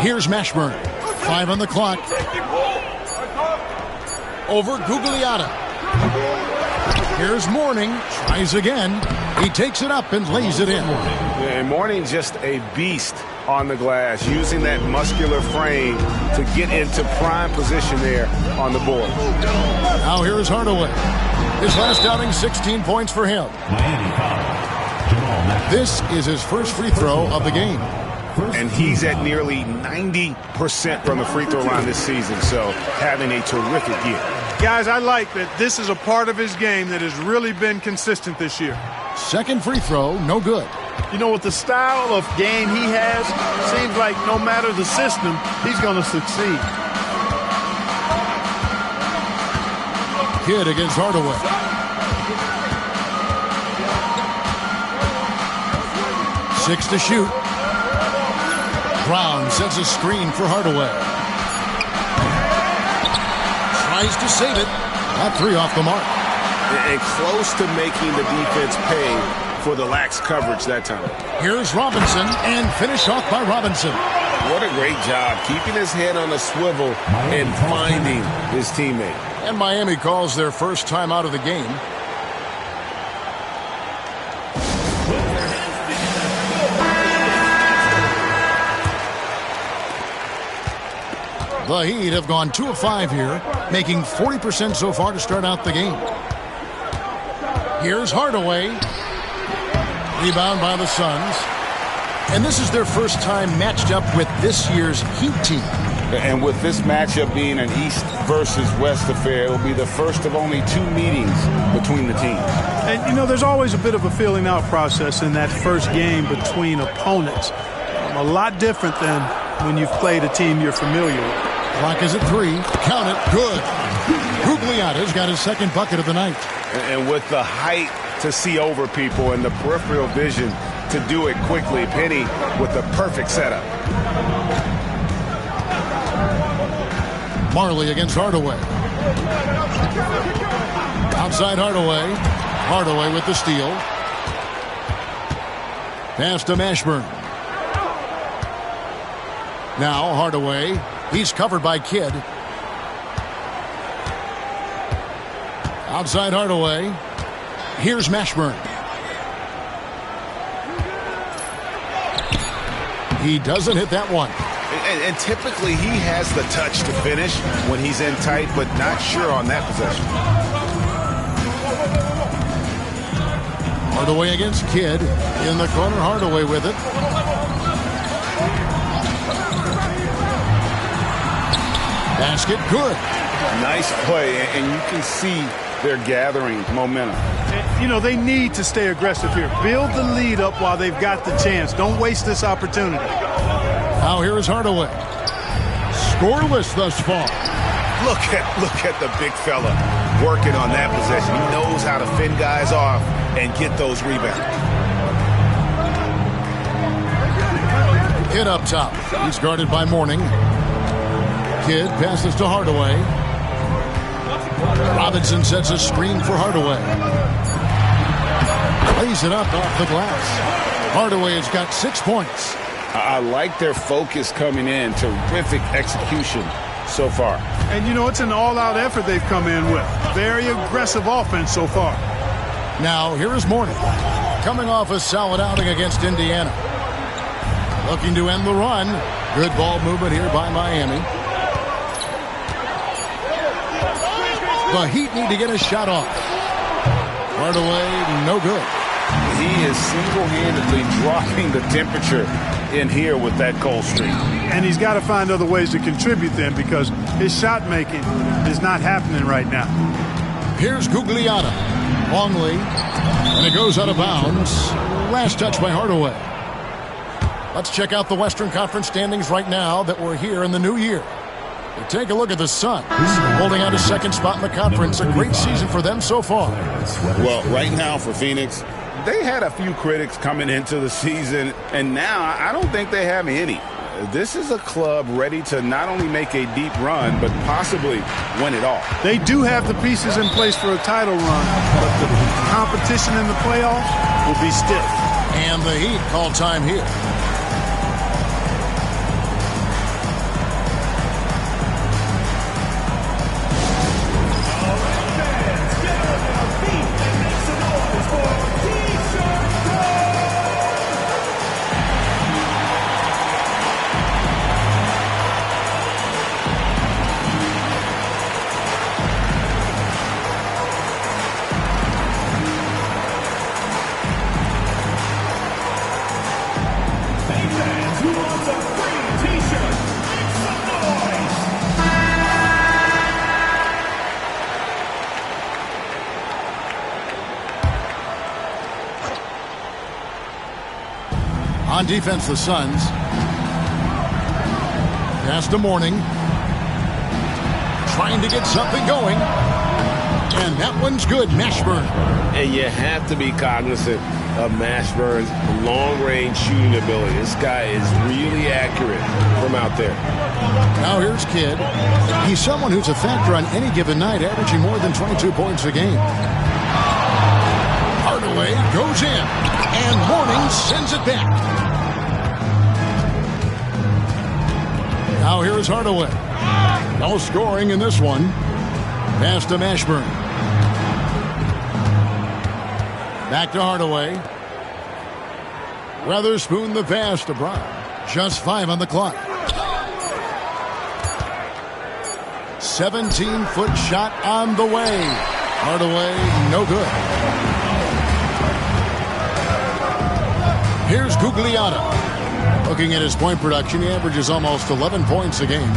Here's Mashburn. 5 on the clock. Over Gugliotta. Here's Mourning. Tries again. He takes it up and lays it in. And Mourning just a beast on the glass, using that muscular frame to get into prime position there on the board. Now here's Hardaway. His last outing, 16 points for him. This is his first free throw of the game. And he's at nearly 90% from the free throw line this season, so having a terrific year. Guys, I like that this is a part of his game that has really been consistent this year. Second free throw, no good. You know, with the style of game he has, seems like no matter the system, he's going to succeed. Kidd against Hardaway. Six to shoot. Brown sets a screen for Hardaway. Tries to save it. Got 3 off the mark. And close to making the defense pay for the lax coverage that time. Here's Robinson, and finished off by Robinson. What a great job keeping his head on a swivel and finding his teammate. And Miami calls their first time out of the game. The Heat have gone 2 of 5 here, making 40% so far to start out the game. Here's Hardaway. Rebound by the Suns. And this is their first time matched up with this year's Heat team. And with this matchup being an East versus West affair, it will be the first of only 2 meetings between the teams. And, you know, there's always a bit of a feeling out process in that first game between opponents. A lot different than when you've played a team you're familiar with. Clock is at 3. Count it. Good. Gugliotta's got his second bucket of the night. And with the height to see over people and the peripheral vision to do it quickly, Penny with the perfect setup. Marley against Hardaway. Outside Hardaway. Hardaway with the steal. Pass to Mashburn. Now Hardaway. He's covered by Kidd. Outside Hardaway. Here's Mashburn. He doesn't hit that one. And typically he has the touch to finish when he's in tight, but not sure on that possession. Hardaway against Kidd. In the corner, Hardaway with it. Basket, good. Nice play, and you can see they're gathering momentum. You know, they need to stay aggressive here. Build the lead up while they've got the chance. Don't waste this opportunity. Now here is Hardaway. Scoreless thus far. Look at the big fella working on that possession. He knows how to fend guys off and get those rebounds. Kidd up top. He's guarded by Mourning. Kidd passes to Hardaway. Robinson sets a screen for Hardaway. Lays it up off the glass. Hardaway has got 6 points. I like their focus coming in. Terrific execution so far. And, you know, it's an all-out effort they've come in with. Very aggressive offense so far. Now, here is Mourning. Coming off a solid outing against Indiana. Looking to end the run. Good ball movement here by Miami. The Heat need to get a shot off. Hardaway, no good. He is single-handedly dropping the temperature in here with that cold streak. And he's got to find other ways to contribute then, because his shot making is not happening right now. Here's Gugliotta. Longley. And it goes out of bounds. Last touch by Hardaway. Let's check out the Western Conference standings right now that we're here in the new year. Take a look at the Suns, holding out a second spot in the conference. A great season for them so far. Well, right now for Phoenix, they had a few critics coming into the season, and now I don't think they have any. This is a club ready to not only make a deep run, but possibly win it all. They do have the pieces in place for a title run, but the competition in the playoffs will be stiff. And the Heat call time here. On defense, the Suns. Pass to Mourning. Trying to get something going. And that one's good. Mashburn. And you have to be cognizant of Mashburn's long-range shooting ability. This guy is really accurate from out there. Now here's Kidd. He's someone who's a factor on any given night, averaging more than 22 points a game. Hardaway goes in. And Mourning sends it back. Now here is Hardaway. No scoring in this one. Pass to Mashburn. Back to Hardaway. Weatherspoon the pass to Brown. Just 5 on the clock. 17-foot shot on the way. Hardaway, no good. Here's Gugliotta. Looking at his point production, he averages almost 11 points a game.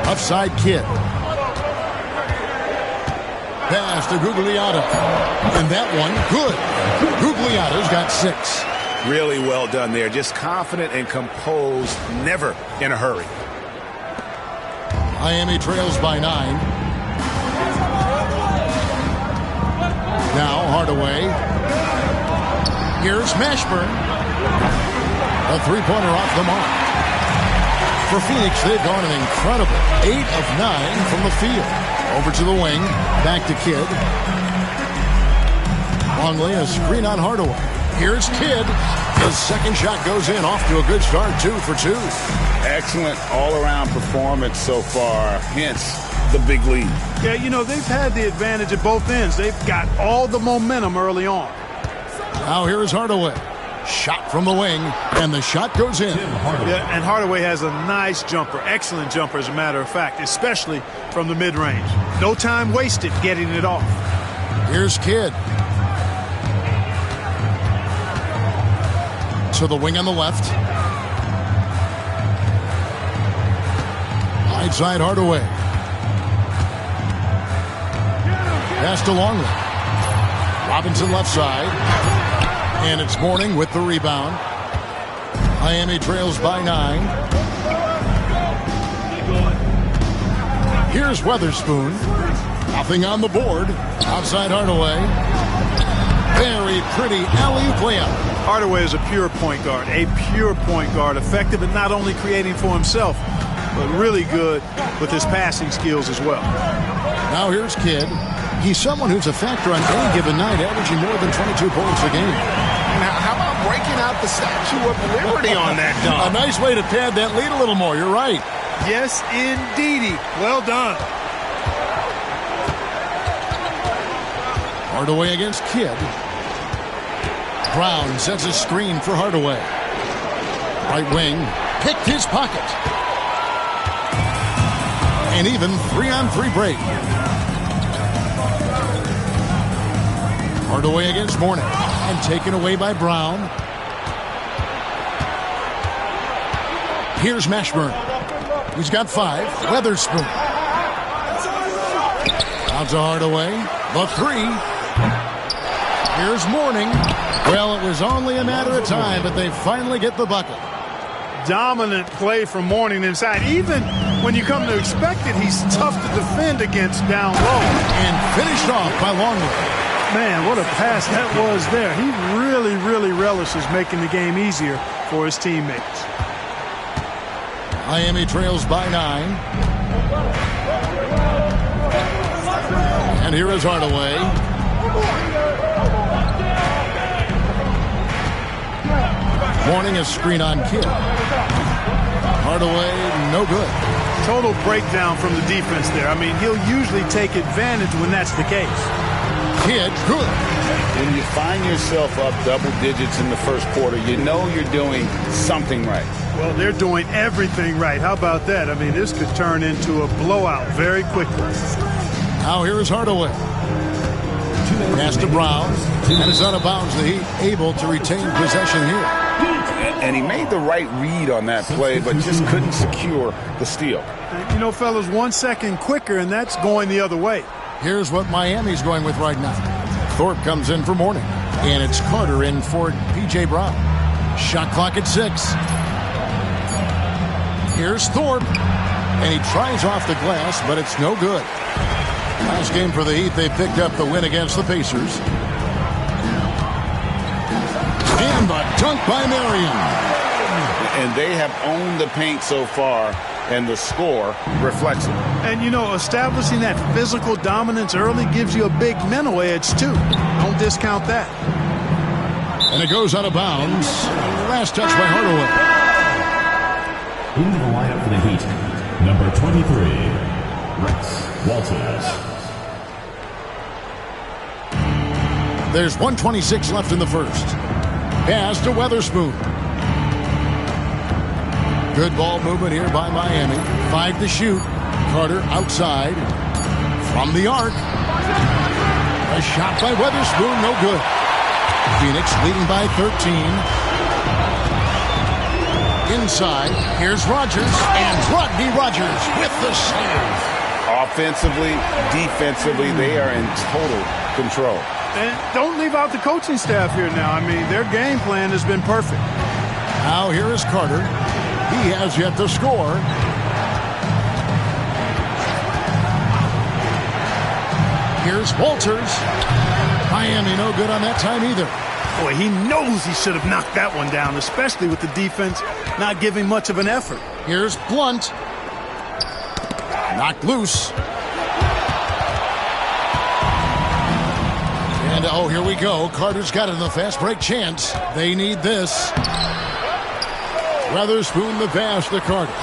Offside Kidd. Pass to Gugliotta. And that one, good. Gugliotta's got 6. Really well done there. Just confident and composed, never in a hurry. Miami trails by 9. Now Hardaway. Here's Mashburn. A three-pointer off the mark. For Phoenix, they've gone an incredible 8 of 9 from the field. Over to the wing. Back to Kidd. Longley, a screen on Hardaway. Here's Kidd. His second shot goes in. Off to a good start. 2 for 2. Excellent all-around performance so far. Hence the big lead. Yeah, you know, they've had the advantage at both ends. They've got all the momentum early on. Now here is Hardaway. Shot from the wing, and the shot goes in. Yeah, and Hardaway has a nice jumper, excellent jumper as a matter of fact, especially from the mid-range. No time wasted getting it off. Here's Kidd. To the wing on the left. Right side Hardaway. Pass to Longley. Robinson left side. And it's Mourning with the rebound. Miami trails by 9. Here's Weatherspoon. Nothing on the board. Outside Hardaway. Very pretty alley-oop layup. Hardaway is a pure point guard. A pure point guard. Effective at not only creating for himself, but really good with his passing skills as well. Now here's Kidd. He's someone who's a factor on any given night, averaging more than 22 points a game. Now, how about breaking out the Statue of Liberty on that dunk? A nice way to pad that lead a little more. You're right. Yes, indeedy. Well done. Hardaway against Kidd. Brown sets a screen for Hardaway. Right wing. Picked his pocket. An even 3-on-3 break. Hardaway against Mourning. And taken away by Brown. Here's Mashburn. He's got 5. Weatherspoon. Out to Hardaway. The 3. Here's Mourning. Well, it was only a matter of time, but they finally get the bucket. Dominant play from Mourning inside. Even when you come to expect it, he's tough to defend against down low. And finished off by Longley. Man, what a pass that was there. He really, really relishes making the game easier for his teammates. Miami trails by 9. And here is Hardaway. Mourning a screen on Kidd. Hardaway, no good. Total breakdown from the defense there. I mean, he'll usually take advantage when that's the case. Kidd, good. When you find yourself up double digits in the first quarter, you know you're doing something right. Well, they're doing everything right. How about that? I mean, this could turn into a blowout very quickly. Now here is Hardaway. Pass to Brown. And it's out of bounds. The Heat able to retain possession here. And he made the right read on that play, but just couldn't secure the steal. You know, fellas, 1 second quicker, and that's going the other way. Here's what Miami's going with right now. Thorpe comes in for Mourning. And it's Carter in for P.J. Brown. Shot clock at 6. Here's Thorpe. And he tries off the glass, but it's no good. Last game for the Heat, they picked up the win against the Pacers. And the dunk by Marion. And they have owned the paint so far, and the score reflects it. And, you know, establishing that physical dominance early gives you a big mental edge, too. Don't discount that. And it goes out of bounds. Last touch by Hardaway. Into the lineup for the Heat, number 23, Rex Walters. There's 1:26 left in the first. Pass to Weatherspoon. Good ball movement here by Miami. 5 to shoot. Carter outside. From the arc. A shot by Weatherspoon, no good. Phoenix leading by 13. Inside, here's Rogers, and Rodney Rogers with the slam. Offensively, defensively, they are in total control. And don't leave out the coaching staff here now. I mean, their game plan has been perfect. Now here is Carter. He has yet to score. Here's Walters. Miami no good on that time either. Boy, he knows he should have knocked that one down, especially with the defense not giving much of an effort. Here's Blunt. Knocked loose. And, oh, here we go. Carter's got it in the fast break chance. They need this. Weatherspoon the pass to Carter.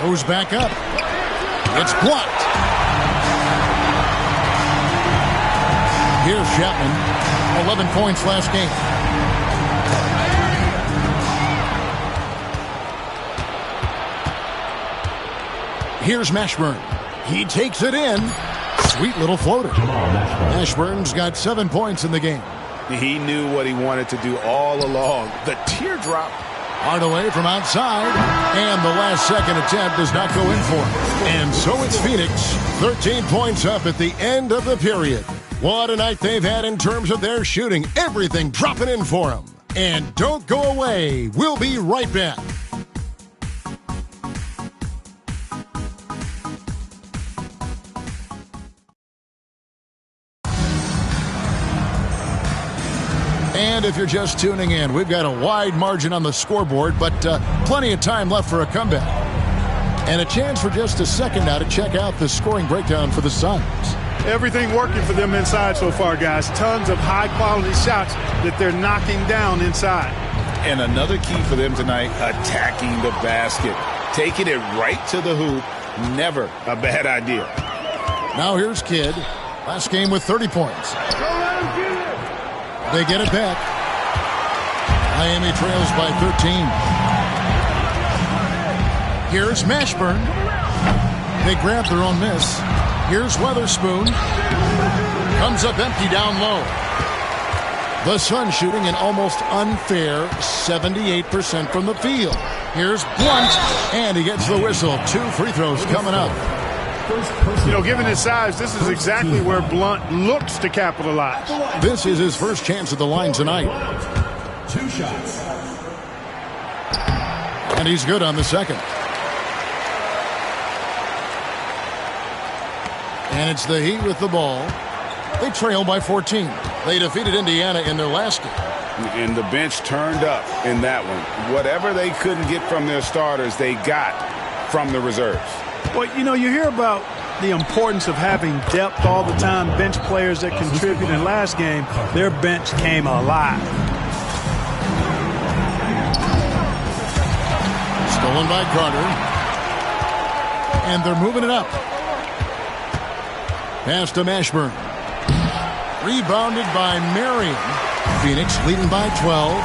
Goes back up. It's blocked. Here's Chapman. 11 points last game. Here's Mashburn. He takes it in. Sweet little floater. Mashburn's got 7 points in the game. He knew what he wanted to do all along. The teardrop. Hardaway from outside, and the last second attempt does not go in for him. And so it's Phoenix, 13 points up at the end of the period. What a night they've had in terms of their shooting. Everything dropping in for them. And don't go away. We'll be right back. And if you're just tuning in, we've got a wide margin on the scoreboard, but plenty of time left for a comeback. And a chance for just a second now to check out the scoring breakdown for the Suns. Everything working for them inside so far, guys. Tons of high-quality shots that they're knocking down inside. And another key for them tonight, attacking the basket. Taking it right to the hoop, never a bad idea. Now here's Kidd. Last game with 30 points. They get it back. Miami trails by 13. Here's Mashburn. They grab their own miss. Here's Weatherspoon. Comes up empty down low. The Suns shooting an almost unfair 78% from the field. Here's Blunt, and he gets the whistle. 2 free throws coming up. You know, given his size, this is exactly where Blunt looks to capitalize. This is his first chance at the line tonight. 2 shots. And he's good on the second. And it's the Heat with the ball. They trail by 14. They defeated Indiana in their last game. And the bench turned up in that one. Whatever they couldn't get from their starters, they got from the reserves. Well, you know, you hear about the importance of having depth all the time, bench players that contribute. In last game, their bench came alive. Stolen by Carter. And they're moving it up. Pass to Mashburn. Rebounded by Marion. Phoenix leading by 12.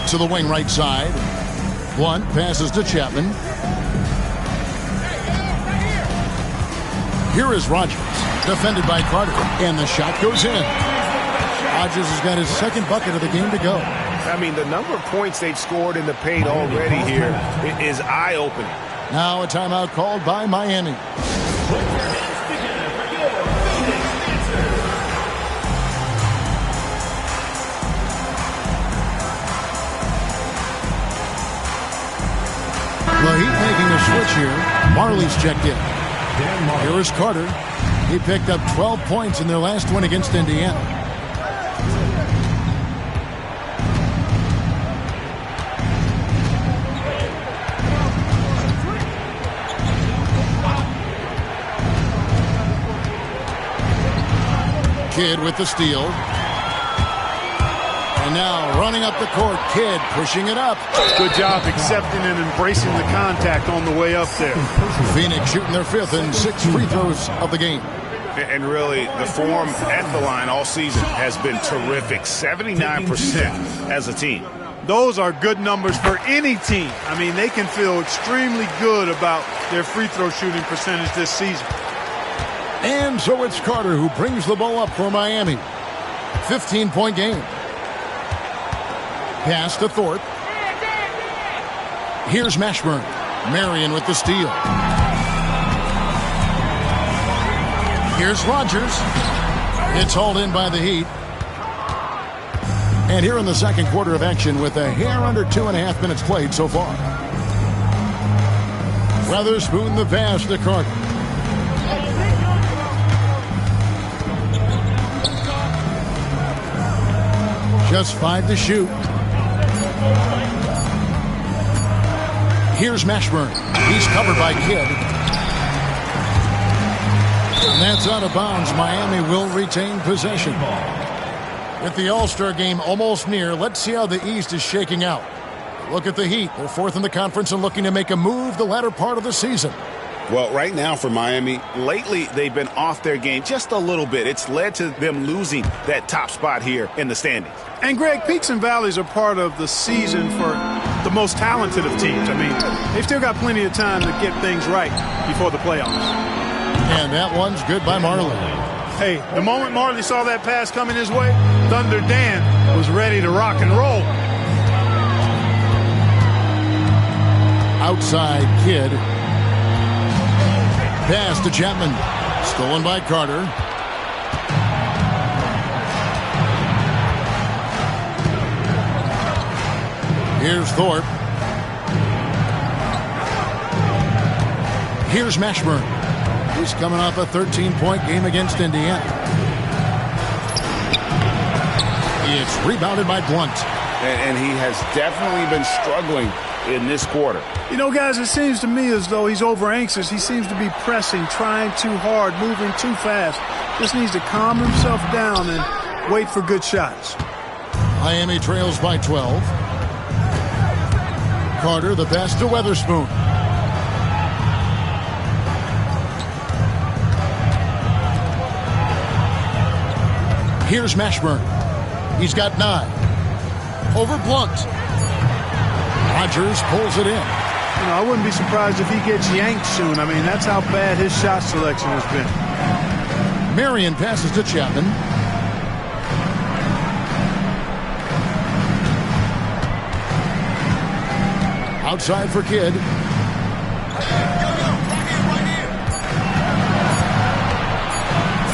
To the wing right side. Blunt passes to Chapman. Here is Rogers. Defended by Carter. And the shot goes in. Rogers has got his second bucket of the game to go. I mean, the number of points they've scored in the paint already here is eye-opening. Now a timeout called by Miami. The Heat making a switch here. Marley's checked in. Here is Carter. He picked up 12 points in their last win against Indiana. Kidd with the steal. And now running up the court, Kidd pushing it up. Good job accepting and embracing the contact on the way up there. Phoenix shooting their 5th and 6 free throws of the game. And really, the form at the line all season has been terrific. 79% as a team. Those are good numbers for any team. I mean, they can feel extremely good about their free throw shooting percentage this season. And so it's Carter who brings the ball up for Miami. 15-point game. Pass to Thorpe. Here's Mashburn. Marion with the steal. Here's Rogers. It's hauled in by the Heat. And here in the second quarter of action with a hair under 2.5 minutes played so far. Weatherspoon the pass to Carter. Just 5 to shoot. Here's Mashburn. He's covered by Kidd. And that's out of bounds. Miami will retain possession. With the All-Star game almost near, let's see how the East is shaking out. Look at the Heat. They're 4th in the conference and looking to make a move the latter part of the season. Well, right now for Miami, lately they've been off their game just a little bit. It's led to them losing that top spot here in the standings. And, Greg, peaks and valleys are part of the season for the most talented of teams. I mean, they've still got plenty of time to get things right before the playoffs. And that one's good by Marley. Hey, the moment Marley saw that pass coming his way, Thunder Dan was ready to rock and roll. Outside Kidd. Pass to Chapman. Stolen by Carter. Here's Thorpe. Here's Mashburn. He's coming off a 13-point game against Indiana. It's rebounded by Blunt. And he has definitely been struggling in this quarter. You know, guys, it seems to me as though he's over anxious. He seems to be pressing, trying too hard, moving too fast. Just needs to calm himself down and wait for good shots. Miami trails by 12. Carter, the pass to Weatherspoon. Here's Mashburn. He's got 9. Over Blunt. Rodgers pulls it in. You know, I wouldn't be surprised if he gets yanked soon. I mean, that's how bad his shot selection has been. Marion passes to Chapman. Outside for Kidd.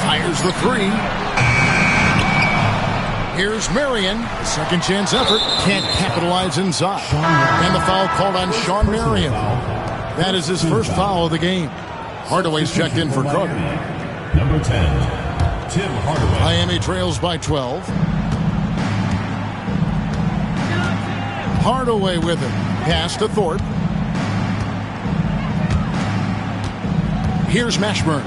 Fires the 3. Here's Marion. Second chance effort. Can't capitalize inside. And the foul called on Sean Marion. That is his first foul of the game. Hardaway's checked in for Carter. Number 10, Tim Hardaway. Miami trails by 12. Hardaway with it. Pass to Thorpe. Here's Mashburn.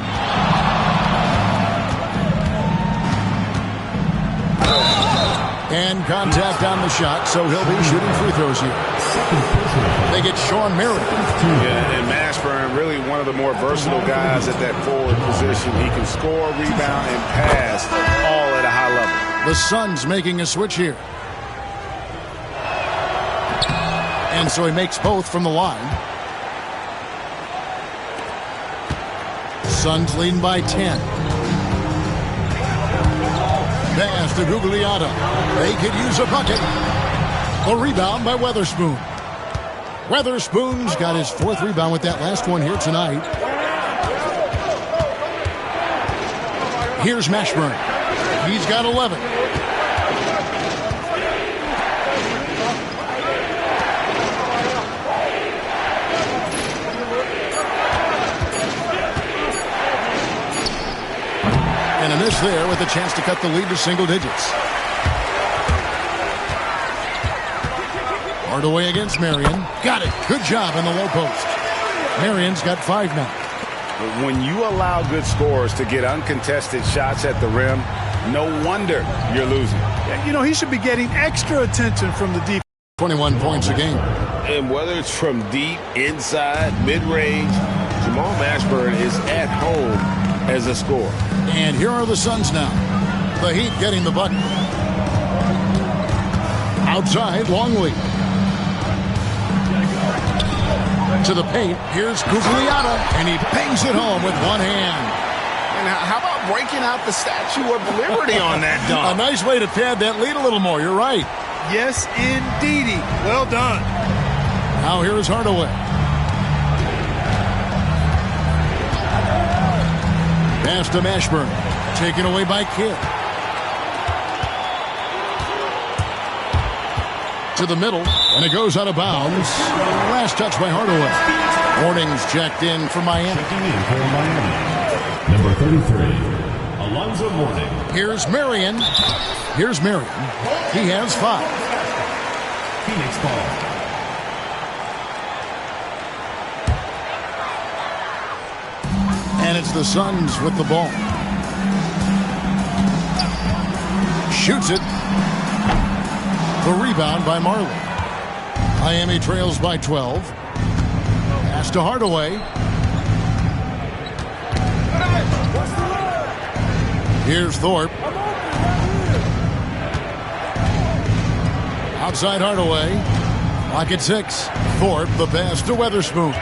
And contact on the shot, so he'll be shooting free throws here. They get Sean Marion. Yeah, and Mashburn, really one of the more versatile guys at that forward position. He can score, rebound, and pass all at a high level. The Suns making a switch here. And so he makes both from the line. Suns leading by 10. Pass to Gugliotta. They could use a bucket. A rebound by Weatherspoon. Weatherspoon's got his 4th rebound with that last one here tonight. Here's Mashburn. He's got 11. And a miss there with a chance to cut the lead to single digits. Hardaway against Marion. Got it. Good job in the low post. Marion's got 5 now. When you allow good scorers to get uncontested shots at the rim, no wonder you're losing. You know, he should be getting extra attention from the defense. 21 points a game. And whether it's from deep, inside, mid-range, Jamal Mashburn is at home as a scorer. And here are the Suns now. The Heat getting the bucket. Outside, Longley. To the paint. Here's Gugliotta. And he bangs it home with one hand. And how about breaking out the Statue of Liberty on that dunk? A nice way to pad that lead a little more. You're right. Yes, indeedy. Well done. Now here is Hardaway. Pass to Mashburn. Taken away by Kidd. To the middle, and it goes out of bounds. Last touch by Hardaway. Warnings checked in for Miami. Number 33, Alonzo Mourning. Here's Marion. Here's Marion. He has 5. Phoenix ball. And it's the Suns with the ball. Shoots it. The rebound by Marley. Miami trails by 12. Pass to Hardaway. Here's Thorpe. Outside Hardaway. Clock at 6. Thorpe, the pass to Weatherspoon.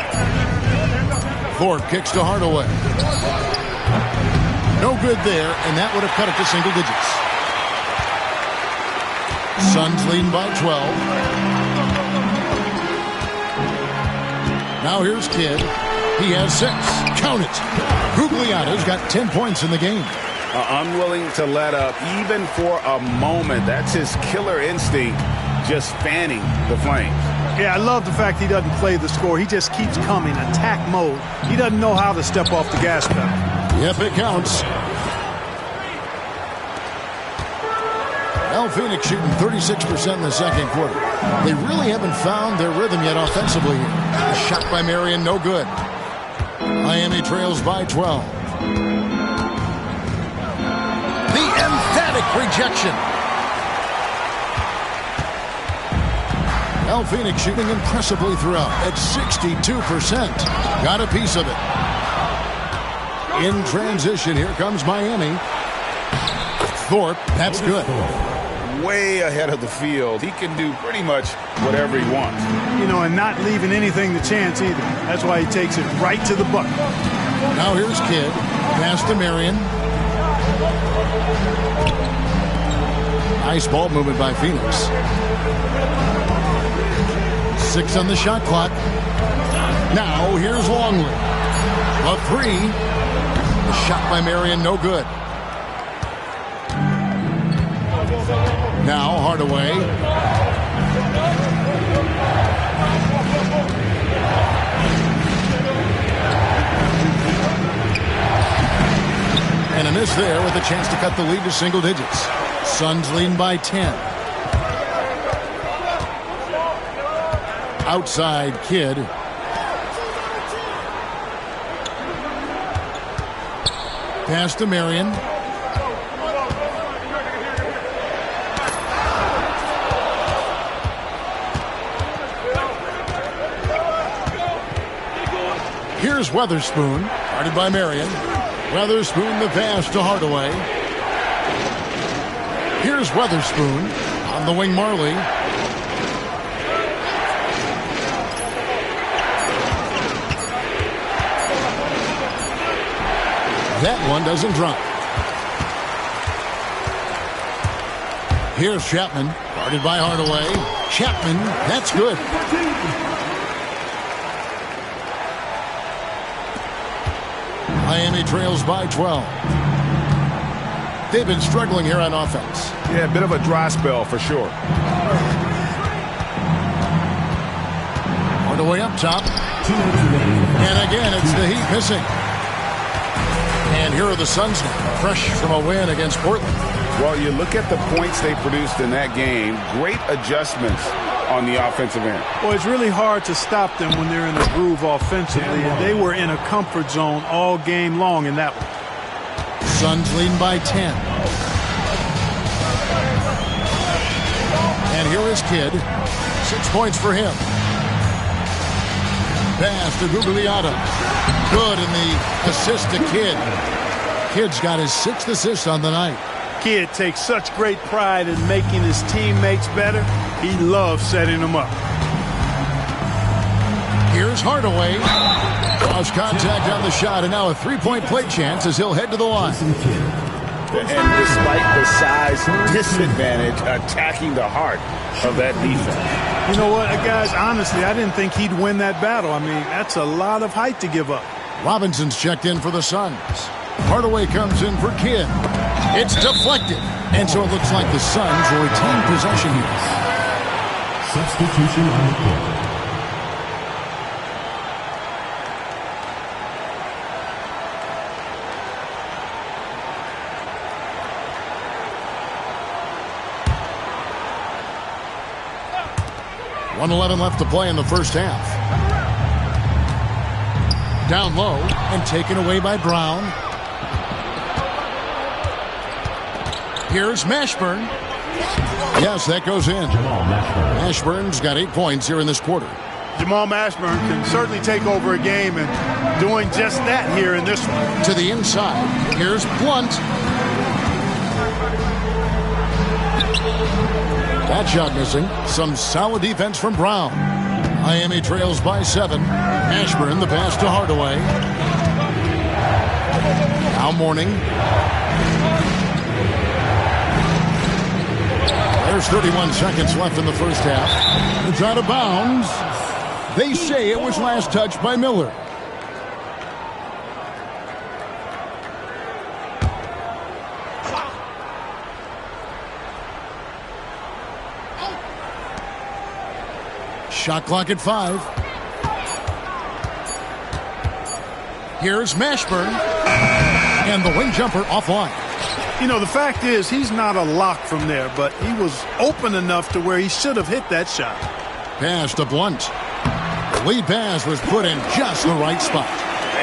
Thorpe kicks to Hardaway. No good there, and that would have cut it to single digits. Suns leading by 12. Now here's Kidd. He has 6. Count it. Gugliotta's got 10 points in the game. Unwilling to let up even for a moment. That's his killer instinct, just fanning the flames. Yeah, I love the fact he doesn't play the score. He just keeps coming, attack mode. He doesn't know how to step off the gas pedal. Yep, it counts. Now Phoenix shooting 36% in the second quarter. They really haven't found their rhythm yet offensively. A shot by Marion, no good. Miami trails by 12. The emphatic rejection. Now Phoenix shooting impressively throughout at 62%. Got a piece of it. In transition, here comes Miami. Thorpe, that's good. Way ahead of the field. He can do pretty much whatever he wants. You know, and not leaving anything to chance either. That's why he takes it right to the bucket. Now here's Kidd. Pass to Marion. Nice ball movement by Phoenix. 6 on the shot clock. Now here's Longley. A 3. The shot by Marion, no good. Now Hardaway. And a miss there with a chance to cut the lead to single digits. Suns leading by 10. Outside Kidd. Pass to Marion. Here's Weatherspoon, guarded by Marion. Weatherspoon the pass to Hardaway. Here's Weatherspoon on the wing, Marley. That one doesn't drop. Here's Chapman, guarded by Hardaway. Chapman, that's good. Miami trails by 12. They've been struggling here on offense. Yeah, a bit of a dry spell for sure. Hardaway up top. And again, it's the Heat missing. And here are the Suns fresh from a win against Portland. Well, you look at the points they produced in that game. Great adjustments on the offensive end. Well, it's really hard to stop them when they're in the groove offensively, and they were in a comfort zone all game long in that one. Suns leading by 10. And here is Kidd. 6 points for him. Pass to Gugliotta. Good, and the assist to Kidd. Kidd's got his 6th assist on the night. Kidd takes such great pride in making his teammates better. He loves setting them up. Here's Hardaway. Lost contact on the shot, and now a three-point play chance as he'll head to the line. And despite the size disadvantage, attacking the heart of that defense. You know what, guys, honestly, I didn't think he'd win that battle. I mean, that's a lot of height to give up. Robinson's checked in for the Suns. Hardaway comes in for Kidd. It's deflected. And so it looks like the Suns will retain possession here. Substitution on the court. .111 left to play in the first half. Down low and taken away by Brown. Here's Mashburn. Yes, that goes in. Mashburn's got 8 points here in this quarter. Jamal Mashburn can certainly take over a game, and doing just that here in this one. To the inside. Here's Blunt. That shot missing. Some solid defense from Brown. Miami trails by 7. Ashburn, the pass to Hardaway. Now Mourning. There's 31 seconds left in the first half. It's out of bounds. They say it was last touched by Miller. Shot clock at 5. Here's Mashburn. And the wing jumper offline. You know, the fact is he's not a lock from there, but he was open enough to where he should have hit that shot. Pass to Blunt. The lead pass was put in just the right spot.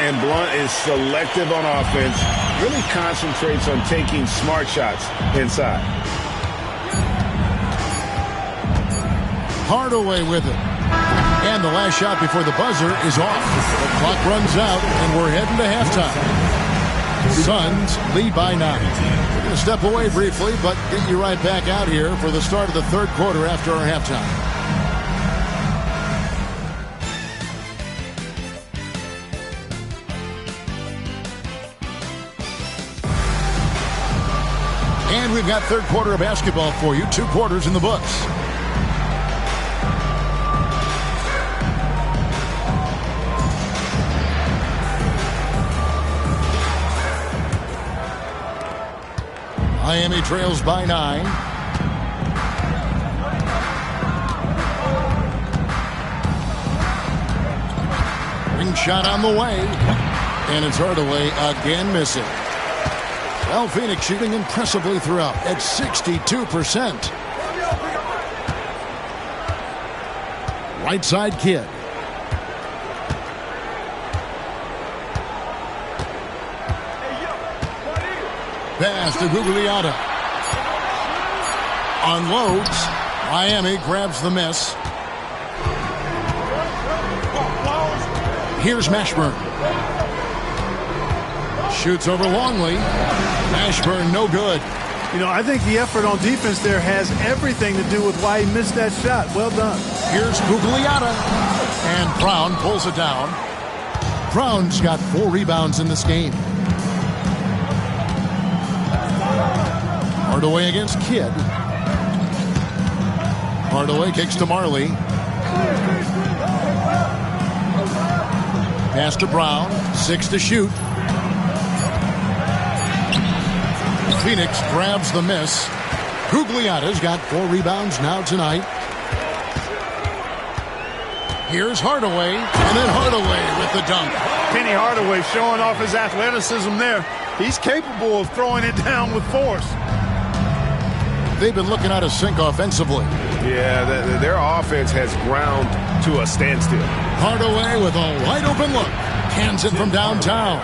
And Blunt is selective on offense. Really concentrates on taking smart shots inside. Hardaway with it. And the last shot before the buzzer is off. The clock runs out, and we're heading to halftime. Suns lead by 9. We're going to step away briefly, but get you right back out here for the start of the third quarter after our halftime. And we've got third quarter of basketball for you. 2 quarters in the books. Miami trails by 9. Ring shot on the way. And it's Hardaway again missing. Well, Phoenix shooting impressively throughout at 62%. Right side Kidd. Pass to Gugliotta. Unloads. Miami grabs the miss. Here's Mashburn. Shoots over Longley. Mashburn no good. You know, I think the effort on defense there has everything to do with why he missed that shot. Well done. Here's Gugliotta. And Brown pulls it down. Brown's got 4 rebounds in this game. Hardaway against Kidd. Hardaway kicks to Marley. Pass to Brown. 6 to shoot. Phoenix grabs the miss. Gugliotta's got 4 rebounds now tonight. Here's Hardaway. And then Hardaway with the dunk. Penny Hardaway showing off his athleticism there. He's capable of throwing it down with force. They've been looking out of sync offensively. Yeah, their offense has ground to a standstill. Hardaway with a wide open look. Cans it from downtown.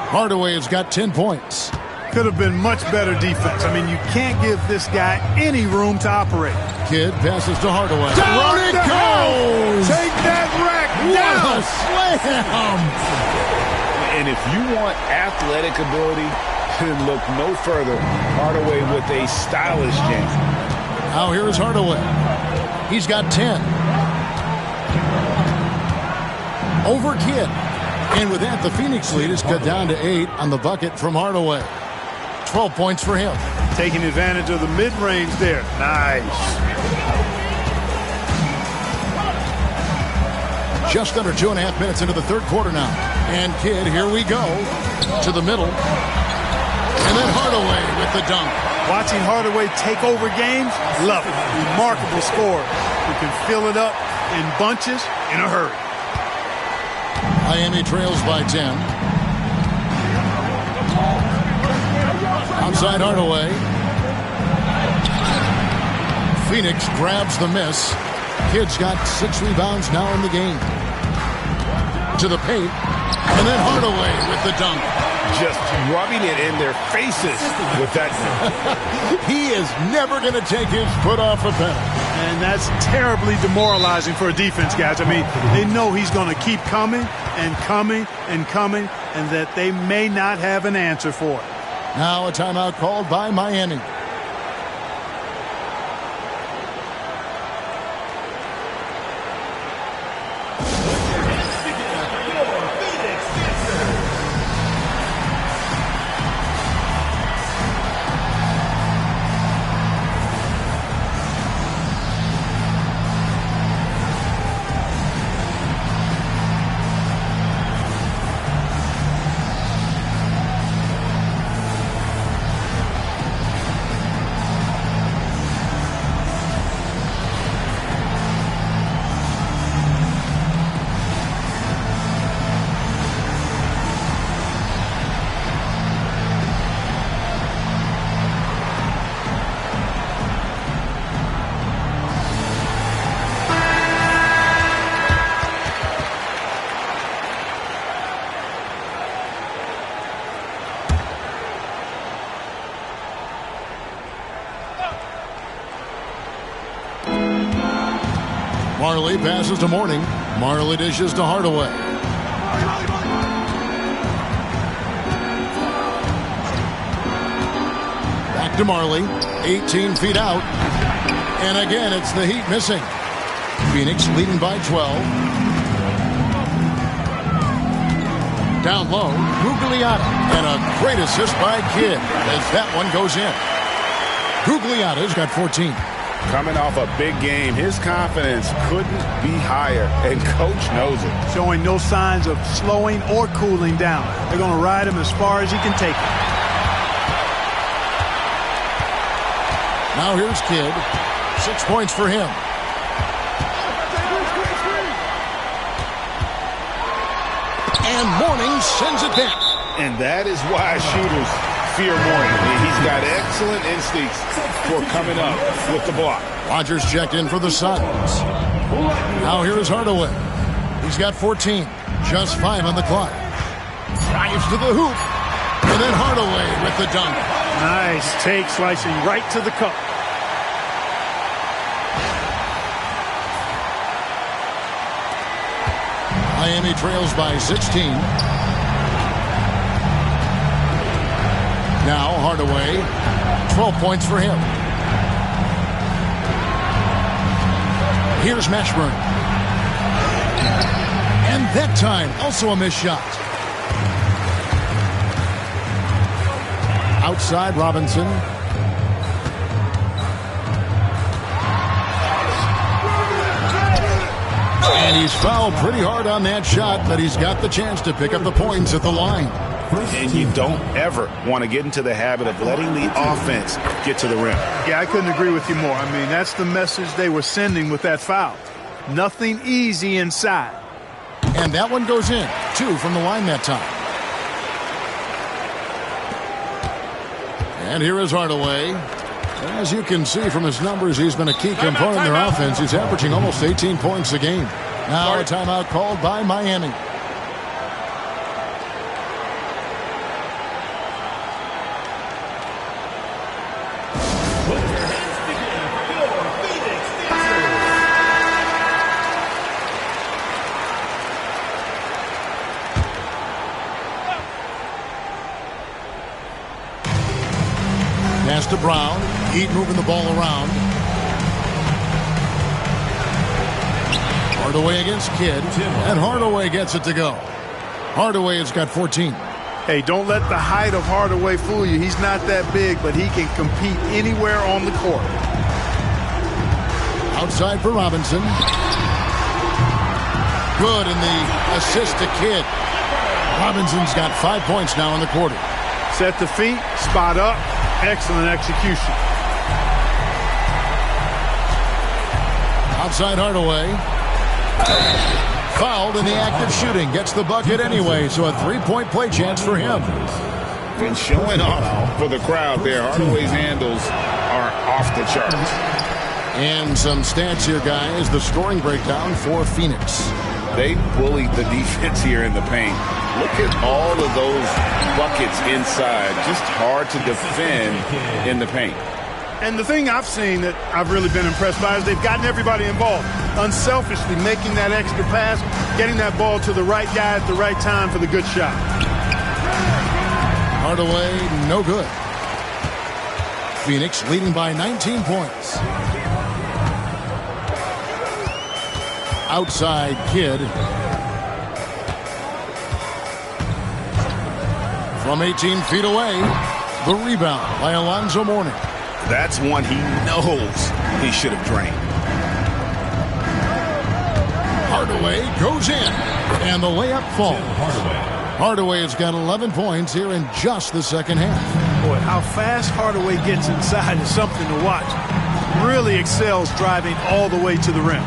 Hardaway has got 10 points. Could have been much better defense. I mean, you can't give this guy any room to operate. Kidd passes to Hardaway. Down it goes! Take that rack down! What a slam! And if you want athletic ability, look no further. Hardaway with a stylish game. Now here's Hardaway. He's got 10. Over Kidd. And with that, the Phoenix lead is cut down to 8 on the bucket from Hardaway. 12 points for him. Taking advantage of the mid-range there. Nice. Just under 2.5 minutes into the third quarter now. And Kidd, here we go. To the middle. And then Hardaway with the dunk. Watching Hardaway take over games, love it. Remarkable score. You can fill it up in bunches in a hurry. Miami trails by 10. Outside Hardaway. Phoenix grabs the miss. Kidd's got 6 rebounds now in the game. To the paint. And then Hardaway with the dunk. Just rubbing it in their faces with that. He is never going to take his foot off the pedal. And that's terribly demoralizing for a defense, guys. I mean, they know he's going to keep coming and coming and coming, and that they may not have an answer for it. Now a timeout called by Miami. Marley passes to Mourning. Marley dishes to Hardaway. Back to Marley. 18 feet out. And again, it's the Heat missing. Phoenix leading by 12. Down low, Gugliotta. And a great assist by Kidd as that one goes in. Gugliotta's got 14. Coming off a big game, his confidence couldn't be higher, and Coach knows it. Showing no signs of slowing or cooling down. They're going to ride him as far as he can take him. Now here's Kidd. 6 points for him. And Mourning sends it back. And that is why shooters fear Mourning. He's got excellent instincts for coming up with the block. Rodgers checked in for the Suns. Now here is Hardaway. He's got 14. Just 5 on the clock. Drives to the hoop. And then Hardaway with the dunk. Nice take, slicing right to the cup. Miami trails by 16. Now Hardaway, 12 points for him. Here's Mashburn. And that time, also a missed shot. Outside Robinson. And he's fouled pretty hard on that shot, but he's got the chance to pick up the points at the line. And you don't ever want to get into the habit of letting the offense get to the rim. Yeah, I couldn't agree with you more. I mean, that's the message they were sending with that foul. Nothing easy inside. And that one goes in. 2 from the line that time. And here is Hardaway. As you can see from his numbers, he's been a key component in their offense. He's averaging almost 18 points a game. Now a timeout called by Miami. Pass to Brown. Heat moving the ball around. Hardaway against Kidd. And Hardaway gets it to go. Hardaway has got 14. Hey, don't let the height of Hardaway fool you. He's not that big, but he can compete anywhere on the court. Outside for Robinson. Good in the assist to Kidd. Robinson's got 5 points now in the quarter. Set the feet, spot up. Excellent execution. Outside Hardaway. Fouled in the act of shooting. Gets the bucket anyway, so a 3-point play chance for him. And showing off for the crowd there, Hardaway's handles are off the charts. And some stats here, guys. The scoring breakdown for Phoenix. They bullied the defense here in the paint. Look at all of those buckets inside. Just hard to defend in the paint. And the thing I've seen that I've really been impressed by is they've gotten everybody involved. Unselfishly making that extra pass, getting that ball to the right guy at the right time for the good shot. Hardaway, no good. Phoenix leading by 19 points. Outside Kidd. From 18 feet away, the rebound by Alonzo Mourning. That's one he knows he should have drained. Hardaway goes in, and the layup falls. Hardaway has got 11 points here in just the second half. Boy, how fast Hardaway gets inside is something to watch. Really excels driving all the way to the rim.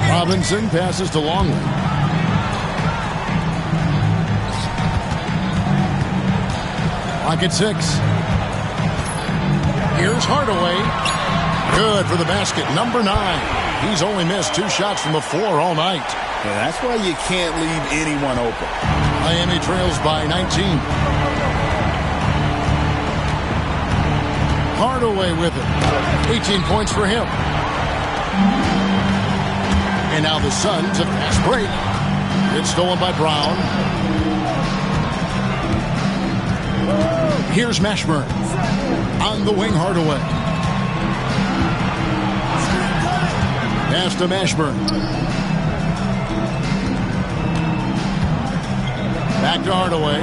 Robinson passes to Longley. Pocket 6. Here's Hardaway. Good for the basket. Number 9. He's only missed 2 shots from the floor all night. Yeah, that's why you can't leave anyone open. Miami trails by 19. Hardaway with it. 18 points for him. And now the Suns a fast break. It's stolen by Brown. Here's Mashburn. On the wing, Hardaway. Pass to Mashburn. Back to Hardaway.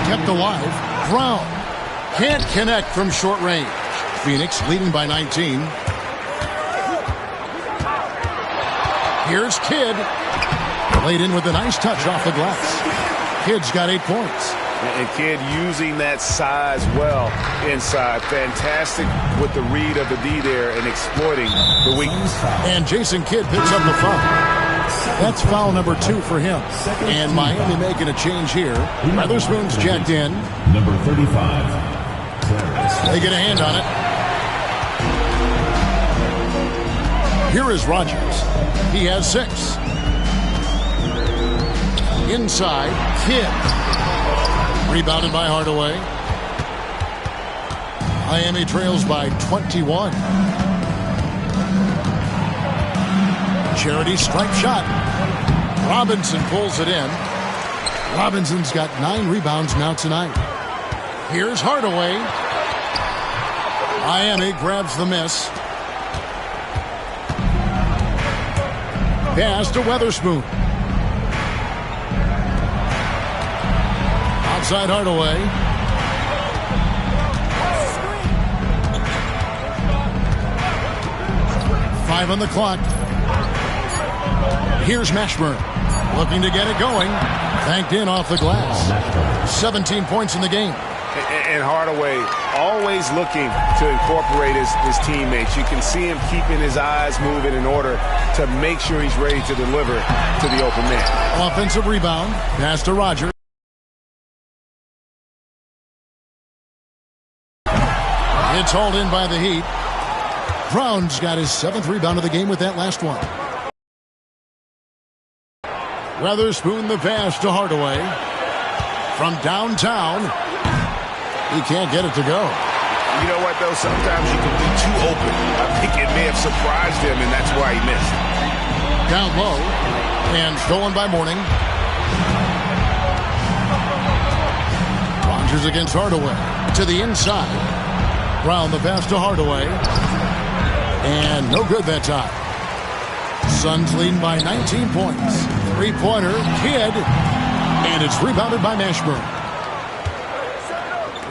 Kept alive. Brown can't connect from short range. Phoenix leading by 19. Here's Kidd. Laid in with a nice touch off the glass. Kidd's got 8 points. And Kidd using that size well inside. Fantastic with the read of the D there and exploiting the weakness. And Jason Kidd picks up the foul. That's foul number 2 for him. And Miami making a change here. Weatherspoon's checked in. Number 35. They get a hand on it. Here is Rogers. He has 6. Inside, Kidd. Rebounded by Hardaway. Miami trails by 21. Charity stripe shot. Robinson pulls it in. Robinson's got 9 rebounds now tonight. Here's Hardaway. Miami grabs the miss. Pass to Weatherspoon. Outside Hardaway. Five on the clock. Here's Mashburn. Looking to get it going. Banked in off the glass. 17 points in the game. And Hardaway always looking to incorporate his teammates. You can see him keeping his eyes moving in order to make sure he's ready to deliver to the open man. Offensive rebound. Pass to Rogers. It's hauled in by the Heat. Brown's got his 7th rebound of the game with that last one. Weatherspoon the pass to Hardaway. From downtown. He can't get it to go. You know what, though? Sometimes you can be too open. I think it may have surprised him, and that's why he missed. Down low. And stolen by Mourning. Rogers against Hardaway. To the inside. Brown the pass to Hardaway. And no good that time. Suns leading by 19 points. 3-pointer, Kidd. And it's rebounded by Mashburn.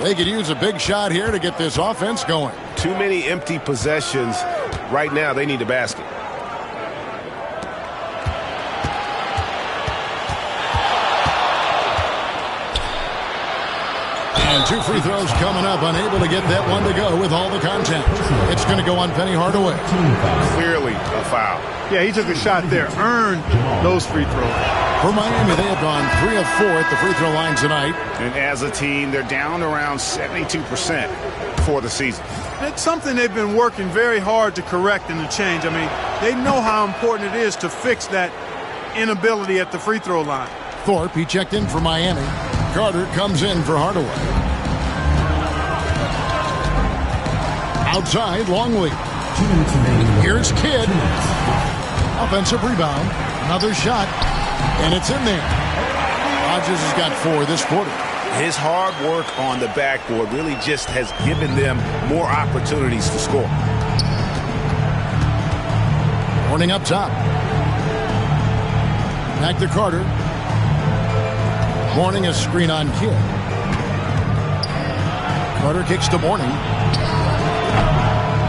They could use a big shot here to get this offense going. Too many empty possessions. Right now, they need a basket. And 2 free throws coming up. Unable to get that one to go with all the contact. It's going to go on Penny Hardaway. Clearly a foul. Yeah, he took a shot there. Earned those free throws. For Miami, they have gone 3 of 4 at the free throw line tonight. And as a team, they're down around 72% for the season. It's something they've been working very hard to correct and to change. I mean, they know how important it is to fix that inability at the free throw line. Thorpe, he checked in for Miami. Carter comes in for Hardaway. Outside, Longley. Here's Kidd. Offensive rebound. Another shot. And it's in there. Rogers has got 4 this quarter. His hard work on the backboard really just has given them more opportunities to score. Mourning up top. Back to Carter. Mourning a screen on Kidd. Carter kicks to Mourning.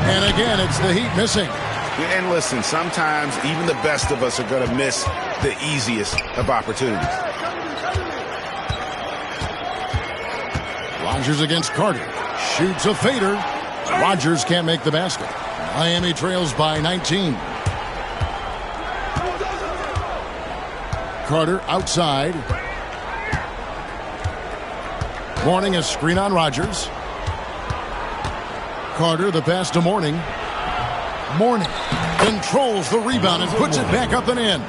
And again, it's the Heat missing. And listen, sometimes even the best of us are going to miss the easiest of opportunities. Rogers against Carter. Shoots a fader. Rogers can't make the basket. Miami trails by 19. Carter outside. Mourning a screen on Rogers. Carter the pass to Mourning. Mourning controls the rebound and puts it back up and in.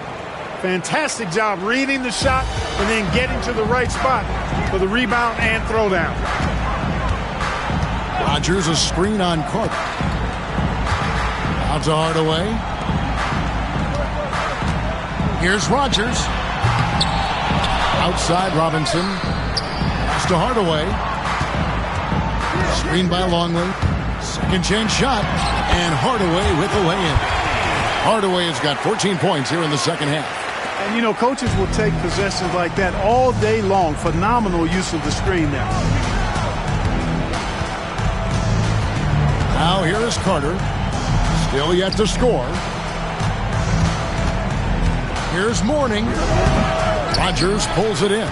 Fantastic job reading the shot and then getting to the right spot for the rebound and throwdown. Rogers a screen on Carter. Out to Hardaway. Here's Rogers. Outside Robinson. Pass to Hardaway. Screen by Longley. Second chance shot. And Hardaway with the lay-in. Hardaway has got 14 points here in the second half. And, you know, coaches will take possessions like that all day long. Phenomenal use of the screen there. Now here is Carter. Still yet to score. Here's Mourning. Rogers pulls it in.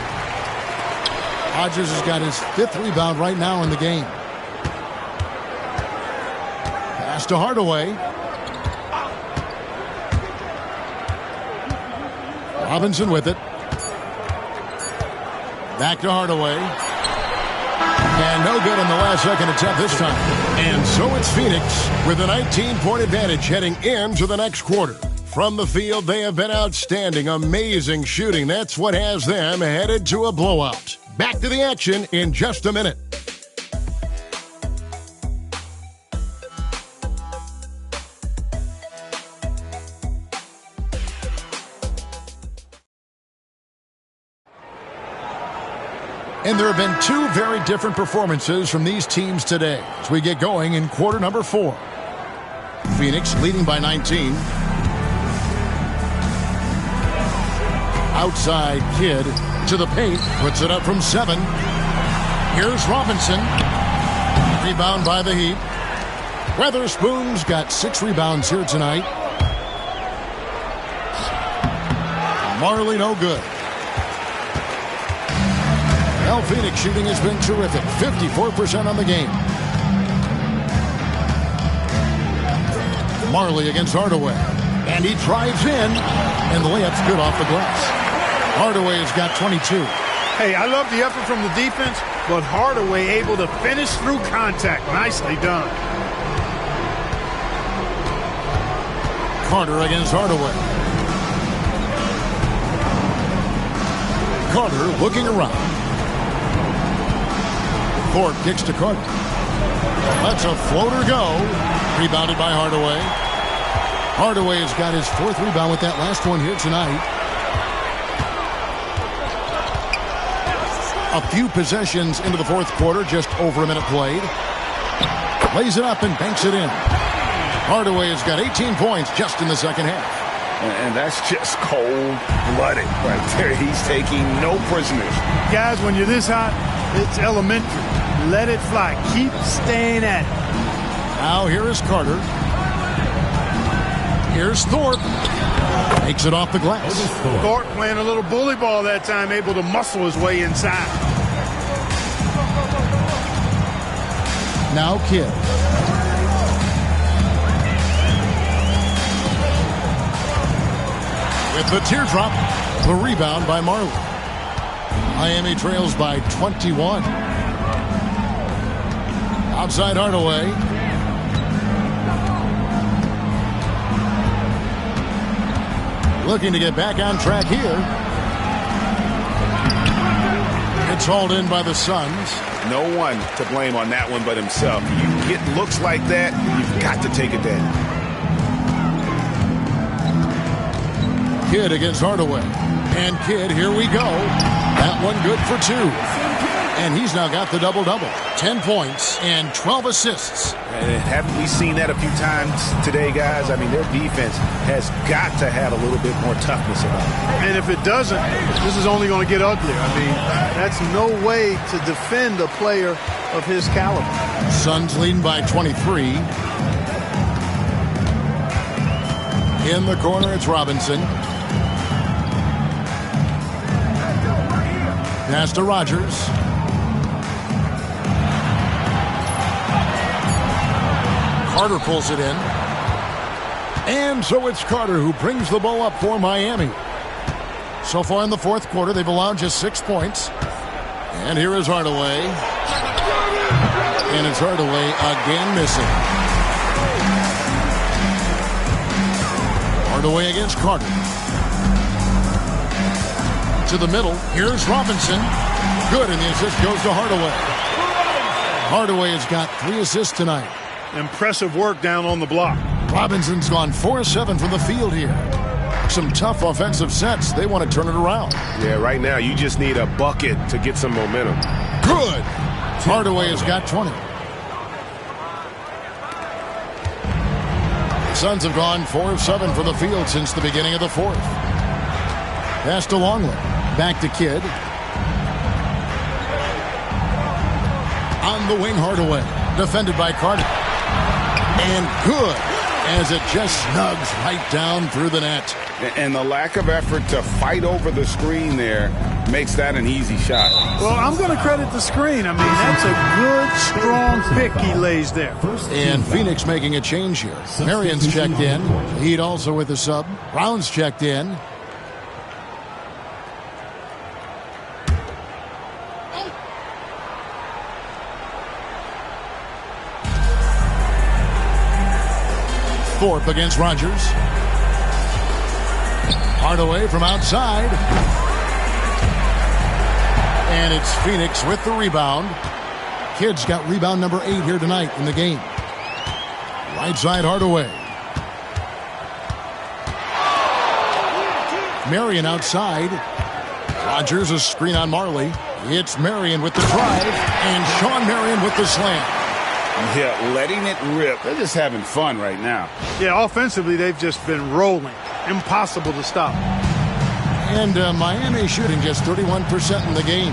Rogers has got his 5th rebound right now in the game. Pass to Hardaway. Robinson with it. Back to Hardaway. And no good on the last second attempt this time. And so it's Phoenix with a 19-point advantage heading into the next quarter. From the field, they have been outstanding, amazing shooting. That's what has them headed to a blowout. Back to the action in just a minute. And there have been 2 very different performances from these teams today as we get going in quarter number 4. Phoenix leading by 19. Outside Kidd to the paint, puts it up from 7. Here's Robinson. Rebound by the Heat. Weatherspoon's got 6 rebounds here tonight. Marley no good. Well, Phoenix shooting has been terrific. 54% on the game. Marley against Hardaway. And he drives in. And the layup's good off the glass. Hardaway has got 22. Hey, I love the effort from the defense, but Hardaway able to finish through contact. Nicely done. Carter against Hardaway. Carter looking around. Thorpe kicks to Carter. Lets a floater go. Rebounded by Hardaway. Hardaway has got his 4th rebound with that last one here tonight. A few possessions into the 4th quarter, just over a minute played. Lays it up and banks it in. Hardaway has got 18 points just in the second half. And that's just cold-blooded right there. He's taking no prisoners. Guys, when you're this hot, it's elementary. Let it fly. Keep staying at it. Now here is Carter. Here's Thorpe. Makes it off the glass. Thorpe playing a little bully ball that time, able to muscle his way inside. Now Kidd. With the teardrop, the rebound by Marley. Miami trails by 21. Outside Hardaway. Looking to get back on track here. It's hauled in by the Suns. No one to blame on that one but himself. You get looks like that, you've got to take it down. Kidd against Hardaway. And Kidd, here we go. That one good for 2. And he's now got the double-double. 10 points and 12 assists. And haven't we seen that a few times today, guys? I mean, their defense has got to have a little bit more toughness about it. And if it doesn't, this is only going to get uglier. I mean, that's no way to defend a player of his caliber. Suns leading by 23. In the corner, it's Robinson. Pass to Rogers. Carter pulls it in. And so it's Carter who brings the ball up for Miami. So far in the 4th quarter, they've allowed just 6 points. And here is Hardaway. And it's Hardaway again missing. Hardaway against Carter. To the middle. Here's Robinson. Good, and the assist goes to Hardaway. Hardaway has got 3 assists tonight. Impressive work down on the block. Robinson's gone 4-7 from the field here. Some tough offensive sets. They want to turn it around. Yeah, right now you just need a bucket to get some momentum. Good. Hardaway has got 20. Suns have gone 4 of 7 for the field since the beginning of the fourth. Pass to Longley. Back to Kidd. On the wing, Hardaway. Defended by Carter. And good, as it just snugs right down through the net. And the lack of effort to fight over the screen there makes that an easy shot. Well, I'm going to credit the screen. I mean, that's a good, strong pick he lays there. And Phoenix making a change here. Marion's checked in. Heat also with the sub. Brown's checked in. Thorpe against Rogers. Hardaway from outside. And it's Phoenix with the rebound. Kidd's got rebound number 8 here tonight in the game. Right side, Hardaway. Marion outside. Rogers a screen on Marley. It's Marion with the drive. And Sean Marion with the slam. Yeah, letting it rip. They're just having fun right now. Yeah, offensively, they've just been rolling. Impossible to stop. And Miami shooting just 31% in the game.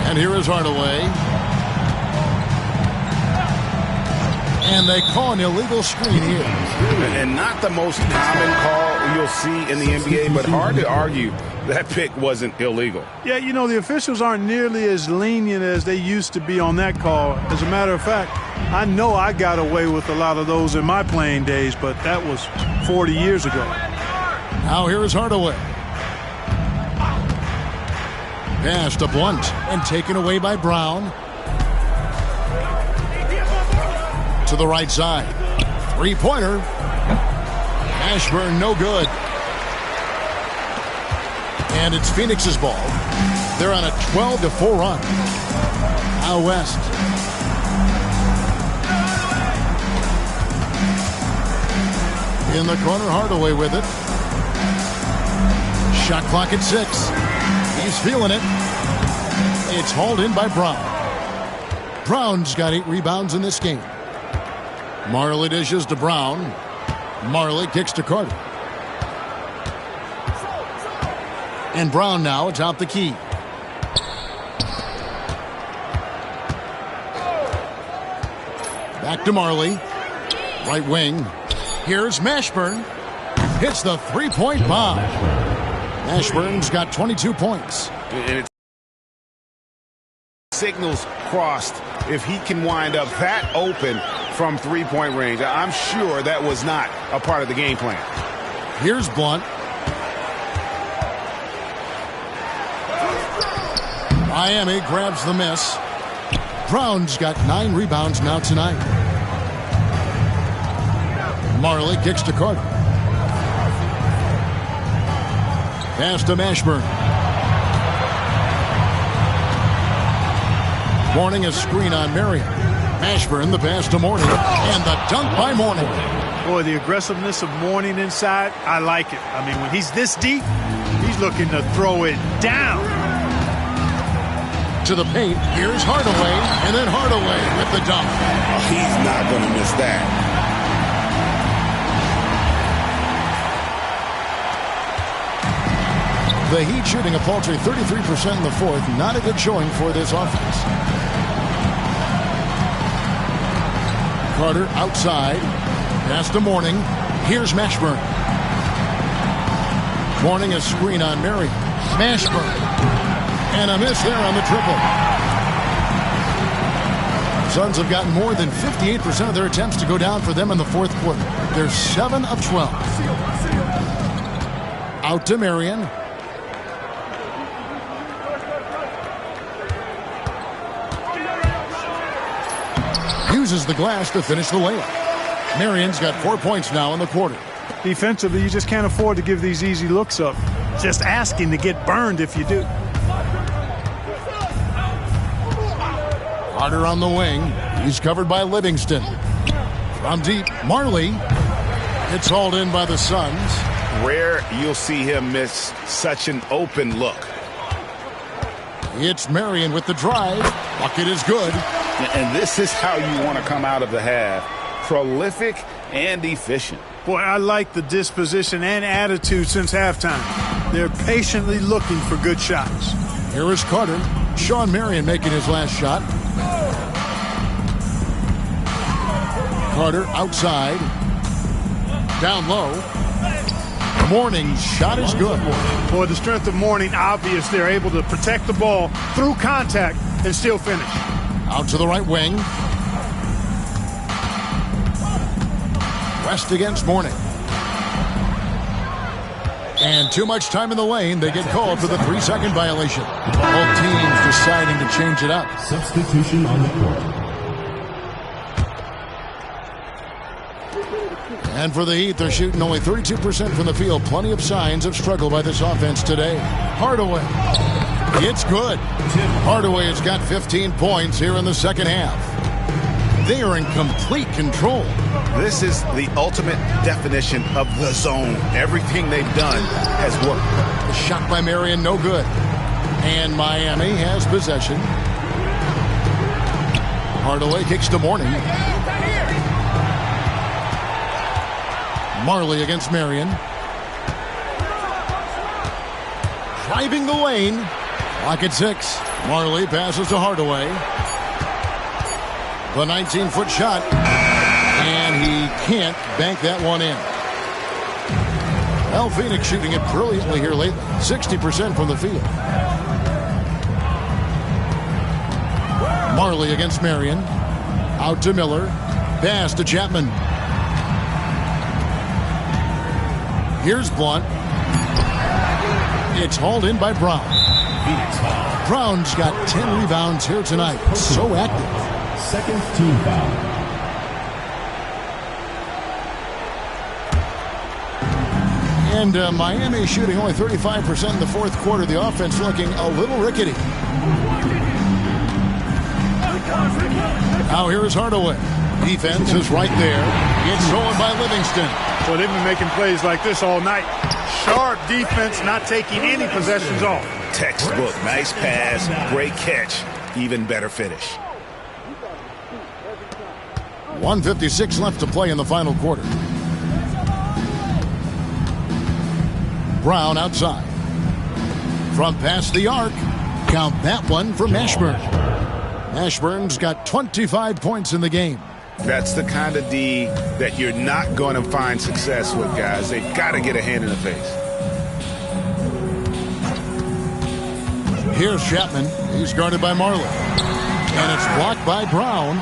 And here is Hardaway. And they call an illegal screen here. And not the most common call you'll see in the NBA, but hard to argue that pick wasn't illegal. Yeah, you know, the officials aren't nearly as lenient as they used to be on that call. As a matter of fact, I know I got away with a lot of those in my playing days, but that was 40 years ago. Now here is Hardaway. Pass to Blunt and taken away by Brown. To the right side. Three-pointer. Ashburn no good. And it's Phoenix's ball. They're on a 12-4 run. Out west. In the corner, Hardaway with it. Shot clock at 6. He's feeling it. It's hauled in by Brown. Brown's got 8 rebounds in this game. Marley dishes to Brown. Marley kicks to Carter. And Brown now atop the key. Back to Marley. Right wing. Here's Mashburn. Hits the three-point bomb. Mashburn's got 22 points. And it's signals crossed if he can wind up that open from three-point range. I'm sure that was not a part of the game plan. Here's Blunt. Miami grabs the miss. Brown's got 9 rebounds now tonight. Marley kicks to Carter. Pass to Mashburn. Mourning a screen on Marion. Mashburn the pass to Mourning. And the dunk by Mourning. Boy, the aggressiveness of Mourning inside, I like it. I mean, when he's this deep, he's looking to throw it down. To the paint, here's Hardaway, and then Hardaway with the dunk. Oh, he's not going to miss that. The Heat shooting a paltry 33% in the fourth. Not a good showing for this offense. Carter outside. Pass to Mourning. Here's Mashburn. Mourning a screen on Marion. Mashburn. And a miss there on the triple. Suns have gotten more than 58% of their attempts to go down for them in the fourth quarter. They're 7 of 12. Out to Marion. Uses the glass to finish the layup. Marion's got 4 points now in the quarter. Defensively, you just can't afford to give these easy looks up. Just asking to get burned if you do. Carter on the wing. He's covered by Livingston. From deep, Marley. It's hauled in by the Suns. Rare you'll see him miss such an open look. It's Marion with the drive. Bucket is good. And this is how you want to come out of the half. Prolific and efficient. Boy, I like the disposition and attitude since halftime. They're patiently looking for good shots. Here is Carter. Sean Marion making his last shot. Carter outside. Down low. Mourning's shot is good. Boy, the strength of Mourning obvious. They're able to protect the ball through contact and still finish. Out to the right wing. West against Mourning. And too much time in the lane. They get called for the 3-second violation. Both teams deciding to change it up. Substitution on the court. And for the Heat, they're shooting only 32% from the field. Plenty of signs of struggle by this offense today. Hardaway. It's good. Hardaway has got 15 points here in the second half. They are in complete control. This is the ultimate definition of the zone. Everything they've done has worked. The shot by Marion, no good. And Miami has possession. Hardaway kicks to Mourning. Marley against Marion. Driving the lane. Clock at 6. Marley passes to Hardaway. The 19-foot shot. And he can't bank that one in. Well, Phoenix shooting it brilliantly here lately. 60% from the field. Marley against Marion. Out to Miller. Pass to Chapman. Here's Blunt. It's hauled in by Brown. Brown's got 10 rebounds here tonight. So active. Second team foul. And Miami shooting only 35% in the fourth quarter. The offense looking a little rickety. Now here is Hardaway. Defense is right there. It's stolen by Livingston. So they've been making plays like this all night. Sharp defense, not taking any possessions off. Textbook. Nice pass. Great catch. Even better finish. 1:56 left to play in the final quarter. Brown outside. From past the arc. Count that one for Mashburn. Mashburn's got 25 points in the game. That's the kind of D that you're not going to find success with, guys. They've got to get a hand in the face. Here's Chapman. He's guarded by Marley. And it's blocked by Brown.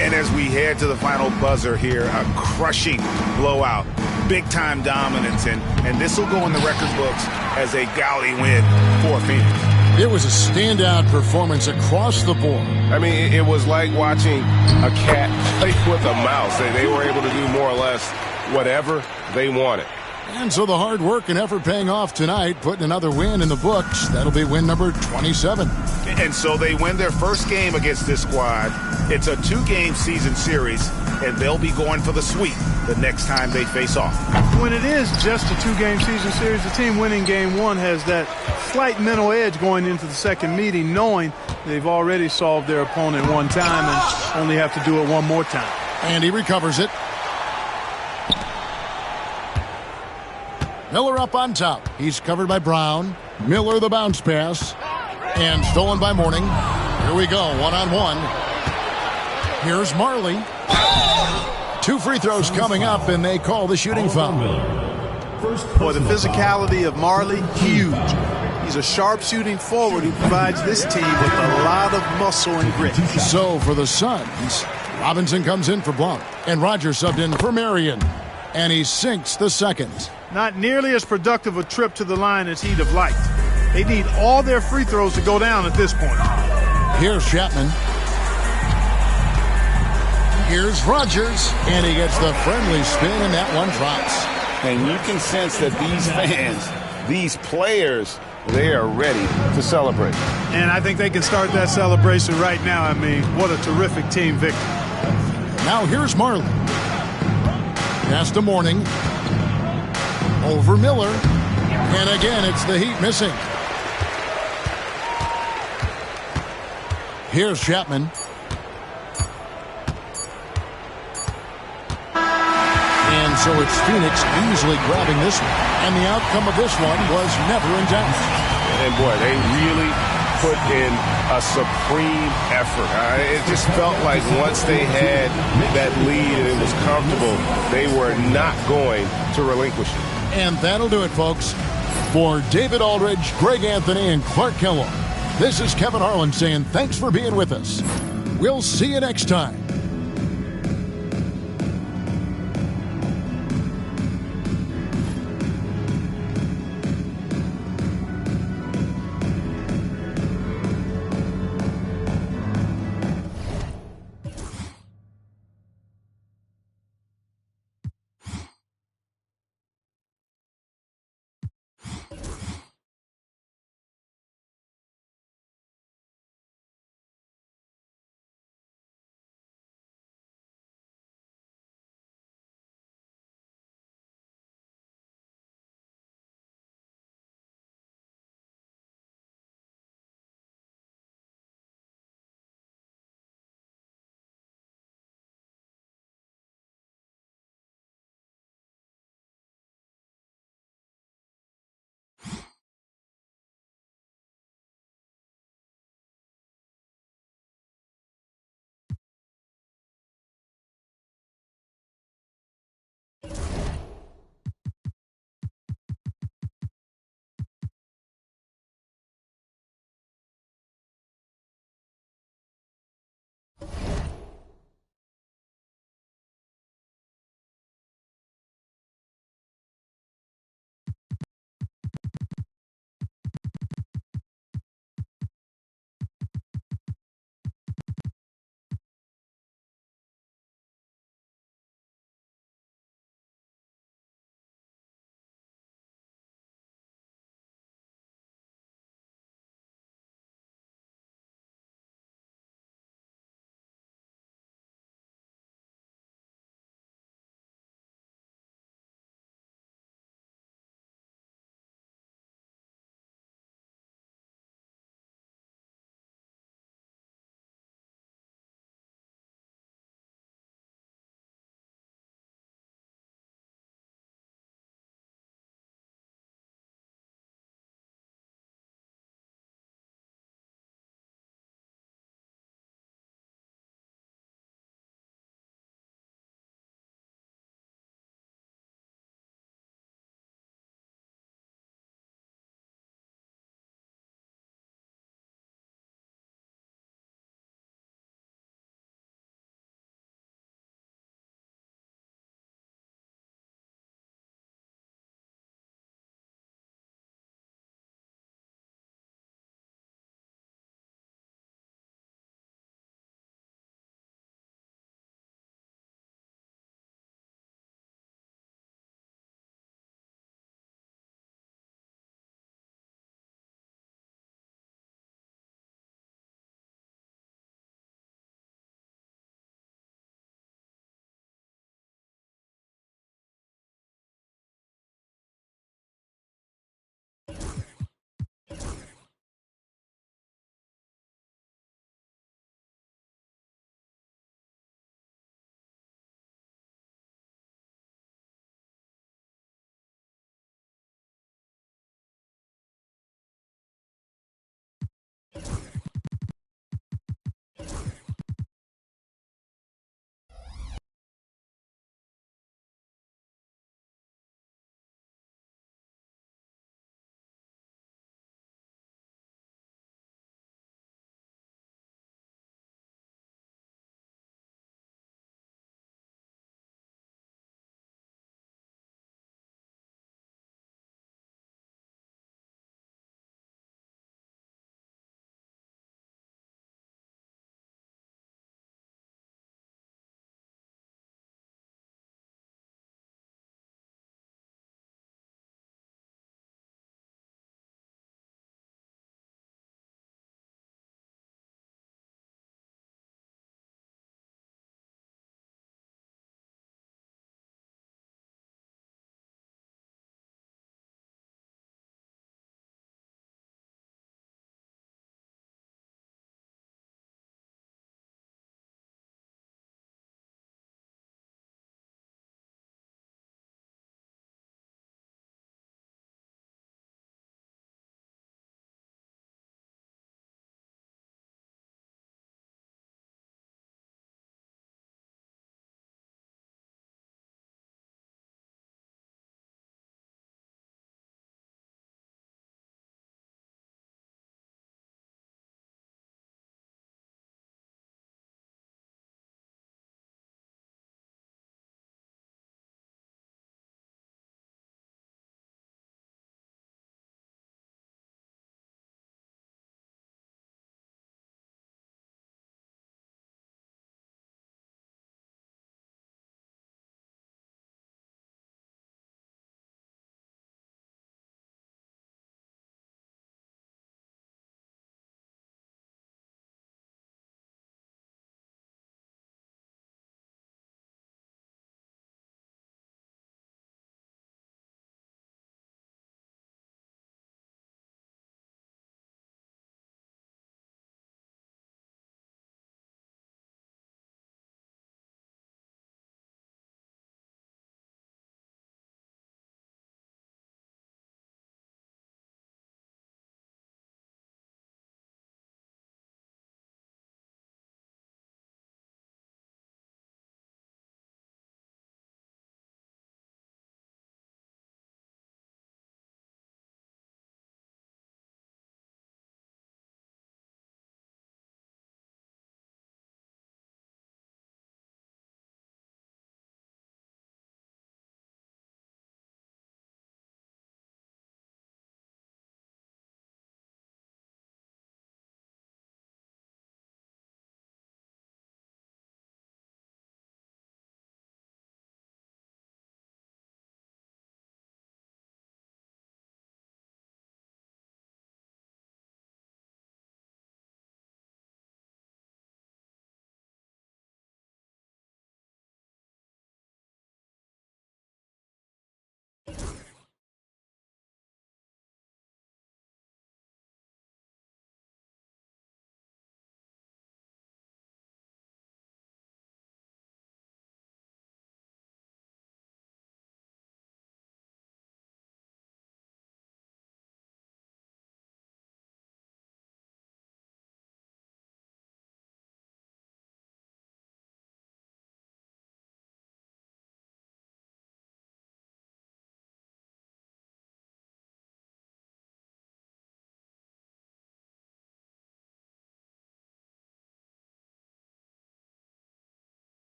And as we head to the final buzzer here, a crushing blowout. Big-time dominance. And this will go in the record books as a gaudy win for Phoenix. It was a standout performance across the board. I mean, it was like watching a cat play with a mouse. They were able to do more or less whatever they wanted. And so the hard work and effort paying off tonight, putting another win in the books. That'll be win number 27. And so they win their first game against this squad. It's a 2-game season series, and they'll be going for the sweep the next time they face off. When it is just a 2-game season series, the team winning game 1 has that slight mental edge going into the second meeting, knowing they've already solved their opponent one time and only have to do it one more time. And he recovers it. Miller up on top. He's covered by Brown. Miller the bounce pass. And stolen by Mourning. Here we go, one-on-one. Here's Marley. 2 free throws coming up, and they call the shooting foul. Boy, the physicality of Marley, huge. He's a sharp shooting forward who provides this team with a lot of muscle and grit. So for the Suns, Robinson comes in for Blount. And Rogers subbed in for Marion. And he sinks the second. Not nearly as productive a trip to the line as he'd have liked. They need all their free throws to go down at this point. Here's Chapman. Here's Rogers. And he gets the friendly spin, and that one drops. And you can sense that these fans, these players, they are ready to celebrate. And I think they can start that celebration right now. I mean, what a terrific team victory. Now here's Marley. Pass to Mourning. Over Miller. And again, it's the Heat missing. Here's Chapman. And so it's Phoenix easily grabbing this one. And the outcome of this one was never in doubt. And boy, they really put in a supreme effort. It just felt like once they had that lead and it was comfortable, they were not going to relinquish it. And that'll do it, folks. For David Aldridge, Greg Anthony, and Clark Kellogg, this is Kevin Harlan saying thanks for being with us. We'll see you next time.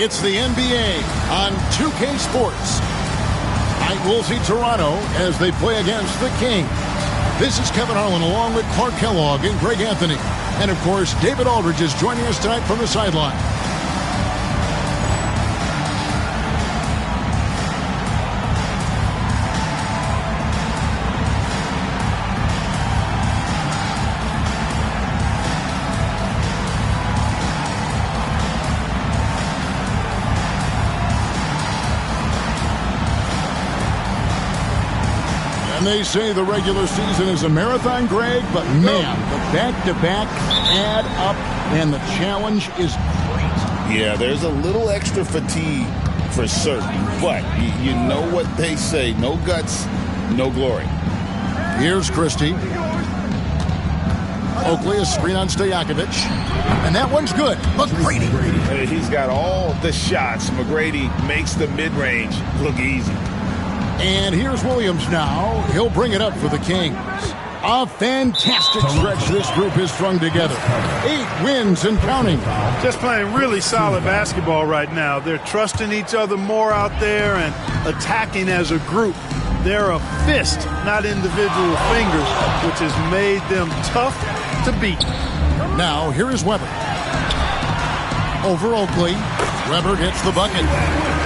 It's the NBA on 2K Sports. Tonight we'll see Toronto as they play against the Kings. This is Kevin Harlan along with Clark Kellogg and Greg Anthony. And, of course, David Aldridge is joining us tonight from the sideline. And they say the regular season is a marathon, Greg, but man, the back-to-back add up, and the challenge is great. Yeah, there's a little extra fatigue for certain, but you know what they say, no guts, no glory. Here's Christie. Oakley, a screen on Stojakovic, and that one's good. McGrady. He's got all the shots. McGrady makes the mid-range look easy. And here's Williams now. He'll bring it up for the Kings. A fantastic stretch this group has strung together. 8 wins and counting. Just playing really solid basketball right now. They're trusting each other more out there and attacking as a group. They're a fist, not individual fingers, which has made them tough to beat. Now, here is Weber. Over Oakley. Weber gets the bucket.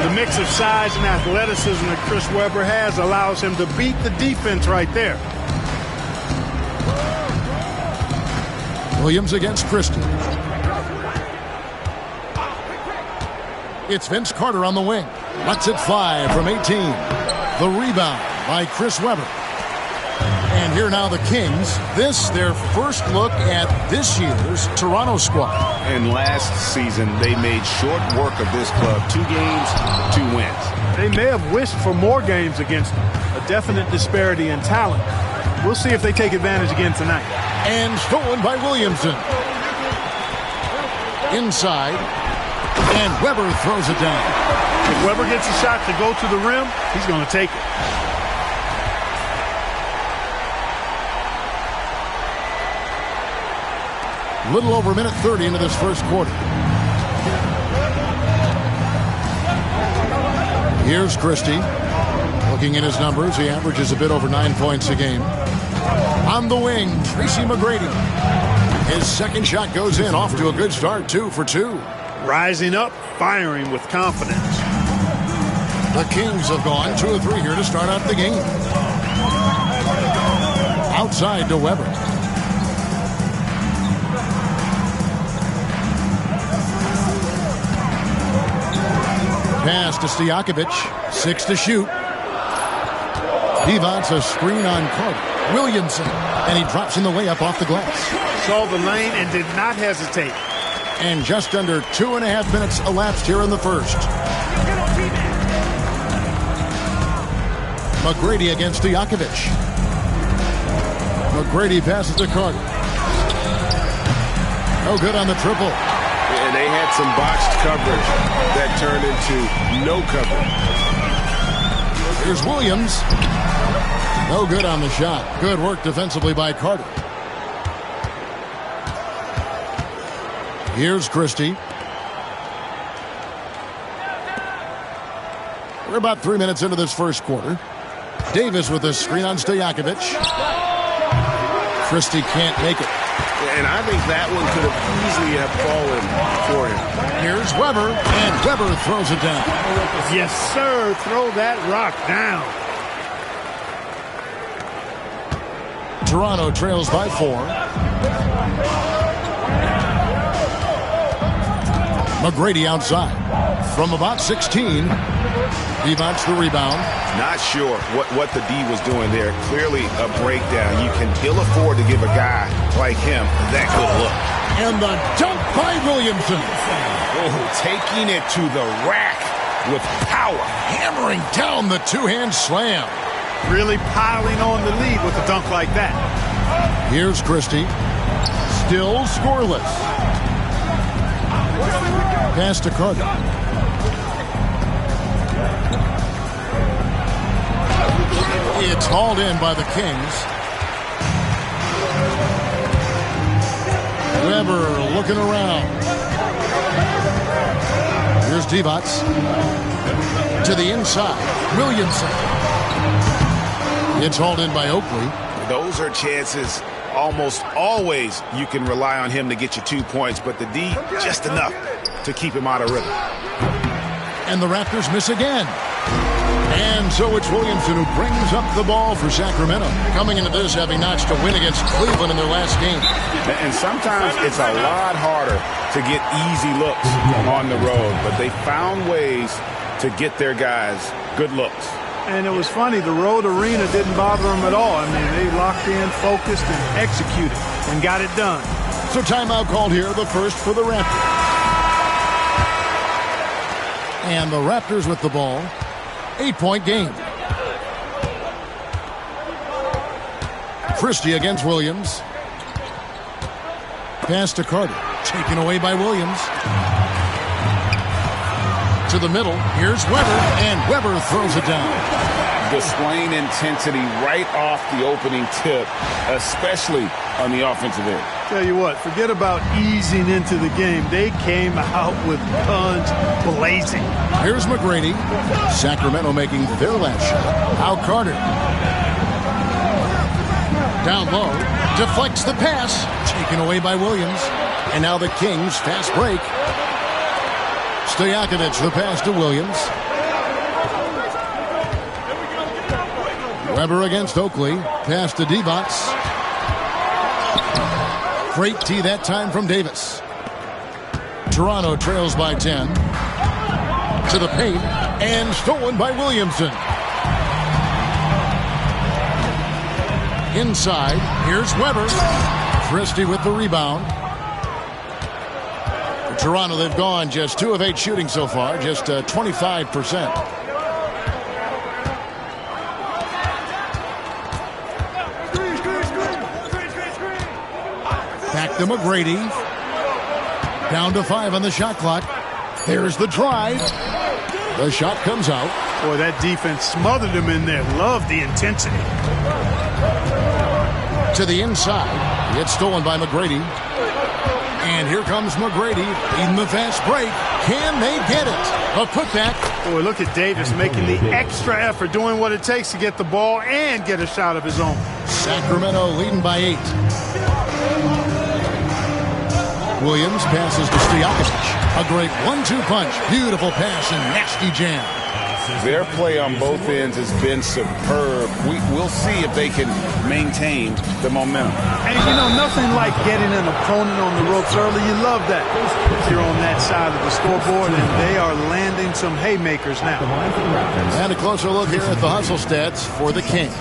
The mix of size and athleticism that Chris Weber has allows him to beat the defense right there. Williams against Christie. It's Vince Carter on the wing. Lets it fly from 18. The rebound by Chris Weber. And here now the Kings. This their first look at this year's Toronto squad. And last season, they made short work of this club. 2 games, 2 wins. They may have wished for more games against them. A definite disparity in talent. We'll see if they take advantage again tonight. And stolen by Williamson. Inside. And Weber throws it down. If Weber gets a shot to go to the rim, he's going to take it. Little over a minute 30 into this first quarter. Here's Christie. Looking at his numbers, he averages a bit over 9 points a game. On the wing, Tracy McGrady. His second shot goes in, off to a good start, 2 for 2. Rising up, firing with confidence. The Kings have gone 2 of 3 here to start out the game. Outside to Weber. Pass to Stojakovic. 6 to shoot. Divac a screen on Carter. Williamson. And he drops in the layup off the glass. Saw the lane and did not hesitate. And just under 2.5 minutes elapsed here in the first. McGrady against Stojakovic. McGrady passes to Carter. No good on the triple. And they had some botched coverage that turned into no coverage. Here's Williams. No good on the shot. Good work defensively by Carter. Here's Christie. We're about 3 minutes into this first quarter. Davis with a screen on Stojakovic. Christie can't make it. And I think that one could have easily have fallen for him. Here's Weber, and Weber throws it down. Yes, sir. Throw that rock down. Toronto trails by 4. McGrady outside. From about 16. Divac the rebound. Not sure what the D was doing there. Clearly a breakdown. You can ill afford to give a guy like him that good look. And the dunk by Williamson. Oh, taking it to the rack with power. Hammering down the two-hand slam. Really piling on the lead with a dunk like that. Here's Christie. Still scoreless. Pass to Carter. It's hauled in by the Kings. Weber looking around. Here's Divac to the inside. Williamson. It's hauled in by Oakley. Those are chances almost always you can rely on him to get you 2 points, but the D just enough to keep him out of rhythm. And the Raptors miss again. And so it's Williamson who brings up the ball for Sacramento. Coming into this having notched a win against Cleveland in their last game. And sometimes it's a lot harder to get easy looks on the road, but they found ways to get their guys good looks. And it was funny, the road arena didn't bother them at all. I mean, they locked in, focused, and executed, and got it done. So timeout called here, the first for the Raptors. And the Raptors with the ball. 8-point game. Christie against Williams. Pass to Carter. Taken away by Williams. To the middle. Here's Weber. And Weber throws it down. Displaying intensity right off the opening tip, especially on the offensive end. Tell you what, forget about easing into the game. They came out with guns blazing. Here's McGrady. Sacramento making their last shot. Al Carter. Down low. Deflects the pass. Taken away by Williams. And now the Kings fast break. Stojakovic the pass to Williams. Weber against Oakley. Pass to Divac. Great tee that time from Davis. Toronto trails by 10. To the paint. And stolen by Williamson. Inside. Here's Weber. Christie with the rebound. For Toronto, they've gone just 2 of 8 shooting so far. Just 25%. Back to McGrady. Down to 5 on the shot clock. Here's the drive. The shot comes out. Boy, that defense smothered him in there. Love the intensity. To the inside. It's stolen by McGrady. And here comes McGrady leading the fast break. Can they get it? A putback. Boy, look at Davis making the extra effort, doing what it takes to get the ball and get a shot of his own. Sacramento leading by 8. Williams passes to Stojakovic. A great 1-2 punch. Beautiful pass and nasty jam. Their play on both ends has been superb. We'll see if they can maintain the momentum. And, you know, nothing like getting an opponent on the ropes early. You love that. You're on that side of the scoreboard, and they are landing some haymakers now. And a closer look here at the hustle stats for the Kings.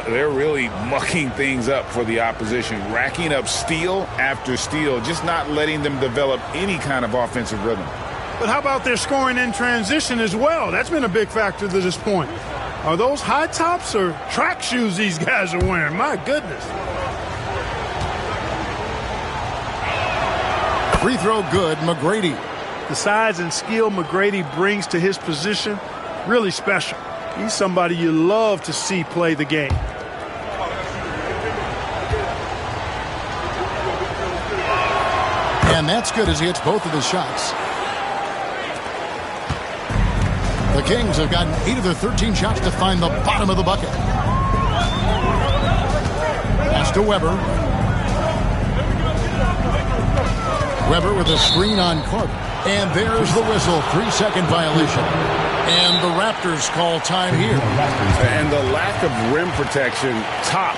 They're really mucking things up for the opposition, racking up steal after steal, just not letting them develop any kind of offensive rhythm. But how about their scoring in transition as well? That's been a big factor to this point. Are those high tops or track shoes these guys are wearing? My goodness. Free throw good, McGrady. The size and skill McGrady brings to his position, really special. He's somebody you love to see play the game. And that's good as he hits both of his shots. The Kings have gotten 8 of their 13 shots to find the bottom of the bucket. Pass to Weber. Weber with a screen on Carter. And there's the whistle. 3-second violation. And the Raptors call time here. And the lack of rim protection, top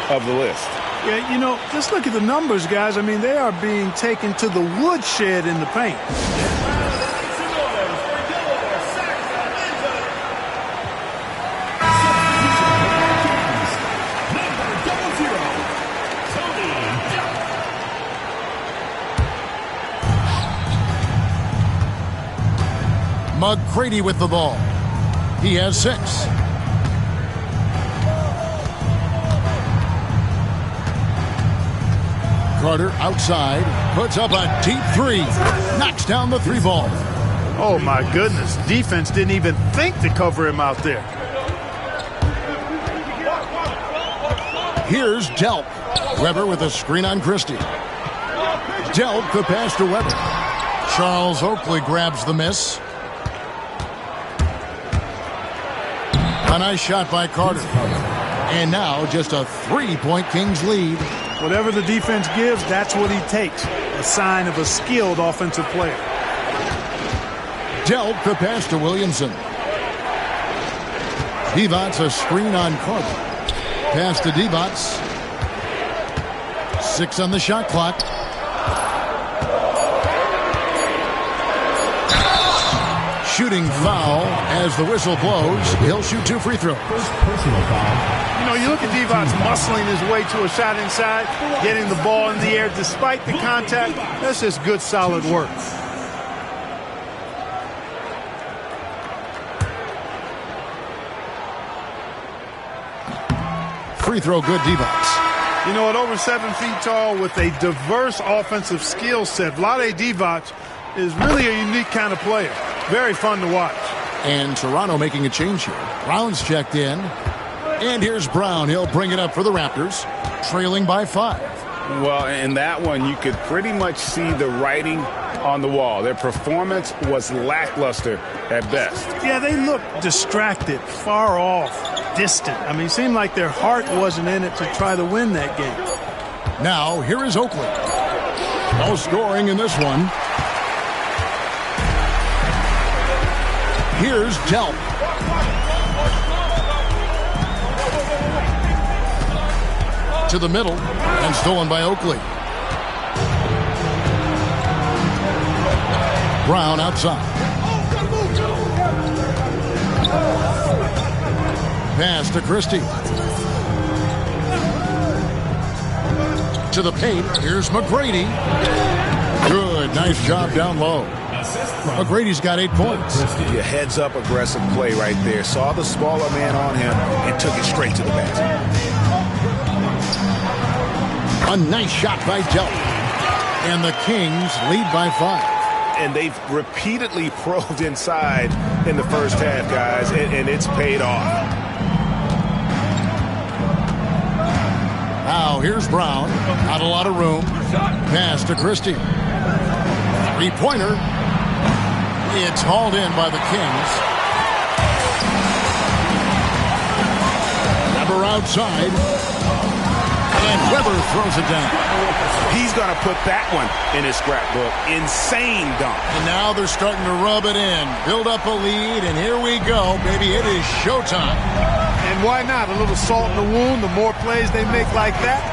of the list. Yeah, you know, just look at the numbers, guys. I mean, they are being taken to the woodshed in the paint. McGrady with the ball. He has 6. Carter outside, puts up a deep 3, knocks down the 3 ball. Oh my goodness, defense didn't even think to cover him out there. Here's Delp. Weber with a screen on Christie. Delp could pass to Weber. Charles Oakley grabs the miss. A nice shot by Carter. And now just a 3-point Kings lead. Whatever the defense gives, that's what he takes. A sign of a skilled offensive player. Dealt the pass to Williamson. Divac a screen on Carter. Pass to Divac. 6 on the shot clock. Shooting foul as the whistle blows. He'll shoot 2 free throws. Personal foul. You know, you look at Divac muscling his way to a shot inside, getting the ball in the air despite the contact. That's just good, solid work. Free throw good, Divac. You know, at over 7 feet tall with a diverse offensive skill set, Vlade Divac is really a unique kind of player. Very fun to watch. And Toronto making a change here. Brown's checked in. And here's Brown. He'll bring it up for the Raptors, trailing by 5. Well, in that one, you could pretty much see the writing on the wall. Their performance was lackluster at best. Yeah, they looked distracted, far off, distant. I mean, it seemed like their heart wasn't in it to try to win that game. Now, here is Oakley. No scoring in this one. Here's Delp. To the middle and stolen by Oakley. Brown outside. Pass to Christie. To the paint. Here's McGrady. Good. Nice job down low. McGrady's got 8 points. Your heads-up aggressive play right there. Saw the smaller man on him and took it straight to the basket. A nice shot by Delp. And the Kings lead by 5. And they've repeatedly probed inside in the first half, guys, and it's paid off. Now here's Brown. Not a lot of room. Pass to Christie. 3-pointer. It's hauled in by the Kings. Weber outside. And Weber throws it down. He's going to put that one in his scrapbook. Insane dunk. And now they're starting to rub it in. Build up a lead, and here we go, baby. It is showtime. And why not? A little salt in the wound. The more plays they make like that,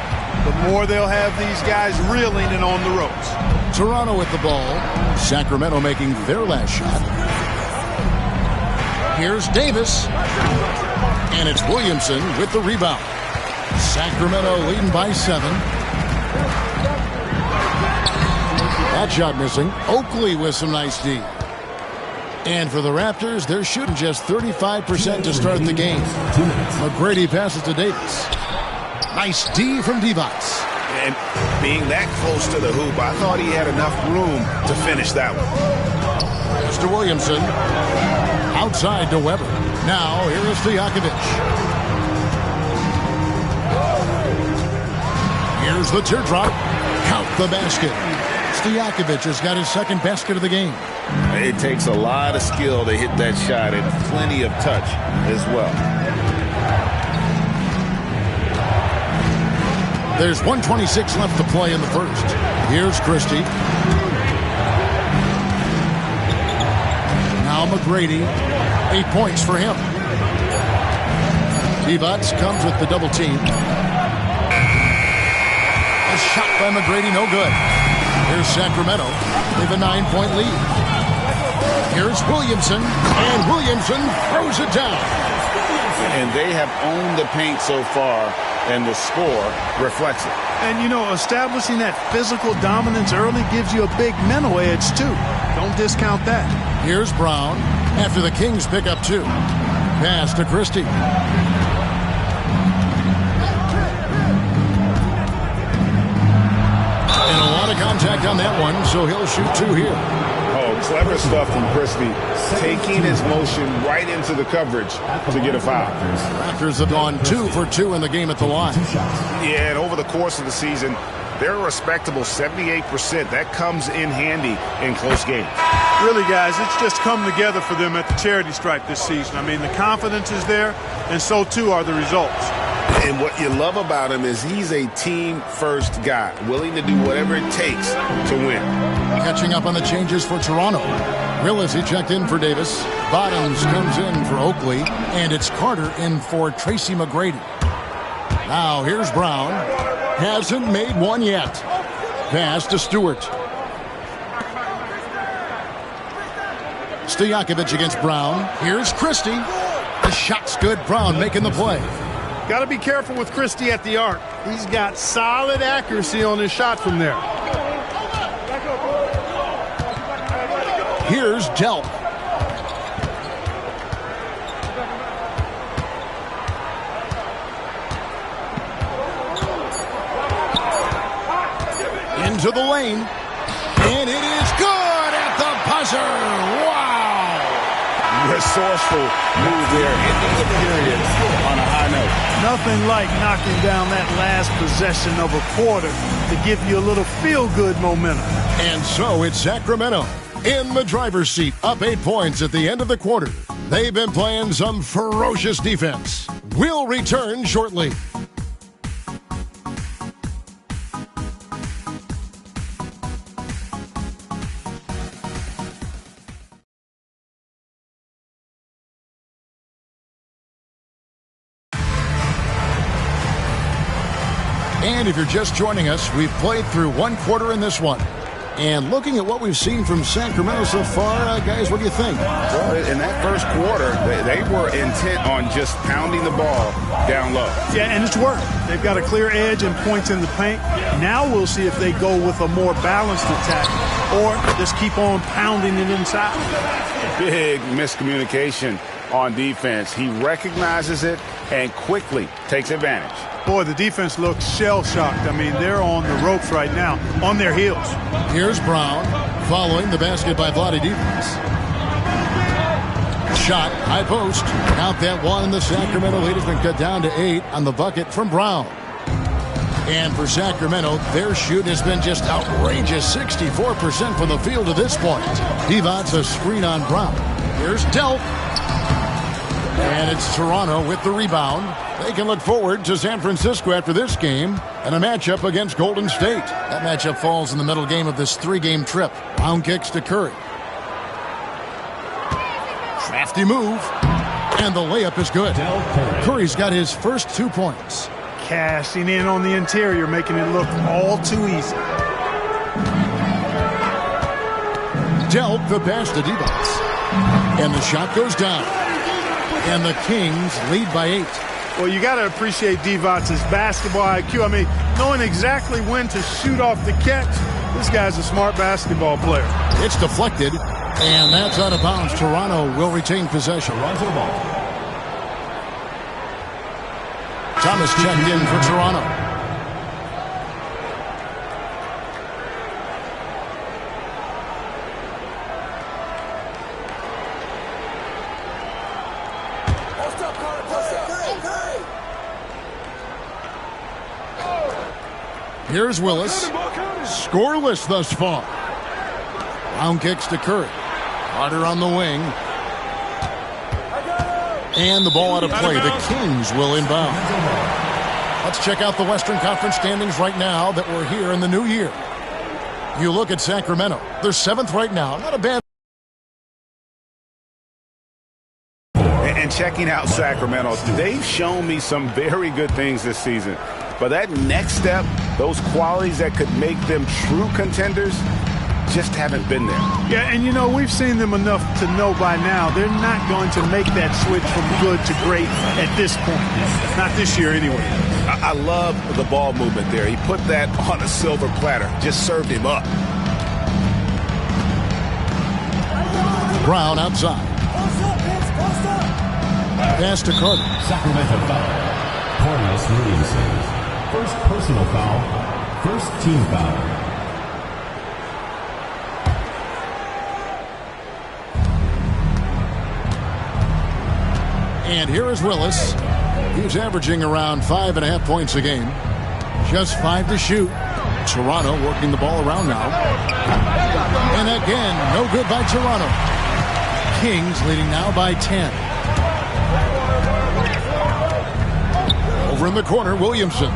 the more they'll have these guys reeling and on the ropes. Toronto with the ball. Sacramento making their last shot. Here's Davis. And it's Williamson with the rebound. Sacramento leading by 7. That shot missing. Oakley with some nice D. And for the Raptors, they're shooting just 35% to start the game. McGrady passes to Davis. Nice D from Divac. And being that close to the hoop, I thought he had enough room to finish that one. Mr. Williamson. Outside to Weber. Now, here is Stojakovic. Here's the teardrop. Count the basket. Stojakovic has got his second basket of the game. It takes a lot of skill to hit that shot and plenty of touch as well. There's 1:26 left to play in the first. Here's Christie. Now McGrady. 8 points for him. Divac comes with the double team. A shot by McGrady, no good. Here's Sacramento. They have a 9-point lead. Here's Williamson. And Williamson throws it down. And they have owned the paint so far, and the score reflects it. And, you know, establishing that physical dominance early gives you a big mental edge, too. Don't discount that. Here's Brown after the Kings pick up 2. Pass to Christie. And a lot of contact on that one, so he'll shoot 2 here. Oh, clever stuff from Christie. Taking his motion right into the coverage to get a foul. Raptors have gone 2 for 2 in the game at the line. Yeah, and over the course of the season, They're a respectable 78%. That comes in handy in close games. Really, guys, it's just come together for them at the charity stripe this season. I mean, the confidence is there, and so too are the results. And what you love about him is he's a team-first guy, willing to do whatever it takes to win. Catching up on the changes for Toronto. Willis, he checked in for Davis. Bottoms comes in for Oakley. And it's Carter in for Tracy McGrady. Now here's Brown. Hasn't made one yet. Pass to Stewart. Stojakovic against Brown. Here's Christie. The shot's good. Brown making the play. Got to be careful with Christie at the arc. He's got solid accuracy on his shot from there. Here's Delp. Into the lane. And it is good at the buzzer. Wow. Resourceful move there, ending the period on a high note. Nothing like knocking down that last possession of a quarter to give you a little feel-good momentum. And so it's Sacramento in the driver's seat, up 8 points at the end of the quarter. They've been playing some ferocious defense. We'll return shortly. And if you're just joining us, we've played through one quarter in this one. And looking at what we've seen from Sacramento so far, guys, what do you think? Well, in that first quarter, they were intent on just pounding the ball down low. Yeah, and it's worked. They've got a clear edge and points in the paint. Now we'll see if they go with a more balanced attack or just keep on pounding it inside. Big miscommunication on defense. He recognizes it and quickly takes advantage. Boy, the defense looks shell-shocked. I mean, they're on the ropes right now, on their heels. Here's Brown, following the basket by Vlade Divac. Shot, high post. Count that one, and the Sacramento lead has been cut down to 8 on the bucket from Brown. And for Sacramento, their shoot has been just outrageous, 64% from the field to this point. Divac a screen on Brown. Here's Delp. And it's Toronto with the rebound. They can look forward to San Francisco after this game and a matchup against Golden State. That matchup falls in the middle game of this 3-game trip. Brown kicks to Curry. Crafty move. And the layup is good. Curry's got his first 2 points. Cashing in on the interior, making it look all too easy. Delp the pass to Divac. And the shot goes down. And the Kings lead by 8. Well, you got to appreciate Divac's basketball IQ. I mean, knowing exactly when to shoot off the catch, this guy's a smart basketball player. It's deflected, and that's out of bounds. Toronto will retain possession. Thomas checked in for Toronto. Here's Willis. Scoreless thus far. Brown kicks to Curry. Carter on the wing. And the ball out of play. The Kings will inbound. Let's check out the Western Conference standings right now that we're here in the new year. You look at Sacramento. They're 7th right now. Not a bad. And checking out Sacramento, they've shown me some very good things this season. But that next step, those qualities that could make them true contenders, just haven't been there. Yeah, and you know, we've seen them enough to know by now they're not going to make that switch from good to great at this point. Not this year anyway. I love the ball movement there. He put that on a silver platter. Just served him up. Brown outside. Pass to Carter. Sacramento foul. Cornelius Williamson. First personal foul. First team foul. And here is Willis. He's averaging around 5.5 points a game. Just 5 to shoot. Toronto working the ball around now. And again, no good by Toronto. Kings leading now by 10. Over in the corner, Williamson.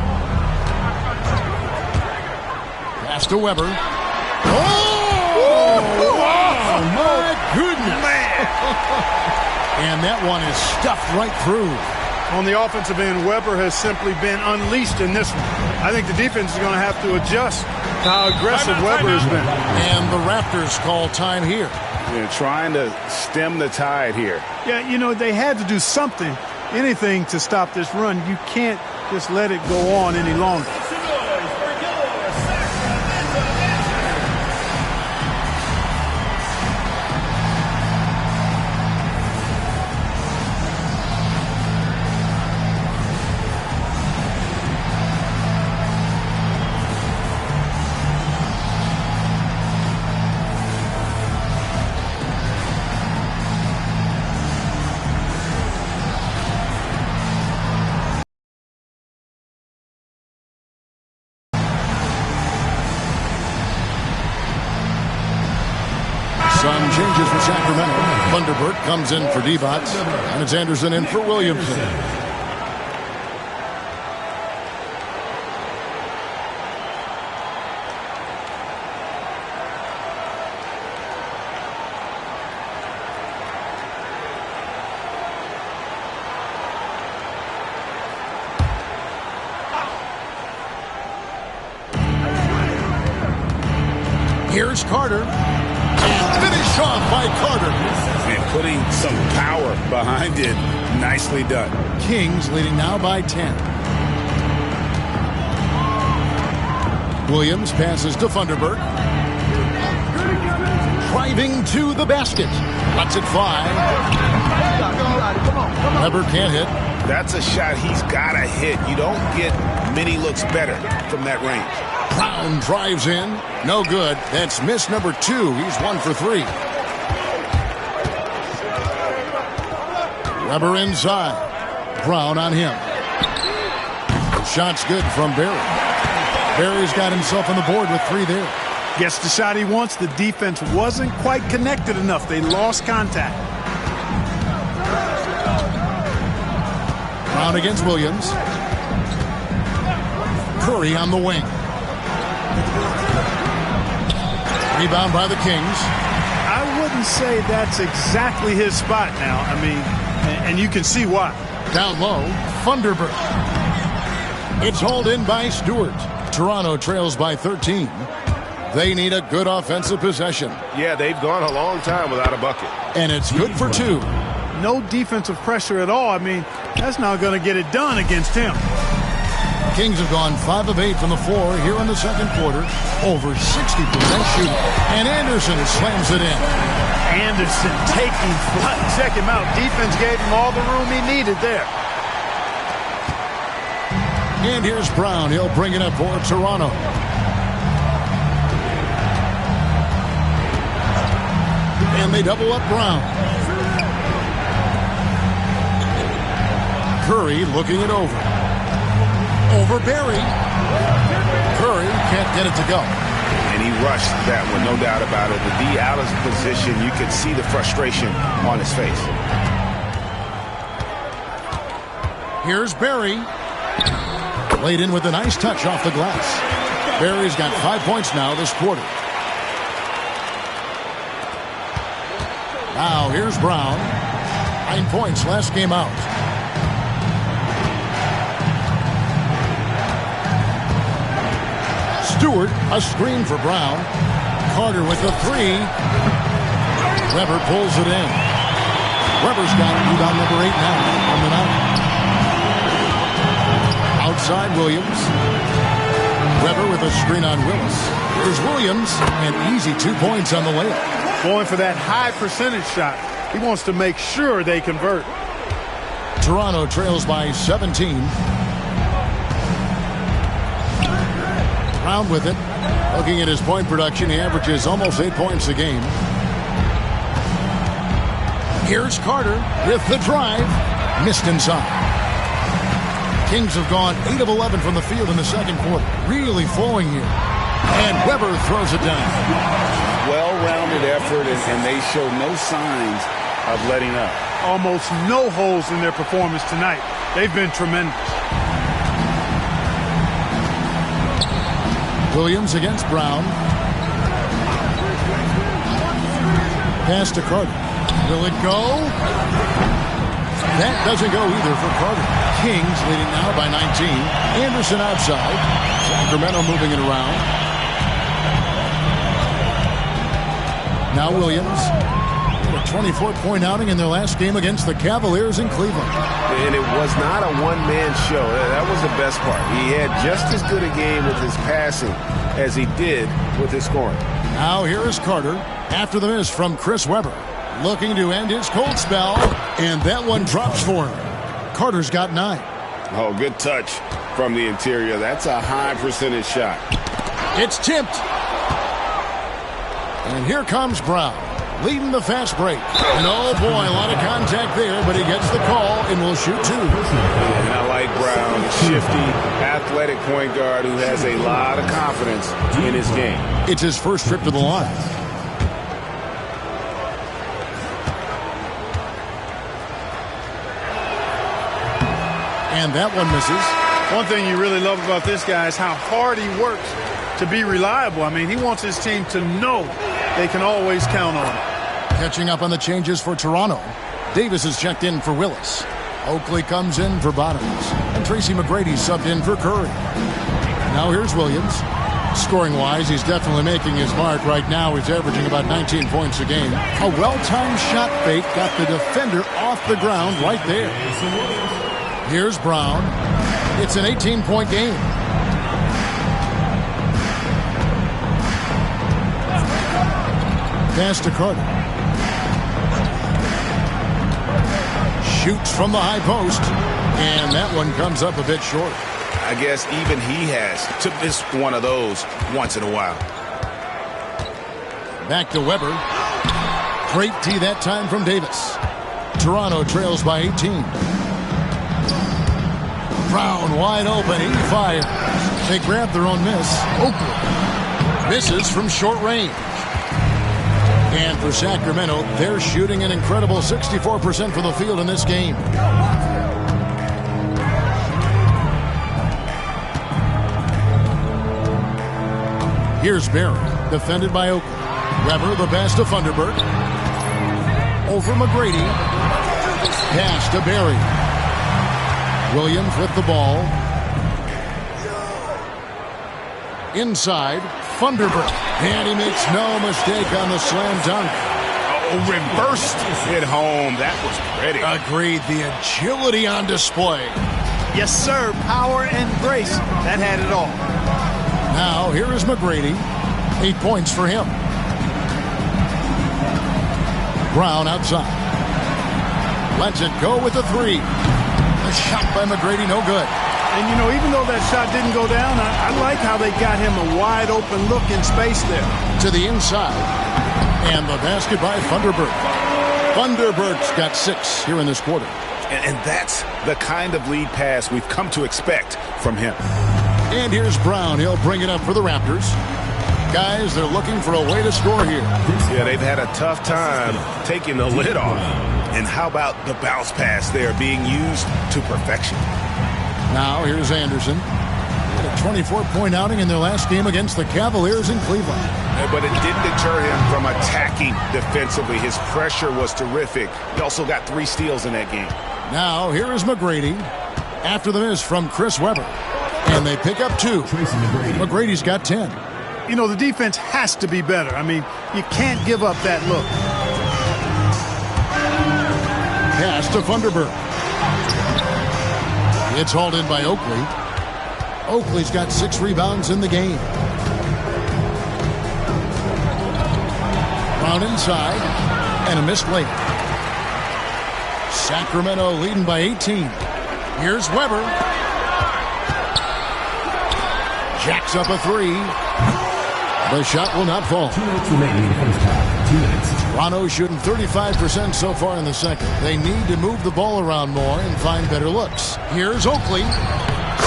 Pass to Weber. Oh, my goodness. And that one is stuffed right through. On the offensive end, Weber has simply been unleashed in this one. I think the defense is going to have to adjust to how aggressive Weber has been. And the Raptors call time here. They're trying to stem the tide here. Yeah, you know, they had to do something, anything to stop this run. You can't just let it go on any longer. Some changes for Sacramento. Thunderbird comes in for D-Bots, and it's Anderson in for Williamson. Here's Carter. Finish off by Carter. And putting some power behind it. Nicely done. Kings leading now by 10. Williams passes to Thunderbird. Driving to the basket. Lets it fly. Weber can't hit. That's a shot he's got to hit. You don't get many looks better from that range. Brown drives in. No good. That's miss number 2. He's 1 for 3. Weber inside. Brown on him. Shot's good from Barry. Barry's got himself on the board with 3 there. Gets the shot he wants. The defense wasn't quite connected enough. They lost contact. Brown against Williams. Curry on the wing. Rebound by the Kings. I wouldn't say that's exactly his spot now. I mean, and you can see why. Down low, Thunderbird. It's hauled in by Stewart. Toronto trails by 13. They need a good offensive possession. Yeah, they've gone a long time without a bucket. And it's good for 2. No defensive pressure at all. I mean, that's not going to get it done against him. Kings have gone 5 of 8 from the floor here in the second quarter. Over 60% shooting. And Anderson slams it in. Anderson taking flight. Check him out. Defense gave him all the room he needed there. And here's Brown. He'll bring it up for Toronto. And they double up Brown. Curry looking it over. Over Barry. Curry can't get it to go. And he rushed that one, no doubt about it. With D out of position, you could see the frustration on his face. Here's Barry. Laid in with a nice touch off the glass. Barry's got 5 points now this quarter. Now here's Brown. 9 points last game out. Stewart, a screen for Brown. Carter with the 3. Weber pulls it in. Weber's got rebound number 8 now on the night. Outside Williams. Weber with a screen on Willis. Here's Williams, and easy 2 points on the layup. Going for that high percentage shot. He wants to make sure they convert. Toronto trails by 17. Brown with it. Looking at his point production, he averages almost 8 points a game. Here's Carter with the drive. Missed inside. Kings have gone 8 of 11 from the field in the second quarter. Really flowing here. And Weber throws it down. Well-rounded effort, and they show no signs of letting up. Almost no holes in their performance tonight. They've been tremendous. Williams against Brown. Pass to Carter. Will it go? That doesn't go either for Carter. Kings leading now by 19. Anderson outside. Sacramento moving it around. Now Williams. A 24-point outing in their last game against the Cavaliers in Cleveland. And it was not a one-man show. That was the best part. He had just as good a game with his passing as he did with his scoring. Now here is Carter after the miss from Chris Webber. Looking to end his cold spell, and that one drops for him. Carter's got 9. Oh, good touch from the interior. That's a high percentage shot. It's tipped. And here comes Brown, leading the fast break. And oh boy, a lot of contact there, but he gets the call and will shoot 2. And I like Brown, shifty, athletic point guard who has a lot of confidence in his game. It's his first trip to the line. And that one misses. One thing you really love about this guy is how hard he works to be reliable. I mean, he wants his team to know they can always count on him. Catching up on the changes for Toronto. Davis is checked in for Willis. Oakley comes in for Bottoms. And Tracy McGrady subbed in for Curry. Now here's Williams. Scoring-wise, he's definitely making his mark. Right now, he's averaging about 19 points a game. A well-timed shot fake got the defender off the ground right there. Here's Brown. It's an 18-point game. Pass to Carter. Shoots from the high post. And that one comes up a bit short. I guess even he has to miss one of those once in a while. Back to Weber. Great D that time from Davis. Toronto trails by 18. Brown wide open. He fires. They grab their own miss. Oakley misses from short range. And for Sacramento, they're shooting an incredible 64% from the field in this game. Here's Barry, defended by Oakley. Weber, the pass to Thunderbird. Over McGrady. Pass to Barry. Williams with the ball. Inside, Thunderbird. And he makes no mistake on the slam dunk. Oh, reversed it home. That was pretty. Agreed. The agility on display. Yes, sir. Power and grace. That had it all. Now, here is McGrady. 8 points for him. Brown outside. Lets it go with the 3. A shot by McGrady, no good. And, you know, even though that shot didn't go down, I like how they got him a wide open look in space there. To the inside. And the basket by Thunderbird. Thunderbird's got 6 here in this quarter. And that's the kind of lead pass we've come to expect from him. And here's Brown. He'll bring it up for the Raptors. Guys, they're looking for a way to score here. Yeah, they've had a tough time taking the lid off. And how about the bounce pass there being used to perfection? Now here's Anderson. Had a 24-point outing in their last game against the Cavaliers in Cleveland. But it didn't deter him from attacking defensively. His pressure was terrific. He also got 3 steals in that game. Now here is McGrady. After the miss from Chris Webber. And they pick up 2. McGrady's got 10. You know, the defense has to be better. I mean, you can't give up that look. Pass to Thunderbird. It's hauled in by Oakley. Oakley's got 6 rebounds in the game. Brown inside. And a missed late. Sacramento leading by 18. Here's Weber. Jacks up a 3. The shot will not fall. 2 minutes remaining in the first half. 2 minutes. Toronto shooting 35% so far in the second. They need to move the ball around more and find better looks. Here's Oakley.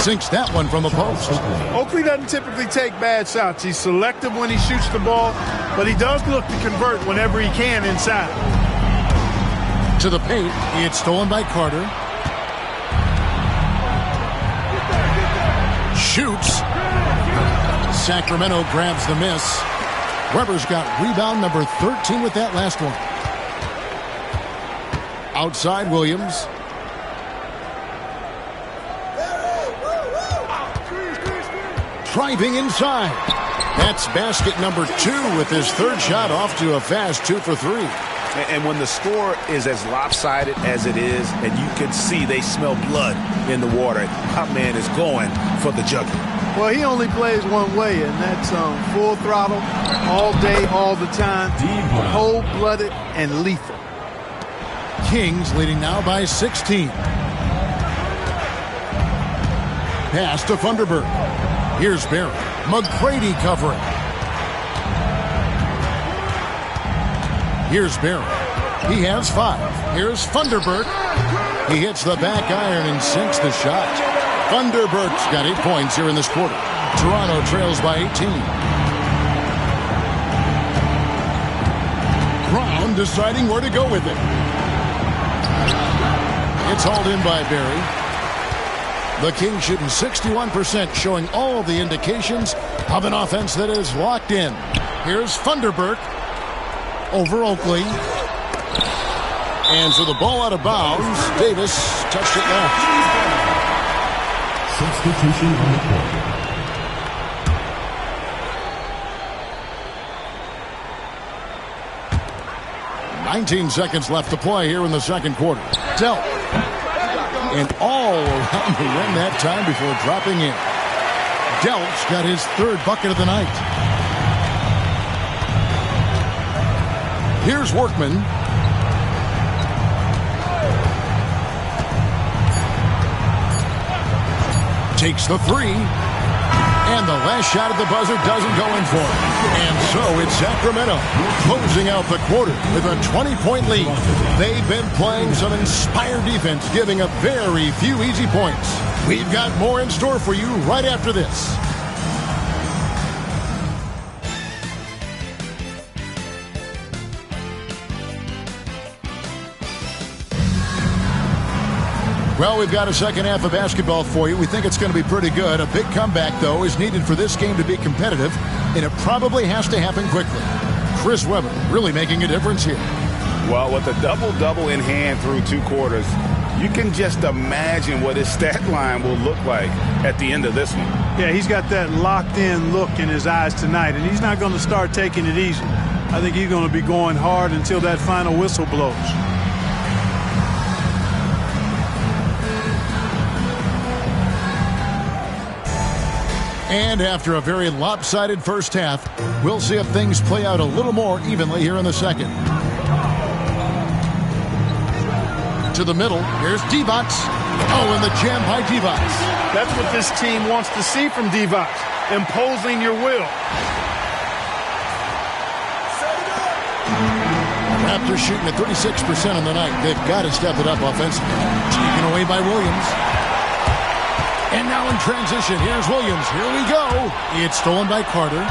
Sinks that one from the post. Oakley doesn't typically take bad shots. He's selective when he shoots the ball, but he does look to convert whenever he can inside. To the paint. It's stolen by Carter. Shoots. Sacramento grabs the miss. Weber's got rebound number 13 with that last one. Outside Williams. Driving inside. That's basket number 2 with his third shot off to a fast 2 for 3. And when the score is as lopsided as it is, and you can see they smell blood in the water, that man is going for the jugular. Well, he only plays one way, and that's full throttle, all day, all the time, cold-blooded and lethal. Kings leading now by 16. Pass to Funderburk. Here's Barry. McGrady covering. Here's Barry. He has 5. Here's Funderburk. He hits the back iron and sinks the shot. Funderburk's got 8 points here in this quarter. Toronto trails by 18. Brown deciding where to go with it. It's hauled in by Barry. The Kings shooting 61%, showing all the indications of an offense that is locked in. Here's Funderburk over Oakley. And so the ball out of bounds. Davis touched it left. Substitution on the court. 19 seconds left to play here in the second quarter. Delp. And all around the rim that time before dropping in. Delp's got his 3rd bucket of the night. Here's Workman. Takes the 3. And the last shot at the buzzer doesn't go in for it. And so it's Sacramento closing out the quarter with a 20-point lead. They've been playing some inspired defense, giving up very few easy points. We've got more in store for you right after this. Well, we've got a second half of basketball for you. We think it's going to be pretty good. A big comeback, though, is needed for this game to be competitive, and it probably has to happen quickly. Chris Webber really making a difference here. Well, with a double-double in hand through 2 quarters, you can just imagine what his stat line will look like at the end of this one. Yeah, he's got that locked-in look in his eyes tonight, and he's not going to start taking it easy. I think he's going to be going hard until that final whistle blows. And after a very lopsided first half, we'll see if things play out a little more evenly here in the second. To the middle, here's Divac. Oh, and the jam by Divac. That's what this team wants to see from Divac, imposing your will. Raptors shooting at 36% on the night. They've got to step it up offensively. Taken away by Williams. And now in transition, here's Williams. Here we go. It's stolen by Carter.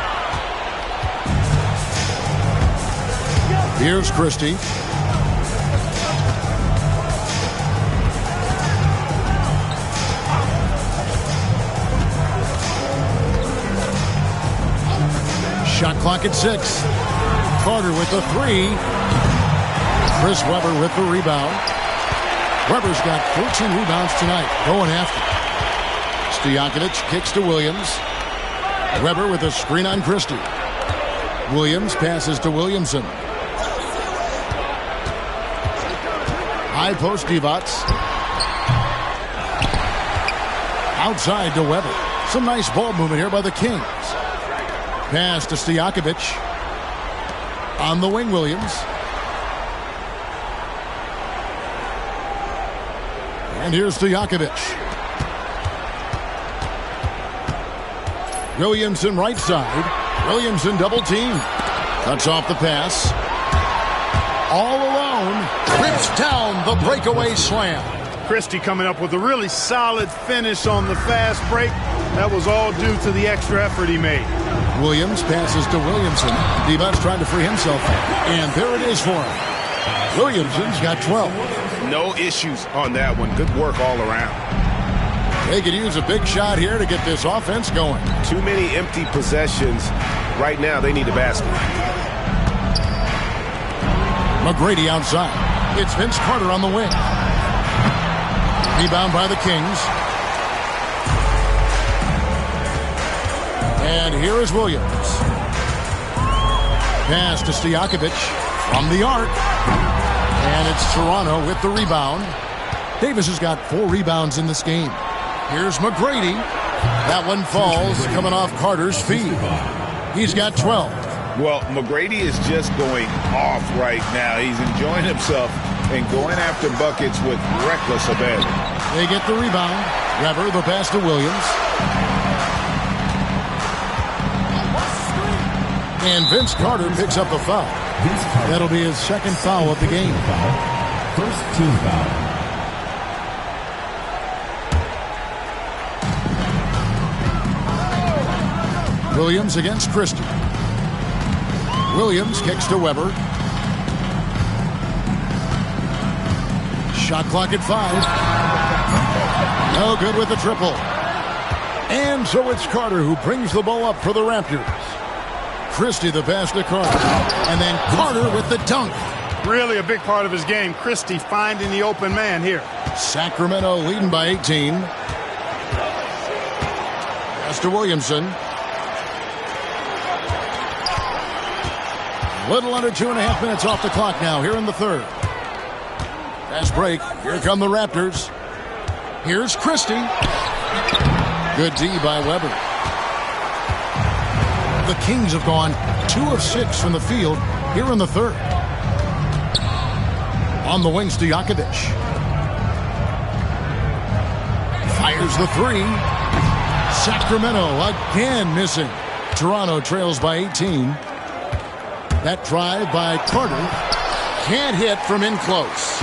Here's Christie. Shot clock at 6. Carter with the 3. Chris Webber with the rebound. Webber's got 14 rebounds tonight. Going after. Stojakovic kicks to Williams. Webber with a screen on Christie. Williams passes to Williamson. High post Divac. Outside to Webber. Some nice ball movement here by the Kings. Pass to Stojakovic. On the wing, Williams. And here's Stojakovic. Williamson right side. Williamson double team. Cuts off the pass. All alone. Rips down the breakaway slam. Christie coming up with a really solid finish on the fast break. That was all due to the extra effort he made. Williams passes to Williamson. DeBus trying to free himself. And there it is for him. Williamson's got 12. No issues on that one. Good work all around. They could use a big shot here to get this offense going. Too many empty possessions. Right now, they need a basket. McGrady outside. It's Vince Carter on the wing. Rebound by the Kings. And here is Williams. Pass to Stojakovic from the arc. And it's Toronto with the rebound. Davis has got 4 rebounds in this game. Here's McGrady. That one falls coming off Carter's feed. He's got 12. Well, McGrady is just going off right now. He's enjoying himself and going after buckets with reckless abandon. They get the rebound. Rever, the pass to Williams. And Vince Carter picks up the foul. That'll be his second foul of the game. First team foul. Williams against Christie. Williams kicks to Weber. Shot clock at 5. No good with the triple. And so it's Carter who brings the ball up for the Raptors. Christie the pass to Carter. And then Carter with the dunk. Really a big part of his game. Christie finding the open man here. Sacramento leading by 18. Pass to Williamson. Little under 2.5 minutes off the clock now here in the third. Fast break. Here come the Raptors. Here's Christie. Good D by Weber. The Kings have gone 2 of 6 from the field here in the third. On the wing, Stojakovic. Fires the 3. Sacramento again missing. Toronto trails by 18. That drive by Carter can't hit from in close.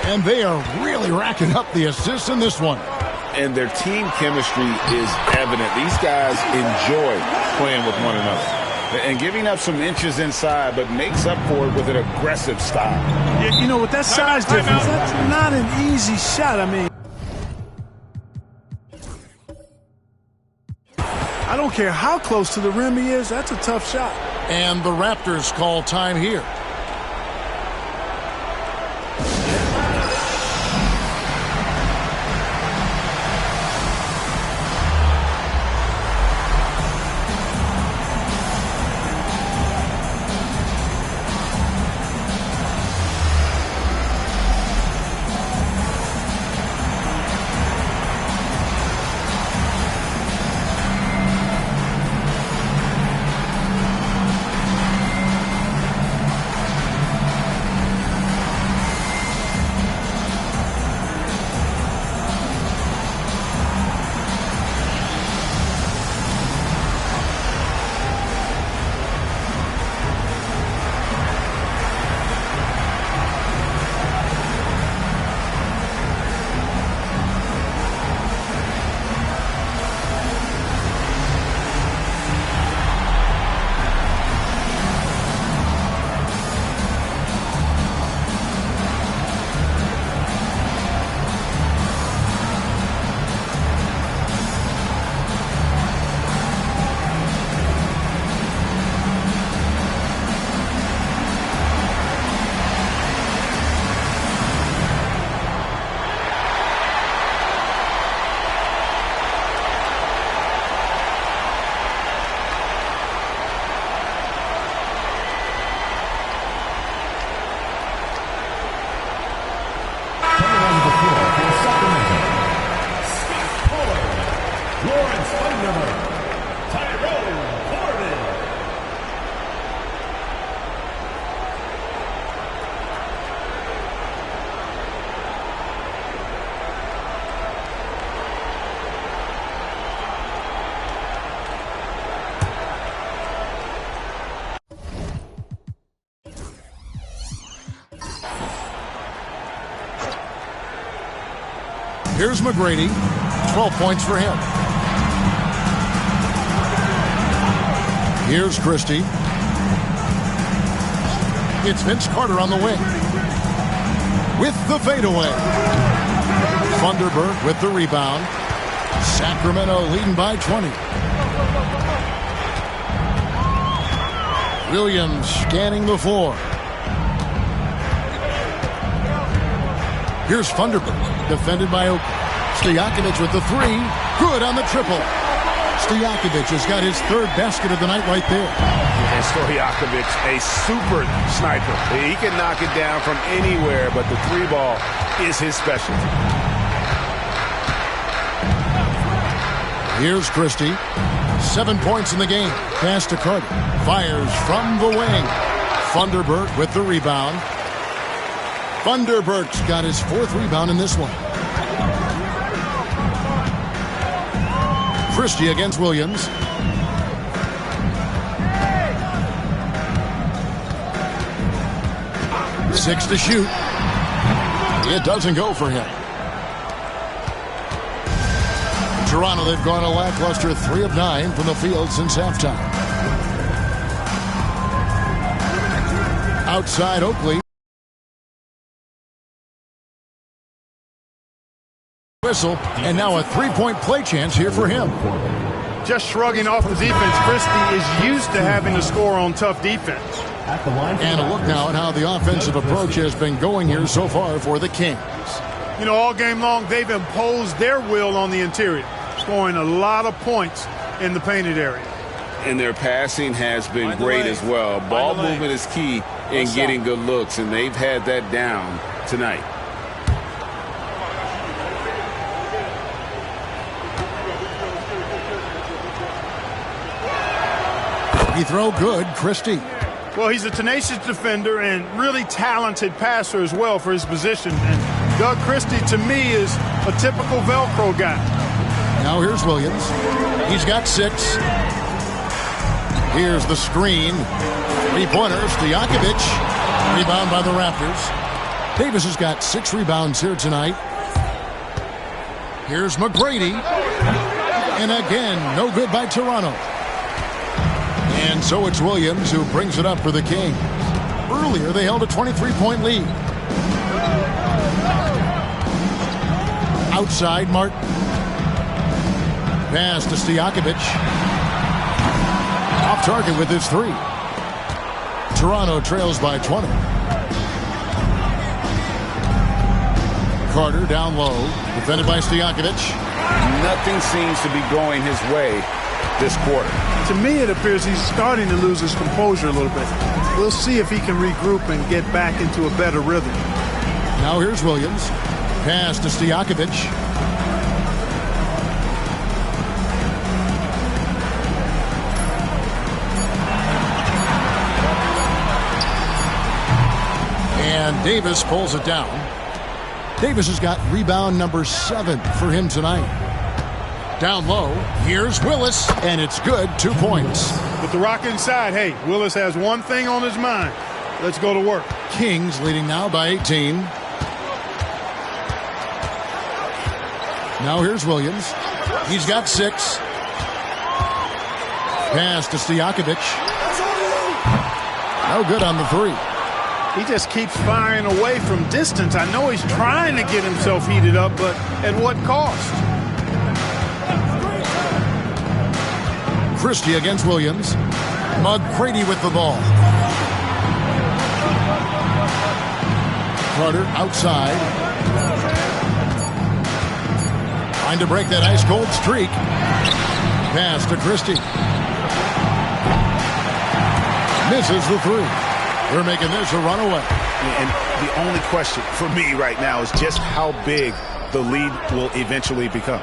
And they are really racking up the assists in this one. And their team chemistry is evident. These guys enjoy playing with one another. And giving up some inches inside, but makes up for it with an aggressive style. Yeah, you know, with that size difference, that's not an easy shot. I mean, I don't care how close to the rim he is, that's a tough shot. And the Raptors call time here. Here's McGrady. 12 points for him. Here's Christie. It's Vince Carter on the wing. With the fadeaway. Funderburk with the rebound. Sacramento leading by 20. Williams scanning the floor. Here's Funderburk, defended by Oakley. Stojakovic with the three. Good on the triple. Stojakovic has got his third basket of the night right there. And Stojakovic, a super sniper. He can knock it down from anywhere, but the three ball is his specialty. Here's Christie. 7 points in the game. Pass to Carter. Fires from the wing. Funderburk with the rebound. Funderburk's got his fourth rebound in this one. Christie against Williams. Six to shoot. It doesn't go for him. Toronto, they've gone a lackluster 3 of 9 from the field since halftime. Outside Oakley. Whistle, and now a three-point play chance here for him. Just shrugging off the defense, Christie is used to having to score on tough defense. And a look now at how the offensive approach has been going here so far for the Kings. You know, all game long, they've imposed their will on the interior, scoring a lot of points in the painted area. And their passing has been great as well. Ball movement is key in getting good looks, and they've had that down tonight. He throw good, Christie. Well, he's a tenacious defender and really talented passer as well for his position. And Doug Christie, to me, is a typical Velcro guy. Now here's Williams. He's got 6. Here's the screen. Three-pointer, Stojakovic. Rebound by the Raptors. Davis has got 6 rebounds here tonight. Here's McGrady. And again, no good by Toronto. And so it's Williams who brings it up for the Kings. Earlier, they held a 23-point lead. Outside, Martin. Pass to Stojakovic. Off target with his 3. Toronto trails by 20. Carter down low. Defended by Stojakovic. Nothing seems to be going his way this quarter. To me, it appears he's starting to lose his composure a little bit. We'll see if he can regroup and get back into a better rhythm. Now here's Williams. Pass to Stojakovic. And Davis pulls it down. Davis has got rebound number 7 for him tonight. Down low, here's Willis, and it's good, 2 points. With the rock inside, hey, Willis has one thing on his mind. Let's go to work. Kings leading now by 18. Now here's Williams. He's got 6. Pass to Stojakovic. No good on the 3. He just keeps firing away from distance. I know he's trying to get himself heated up, but at what cost? Christie against Williams. McGrady with the ball. Carter outside. Trying to break that ice-cold streak. Pass to Christie. Misses the 3. They're making this a runaway. And the only question for me right now is just how big the lead will eventually become.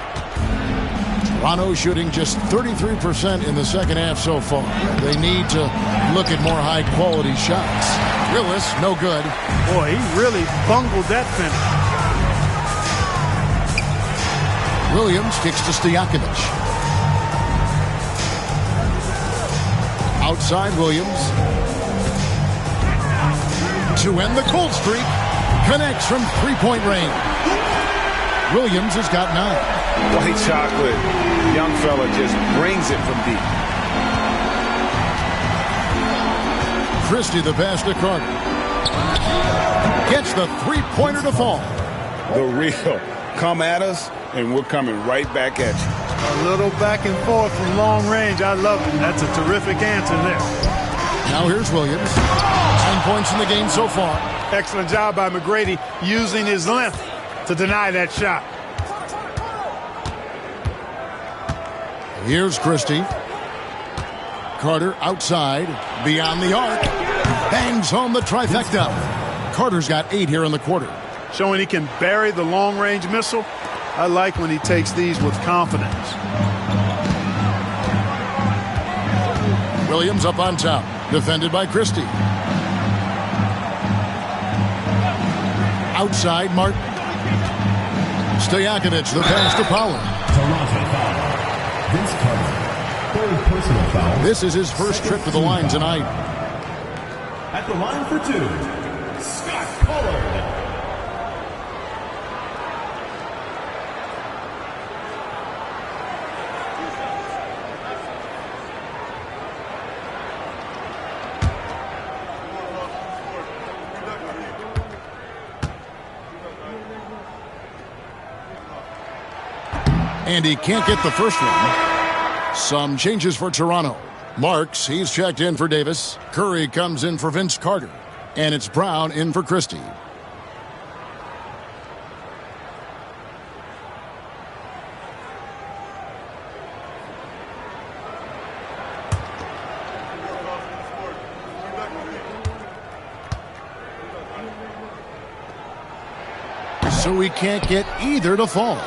Toronto shooting just 33% in the second half so far. They need to look at more high-quality shots. Willis, no good. Boy, he really bungled that finish. Williams kicks to Stojakovic. Outside Williams. To end the cold streak. Connects from three-point range. Williams has got 9. White chocolate, young fella just brings it from deep. Christie the pass to Carter. Gets the three-pointer to fall. The real come at us, and we're coming right back at you. A little back and forth from long range. I love it. That's a terrific answer there. Now here's Williams. 9 points in the game so far. Excellent job by McGrady using his length to deny that shot. Here's Christie. Carter outside, beyond the arc. Bangs home the trifecta. Carter's got 8 here in the quarter. Showing he can bury the long-range missile. I like when he takes these with confidence. Williams up on top. Defended by Christie. Outside, Martin. Stojakovic, the pass to Pollard. Vince Carter, third personal foul. This is his first trip to the line tonight. At the line for 2, Scott Pollard. And he can't get the first one. Some changes for Toronto. Marks, he's checked in for Davis. Curry comes in for Vince Carter. And it's Brown in for Christie. So we can't get either to fall.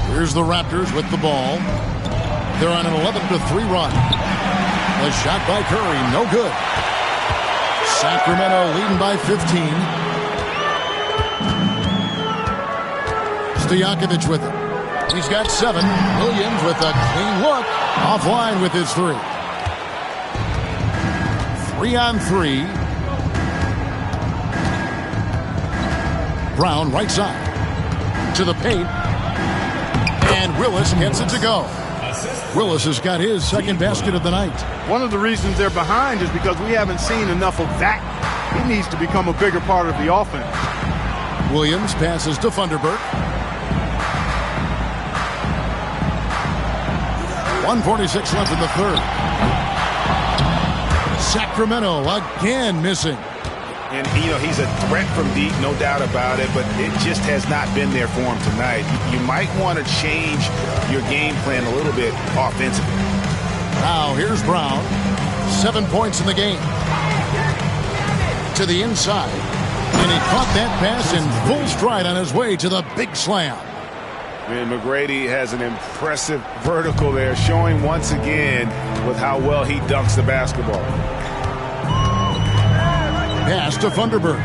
Here's the Raptors with the ball. They're on an 11-3 run. The shot by Curry, no good. Sacramento leading by 15. Stojakovic with it. He's got 7. Williams with a clean look. Offline with his 3. 3-on-3. Brown right side. To the paint. And Willis gets it to go. Willis has got his second basket of the night. One of the reasons they're behind is because we haven't seen enough of that. He needs to become a bigger part of the offense. Williams passes to Funderburk. 1:46 left in the third. Sacramento again missing. And, you know, he's a threat from deep, no doubt about it, but it just has not been there for him tonight. You might want to change your game plan a little bit offensively. Now, here's Brown. 7 points in the game. To the inside. And he caught that pass in full stride on his way to the big slam. And McGrady has an impressive vertical there, showing once again with how well he dunks the basketball. Pass to Funderburk.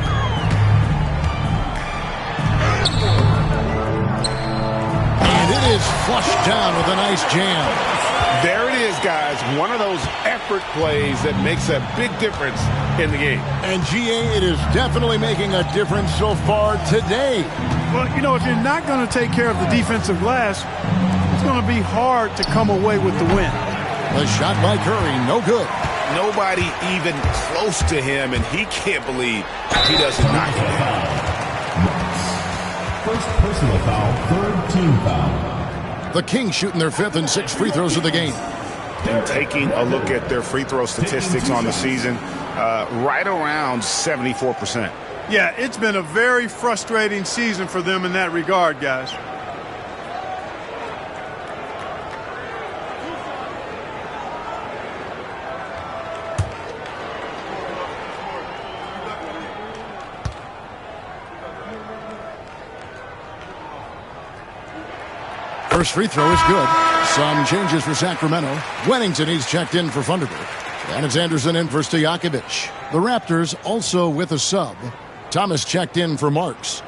And it is flushed down with a nice jam. There it is, guys. One of those effort plays that makes a big difference in the game. And GA, it is definitely making a difference so far today. Well, you know, if you're not going to take care of the defensive glass, it's going to be hard to come away with the win. The shot by Curry, no good. Nobody even close to him, and he can't believe he doesn't knock it down. First personal foul, third team foul. The Kings shooting their 5th and 6th free throws of the game. And taking a look at their free throw statistics on the season, right around 74%. Yeah, it's been a very frustrating season for them in that regard, guys. First free throw is good. Some changes for Sacramento. Wennington, he's checked in for Funderburk. And it's Anderson in for Stojakovic. The Raptors also with a sub. Thomas checked in for Marks.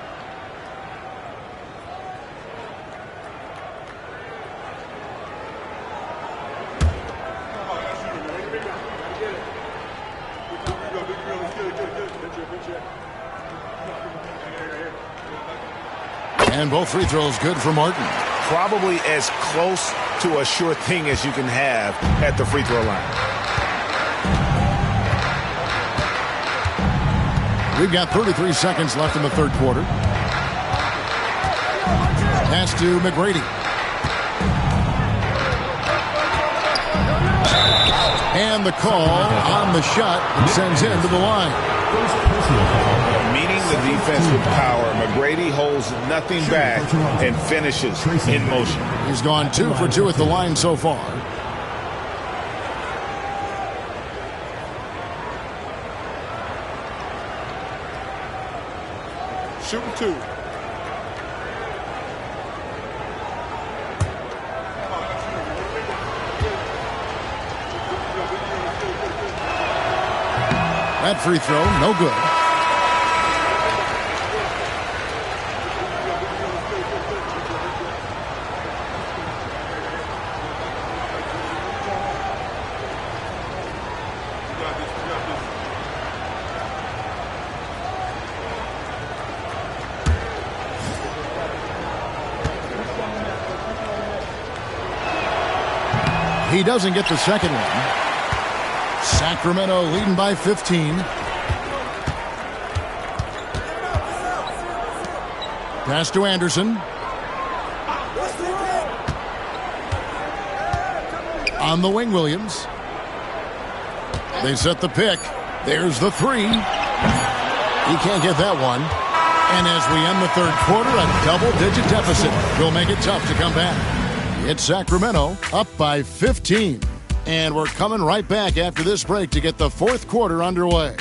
And both free throws good for Martin. Probably as close to a sure thing as you can have at the free throw line. We've got 33 seconds left in the third quarter. Pass to McGrady. And the call on the shot sends him to the line. Meeting the defense with power, McGrady holds nothing back and finishes in motion. He's gone 2 for 2 at the line so far. Shooting 2. That free throw, no good. He doesn't get the second one. Sacramento leading by 15. Pass to Anderson. On the wing, Williams. They set the pick. There's the three. He can't get that one. And as we end the third quarter, a double-digit deficit will make it tough to come back. It's Sacramento up by 15. And we're coming right back after this break to get the fourth quarter underway.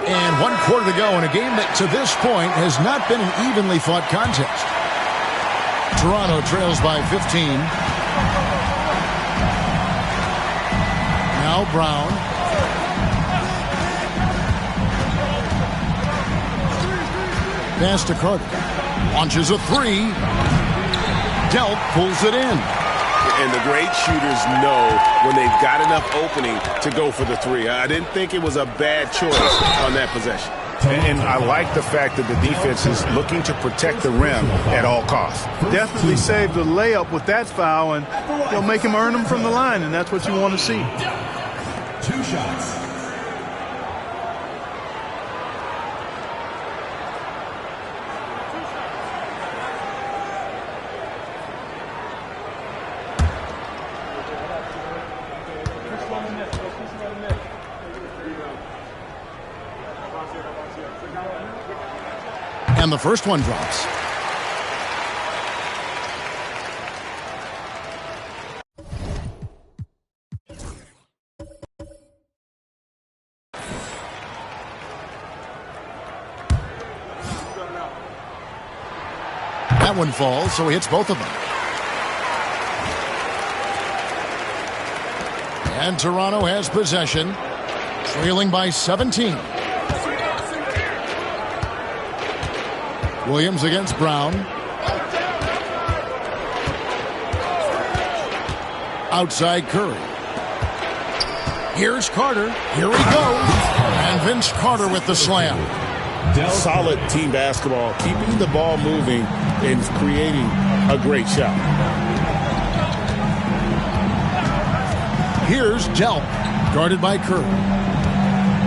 And 1 quarter to go in a game that to this point has not been an evenly fought contest. Toronto trails by 15. Now Brown. Pass to Carter. Launches a three. Delp pulls it in. And the great shooters know when they've got enough opening to go for the three. I didn't think it was a bad choice on that possession. And I like the fact that the defense is looking to protect the rim at all costs. Definitely saved the layup with that foul, and they'll make him earn them from the line, and that's what you want to see. 2 shots. And the first one drops. That one falls, so he hits both of them. And Toronto has possession, trailing by 17. Williams against Brown. Outside Curry. Here's Carter. Here he goes. And Vince Carter with the slam. Solid team basketball, keeping the ball moving and creating a great shot. Here's Delp, guarded by Curry.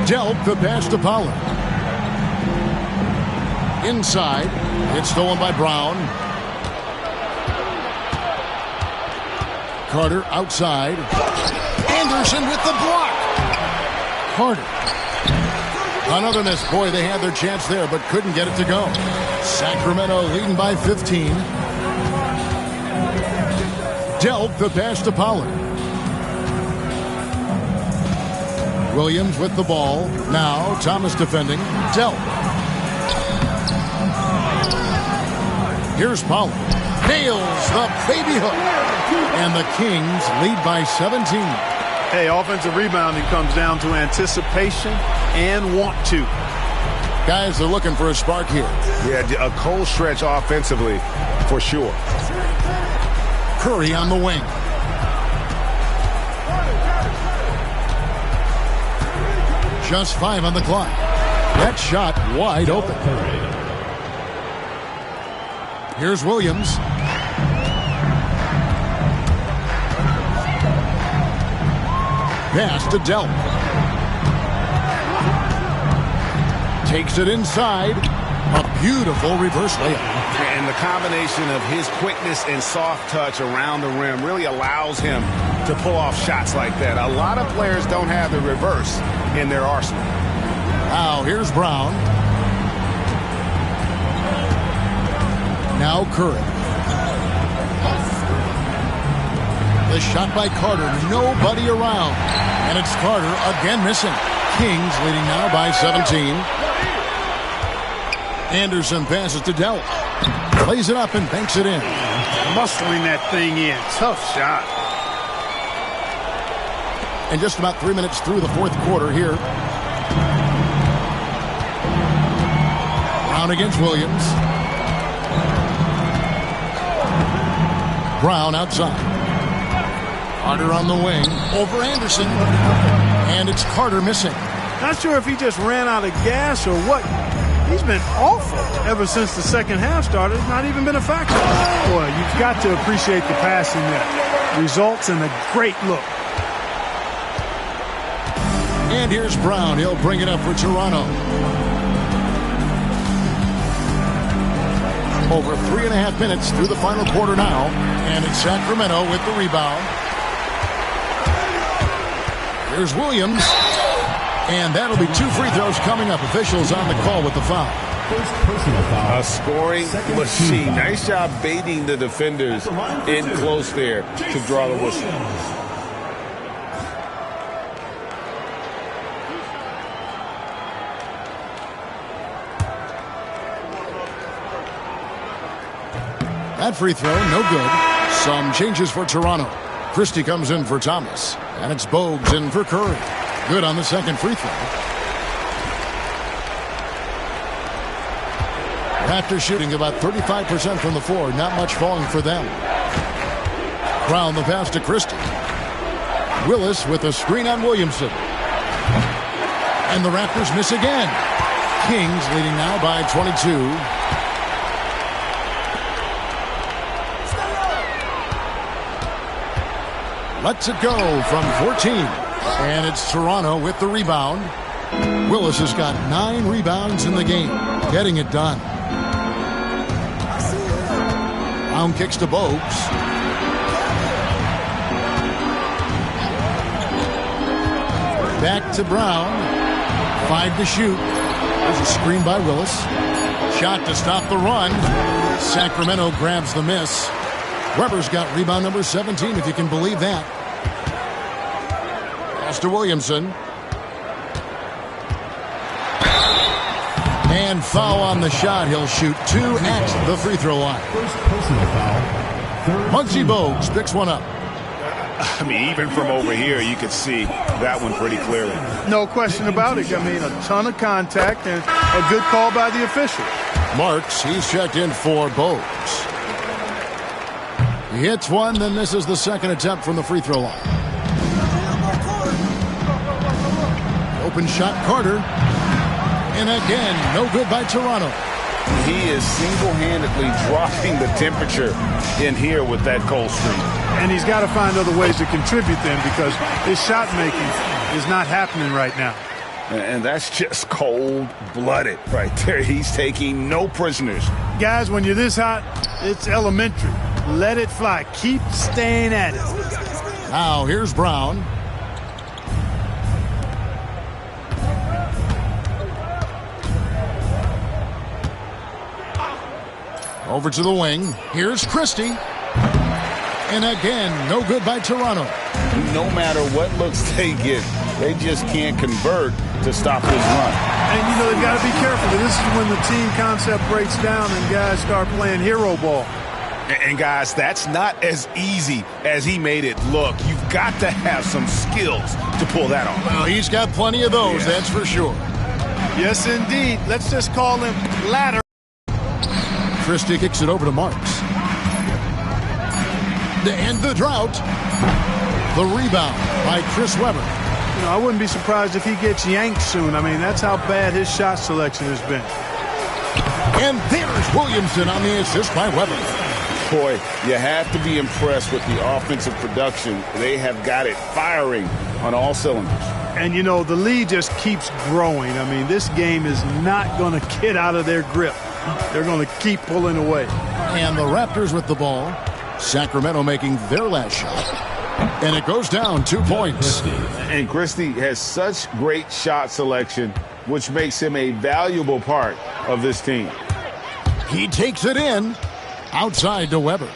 Delp, the pass to Pollard. Inside, it's stolen by Brown. Carter outside. Anderson with the block. Carter. Another miss. Boy, they had their chance there, but couldn't get it to go. Sacramento leading by 15. Delp, the pass to Pollard. Williams with the ball. Now Thomas defending. Delp. Here's Pollard. Nails the baby hook. And the Kings lead by 17. Hey, offensive rebounding comes down to anticipation and want to. Guys, they're looking for a spark here. Yeah, a cold stretch offensively for sure. Curry on the wing. Just 5 on the clock. That shot wide open. Here's Williams. Pass to Delp. Takes it inside. A beautiful reverse layup. And the combination of his quickness and soft touch around the rim really allows him to pull off shots like that. A lot of players don't have the reverse in their arsenal. Now here's Brown. Now Curry. The shot by Carter. Nobody around. And it's Carter again missing. Kings leading now by 17. Anderson passes to Delp. Plays it up and banks it in. Muscling that thing in. Tough shot. And just about 3 minutes through the fourth quarter here. Brown against Williams. Brown outside. Carter on the wing. Over Anderson. And it's Carter missing. Not sure if he just ran out of gas or what. He's been awful ever since the second half started. It's not even been a factor. Boy, you've got to appreciate the passing there. Results in a great look. And here's Brown. He'll bring it up for Toronto. Over 3.5 minutes through the final quarter now. And it's Sacramento with the rebound. Here's Williams. And that'll be 2 free throws coming up. Officials on the call with the foul. A scoring machine. Nice job baiting the defenders in close there to draw the whistle. That free throw, no good. Some changes for Toronto. Christie comes in for Thomas. And it's Bogues in for Curry. Good on the second free throw. After shooting about 35% from the floor, not much falling for them. Brown the pass to Christie. Willis with a screen on Williamson. And the Raptors miss again. Kings leading now by 22. Lets it go from 14. And it's Toronto with the rebound. Willis has got 9 rebounds in the game. Getting it done. Brown kicks to Bogues. Back to Brown. 5 to shoot. There's a screen by Willis. Shot to stop the run. Sacramento grabs the miss. Weber's got rebound number 17, if you can believe that. Pass to Williamson. And foul on the shot. He'll shoot 2 at the free throw line. First personal foul. Muggsy Bogues picks one up. I mean, even from over here, you could see that one pretty clearly. No question about it. I mean, a ton of contact and a good call by the official. Marks, he's checked in for Bogues. He hits one, then misses the second attempt from the free throw line. Open shot, Carter. And again, no good by Toronto. He is single-handedly dropping the temperature in here with that cold streak. And he's got to find other ways to contribute then, because his shot making is not happening right now. And that's just cold-blooded right there. He's taking no prisoners. Guys, when you're this hot, it's elementary. Let it fly. Keep staying at it. Now here's Brown. Over to the wing. Here's Christie. And again, no good by Toronto. No matter what looks they get, they just can't convert to stop this run. And, you know, they've got to be careful. This is when the team concept breaks down and guys start playing hero ball. And guys, that's not as easy as he made it look. You've got to have some skills to pull that off. Well, he's got plenty of those, that's for sure. Yes, indeed. Let's just call him Ladder. Christie kicks it over to Marks. To end the drought. The rebound by Chris Webber. You know, I wouldn't be surprised if he gets yanked soon. I mean, that's how bad his shot selection has been. And there's Williamson on the assist by Webber. Boy, you have to be impressed with the offensive production. They have got it firing on all cylinders. And, you know, the lead just keeps growing. I mean, this game is not going to get out of their grip. They're going to keep pulling away. And the Raptors with the ball. Sacramento making their last shot. And it goes down 2 points. And Christie has such great shot selection, which makes him a valuable part of this team. He takes it in. Outside to Webber.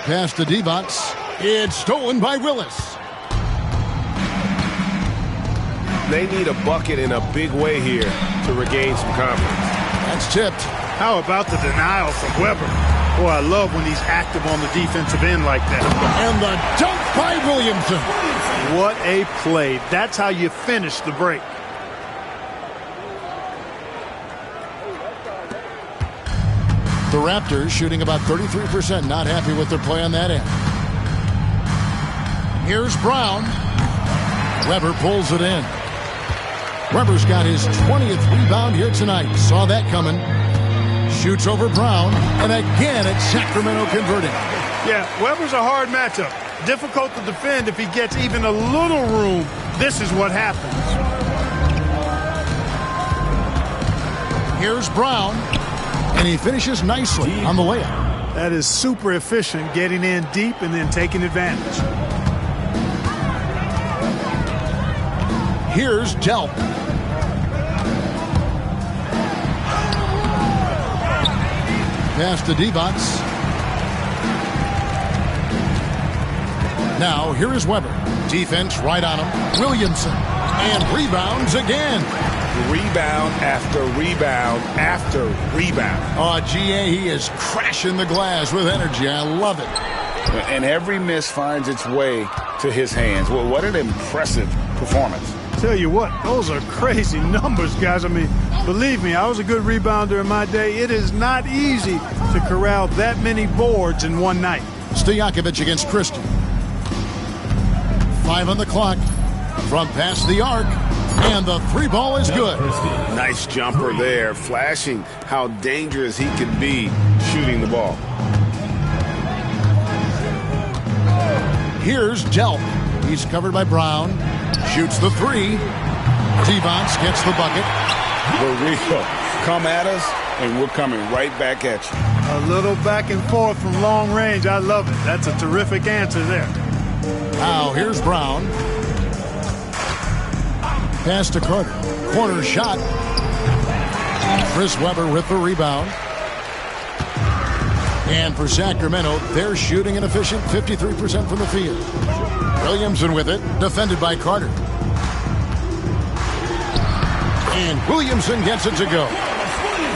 Pass to Divac. It's stolen by Willis. They need a bucket in a big way here to regain some confidence. That's tipped. How about the denial from Webber? Boy, I love when he's active on the defensive end like that. And the dunk by Williamson. What a play. That's how you finish the break. The Raptors shooting about 33%, not happy with their play on that end. Here's Brown. Webber pulls it in. Webber's got his 20th rebound here tonight. Saw that coming. Shoots over Brown, and again it's Sacramento converting. Yeah, Webber's a hard matchup. Difficult to defend if he gets even a little room. This is what happens. Here's Brown. And he finishes nicely on the layup. That is super efficient, getting in deep and then taking advantage. Here's Delp. Pass to Divac. Now here is Webber. Defense right on him. Williamson. And rebounds again. Rebound after rebound after rebound. Oh, GA, he is crashing the glass with energy. I love it. And every miss finds its way to his hands. Well, what an impressive performance. Tell you what, those are crazy numbers, guys. I mean, believe me, I was a good rebounder in my day. It is not easy to corral that many boards in one night. Stojakovic against Christie. 5 on the clock from past the arc. And the three ball is good. Nice jumper there, flashing how dangerous he can be shooting the ball. Here's Delp. He's covered by Brown. Shoots the three. Divac gets the bucket. For real. Come at us, and we're coming right back at you. A little back and forth from long range. I love it. That's a terrific answer there. Now here's Brown. Pass to Carter. Corner shot. Chris Webber with the rebound. And for Sacramento, they're shooting an efficient 53% from the field. Williamson with it, defended by Carter. And Williamson gets it to go.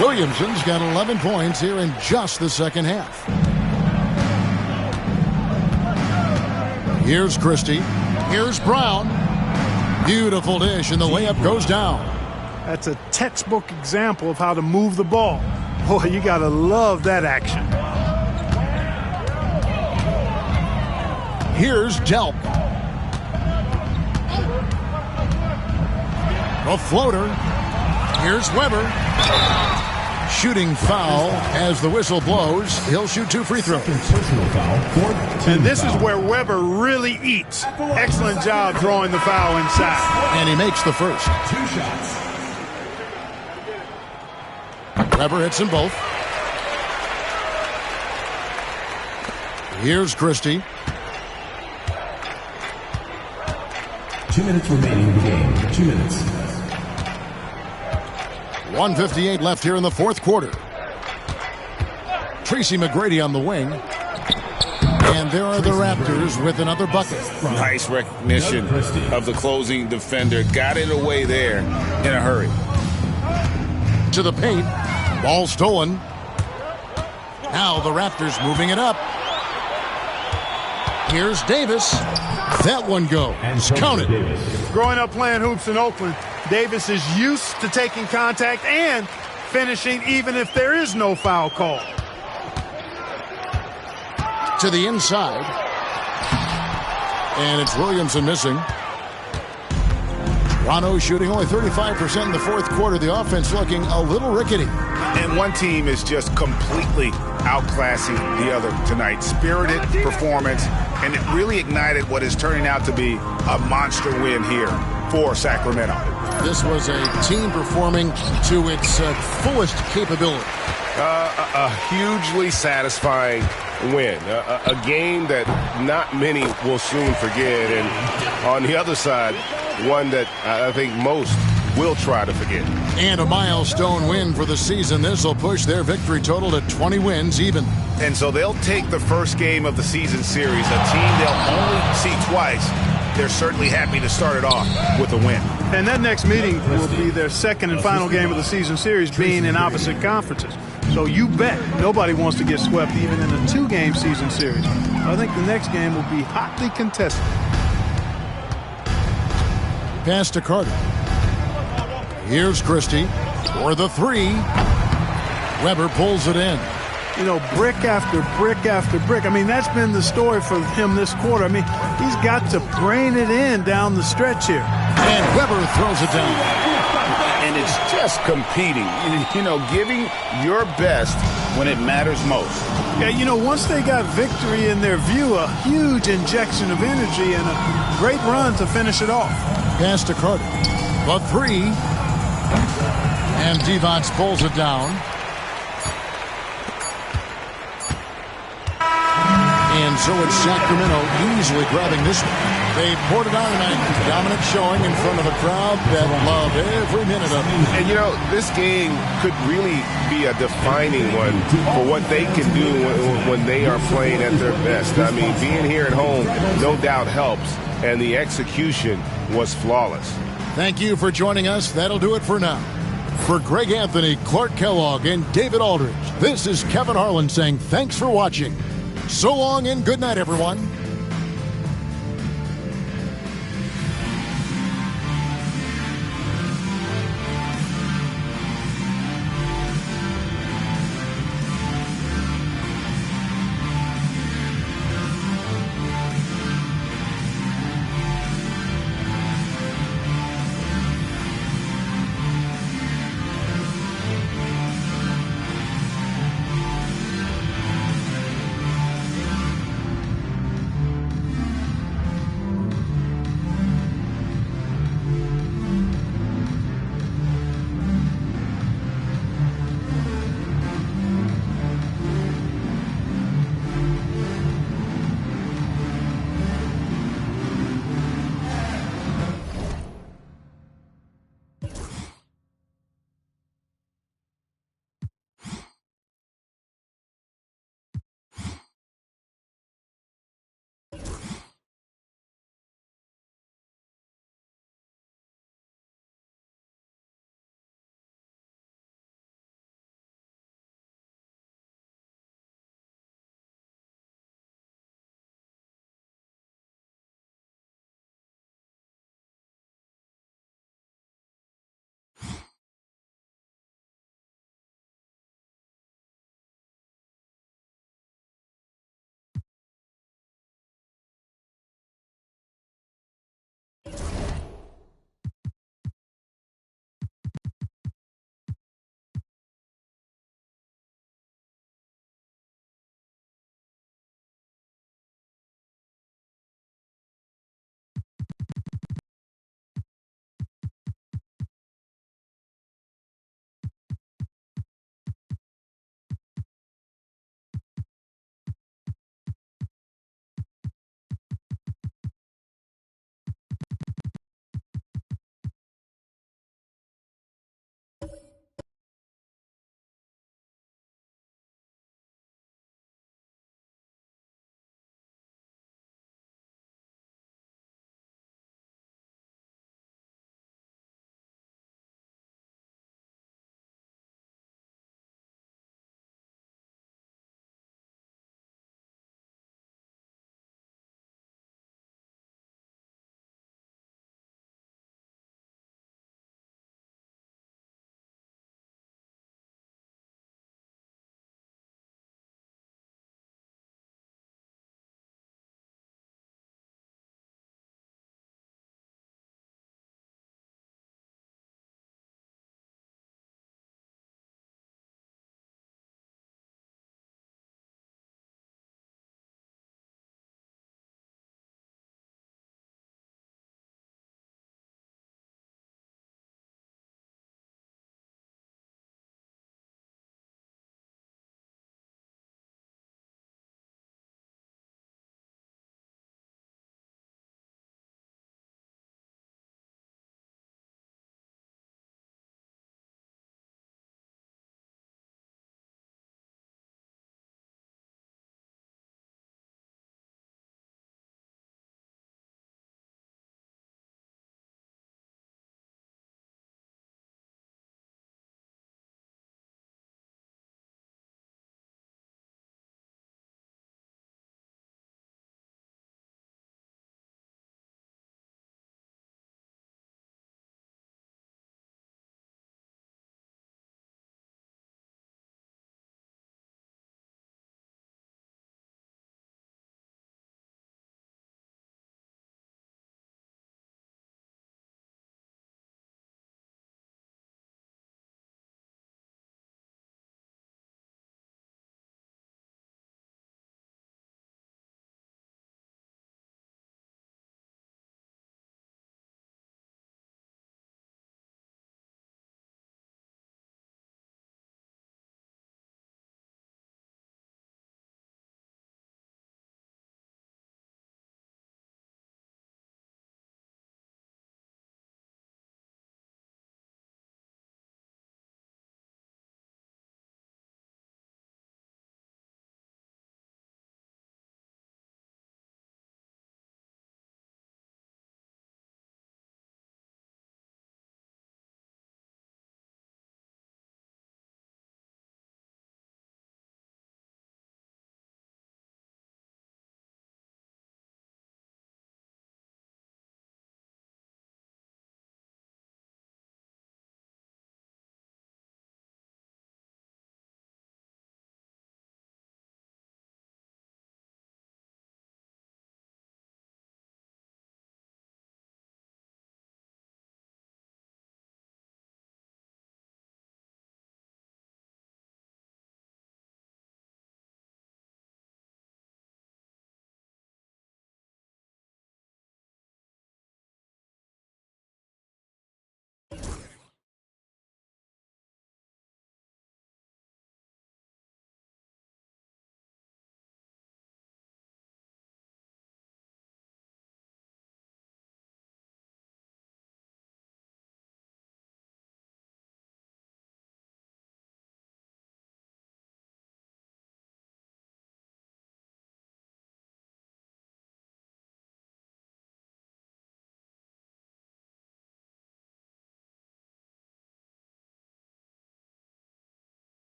Williamson's got 11 points here in just the second half. Here's Christie. Here's Brown. Beautiful dish, and the layup goes down. That's a textbook example of how to move the ball. Boy, you got to love that action. Here's Delp. A floater. Here's Webber. Shooting foul as the whistle blows. He'll shoot 2 free throws. And this is where Webber really eats. Excellent job drawing the foul inside. And he makes the first. 2 shots. Webber hits them both. Here's Christie. 2 minutes remaining in the game. 2 minutes. 1:58 left here in the fourth quarter. Tracy McGrady on the wing. And there are the Raptors with another bucket. Nice recognition of the closing defender. Got it away there in a hurry. To the paint. Ball stolen. Now the Raptors moving it up. Here's Davis. That one goes. Count it. Growing up playing hoops in Oakland, Davis is used to taking contact and finishing even if there is no foul call. To the inside. And it's Williamson missing. Toronto shooting only 35% in the fourth quarter. The offense looking a little rickety. And one team is just completely outclassing the other tonight. Spirited performance, and it really ignited what is turning out to be a monster win here for Sacramento. This was a team performing to its fullest capability. A hugely satisfying win. A game that not many will soon forget. And on the other side, one that I think most will try to forget. And a milestone win for the season. This will push their victory total to 20 wins even. And so they'll take the first game of the season series, a team they'll only see twice. They're certainly happy to start it off with a win. And that next meeting will be their second and final game of the season series, being in opposite conferences. So you bet nobody wants to get swept even in a two-game season series. I think the next game will be hotly contested. Pass to Carter. Here's Christie for the three. Weber pulls it in. You know, brick after brick after brick. I mean, that's been the story for him this quarter. I mean, he's got to brain it in down the stretch here. And Weber throws it down. And it's just competing, you know, giving your best when it matters most. Yeah, you know, once they got victory in their view, a huge injection of energy and a great run to finish it off. Pass to Carter. The three. And Divac pulls it down. And so it's Sacramento easily grabbing this one. They poured it on tonight. Dominant showing in front of a crowd that loved every minute of it. And, you know, this game could really be a defining one for what they can do when they are playing at their best. I mean, being here at home no doubt helps, and the execution was flawless. Thank you for joining us. That'll do it for now. For Greg Anthony, Clark Kellogg, and David Aldridge, this is Kevin Harlan saying thanks for watching. So long and good night, everyone.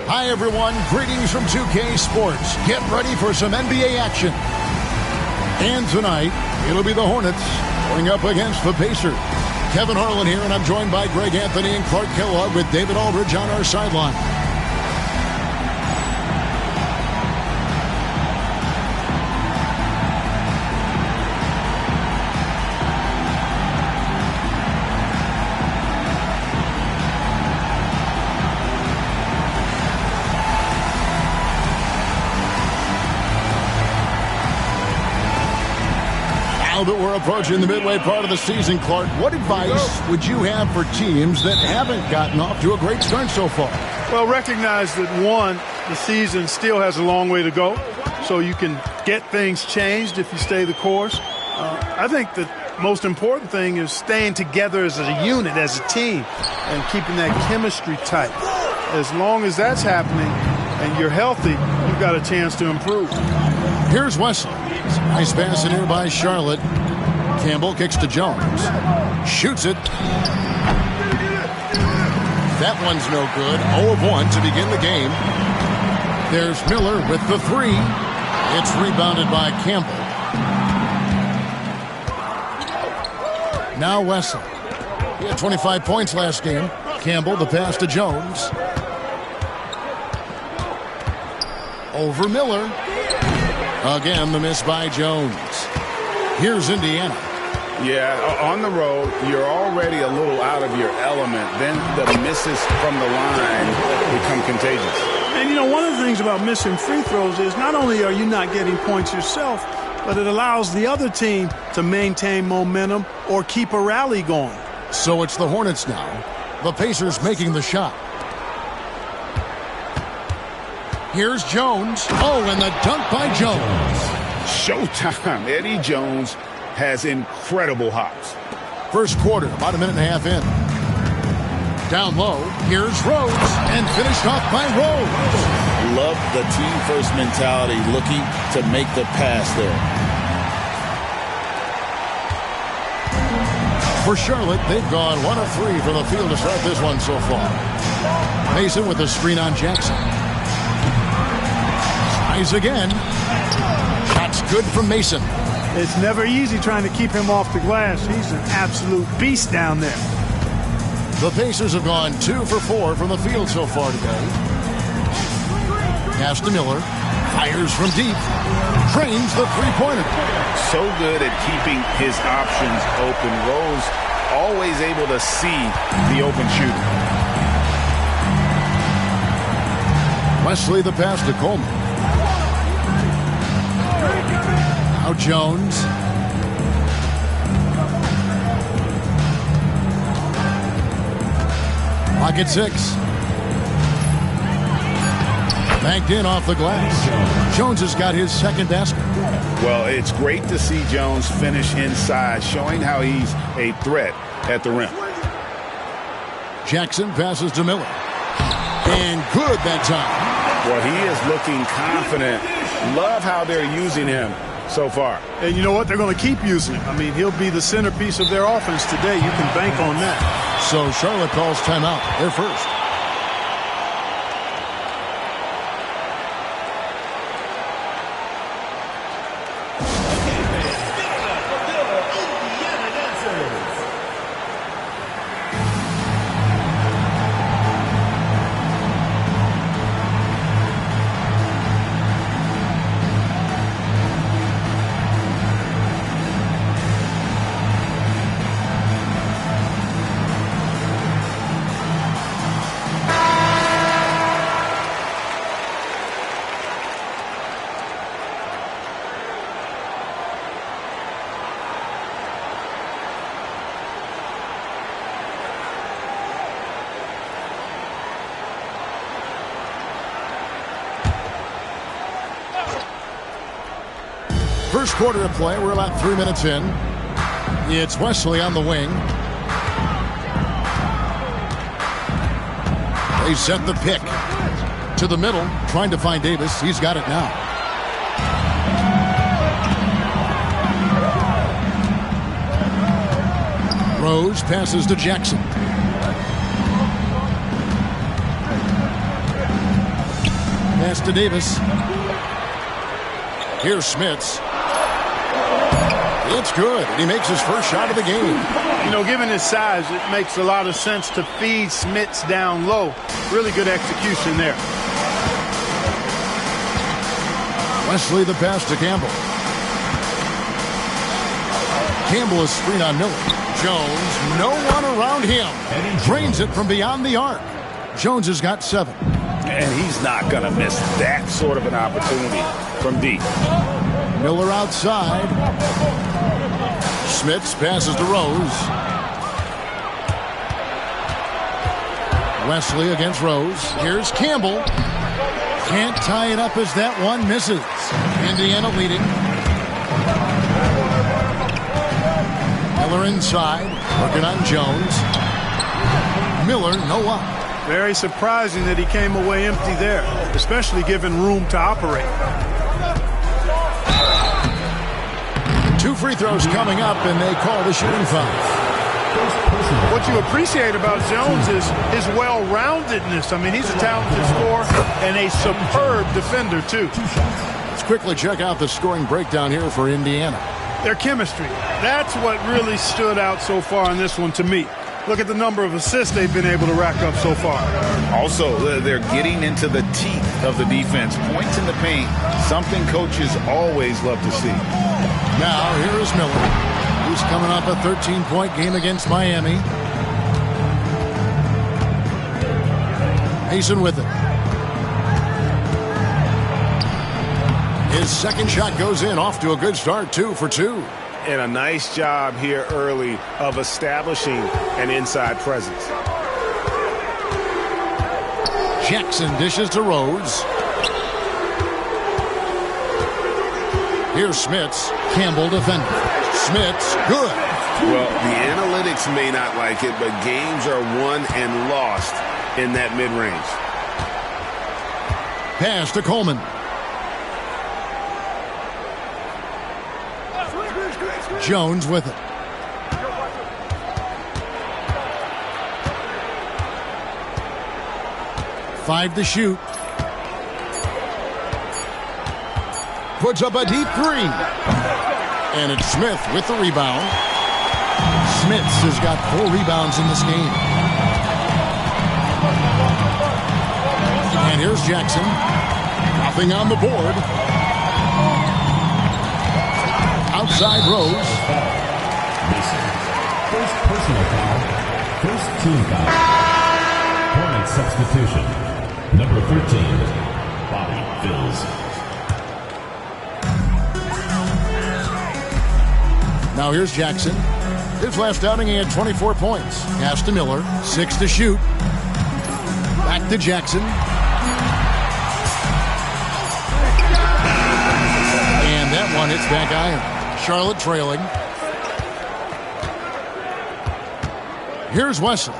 Hi, everyone. Greetings from 2K Sports. Get ready for some NBA action. And tonight, it'll be the Hornets going up against the Pacers. Kevin Harlan here, and I'm joined by Greg Anthony and Clark Kellogg with David Aldridge on our sideline. Now that we're approaching the midway part of the season, Clark, what advice would you have for teams that haven't gotten off to a great start so far? Well, recognize that, one, the season still has a long way to go, so you can get things changed if you stay the course. I think the most important thing is staying together as a unit, as a team, and keeping that chemistry tight. As long as that's happening and you're healthy, you've got a chance to improve. Here's Wesley. Nice pass in here by Charlotte. Campbell kicks to Jones. Shoots it. That one's no good. 0 of 1 to begin the game. There's Miller with the three. It's rebounded by Campbell. Now Wesley. He had 25 points last game. Campbell, the pass to Jones. Over Miller. Again, the miss by Jones. Here's Indiana. Yeah, on the road, you're already a little out of your element. Then the misses from the line become contagious. And, you know, one of the things about missing free throws is not only are you not getting points yourself, but it allows the other team to maintain momentum or keep a rally going. So it's the Hornets now. The Pacers making the shot. Here's Jones. Oh, and the dunk by Jones. Showtime. Eddie Jones has incredible hops. First quarter, about a minute and a half in. Down low, here's Rose, and finished off by Rose. Love the team-first mentality, looking to make the pass there. For Charlotte, they've gone 1 of 3 from the field to start this one so far. Mason with a screen on Jackson. Tries again. Shot's good from Mason. It's never easy trying to keep him off the glass. He's an absolute beast down there. The Pacers have gone 2 for 4 from the field so far today. Pass to Miller. Fires from deep. Trains the three-pointer. So good at keeping his options open. Rose always able to see the open shooter. Wesley the pass to Coleman. Now Jones. Pocket 6. Banked in off the glass. Jones has got his second basket. Well, it's great to see Jones finish inside, showing how he's a threat at the rim. Jackson passes to Miller. And good that time. Well, he is looking confident. Love how they're using him so far. And you know what? They're going to keep using him. I mean, he'll be the centerpiece of their offense today. You can bank on that. So Charlotte calls timeout. They're first. First quarter of play. We're about 3 minutes in. It's Wesley on the wing. They set the pick to the middle, trying to find Davis. He's got it now. Rose passes to Jackson. Pass to Davis. Here's Smits. It's good. And he makes his first shot of the game. You know, given his size, it makes a lot of sense to feed Smits down low. Really good execution there. Wesley the pass to Campbell. Campbell is screen on Miller. Jones, no one around him. Drains it from beyond the arc. Jones has got 7. And he's not going to miss that sort of an opportunity from deep. Miller outside. Smits passes to Rose. Wesley against Rose. Here's Campbell. Can't tie it up as that one misses. Indiana leading. Miller inside. Working on Jones. Miller, no up. Very surprising that he came away empty there, especially given room to operate. 2 free throws coming up, and they call the shooting foul. What you appreciate about Jones is his well-roundedness. I mean, he's a talented scorer and a superb defender, too. Let's quickly check out the scoring breakdown here for Indiana. Their chemistry. That's what really stood out so far in this one to me. Look at the number of assists they've been able to rack up so far. Also, they're getting into the teeth of the defense. Points in the paint, something coaches always love to see. Now, here is Miller. He's coming up a 13-point game against Miami. Mason with it. His second shot goes in, off to a good start, 2 for 2. And a nice job here early of establishing an inside presence. Jackson dishes to Rose. Here's Smits. Campbell defending. Smits, good. Well, the analytics may not like it, but games are won and lost in that mid-range. Pass to Coleman. Jones with it. Five to shoot. Puts up a deep 3. And it's Smith with the rebound. Smits has got 4 rebounds in this game. And here's Jackson. Nothing on the board. Outside Rose. First personal foul. First team foul. Hornet substitution. Number 13, Bobby Phills. Now here's Jackson. His last outing, he had 24 points. Pass to Miller. 6 to shoot. Back to Jackson. And that one hits back iron. Charlotte trailing. Here's Wesley.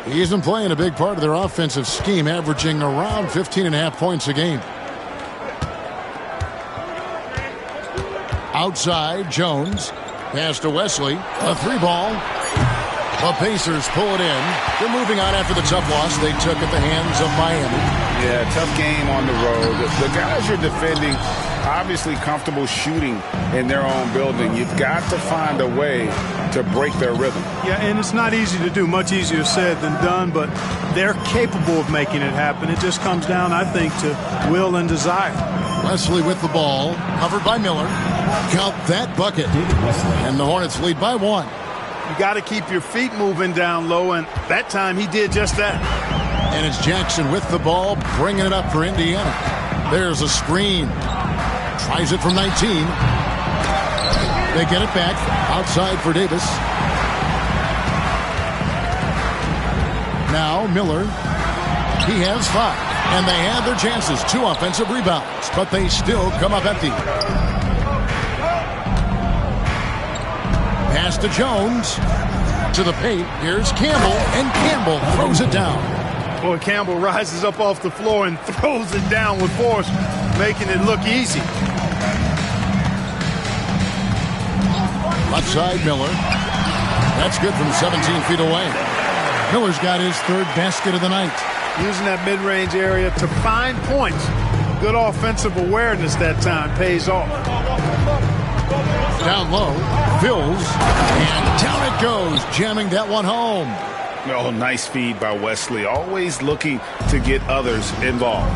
He isn't playing a big part of their offensive scheme, averaging around 15.5 points a game. Outside, Jones. Pass to Wesley. A 3-ball. The Pacers pull it in. They're moving on after the tough loss they took at the hands of Miami. Yeah, tough game on the road. The guys you're defending, obviously comfortable shooting in their own building. You've got to find a way to break their rhythm. Yeah, and it's not easy to do. Much easier said than done, but they're capable of making it happen. It just comes down, I think, to will and desire. Wesley with the ball, covered by Miller. Count that bucket. And the Hornets lead by 1. You got to keep your feet moving down low, and that time he did just that. And it's Jackson with the ball, bringing it up for Indiana. There's a screen. Tries it from 19. They get it back. Outside for Davis. Now Miller. He has 5. And they have their chances. 2 offensive rebounds. But they still come up empty. Pass to Jones. To the paint. Here's Campbell. And Campbell throws it down. Boy, Campbell rises up off the floor and throws it down with force, making it look easy. Left side, Miller. That's good from 17 feet away. Miller's got his 3rd basket of the night. Using that mid-range area to find points. Good offensive awareness that time pays off. Down low, Fills, and down it goes, jamming that one home. Oh, nice feed by Wesley. Always looking to get others involved.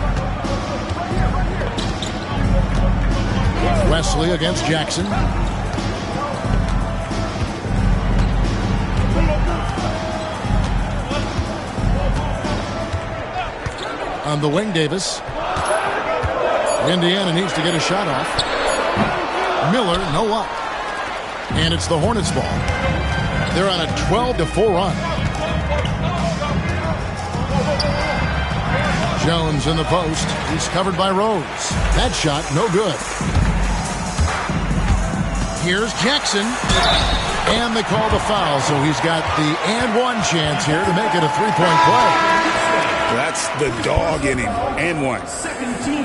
Wesley against Jackson. On the wing, Davis. Indiana needs to get a shot off. Miller, no up. And it's the Hornets' ball. They're on a 12-4 run. Jones in the post. He's covered by Rose. That shot, no good. Here's Jackson. And they call the foul, so he's got the and one chance here to make it a three-point play. That's the dog inning, and one.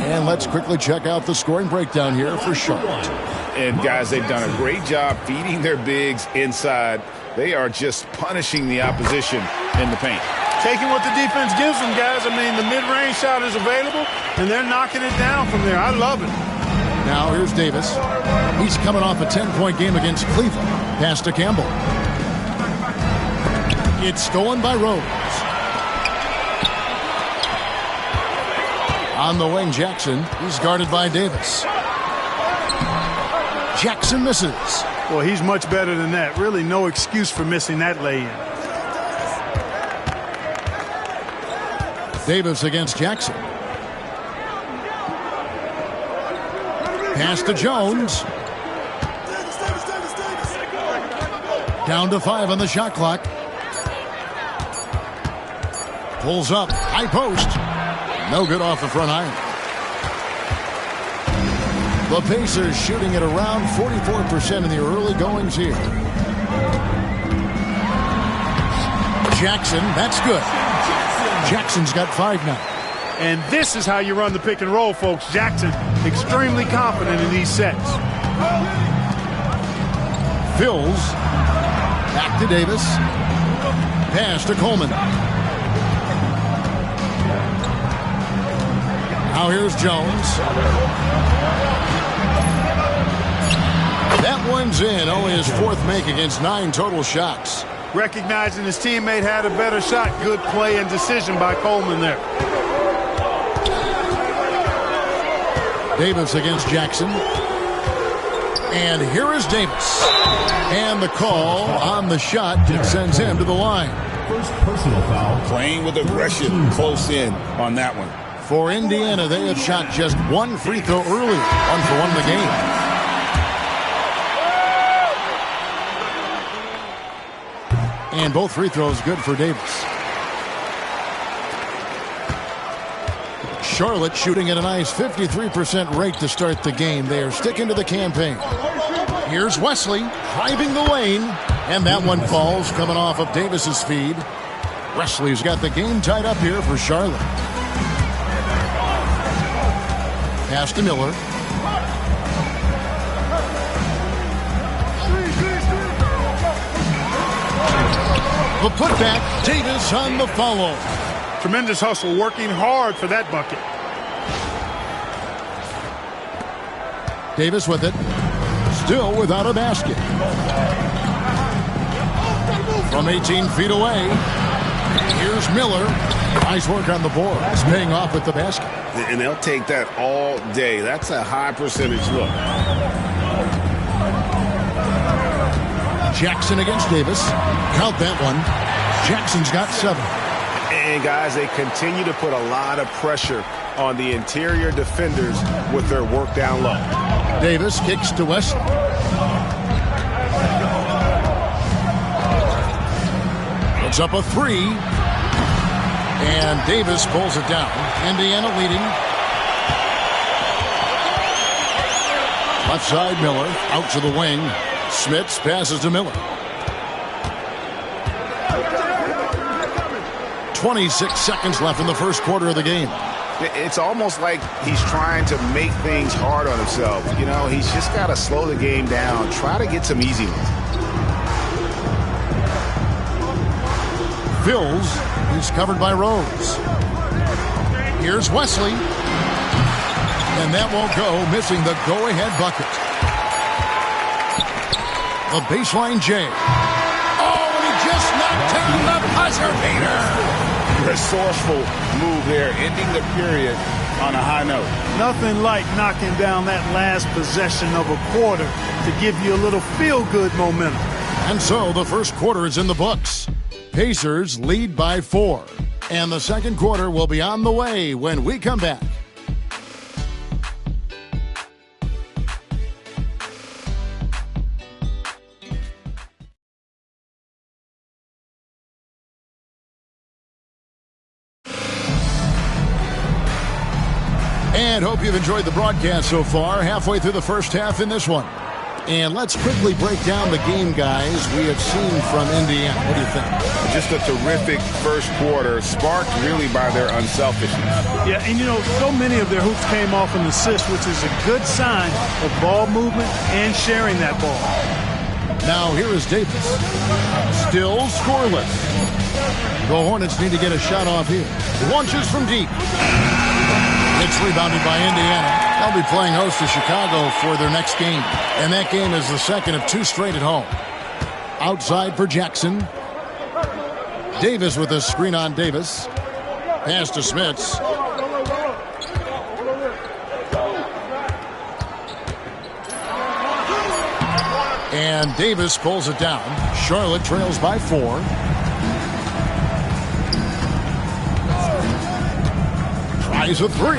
And let's quickly check out the scoring breakdown here for Charlotte. And guys, they've done a great job feeding their bigs inside. They are just punishing the opposition in the paint. Taking what the defense gives them, guys. I mean, the mid-range shot is available, and they're knocking it down from there. I love it. Now here's Davis. He's coming off a 10-point game against Cleveland. Pass to Campbell. It's stolen by Rose. On the wing, Jackson. He's guarded by Davis. Jackson misses. Well, he's much better than that. Really no excuse for missing that lay-in. Davis against Jackson. Pass to Jones. Down to 5 on the shot clock. Pulls up. High post. No good off the front iron. The Pacers shooting at around 44% in the early goings here. Jackson, that's good. Jackson's got 5 now. And this is how you run the pick and roll, folks. Jackson, extremely confident in these sets. Fills. Back to Davis. Pass to Coleman. Now here's Jones. That one's in. Only his 4th make against 9 total shots. Recognizing his teammate had a better shot. Good play and decision by Coleman there. Davis against Jackson. And here is Davis. And the call on the shot sends him to the line. First personal foul. Playing with aggression close in on that one. For Indiana, they have shot just 1 free throw earlier. 1 for 1 in the game. And both free throws good for Davis. Charlotte shooting at a nice 53% rate to start the game. They are sticking to the campaign. Here's Wesley driving the lane. And that one falls coming off of Davis's feed. Wesley's got the game tied up here for Charlotte. Pass to Miller. The putback, Davis on the follow. Tremendous hustle, working hard for that bucket. Davis with it. Still without a basket. From 18 feet away, here's Miller. Nice work on the board. It's paying off with the basket. And they'll take that all day. That's a high percentage look. Jackson against Davis. Count that one. Jackson's got 7. And guys, they continue to put a lot of pressure on the interior defenders with their work down low. Davis kicks to Wesley. It's up a 3. And Davis pulls it down. Indiana leading. Left side, Miller. Out to the wing. Smits passes to Miller. 26 seconds left in the first quarter of the game. It's almost like he's trying to make things hard on himself. You know, he's just got to slow the game down. Try to get some easy ones. Fills. He's covered by Rose. Here's Wesley. And that won't go, missing the go-ahead bucket. The baseline J. Oh, and he just knocked down the buzzer beater. Resourceful move there, ending the period on a high note. Nothing like knocking down that last possession of a quarter to give you a little feel-good momentum. And so the first quarter is in the books. Pacers lead by 4. And the second quarter will be on the way when we come back. And hope you've enjoyed the broadcast so far. Halfway through the first half in this one. And let's quickly break down the game, guys, we have seen from Indiana. What do you think? Just a terrific first quarter, sparked really by their unselfishness. Yeah, and so many of their hoops came off an assist, which is a good sign of ball movement and sharing that ball. Now here is Davis. Still scoreless. The Hornets need to get a shot off here. Launches from deep. It's rebounded by Indiana. They'll be playing host to Chicago for their next game. And that game is the second of 2 straight at home. Outside for Jackson. Davis with a screen on Davis. Pass to Smits. And Davis pulls it down. Charlotte trails by 4. Tries a 3.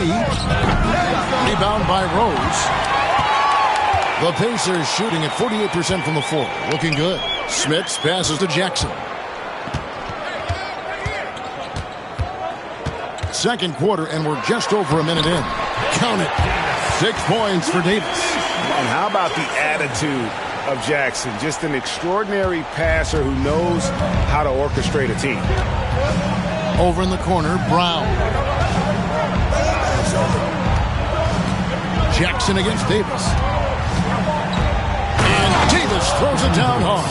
Rebound by Rose. The Pacers shooting at 48% from the floor. Looking good. Smits passes to Jackson. Second quarter, and we're just over a minute in. Count it. 6 points for Davis. And how about the attitude of Jackson? Just an extraordinary passer who knows how to orchestrate a team. Over in the corner, Brown. Jackson against Davis. And Davis throws it down hard.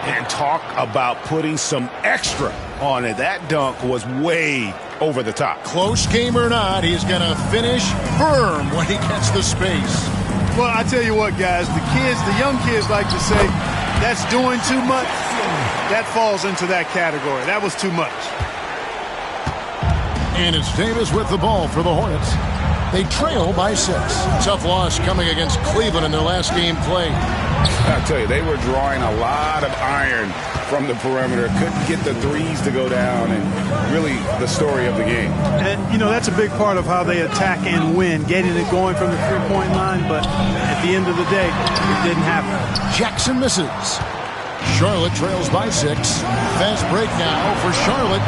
And talk about putting some extra on it. That dunk was way over the top. Close game or not, he's going to finish firm when he gets the space. Well, I tell you what, guys, the young kids like to say, that's doing too much. That falls into that category. That was too much. And it's Davis with the ball for the Hornets. They trail by 6. Tough loss coming against Cleveland in their last game played. I tell you, they were drawing a lot of iron from the perimeter. Couldn't get the threes to go down, and really the story of the game. And, that's a big part of how they attack and win, getting it going from the three-point line, but at the end of the day, it didn't happen. Jackson misses. Charlotte trails by 6. Fast break now for Charlotte.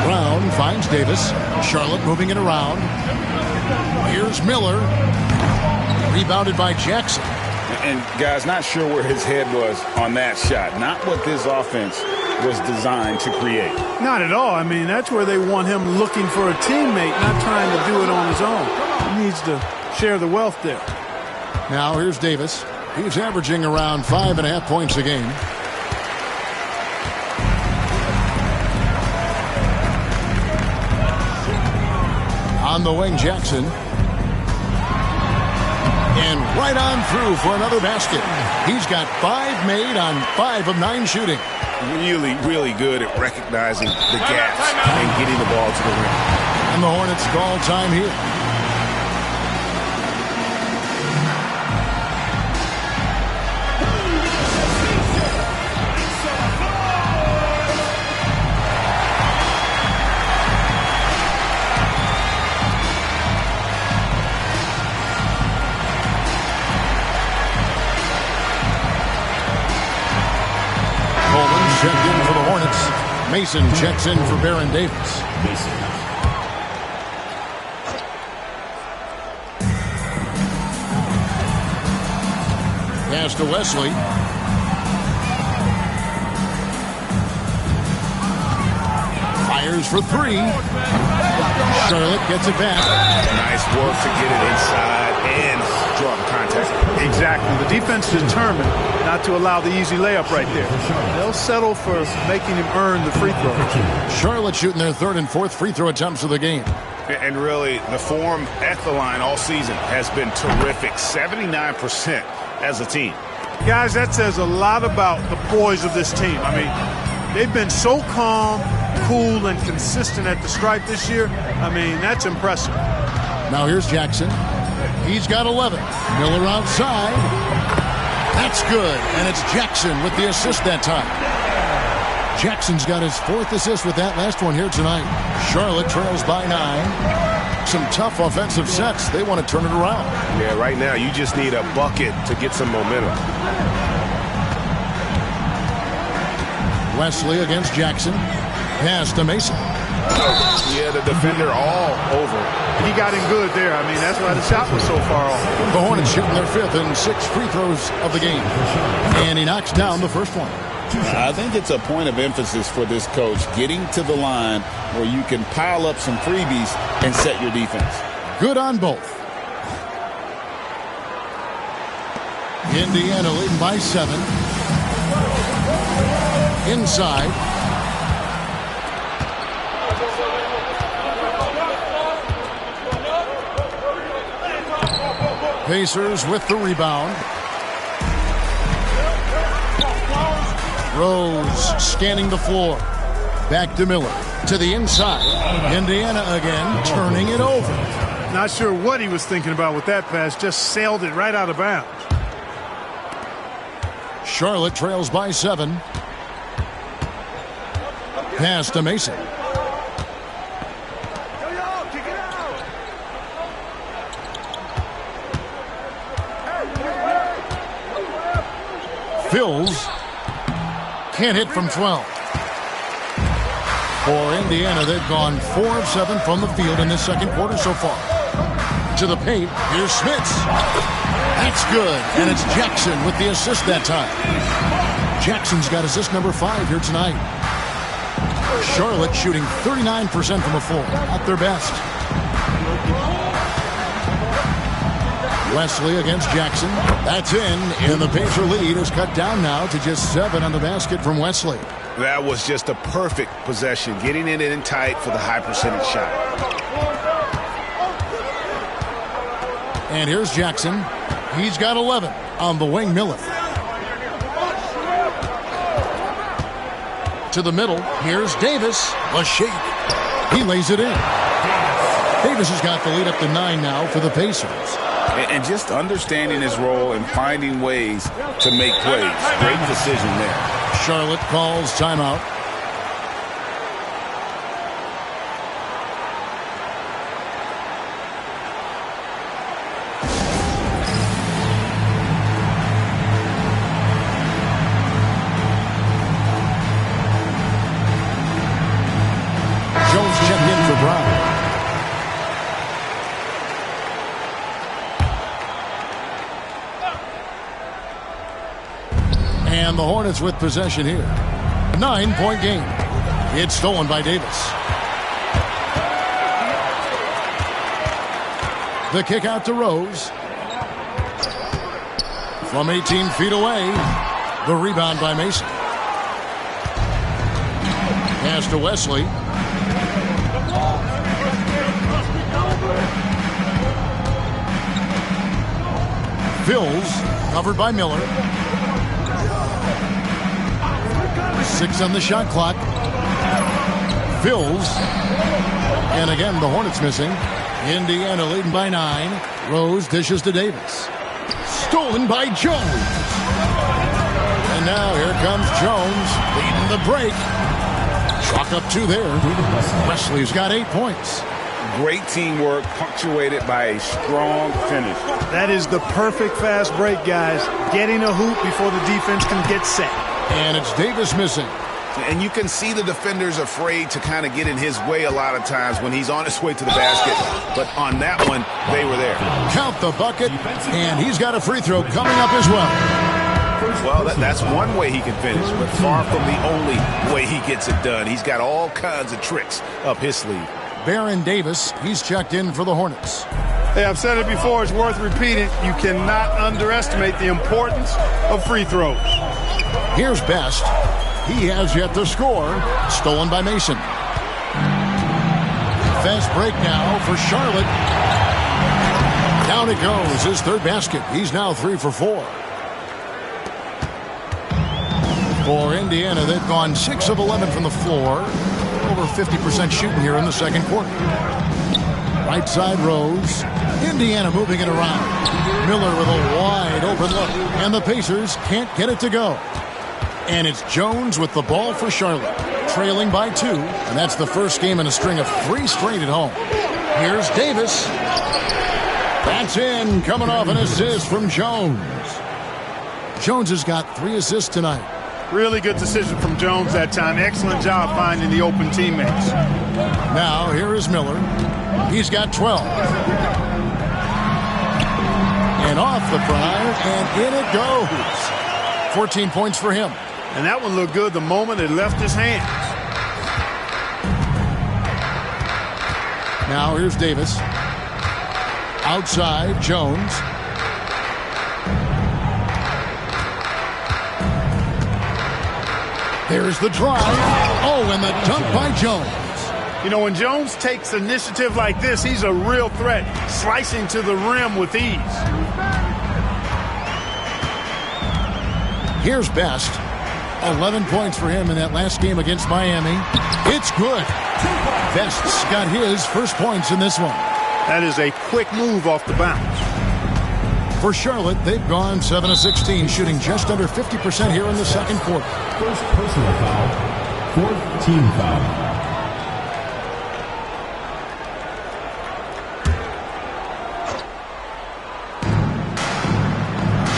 Brown finds Davis. Charlotte moving it around. Here's Miller. Rebounded by Jackson. And, guys, not sure where his head was on that shot. Not what this offense was designed to create. Not at all. I mean, that's where they want him looking for a teammate, not trying to do it on his own. He needs to share the wealth there. Now here's Davis. He's averaging around 5.5 points a game. On the wing, Jackson. And right on through for another basket. He's got 5 made on 5 of 9 shooting. Really, really good at recognizing the gaps and getting the ball to the rim. And the Hornets call time here. Checked in for the Hornets. Mason checks in for Baron Davis. Pass to Wesley. Fires for 3. Charlotte gets it back. Nice work to get it inside and draw the contact. Exactly. The defense is determined not to allow the easy layup right there. They'll settle for making him earn the free throw. Charlotte shooting their third and fourth free throw attempts of the game. And really, the form at the line all season has been terrific. 79% as a team. Guys, that says a lot about the poise of this team. I mean, they've been so calm, cool, and consistent at the stripe this year. I mean, that's impressive. Now here's Jackson. He's got 11. Miller outside. That's good. And it's Jackson with the assist that time. Jackson's got his fourth assist with that last one here tonight. Charlotte trails by 9. Some tough offensive sets. They want to turn it around. Yeah, right now you just need a bucket to get some momentum. Wesley against Jackson. Pass to Mason. Yeah, the defender all over. He got in good there. I mean, that's why the shot was so far off. The Hornets shooting their fifth and 6 free throws of the game. And he knocks down the first one. I think it's a point of emphasis for this coach, getting to the line where you can pile up some freebies and set your defense. Good on both. Indiana leading by 7. Inside. Pacers with the rebound. Rose scanning the floor. Back to Miller. To the inside. Indiana again turning it over. Not sure what he was thinking about with that pass. Just sailed it right out of bounds. Charlotte trails by 7. Pass to Mason. Fills. Can't hit from 12. For Indiana, they've gone 4 of 7 from the field in this second quarter so far. To the paint, here's Smits. That's good, and it's Jackson with the assist that time. Jackson's got assist number 5 here tonight. Charlotte shooting 39% from the floor, at their best. Wesley against Jackson. That's in, and the Pacer lead is cut down now to just 7 on the basket from Wesley. That was just a perfect possession, getting it in tight for the high percentage shot. And here's Jackson. He's got 11 on the wing. Miller. To the middle. Here's Davis. A shake. He lays it in. Davis has got the lead up to 9 now for the Pacers. And just understanding his role and finding ways to make plays. Great decision there. Charlotte calls timeout. Jones checked in for Brown. And the Hornets with possession here. 9-point game. It's stolen by Davis. The kick out to Rose. From 18 feet away. The rebound by Mason. Pass to Wesley. Fills. Covered by Miller. 6 on the shot clock. Fills. And again, the Hornets missing. Indiana leading by 9. Rose dishes to Davis. Stolen by Jones. And now here comes Jones leading the break. Chalk up 2 there. Wesley's got 8 points. Great teamwork punctuated by a strong finish. That is the perfect fast break, guys. Getting a hoop before the defense can get set. And it's Davis missing. And you can see the defenders afraid to kind of get in his way a lot of times when he's on his way to the basket. But on that one, they were there. Count the bucket, and he's got a free throw coming up as well. Well, that's one way he can finish, but far from the only way he gets it done. He's got all kinds of tricks up his sleeve. Baron Davis, he's checked in for the Hornets. Hey, I've said it before, it's worth repeating. You cannot underestimate the importance of free throws. Here's Best. He has yet to score. Stolen by Mason. Fast break now for Charlotte. Down it goes. His third basket. He's now 3 for 4. For Indiana, they've gone 6 of 11 from the floor. Over 50% shooting here in the second quarter. Right side Rose. Indiana moving it around. Miller with a wide open look. And the Pacers can't get it to go. And it's Jones with the ball for Charlotte. Trailing by 2. And that's the first game in a string of 3 straight at home. Here's Davis. That's in. Coming off an assist from Jones. Jones has got 3 assists tonight. Really good decision from Jones that time. Excellent job finding the open teammates. Now, here is Miller. He's got 12. And off the prime, and in it goes. 14 points for him. And that one looked good the moment it left his hands. Now, here's Davis. Outside, Jones. There's the drive. Oh, and the dunk by Jones. You know, when Jones takes initiative like this, he's a real threat, slicing to the rim with ease. Here's Best. 11 points for him in that last game against Miami. It's good. Best's got his first points in this one. That is a quick move off the bounce. For Charlotte, they've gone 7 of 16, shooting just under 50% here in the second quarter. First personal foul, 4th team foul.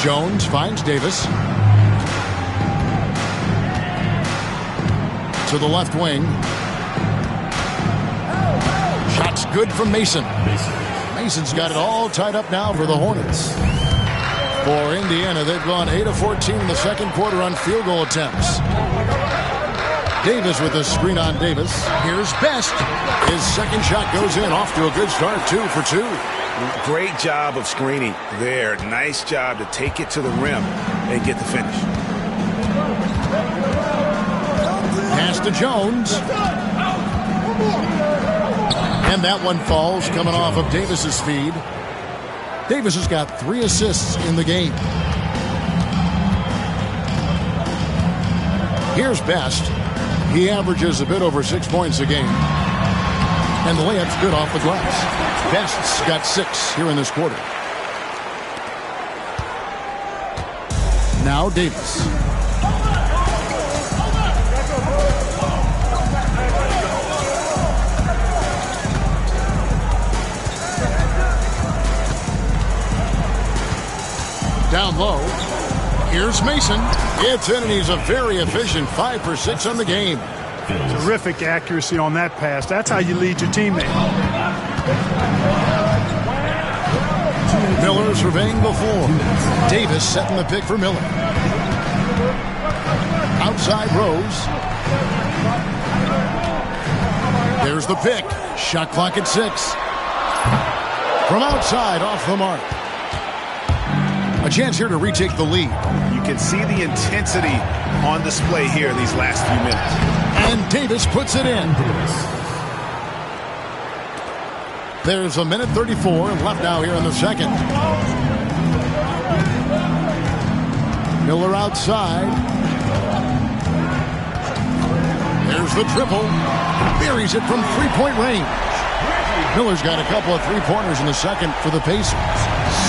Jones finds Davis. To the left wing. Shot's good from Mason. Mason's got it all tied up now for the Hornets. For Indiana, they've gone 8 of 14 in the second quarter on field goal attempts. Davis with a screen on Davis. Here's Best. His second shot goes in. Off to a good start. 2 for 2. Great job of screening there. Nice job to take it to the rim and get the finish. Pass to Jones. And that one falls coming off of Davis's feed. Davis has got 3 assists in the game. Here's Best. He averages a bit over 6 points a game. And the layup's good off the glass. Best's got 6 here in this quarter. Now Davis. Down low. Here's Mason. It's in, and he's a very efficient 5 for 6 on the game. Terrific accuracy on that pass. That's how you lead your teammate. Miller surveying the floor. Davis setting the pick for Miller. Outside Rose. There's the pick. Shot clock at 6. From outside, off the mark. A chance here to retake the lead. You can see the intensity on display here in these last few minutes. And Davis puts it in. There's a minute 34 left now here in the second. Miller outside. There's the triple. Buries it from three-point range. Miller's got a couple of three-pointers in the second for the Pacers.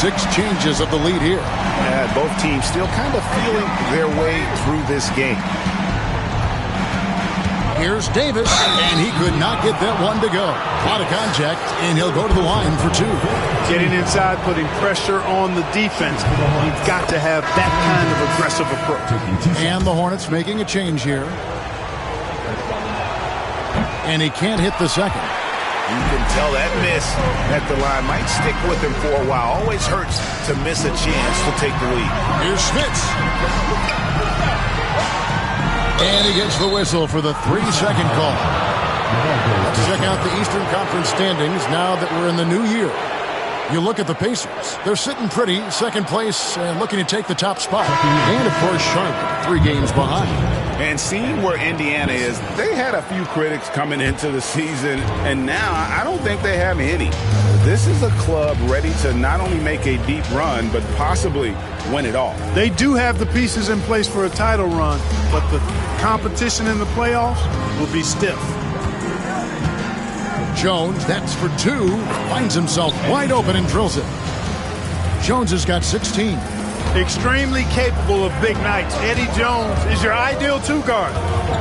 6 changes of the lead here. And both teams still kind of feeling their way through this game. Here's Davis, and he could not get that one to go. Out of contact, and he'll go to the line for 2. Getting inside, putting pressure on the defense. You've got to have that kind of aggressive approach. And the Hornets making a change here. And he can't hit the second. You can tell that miss at the line might stick with him for a while. Always hurts to miss a chance to take the lead. Here's Schmitz. And he gets the whistle for the 3-second call. Let's check out the Eastern Conference standings now that we're in the new year. You look at the Pacers. They're sitting pretty, second place, and looking to take the top spot. And, of course, Charlotte, 3 games behind. And seeing where Indiana is, they had a few critics coming into the season, and now I don't think they have any. This is a club ready to not only make a deep run, but possibly win it all. They do have the pieces in place for a title run, but the competition in the playoffs will be stiff. Jones, that's for 2, finds himself wide open and drills it. Jones has got 16. Extremely capable of big nights. Eddie Jones is your ideal 2 guard.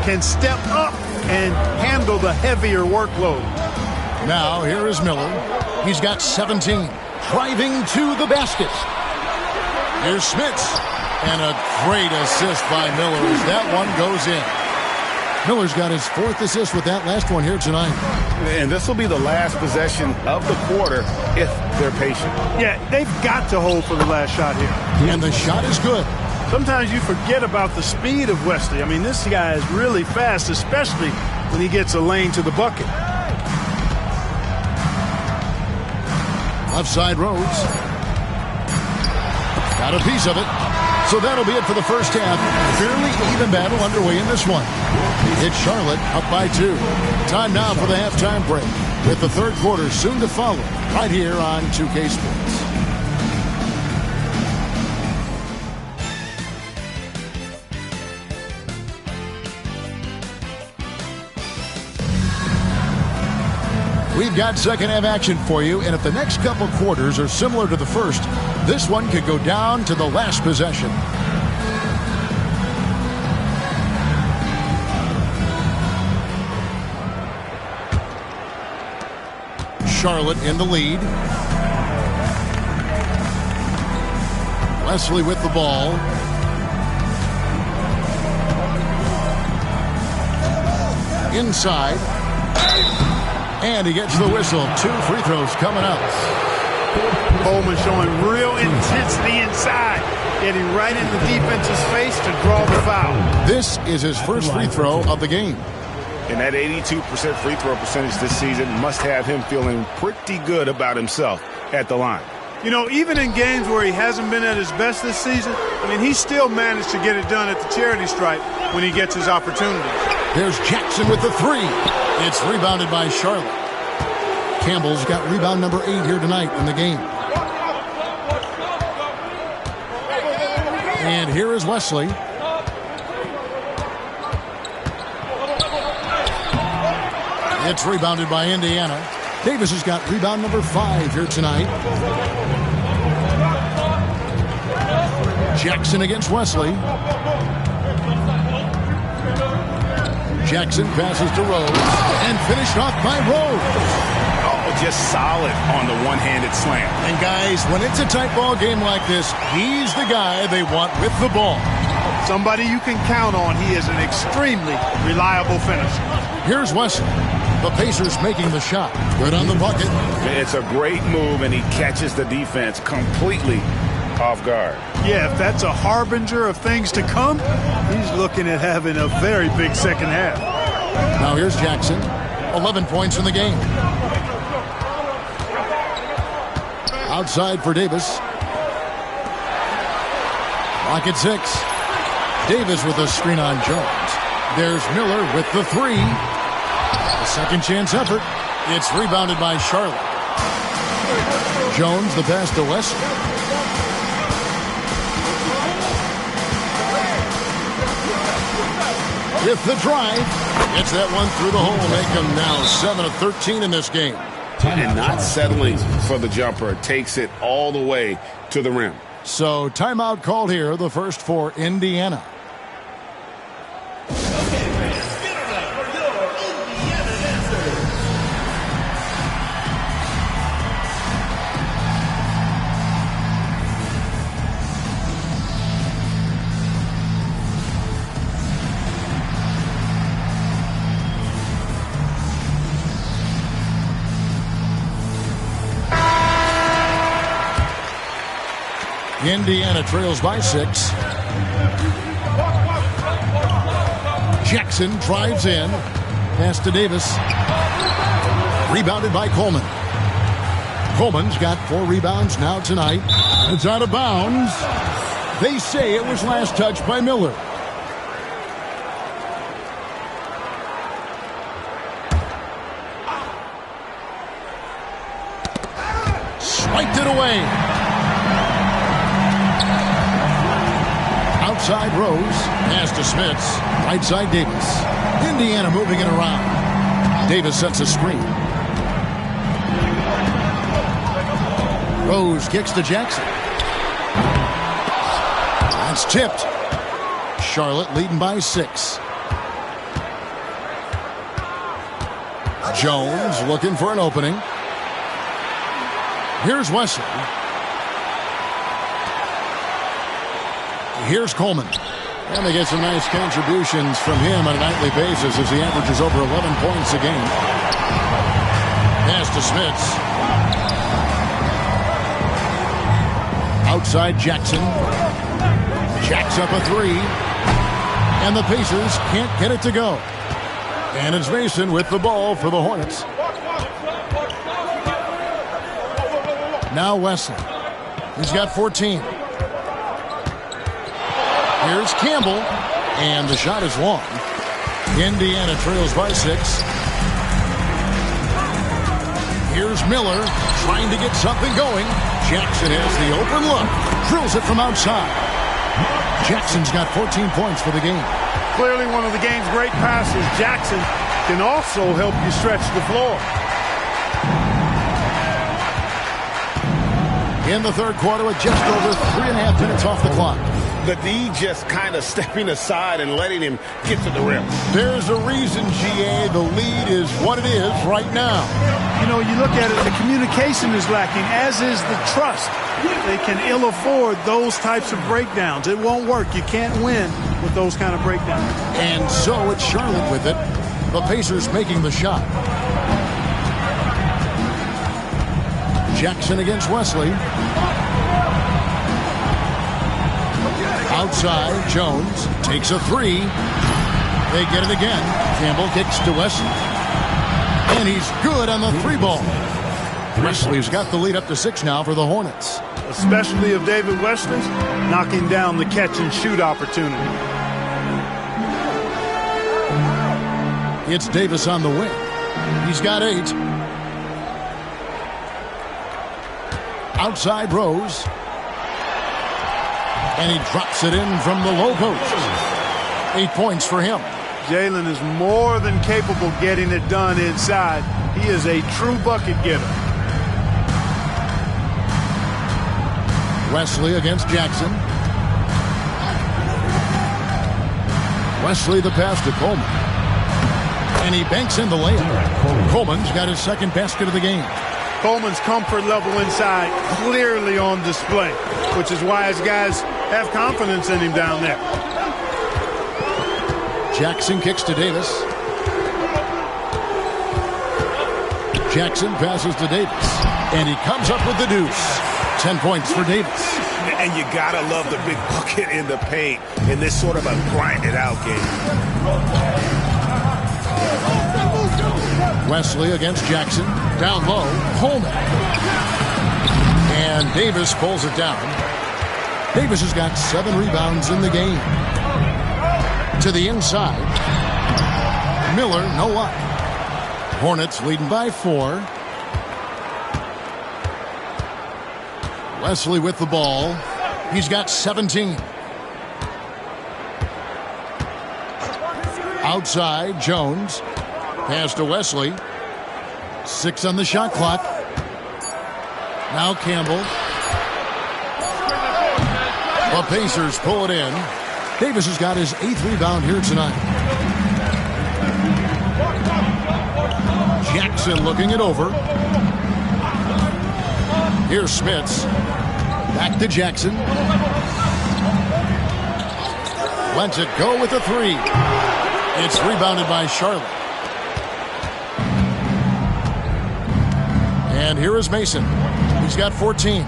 Can step up and handle the heavier workload. Now, here is Miller. He's got 17. Driving to the basket. Here's Smits. And a great assist by Miller as that one goes in. Miller's got his 4th assist with that last one here tonight. And this will be the last possession of the quarter if they're patient. Yeah, they've got to hold for the last shot here. And the shot is good. Sometimes you forget about the speed of Wesley. I mean, this guy is really fast, especially when he gets a lane to the bucket. Left side Rhodes. Got a piece of it. So that'll be it for the first half. Fairly even battle underway in this one. It's Charlotte up by 2. Time now for the halftime break, with the third quarter soon to follow right here on 2K Sports. We've got second half action for you, and if the next couple quarters are similar to the first, this one could go down to the last possession. Charlotte in the lead. Wesley with the ball. Inside. And he gets the whistle. 2 free throws coming up. Coleman showing real intensity inside, getting right in the defense's face to draw the foul. This is his first free throw of the game. And that 82% free throw percentage this season must have him feeling pretty good about himself at the line. You know, even in games where he hasn't been at his best this season, I mean, he still managed to get it done at the charity stripe when he gets his opportunity. There's Jackson with the 3. It's rebounded by Charlotte. Campbell's got rebound number 8 here tonight in the game. And here is Wesley. It's rebounded by Indiana. Davis has got rebound number 5 here tonight. Jackson against Wesley. Jackson passes to Rhodes and finished off by Rhodes. Oh, just solid on the one-handed slam. And guys, when it's a tight ball game like this, he's the guy they want with the ball. Somebody you can count on. He is an extremely reliable finisher. Here's Wesley. The Pacers making the shot. Good on the bucket. It's a great move, and he catches the defense completely off guard. Yeah, if that's a harbinger of things to come, he's looking at having a very big second half. Now here's Jackson. 11 points in the game. Outside for Davis. Clock at 6. Davis with a screen on Jones. There's Miller with the 3. A second chance effort. It's rebounded by Charlotte. Jones the pass to Wesley. With the drive, gets that one through the hole, make them now 7 of 13 in this game. And not settling for the jumper, takes it all the way to the rim. So timeout called here, the first for Indiana. Indiana trails by 6. Jackson drives in. Pass to Davis. Rebounded by Coleman. Coleman's got 4 rebounds now tonight. It's out of bounds. They say it was last touched by Miller. Swiped it away. Outside Rose. Pass to Smits. Right side Davis. Indiana moving it around. Davis sets a screen. Rose kicks to Jackson. That's tipped. Charlotte leading by 6. Jones looking for an opening. Here's Wesley. Here's Coleman. And they get some nice contributions from him on a nightly basis as he averages over 11 points a game. Pass to Smits. Outside Jackson. Jacks up a 3. And the Pacers can't get it to go. And it's Mason with the ball for the Hornets. Now Wesley. He's got 14. Here's Campbell. And the shot is long. Indiana trails by 6. Here's Miller trying to get something going. Jackson has the open look. Drills it from outside. Jackson's got 14 points for the game. Clearly one of the game's great passes. Jackson can also help you stretch the floor. In the third quarter with just over 3.5 minutes off the clock. The D just kind of stepping aside and letting him get to the rim. There's a reason, GA, the lead is what it is right now. You know, you look at it, the communication is lacking, as is the trust. They can ill afford those types of breakdowns. It won't work. You can't win with those kind of breakdowns. And so it's Charlotte with it. The Pacers making the shot. Jackson against Wesley. Outside, Jones takes a 3. They get it again. Campbell kicks to Wesley. And he's good on the 3 ball. Wesley's got the lead up to 6 now for the Hornets. Especially of David Wesley's, knocking down the catch and shoot opportunity. It's Davis on the wing. He's got 8. Outside Rose. And he drops it in from the low post. 8 points for him. Jalen is more than capable getting it done inside. He is a true bucket getter. Wesley against Jackson. Wesley the pass to Coleman. And he banks in the layup. Coleman's got his second basket of the game. Coleman's comfort level inside clearly on display, which is why his guys have confidence in him down there. Jackson kicks to Davis. Jackson passes to Davis. And he comes up with the deuce. 10 points for Davis. And you gotta love the big bucket in the paint in this sort of a grinded out game. Wesley against Jackson. Down low, Coleman. And Davis pulls it down. Davis has got 7 rebounds in the game. To the inside. Miller, no luck. Hornets leading by 4. Wesley with the ball. He's got 17. Outside, Jones. Pass to Wesley. 6 on the shot clock. Now Campbell. The Pacers pull it in. Davis has got his 8th rebound here tonight. Jackson looking it over. Here's Smits. Back to Jackson. Lets it go with a 3. It's rebounded by Charlotte. And here is Mason. He's got 14.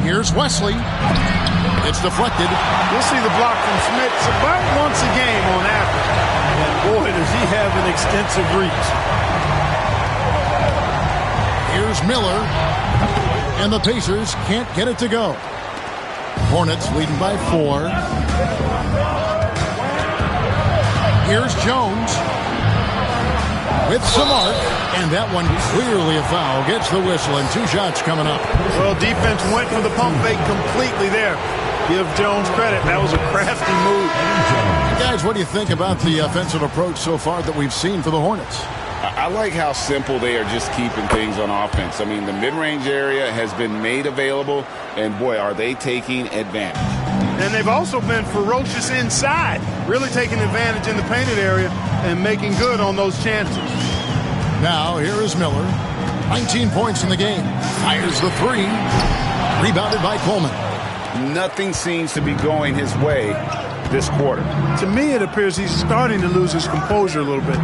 Here's Wesley. It's deflected. You'll see the block from Smits about once a game on average. And boy, does he have an extensive reach. Here's Miller. And the Pacers can't get it to go. Hornets leading by 4. Here's Jones with some arc, and that one clearly a foul. Gets the whistle, and 2 shots coming up. Well, defense went for the pump fake completely there. Give Jones credit. That was a crafty move. Guys, what do you think about the offensive approach so far that we've seen for the Hornets? I like how simple they are just keeping things on offense. I mean, the mid-range area has been made available, and boy, are they taking advantage. And they've also been ferocious inside, really taking advantage in the painted area and making good on those chances. Now, here is Miller. 19 points in the game. Fires the 3. Rebounded by Coleman. Nothing seems to be going his way this quarter. To me, it appears he's starting to lose his composure a little bit.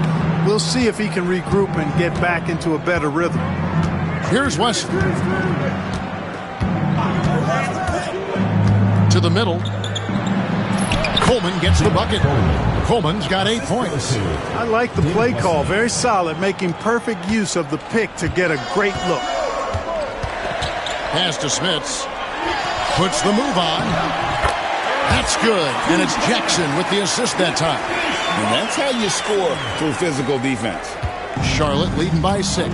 We'll see if he can regroup and get back into a better rhythm. Here's West. To the middle. Coleman gets the bucket. Coleman's got 8 points. I like the play call. Very solid, making perfect use of the pick to get a great look. Pass to Smits. Puts the move on. That's good. And it's Jackson with the assist that time. And that's how you score through physical defense. Charlotte leading by 6.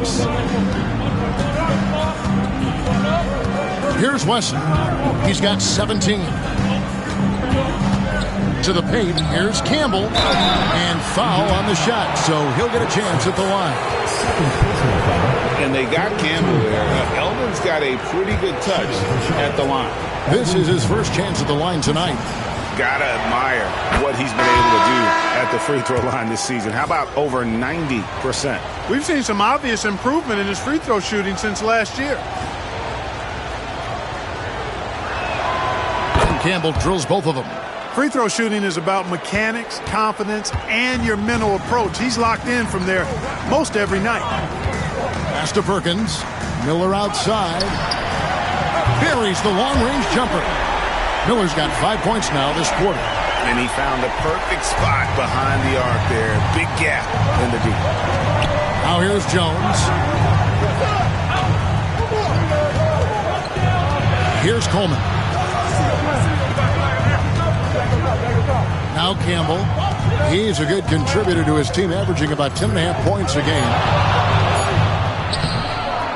Here's Wesson. He's got 17. To the paint. Here's Campbell. And foul on the shot. So he'll get a chance at the line. And they got Campbell there. Elvin's got a pretty good touch at the line. This is his first chance at the line tonight. Gotta admire what he's been able to do at the free throw line this season. How about over 90%? We've seen some obvious improvement in his free throw shooting since last year. And Campbell drills both of them. Free throw shooting is about mechanics, confidence, and your mental approach. He's locked in from there most every night. Pass to Perkins. Miller outside. Buries the long-range jumper. Miller's got 5 points now this quarter. And he found the perfect spot behind the arc there. Big gap in the deep. Now here's Jones. Here's Coleman. Now Campbell. He's a good contributor to his team, averaging about 10.5 points a game.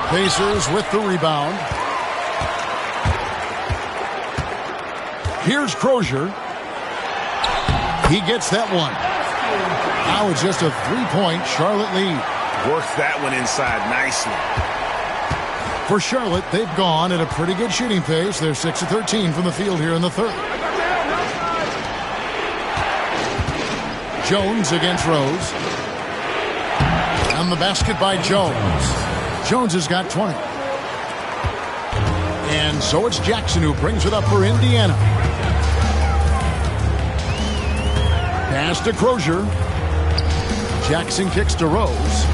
Pacers with the rebound. Here's Crozier. He gets that one. Now it's just a 3-point Charlotte lead. Works that one inside nicely. For Charlotte, they've gone at a pretty good shooting pace. They're 6 of 13 from the field here in the third. Jones against Rose. And the basket by Jones. Jones has got 20. And so it's Jackson who brings it up for Indiana. Pass to Crozier. Jackson kicks to Rose.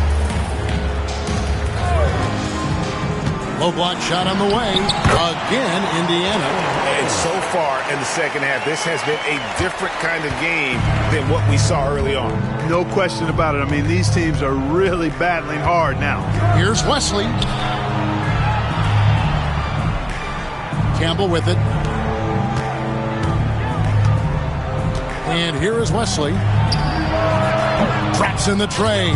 Low block shot on the way. Again, Indiana. And so far in the second half, this has been a different kind of game than what we saw early on. No question about it. I mean, these teams are really battling hard now. Here's Wesley. Campbell with it. And here is Wesley. Traps in the tray.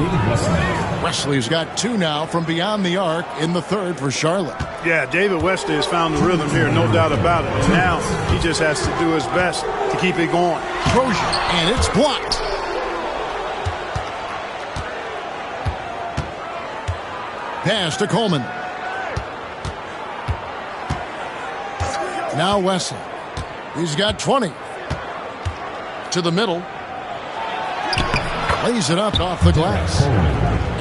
Wesley's got 2 now from beyond the arc in the third for Charlotte. Yeah, David Wesley has found the rhythm here, no doubt about it. Now he just has to do his best to keep it going. Crozier, and it's blocked. Pass to Coleman. Now Wesley. He's got 20. To the middle. Lays it up off the glass.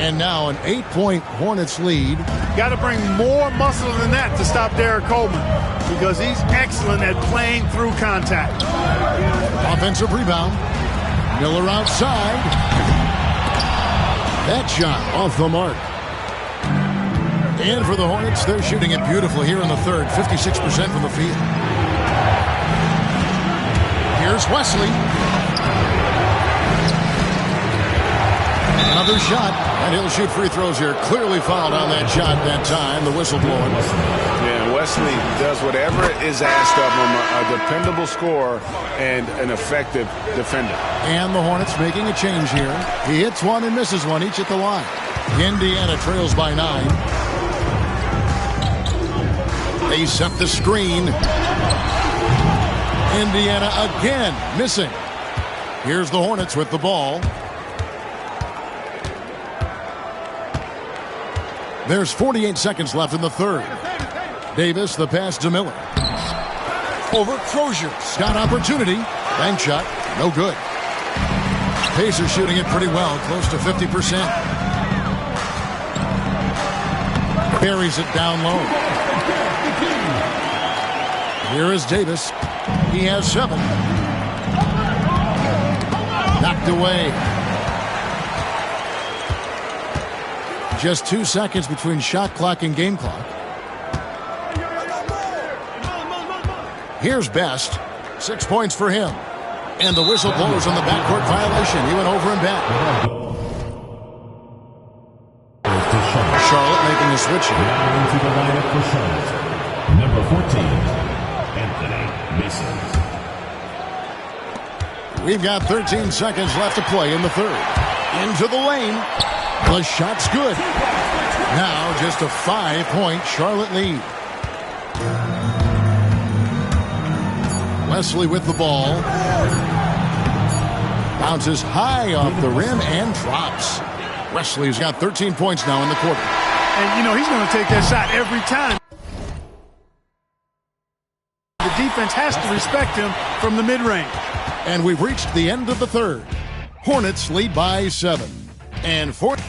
And now an 8-point Hornets lead. Got to bring more muscle than that to stop Derek Coleman because he's excellent at playing through contact. Offensive rebound. Miller outside. That shot off the mark. And for the Hornets, they're shooting it beautifully here in the third. 56% from the field. Here's Wesley. Another shot. And he'll shoot free throws here. Clearly fouled on that shot that time. The whistle blowing. Yeah, Wesley does whatever is asked of him. A dependable scorer and an effective defender. And the Hornets making a change here. He hits one and misses one, each at the line. Indiana trails by 9. They set the screen. Indiana again missing. Here's the Hornets with the ball. There's 48 seconds left in the third. Davis, the pass to Miller. Over Crozier. Got opportunity. Bank shot. No good. Pacers shooting it pretty well. Close to 50%. Buries it down low. Here is Davis. He has 7. Knocked away. Just 2 seconds between shot clock and game clock. Here's Best. 6 points for him. And the whistle blows on the backcourt violation. He went over and back. Charlotte making a switch here. Into the lineup for Charlotte. Number 14, Anthony Mason. We've got 13 seconds left to play in the third. Into the lane. The shot's good. Now just a 5-point Charlotte lead. Wesley with the ball. Bounces high off the rim and drops. Wesley's got 13 points now in the quarter. And, you know, he's going to take that shot every time. The defense has to respect him from the mid-range. And we've reached the end of the third. Hornets lead by 7. And 4. The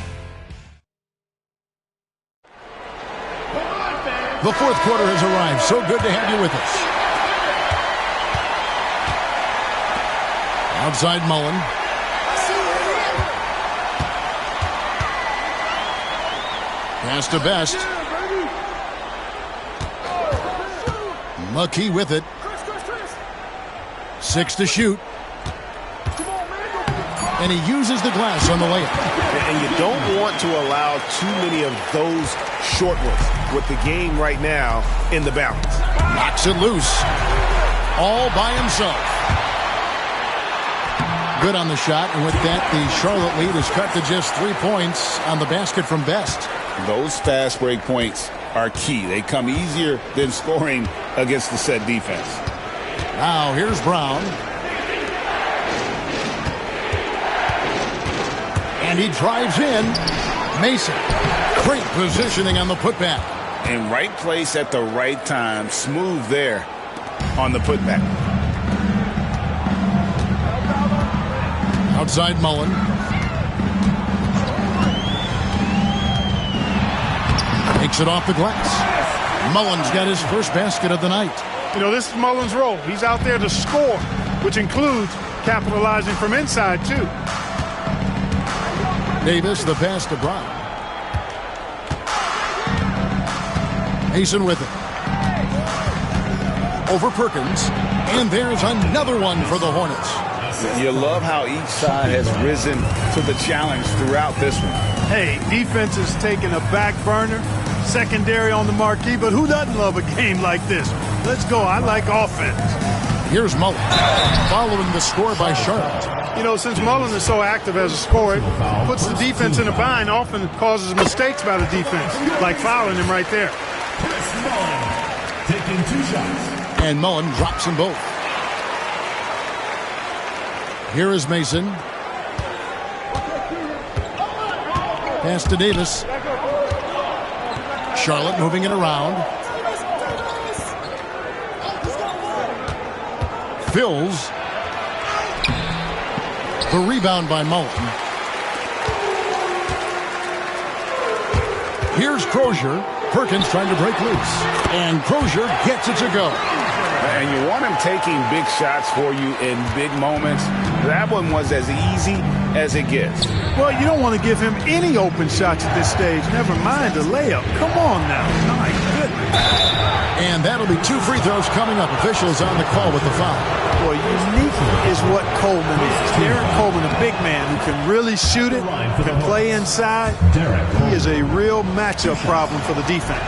fourth quarter has arrived. So good to have you with us. Outside Mullen. Pass to Best. McKee with it. 6 to shoot. And he uses the glass on the layup. And you don't want to allow too many of those short ones with the game right now in the balance. Knocks it loose. All by himself. Good on the shot, and with that, the Charlotte lead is cut to just 3 points on the basket from Best. Those fast break points are key. They come easier than scoring against the set defense. Now, here's Brown. And he drives in. Mason. Great positioning on the putback. In right place at the right time. Smooth there on the putback. Outside Mullen. Takes it off the glass. Mullen's got his first basket of the night. You know, this is Mullen's role. He's out there to score, which includes capitalizing from inside, too. Davis, the pass to Brown. Mason with it. Over Perkins. And there's another one for the Hornets. You love how each side has risen to the challenge throughout this one. Hey, defense is taking a back burner, secondary on the marquee, but who doesn't love a game like this? Let's go. I like offense. Here's Mullen, following the score by Charlotte. You know, since Mullen is so active as a scorer, it puts the defense in a bind, often causes mistakes by the defense, like fouling him right there. Taking 2 shots. And Mullen drops them both. Here is Mason. Pass to Davis. Charlotte moving it around. Fills. The rebound by Mullen. Here's Crozier. Perkins trying to break loose. And Crozier gets it to go. And you want him taking big shots for you in big moments. That one was as easy as it gets. Well, you don't want to give him any open shots at this stage. Never mind a layup. Come on now. My goodness. And that'll be 2 free throws coming up. Officials on the call with the foul. Boy, unique is what Coleman is. Derek Coleman, a big man who can really shoot it, can play inside. He is a real matchup problem for the defense.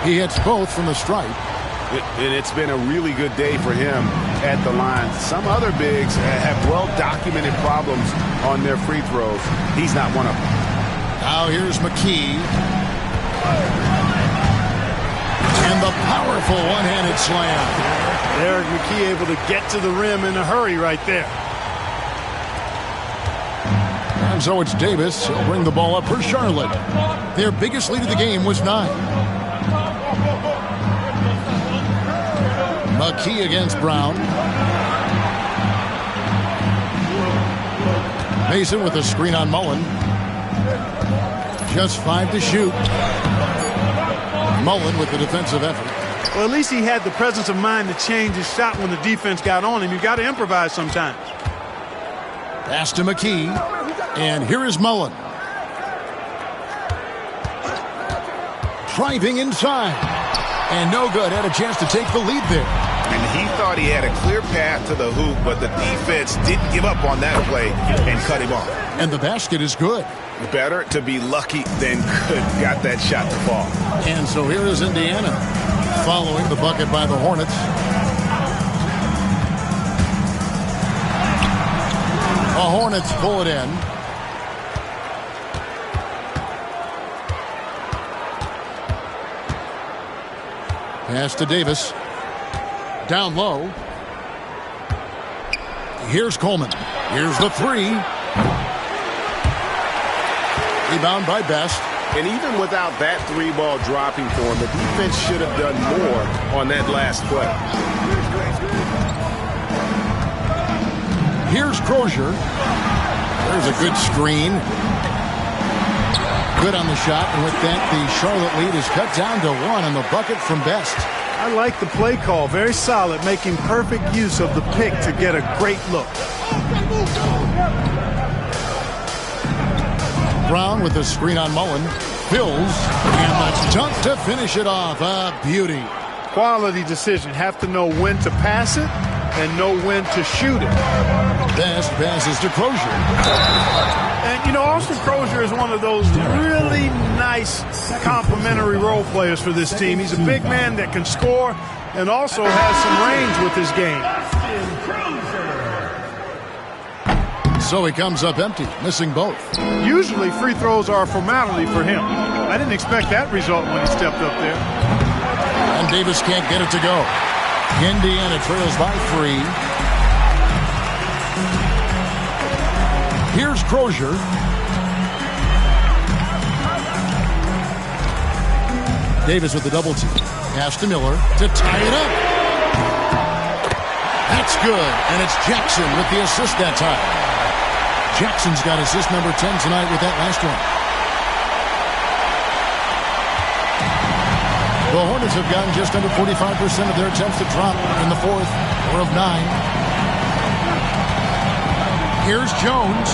He hits both from the stripe. And it's been a really good day for him at the line. Some other bigs have well-documented problems on their free throws. He's not one of them. Now here's McKee. And the powerful one-handed slam. Derek McKee able to get to the rim in a hurry right there. And so it's Davis. He'll bring the ball up for Charlotte. Their biggest lead of the game was 9. McKee against Brown. Mason with a screen on Mullen. Just 5 to shoot. Mullen with the defensive effort. Well, at least he had the presence of mind to change his shot when the defense got on him. You've got to improvise sometimes. Pass to McKee. And here is Mullen. Driving inside. And no good. Had a chance to take the lead there. And he thought he had a clear path to the hoop, but the defense didn't give up on that play and cut him off. And the basket is good. Better to be lucky than good. Got that shot to fall. And so here is Indiana following the bucket by the Hornets. The Hornets pull it in. Pass to Davis. Down low. Here's Coleman. Here's the 3. Rebound by Best. And even without that 3-ball dropping for him, the defense should have done more on that last play. Here's Crozier. There's a good screen. Good on the shot. And with that, the Charlotte lead is cut down to 1 on the bucket from Best. I like the play call. Very solid, making perfect use of the pick to get a great look. Brown with the screen on Mullen. Fills. And the dunk to finish it off. A beauty. Quality decision. Have to know when to pass it and know when to shoot it. Best passes to Crozier. And, you know, Austin Crozier is one of those really nice complementary role players for this team. He's a big man that can score and also has some range with his game. So he comes up empty, missing both. Usually free throws are a formality for him. I didn't expect that result when he stepped up there. And Davis can't get it to go. Indiana trails by 3. Here's Crozier. Davis with the double team. Pass to Miller to tie it up. That's good. And it's Jackson with the assist that time. Jackson's got assist number 10 tonight with that last one. The Hornets have gotten just under 45% of their attempts to drop in the 4th, 4 of 9. Here's Jones.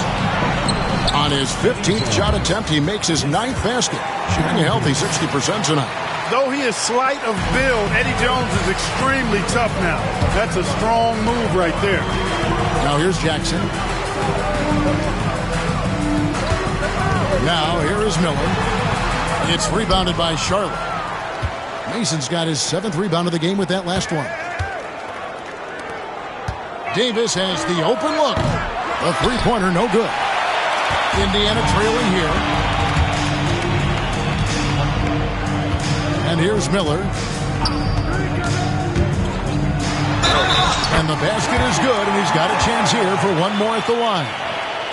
On his 15th shot attempt, he makes his 9th basket. Shooting a healthy 60% tonight. Though he is slight of build, Eddie Jones is extremely tough now. That's a strong move right there. Now here's Jackson. Now here is Miller. It's rebounded by Charlotte. Mason's got his 7th rebound of the game with that last one. Davis has the open look. A 3-pointer, no good. Indiana trailing here. And here's Miller. And the basket is good, and he's got a chance here for one more at the line.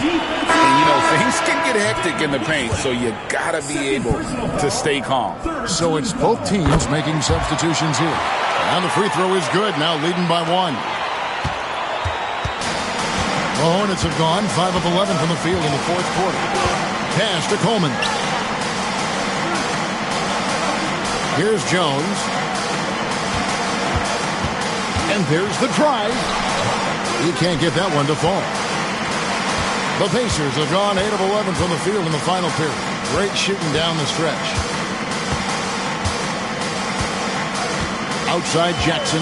And, you know, things can get hectic in the paint, so you got to be able to stay calm. So it's both teams making substitutions here. And the free throw is good, now leading by 1. The Hornets have gone 5 of 11 from the field in the 4th quarter. Pass to Coleman. Here's Jones. And there's the drive. He can't get that one to fall. The Pacers have gone 8 of 11 from the field in the final period. Great shooting down the stretch. Outside Jackson.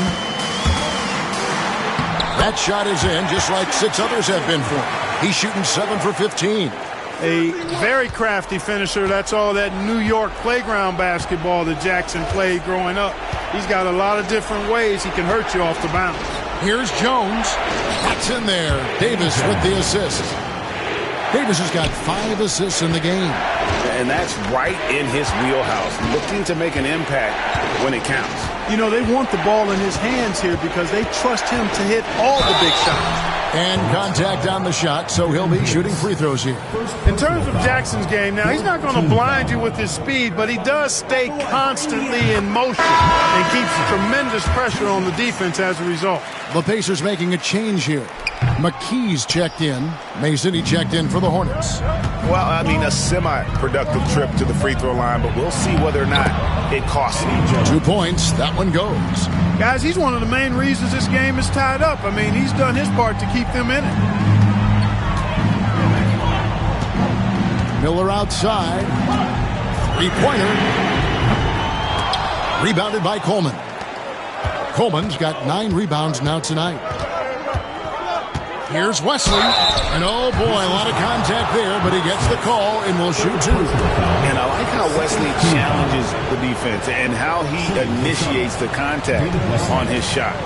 That shot is in, just like 6 others have been for him. He's shooting 7 for 15. A very crafty finisher. That's all that New York playground basketball that Jackson played growing up. He's got a lot of different ways he can hurt you off the bounce. Here's Jones. That's in there. Davis with the assist. Davis has got 5 assists in the game. And that's right in his wheelhouse, looking to make an impact when it counts. You know, they want the ball in his hands here because they trust him to hit all the big shots. And contact on the shot, so he'll be shooting free throws here. In terms of Jackson's game, now he's not going to blind you with his speed, but he does stay constantly in motion and keeps tremendous pressure on the defense as a result. The Pacers making a change here. McKee's checked in. Mason, he checked in for the Hornets. Well, I mean, a semi-productive trip to the free throw line, but we'll see whether or not it costs him. 2 points. That one goes. Guys, he's one of the main reasons this game is tied up. I mean, he's done his part to keep them in it. Miller outside. 3-pointer. Rebounded by Coleman. Coleman's got 9 rebounds now tonight. Here's Wesley. And oh boy, a lot of contact there, but he gets the call and will shoot 2. And I like how Wesley challenges the defense and how he initiates the contact on his shot.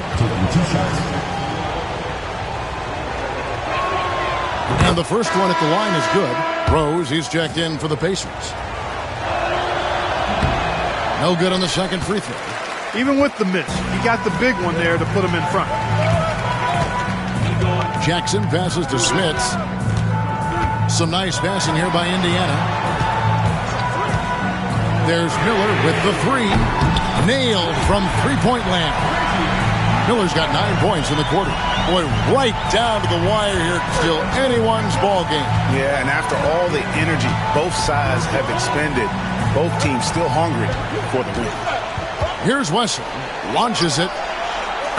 And the first one at the line is good. Rose, he's checked in for the Pacers. No good on the second free throw. Even with the miss, he got the big one there to put him in front. Jackson passes to Smits. Some nice passing here by Indiana. There's Miller with the 3. Nailed from three-point land. Miller's got 9 points in the quarter. Boy, right down to the wire here. Still anyone's ball game. Yeah, and after all the energy both sides have expended, both teams still hungry for the win. Here's Wesley. Launches it.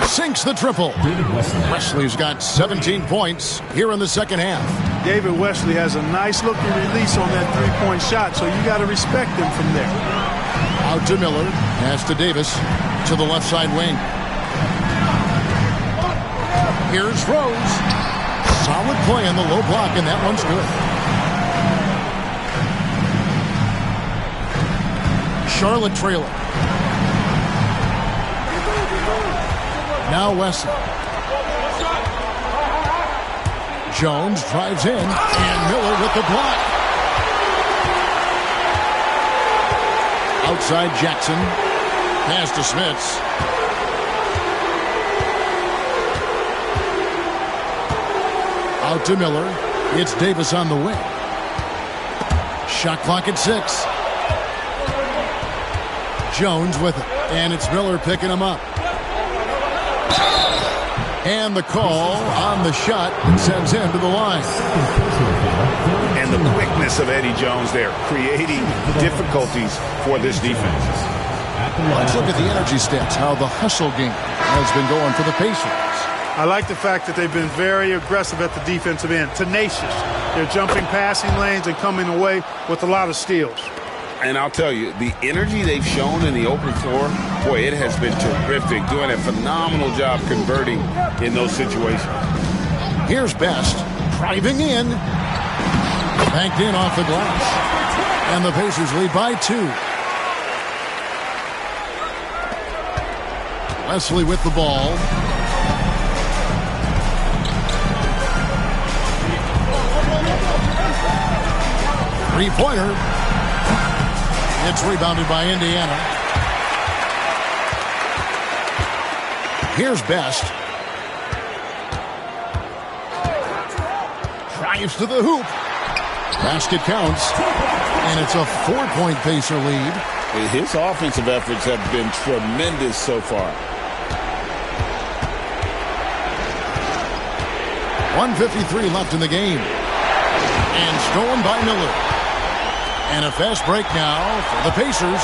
Sinks the triple. Wesley's got 17 points here in the second half. David Wesley has a nice looking release on that three-point shot, so you got to respect him from there. Out to Miller. Pass to Davis. To the left side wing. Here's Rose. Solid play on the low block, and that one's good. Charlotte trailing. Now Wesley. Jones drives in, and Miller with the block. Outside Jackson. Pass to Smits. Out to Miller. It's Davis on the wing. Shot clock at 6. Jones with it, and it's Miller picking him up. And the call on the shot sends him to the line. And the quickness of Eddie Jones there, creating difficulties for this defense. Let's look at the energy stats, how the hustle game has been going for the Pacers. I like the fact that they've been very aggressive at the defensive end, tenacious. They're jumping passing lanes and coming away with a lot of steals. And I'll tell you, the energy they've shown in the open floor, boy, it has been terrific, doing a phenomenal job converting in those situations. Here's Best, driving in, banked in off the glass, and the Pacers lead by 2. Wesley with the ball. Three-pointer. It's rebounded by Indiana. Here's Best. Drives to the hoop. Basket counts. And it's a 4-point Pacer lead. His offensive efforts have been tremendous so far. 1:53 left in the game. And stolen by Miller. And a fast break now for the Pacers.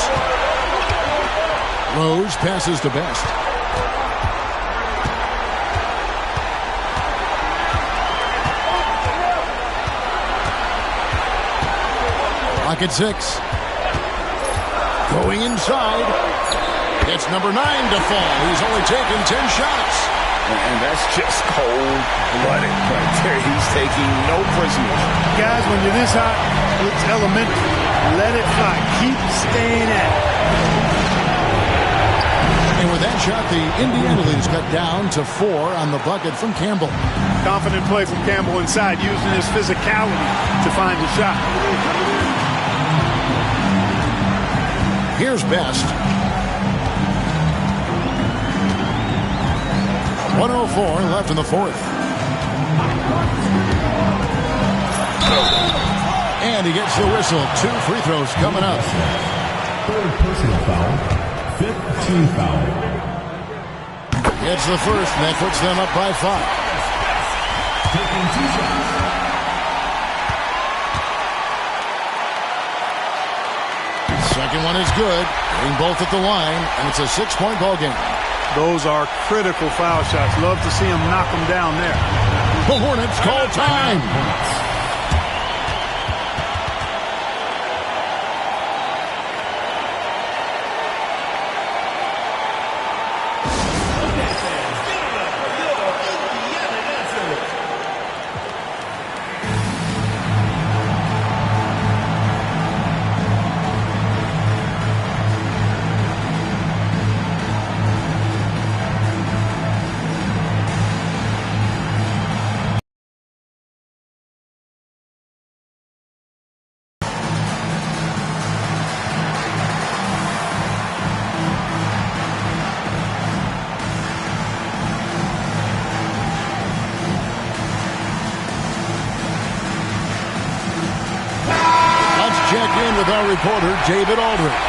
Rose passes to Best. Second 6. Going inside. It's number 9 to fall. He's only taken 10 shots. And that's just cold-blooded right there. He's taking no prisoners. Guys, when you're this hot, it's elementary. Let it fly. Keep staying at it. And with that shot, the Indiana lead is cut down to 4 on the bucket from Campbell. Confident play from Campbell inside, using his physicality to find a shot. Here's Best. 1:04 left in the fourth. And he gets the whistle. 2 free throws coming up. Third personal foul. 5th team foul. Gets the first, and that puts them up by 5. Taking 2 shots. Second one is good. Getting both at the line, and it's a 6-point ball game. Those are critical foul shots. Love to see him knock them down there. The Hornets call time. With our reporter, David Aldridge.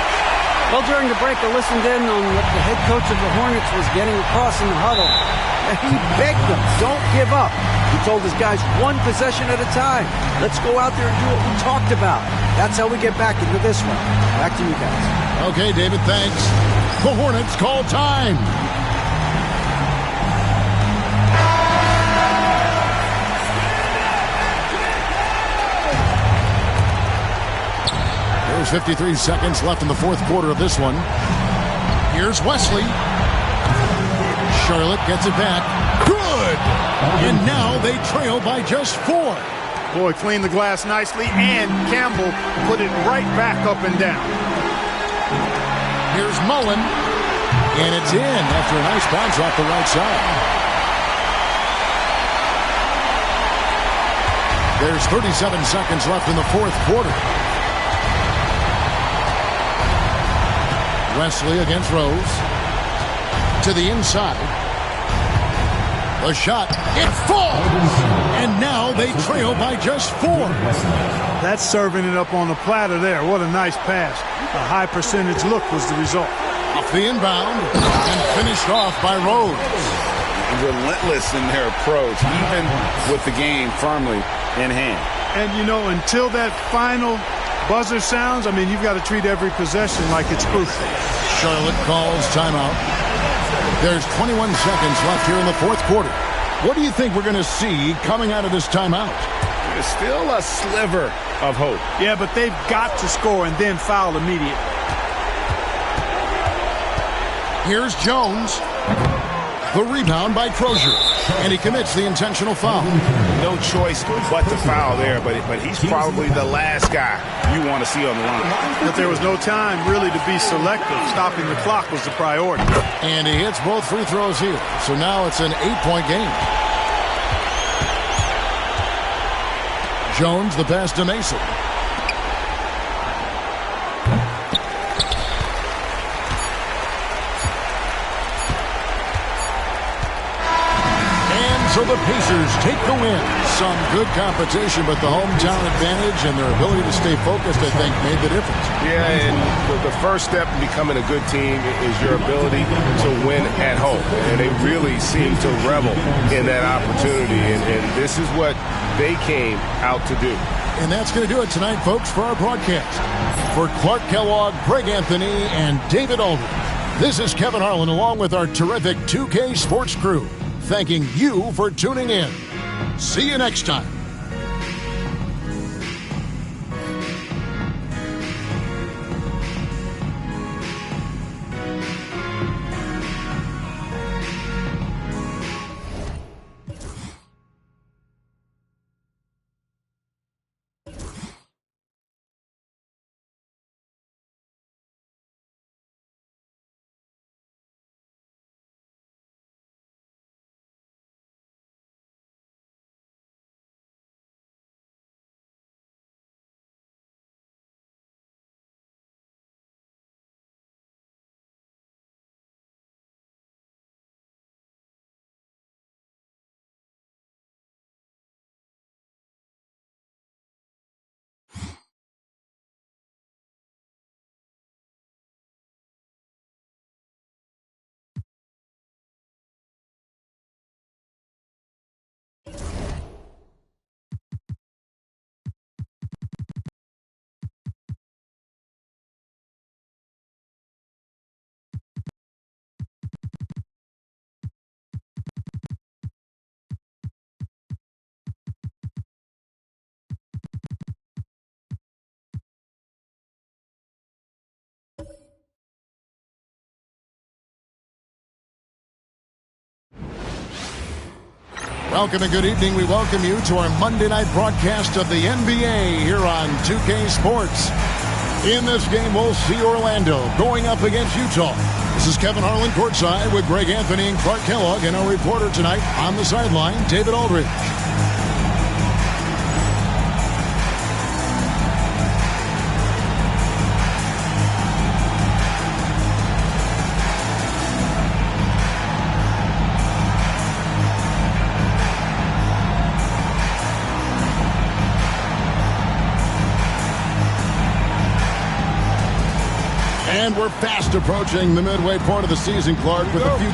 Well, during the break, I listened in on what the head coach of the Hornets was getting across in the huddle. He begged them, don't give up. He told his guys, 1 possession at a time. Let's go out there and do what we talked about. That's how we get back into this one. Back to you guys. Okay, David, thanks. The Hornets call time. There's 53 seconds left in the fourth quarter of this one. Here's Wesley. Charlotte gets it back. Good! And now they trail by just 4. Boy, cleaned the glass nicely, and Campbell put it right back up and down. Here's Mullen. And it's in after a nice bounce off the right side. There's 37 seconds left in the fourth quarter. Wesley against Rose. To the inside. The shot. It falls! And now they trail by just 4. That's serving it up on the platter there. What a nice pass. A high percentage look was the result. Off the inbound and finished off by Rose. Relentless in their approach, even with the game firmly in hand. And, you know, until that final buzzer sounds, I mean, you've got to treat every possession like it's crucial. Charlotte calls timeout. There's 21 seconds left here in the fourth quarter. What do you think we're going to see coming out of this timeout? There's still a sliver of hope. Yeah, but they've got to score and then foul immediately. Here's Jones. The rebound by Crozier. And he commits the intentional foul. No choice but to foul there, but he's probably the last guy you want to see on the line. But there was no time really to be selective. Stopping the clock was the priority. And he hits both free throws here. So now it's an 8-point game. Jones, the pass to Mason. So the Pacers take the win. Some good competition, but the hometown advantage and their ability to stay focused, I think, made the difference. Yeah, and the first step in becoming a good team is your ability to win at home. And they really seem to revel in that opportunity. And this is what they came out to do. And that's going to do it tonight, folks, for our broadcast. For Clark Kellogg, Greg Anthony, and David Aldridge, this is Kevin Harlan along with our terrific 2K Sports crew, thanking you for tuning in. See you next time. Welcome and good evening. We welcome you to our Monday night broadcast of the NBA here on 2K Sports. In this game, we'll see Orlando going up against Utah. This is Kevin Harlan courtside with Greg Anthony and Clark Kellogg, and our reporter tonight on the sideline, David Aldridge. And we're fast approaching the midway point of the season, Clark, with a few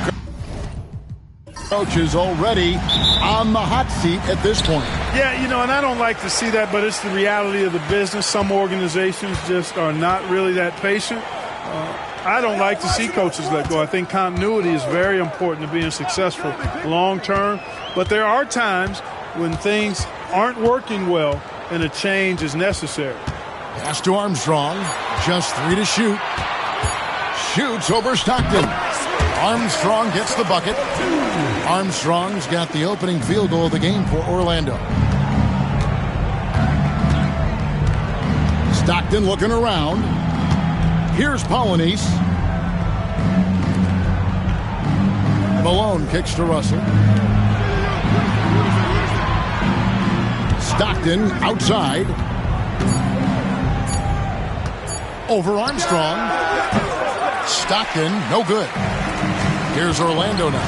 coaches already on the hot seat at this point. Yeah, you know, and I don't like to see that, but it's the reality of the business. Some organizations just are not really that patient. I don't like to see coaches let go. I think continuity is very important to being successful long term. But there are times when things aren't working well and a change is necessary. Pass to Armstrong. Just 3 to shoot. Shoots over Stockton. Armstrong gets the bucket. Armstrong's got the opening field goal of the game for Orlando. Stockton looking around. Here's Polynice. Malone kicks to Russell. Stockton outside. Over Armstrong. Stockton, no good. Here's Orlando now.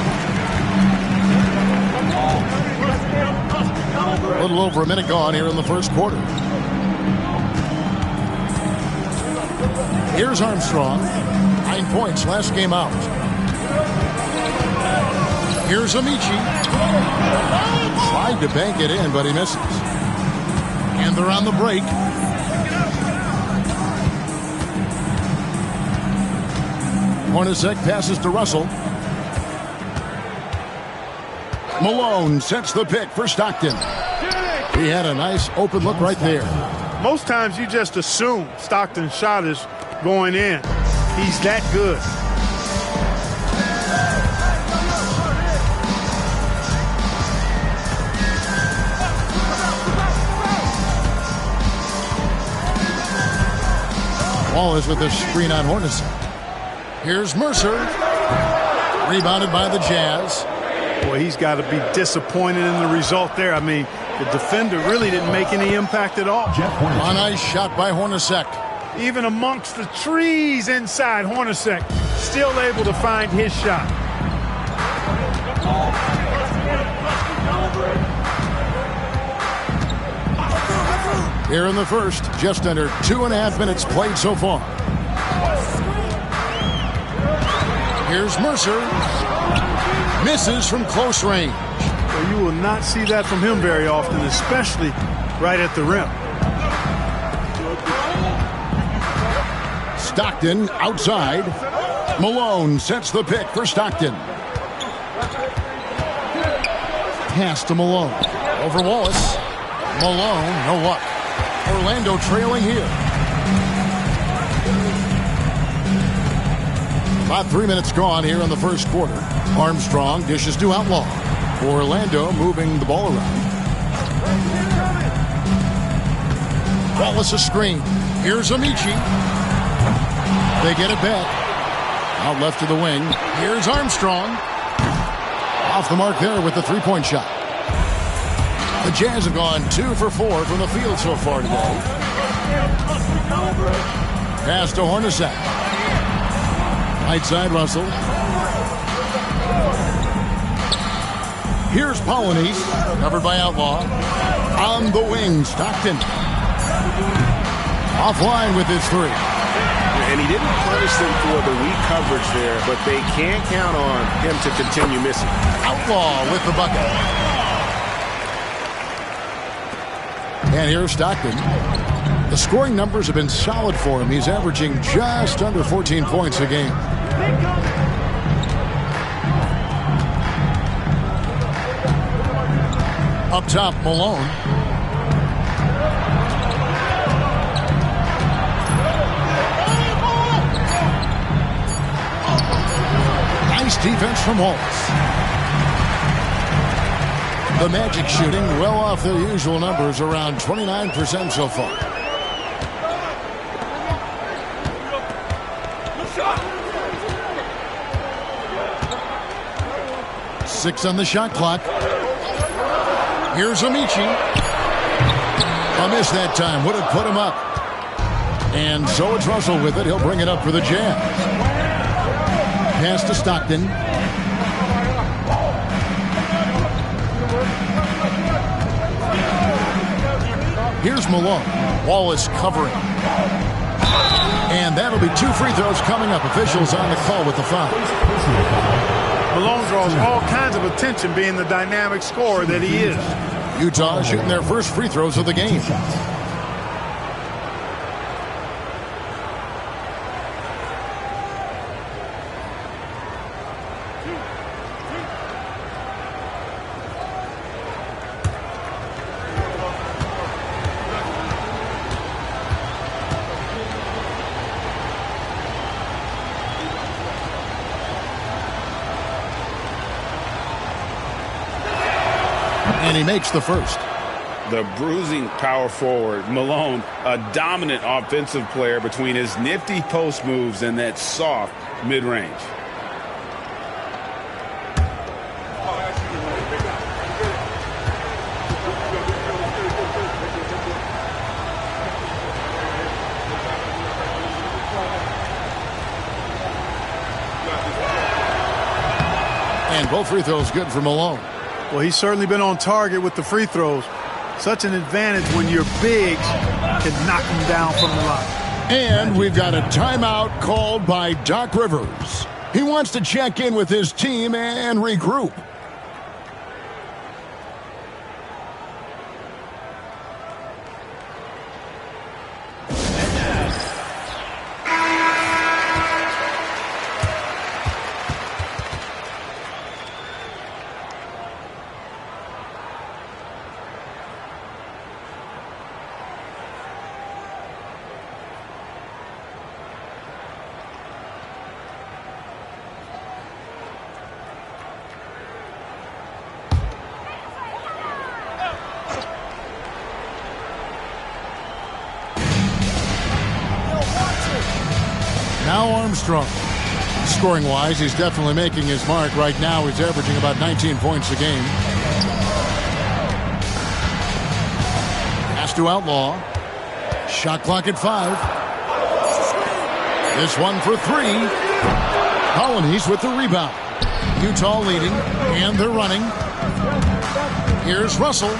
A little over a minute gone here in the first quarter. Here's Armstrong. 9 points last game out. Here's Amici. Tried to bank it in, but he misses. And they're on the break. Hornacek passes to Russell. Malone sets the pick for Stockton. He had a nice open look right there. Most times you just assume Stockton's shot is going in. He's that good. Wallace with a screen on Hornacek. Here's Mercer. Rebounded by the Jazz. Boy, he's got to be disappointed in the result there. I mean, the defender really didn't make any impact at all. A nice shot by Hornacek. Even amongst the trees inside, Hornacek still able to find his shot. Here in the first, just under 2.5 minutes played so far. Here's Mercer. Misses from close range. Well, you will not see that from him very often, especially right at the rim. Stockton outside. Malone sets the pick for Stockton. Pass to Malone. Over Wallace. Malone, no luck. Orlando trailing here. About 3 minutes gone here in the first quarter. Armstrong dishes to Outlaw. Orlando moving the ball around. Wallace a screen. Here's Amici. They get it back. Out left to the wing. Here's Armstrong. Off the mark there with the three-point shot. The Jazz have gone 2 for 4 from the field so far today. Pass to Hornacek. Right side, Russell. Here's Polynice, covered by Outlaw. On the wing, Stockton. Offline with his three. And he didn't punish them for the weak coverage there, but they can't count on him to continue missing. Outlaw with the bucket. And here's Stockton. The scoring numbers have been solid for him. He's averaging just under 14 points a game. Up top, Malone. Nice defense from Wallace. The Magic shooting well off their usual numbers, around 29% so far. Six on the shot clock. Here's Amici. A miss that time. Would have put him up. And so it's Russell with it. He'll bring it up for the Jazz. Pass to Stockton. Here's Malone. Wallace covering. And that'll be 2 free throws coming up. Officials on the call with the foul. Malone draws all kinds of attention, being the dynamic scorer that he is. Utah shooting their first free throws of the game. And he makes the first. The bruising power forward, Malone, a dominant offensive player between his nifty post moves and that soft mid-range. And both free throws good for Malone. Well, he's certainly been on target with the free throws. Such an advantage when your bigs can knock them down from the line. And we've got a timeout called by Doc Rivers. He wants to check in with his team and regroup. Now Armstrong. Scoring-wise, he's definitely making his mark. Right now, he's averaging about 19 points a game. Pass to Outlaw. Shot clock at 5. This one for 3. Colonies with the rebound. Utah leading, and they're running. Here's Russell.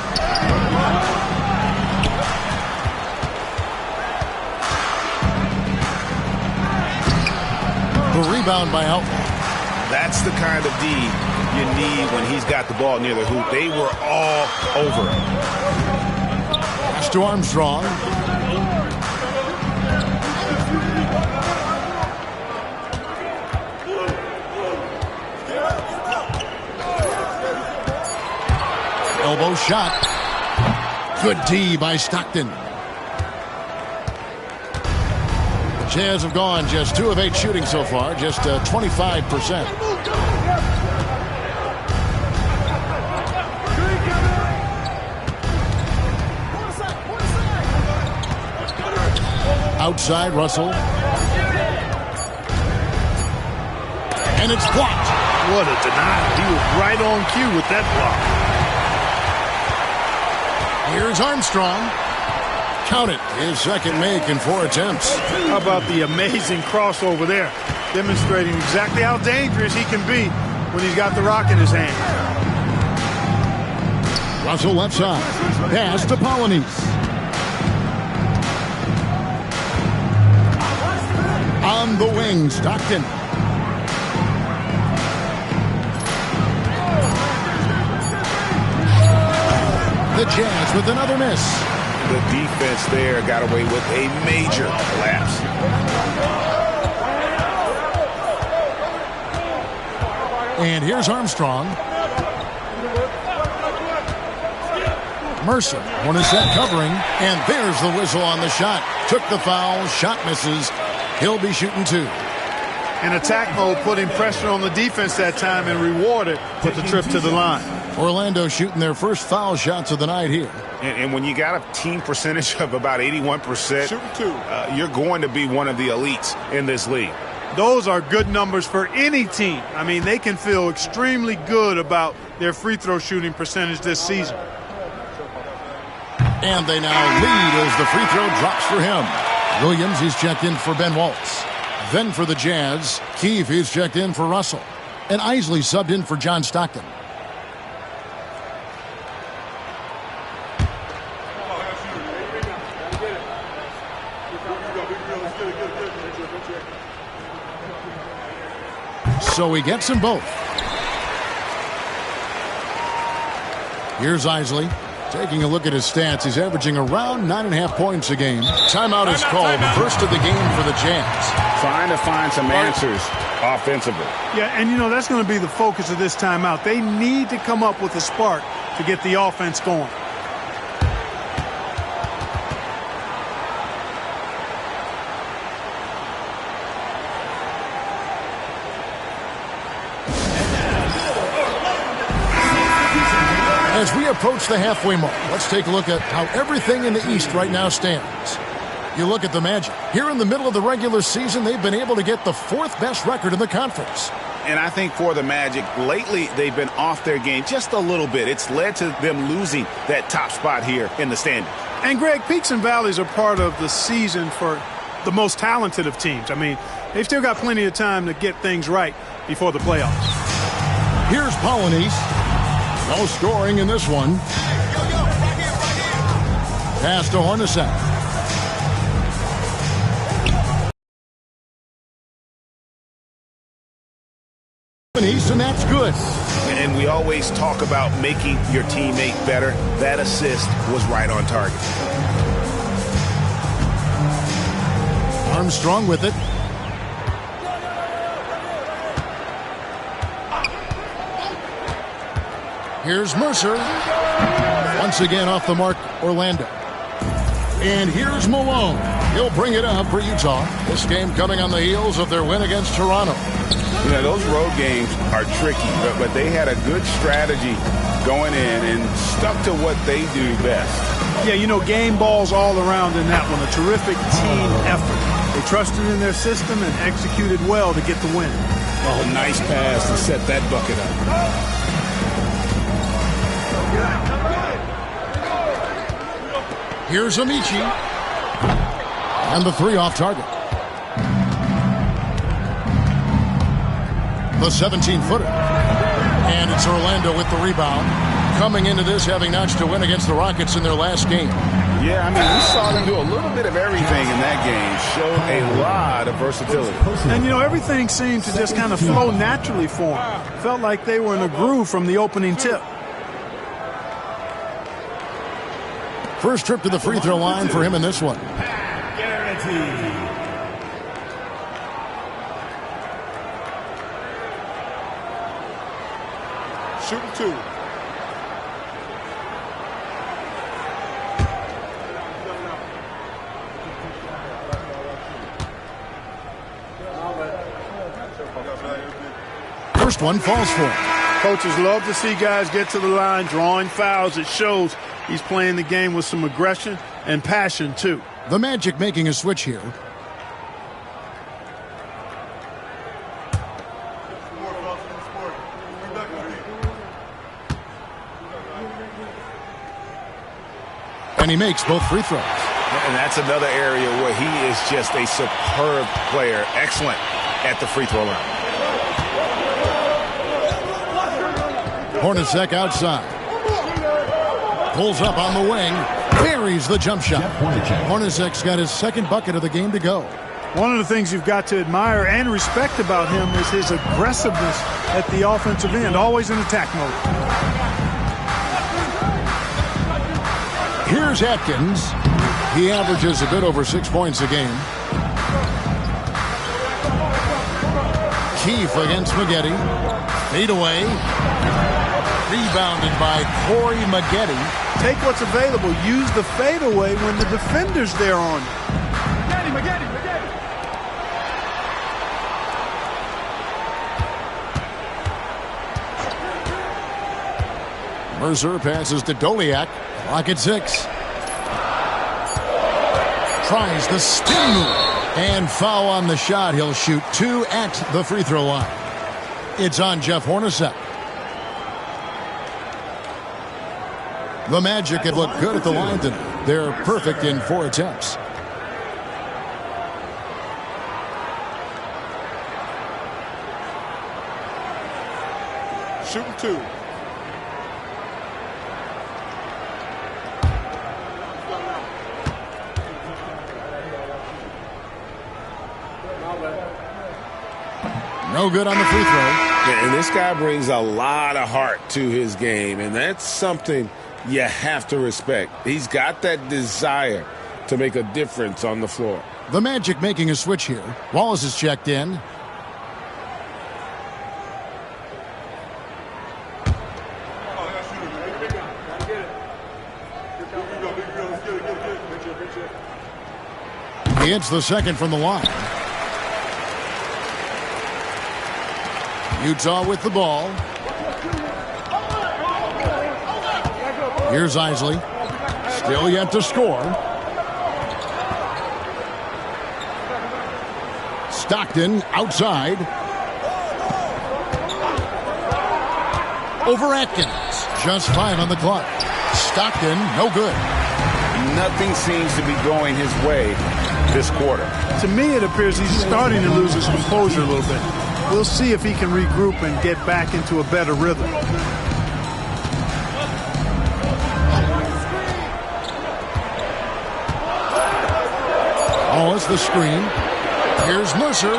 The rebound by Outlaw. That's the kind of D you need when he's got the ball near the hoop. They were all over him. Pass to Armstrong. Elbow shot. Good D by Stockton. Jazz have gone just 2 of 8 shooting so far, just 25%. Outside, Russell. And it's blocked. What a denial. He was right on cue with that block. Here's Armstrong. Count it. His second make in 4 attempts. How about the amazing crossover there? Demonstrating exactly how dangerous he can be when he's got the rock in his hand. Russell left side. Pass to Polonese. On the wing, Stockton. The Jazz with another miss. The defense there got away with a major collapse. And here's Armstrong. Mercer, one is set covering, and there's the whistle on the shot. Took the foul, shot misses. He'll be shooting 2. In attack mode, putting pressure on the defense that time and rewarded with the trip to the line. Orlando shooting their first foul shots of the night here. And when you got a team percentage of about 81%, you're going to be one of the elites in this league. Those are good numbers for any team. I mean, they can feel extremely good about their free throw shooting percentage this season. And they now lead as the free throw drops for him. Williams, he's checked in for Ben Waltz. Then for the Jazz, Keefe, he's checked in for Russell. And Isley subbed in for John Stockton. So he gets them both. Here's Isley. Taking a look at his stats, he's averaging around 9.5 points a game. Timeout is called, the first of the game for the Jazz. Trying to find some answers offensively. Yeah, and you know, that's going to be the focus of this timeout. They need to come up with a spark to get the offense going. As we approach the halfway mark, let's take a look at how everything in the East right now stands. You look at the Magic. Here in the middle of the regular season, they've been able to get the 4th best record in the conference. And I think for the Magic, lately they've been off their game just a little bit. It's led to them losing that top spot here in the standings. And, Greg, peaks and valleys are part of the season for the most talented of teams. I mean, they've still got plenty of time to get things right before the playoffs. Here's Polynice. No scoring in this one. Pass to Hornacek. And that's good. And we always talk about making your teammate better. That assist was right on target. Armstrong with it. Here's Mercer. Once again off the mark, Orlando. And here's Malone. He'll bring it up for Utah. This game coming on the heels of their win against Toronto. You know, those road games are tricky, but they had a good strategy going in and stuck to what they do best. Yeah, you know, game balls all around in that one. A terrific team effort. They trusted in their system and executed well to get the win. Oh, nice pass to set that bucket up. Here's Amici. And the 3 off target. The 17-footer. And it's Orlando with the rebound. Coming into this having notched a win against the Rockets in their last game. Yeah, I mean, we saw them do a little bit of everything in that game. Showed a lot of versatility. And, you know, everything seemed to just kind of flow naturally for them. Felt like they were in a groove from the opening tip. First trip to the free throw line for him in this one. Shooting 2. First one falls for him. Coaches love to see guys get to the line, drawing fouls. It shows he's playing the game with some aggression and passion, too. The Magic making a switch here. And he makes both free throws. And that's another area where he is just a superb player. Excellent at the free throw line. Hornacek outside. Pulls up on the wing. Buries the jump shot. Hornacek's got his 2nd bucket of the game to go. One of the things you've got to admire and respect about him is his aggressiveness at the offensive end, always in attack mode. Here's Atkins. He averages a bit over 6 points a game. Keefe against Maggette. Fade away. Rebounded by Corey Maggette. Take what's available. Use the fadeaway when the defender's there on you. Maggette. Mercer passes to Doliak. Clock at 6. Tries the spin move. And foul on the shot. He'll shoot 2 at the free throw line. It's on Jeff Hornacek. The Magic have looked good at the line tonight. They're perfect in 4 attempts. Shooting 2. No good on the free throw. Yeah, and this guy brings a lot of heart to his game, and that's something you have to respect. He's got that desire to make a difference on the floor. The Magic making a switch here. Wallace is checked in. He hits the second from the line. Utah with the ball. Here's Isley. Still yet to score. Stockton outside. Over Atkins. Just 5 on the clock. Stockton, no good. Nothing seems to be going his way this quarter. To me, it appears he's starting to lose his composure a little bit. We'll see if he can regroup and get back into a better rhythm. Oh, it's the screen. Here's Mercer.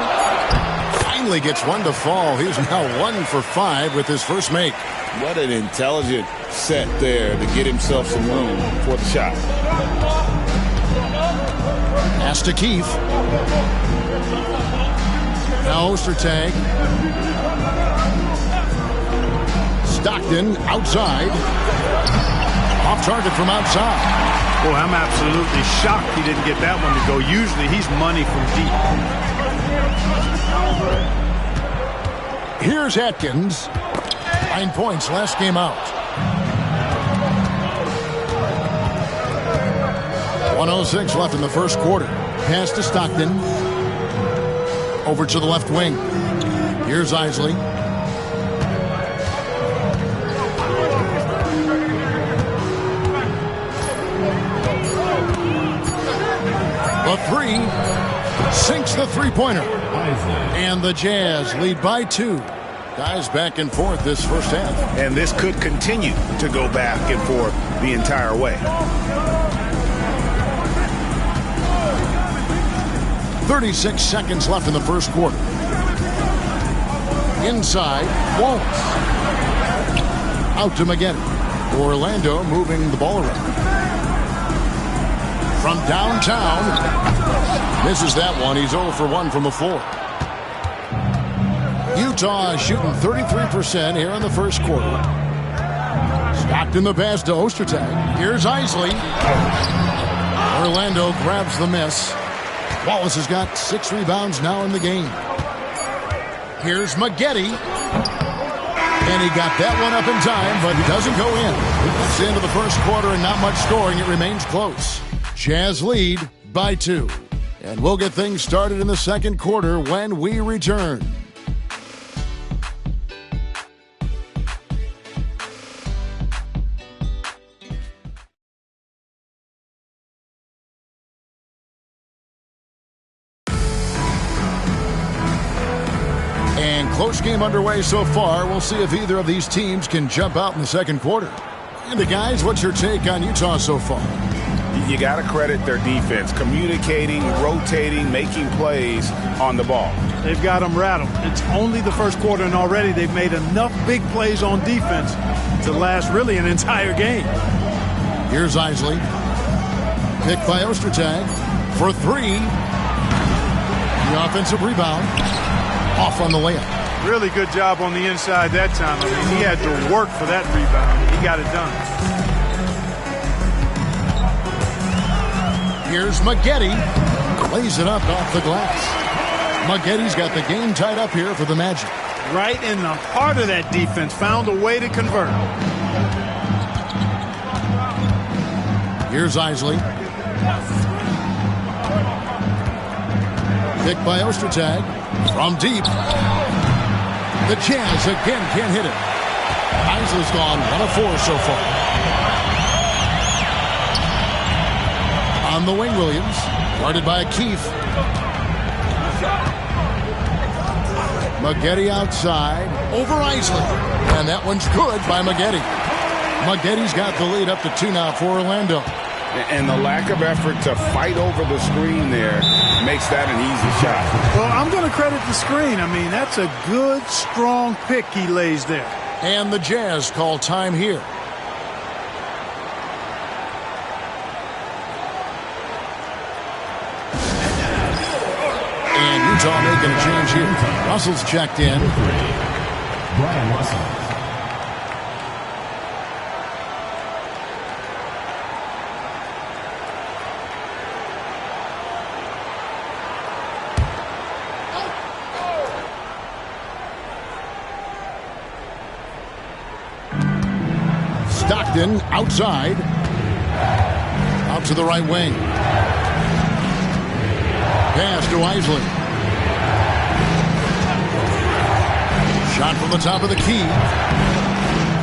Finally gets one to fall. He's now 1 for 5 with his first make. What an intelligent set there to get himself some room for the shot. Pass to Keith. Now Ostertag. Stockton outside. Off target from outside. Boy, I'm absolutely shocked he didn't get that one to go. Usually he's money from deep. Here's Atkins. 9 points last game out. 1:06 left in the first quarter. Pass to Stockton. Over to the left wing. Here's Isley. The 3 sinks the three-pointer. And the Jazz lead by 2. Guys back and forth this first half. And this could continue to go back and forth the entire way. 36 seconds left in the first quarter. Inside, Wallace. Out to McGinn. Orlando moving the ball around. From downtown. Misses that one. He's 0 for 1 from the floor. Utah shooting 33% here in the first quarter. Stockton the pass to Ostertag. Here's Isley. Orlando grabs the miss. Wallace has got 6 rebounds now in the game. Here's Maggette. And he got that one up in time, but it doesn't go in. It's the end of the first quarter and not much scoring. It remains close. Jazz lead by 2. And we'll get things started in the second quarter when we return. Close game underway so far. We'll see if either of these teams can jump out in the second quarter. And guys, what's your take on Utah so far? You got to credit their defense, communicating, rotating, making plays on the ball. They've got them rattled. It's only the first quarter, and already they've made enough big plays on defense to last really an entire game. Here's Isley. Picked by Ostertag for 3. The offensive rebound. Off on the layup. Really good job on the inside that time. I mean, he had to work for that rebound. He got it done. Here's Maggette. Lays it up off the glass. Maggette's got the game tied up here for the Magic. Right in the heart of that defense. Found a way to convert. Here's Isley. Picked by Ostertag. From deep. The Jazz again can't hit it. Isley's gone 1 of 4 so far. On the wing, Williams. Guarded by Keith. Maggette outside. Over Isley. And that one's good by Maggette. Maggette's got the lead up to 2 now for Orlando. And the lack of effort to fight over the screen there makes that an easy shot. Well, I'm going to credit the screen. I mean, that's a good, strong pick he lays there. And the Jazz call time here. And Utah making a change here. Russell's checked in. Brian Russell. Stockton outside. Out to the right wing. Pass to Isley. Shot from the top of the key.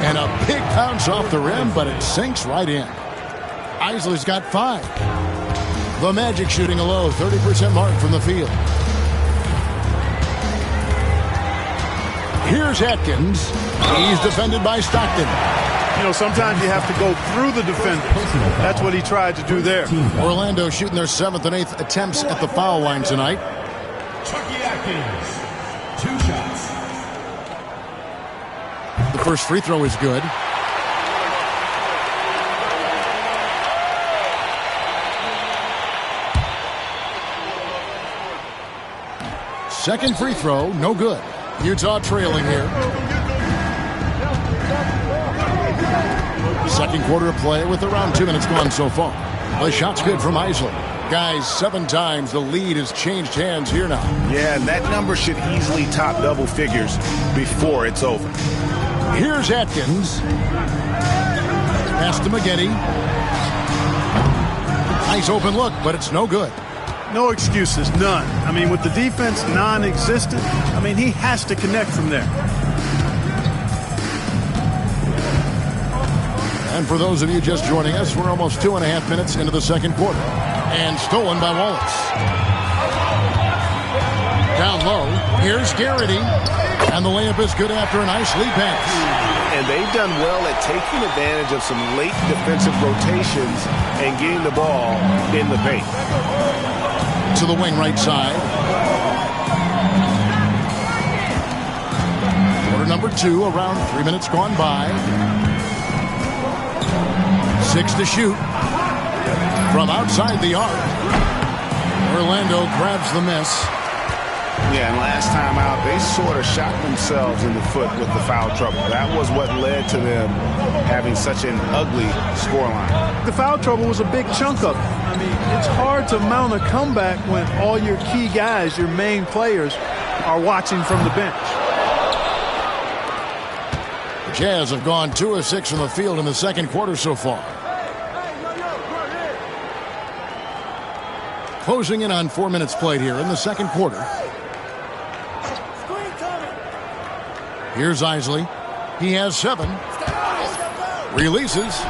And a big bounce off the rim, but it sinks right in. Isley's got 5. The Magic shooting a low 30% mark from the field. Here's Atkins. He's defended by Stockton. You know, sometimes you have to go through the defender. That's what he tried to do there. Orlando shooting their 7th and 8th attempts at the foul line tonight. Chucky Atkins. 2 shots. The first free throw is good. Second free throw, no good. Utah trailing here. Second quarter of play with around 2 minutes gone so far. The shot's good from Isley. Guys, 7 times the lead has changed hands here now. Yeah, and that number should easily top double figures before it's over. Here's Atkins. Pass to Maggette. Nice open look, but it's no good. No excuses, none. I mean, with the defense non-existent, I mean, he has to connect from there. And for those of you just joining us, we're almost 2.5 minutes into the second quarter. And stolen by Wallace. Down low, here's Garrity. And the layup is good after a nice lead pass. And they've done well at taking advantage of some late defensive rotations and getting the ball in the paint. To the wing right side. Quarter number 2, around 3 minutes gone by. 6 to shoot. From outside the arc. Orlando grabs the miss. Yeah, and last time out, they sort of shot themselves in the foot with the foul trouble. That was what led to them having such an ugly scoreline. The foul trouble was a big chunk of it. I mean, it's hard to mount a comeback when all your key guys, your main players, are watching from the bench. The Jazz have gone 2 of 6 from the field in the second quarter so far. Closing in on 4 minutes played here in the second quarter. Here's Isley. He has 7. Releases.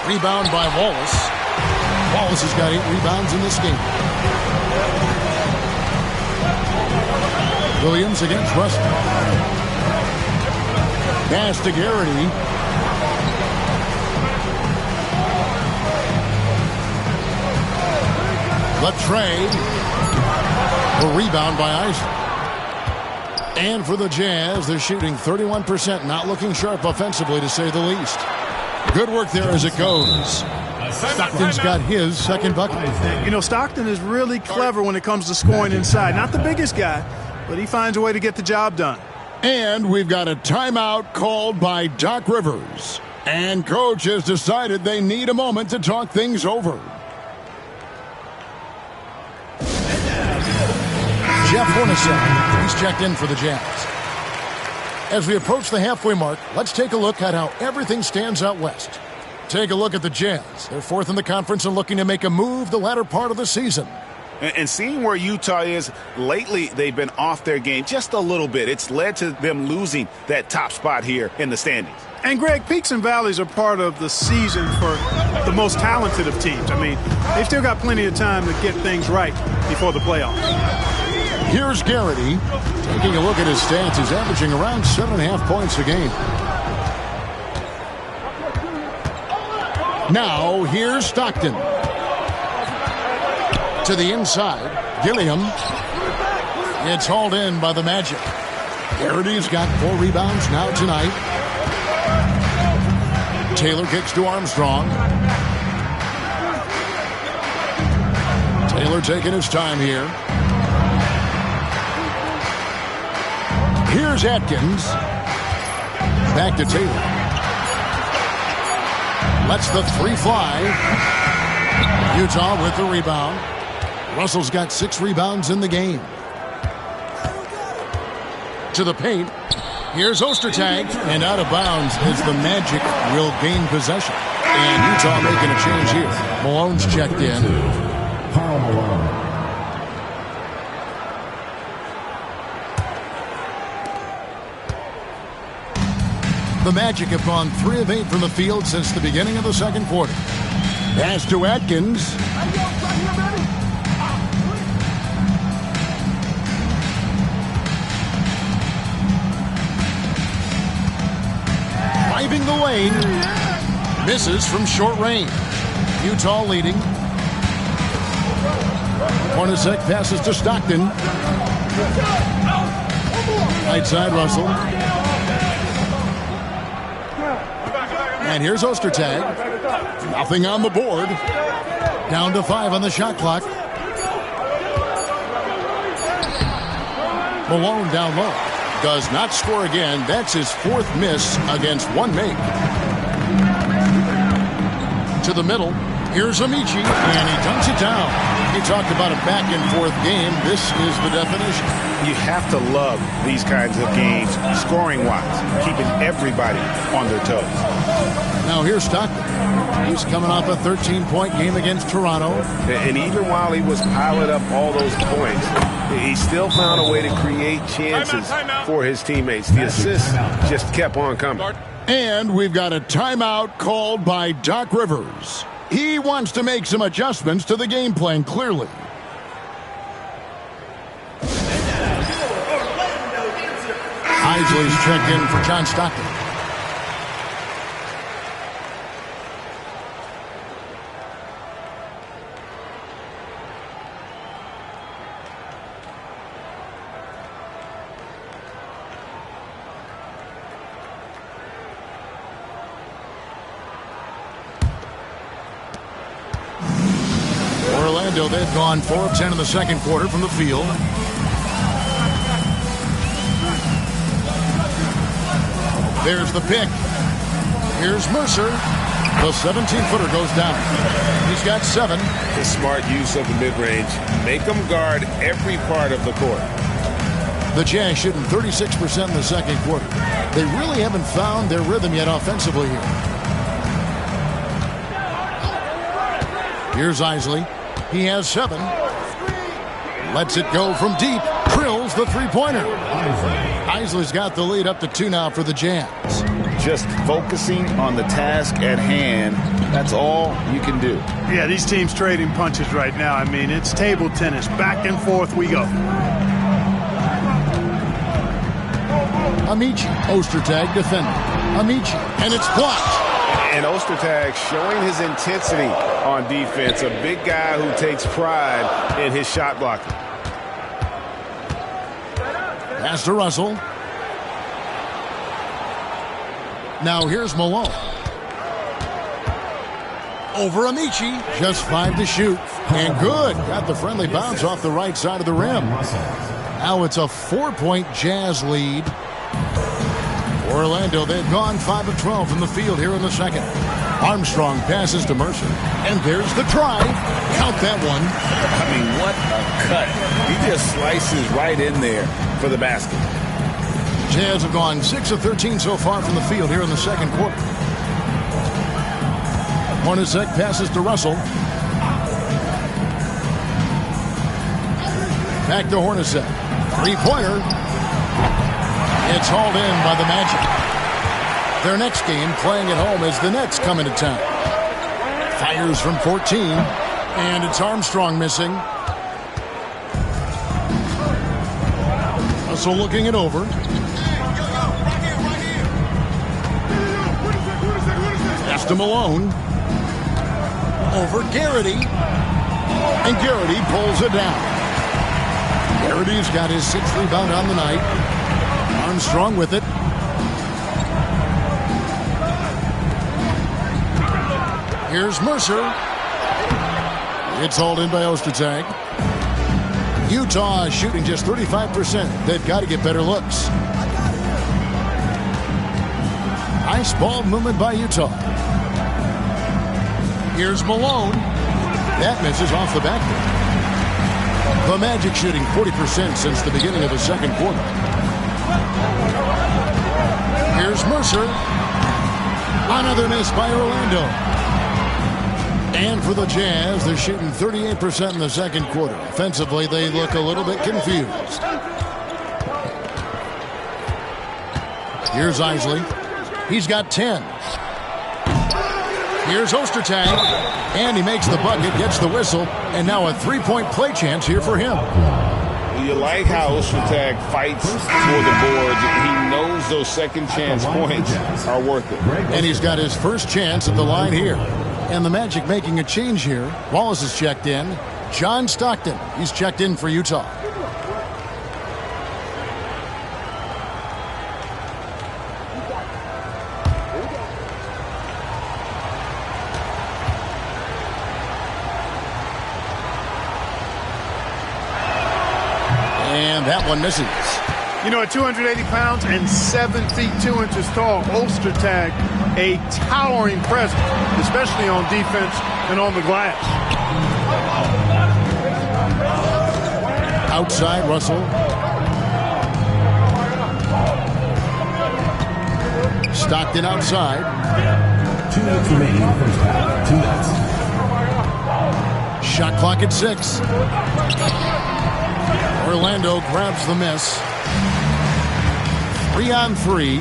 Rebound by Wallace. Wallace has got 8 rebounds in this game. Williams against Russell. Pass to Garrity. The trade. The rebound by Isley. And for the Jazz, they're shooting 31%, not looking sharp offensively, to say the least. Good work there as it goes. Stockton's got his second bucket. You know, Stockton is really clever when it comes to scoring inside. Not the biggest guy, but he finds a way to get the job done. And we've got a timeout called by Doc Rivers. And Coach has decided they need a moment to talk things over. Jeff Hornacek, he's checked in for the Jazz. As we approach the halfway mark, let's take a look at how everything stands out west. Take a look at the Jazz. They're fourth in the conference and looking to make a move the latter part of the season. And seeing where Utah is, lately they've been off their game just a little bit. It's led to them losing that top spot here in the standings. And, Greg, peaks and valleys are part of the season for the most talented of teams. I mean, they've still got plenty of time to get things right before the playoffs. Here's Garrity. Taking a look at his stats, he's averaging around 7.5 points a game. Now, here's Stockton. To the inside, Gilliam. It's hauled in by the Magic. Garrity's got 4 rebounds now tonight. Taylor kicks to Armstrong. Taylor taking his time here. Here's Atkins. Back to Taylor. Lets the 3 fly. Utah with the rebound. Russell's got 6 rebounds in the game. To the paint. Here's Ostertag. And out of bounds as the Magic will gain possession. And Utah making a change here. Malone's checked in. Karl Malone. The Magic have gone 3 of 8 from the field since the beginning of the second quarter. Pass to Atkins. Driving the lane. Misses from short range. Utah leading. Hornacek passes to Stockton. Right side, Russell. And here's Ostertag. Nothing on the board. Down to 5 on the shot clock. Malone down low. Does not score again. That's his 4th miss against 1 make. To the middle. Here's Amici. And he dunks it down. He talked about a back-and-forth game. This is the definition. You have to love these kinds of games, scoring-wise, keeping everybody on their toes. Now here's Stockton. He's coming off a 13-point game against Toronto. And even while he was piling up all those points, he still found a way to create chances for his teammates. The assists just kept on coming. And we've got a timeout called by Doc Rivers. He wants to make some adjustments to the game plan, clearly. Isley's checked in for John Stockton. Orlando, they've gone 4 of 10 in the second quarter from the field. There's the pick. Here's Mercer. The 17-footer goes down. He's got 7. The smart use of the mid-range. Make them guard every part of the court. The Jazz shooting 36% in the second quarter. They really haven't found their rhythm yet offensively here. Here's Isley. He has 7. Lets it go from deep. Drills the 3-pointer. Isley's got the lead up to 2 now for the Jazz. Just focusing on the task at hand, that's all you can do. Yeah, these teams trading punches right now. I mean, it's table tennis. Back and forth we go. Amici. Ostertag defending. Amici. And it's blocked. And Ostertag showing his intensity on defense. A big guy who takes pride in his shot blocking. Pass to Russell. Now here's Malone. Over Amici. Just 5 to shoot. And good. Got the friendly bounce off the right side of the rim. Now it's a 4-point Jazz lead. Orlando, they've gone 5 of 12 from the field here in the second. Armstrong passes to Mercer. And there's the try. Count that one. I mean, what a cut. He just slices right in there for the basket. Jazz have gone 6 of 13 so far from the field here in the second quarter. Hornacek passes to Russell. Back to Hornacek. Three-pointer. It's hauled in by the Magic. Their next game playing at home as the Nets come into town. Fires from 14. And it's Armstrong missing. Russell looking it over. Pass to Malone. Over Garrity. And Garrity pulls it down. Garrity's got his 6th rebound on the night. Armstrong with it. Here's Mercer. It's hauled in by Ostertag. Utah shooting just 35%. They've got to get better looks. Nice ball movement by Utah. Here's Malone. That misses off the backboard. The Magic shooting 40% since the beginning of the second quarter. Here's Mercer. Another miss by Orlando. And for the Jazz, they're shooting 38% in the second quarter. Offensively, they look a little bit confused. Here's Isley. He's got 10. Here's Ostertag. And he makes the bucket, gets the whistle, and now a three-point play chance here for him. You like how Ostertag fights for the boards. He knows those second chance points are worth it. And he's got his first chance at the line here. And the Magic making a change here. Wallace is checked in. John Stockton, he's checked in for Utah. And that one misses. You know, at 280 pounds and 7 feet 2 inches tall, Ostertag, a towering presence, especially on defense and on the glass. Outside, Russell. Stockton outside. 2 minutes remaining in the first half. 2 minutes. Shot clock at 6. Orlando grabs the miss. 3-on-3.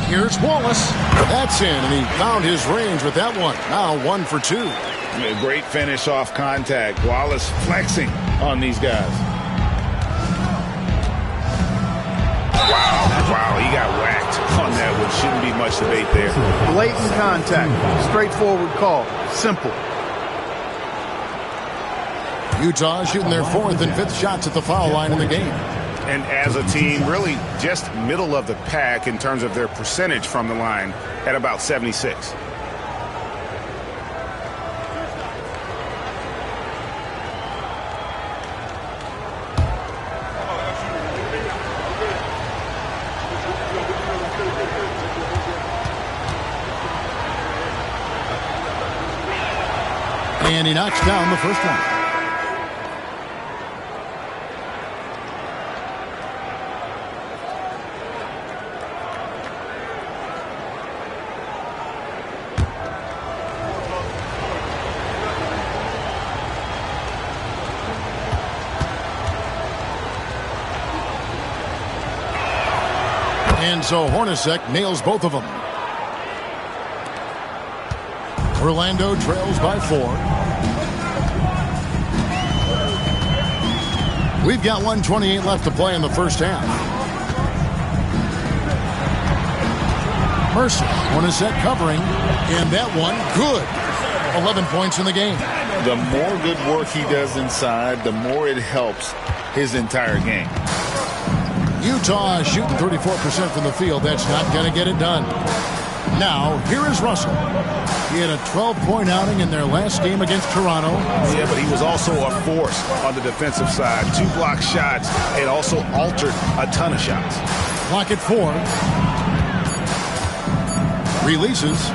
Here's Wallace. That's in, and he found his range with that one. Now 1 for 2. A great finish off contact. Wallace flexing on these guys. Wow, he got whacked on that one. Shouldn't be much debate there. Blatant contact. Straightforward call. Simple. Utah shooting their 4th and 5th shots at the foul line in the game. And as a team, really just middle of the pack in terms of their percentage from the line at about 76. And he knocks down the first one. And so Hornacek nails both of them. Orlando trails by 4. We've got 1:28 left to play in the first half. Mercer, Hornacek covering, and that one good. 11 points in the game. The more good work he does inside, the more it helps his entire game. Utah shooting 34% from the field. That's not going to get it done. Now, here is Russell. He had a 12-point outing in their last game against Toronto. Yeah, but he was also a force on the defensive side. 2 block shots and also altered a ton of shots. Clock at 4. Releases.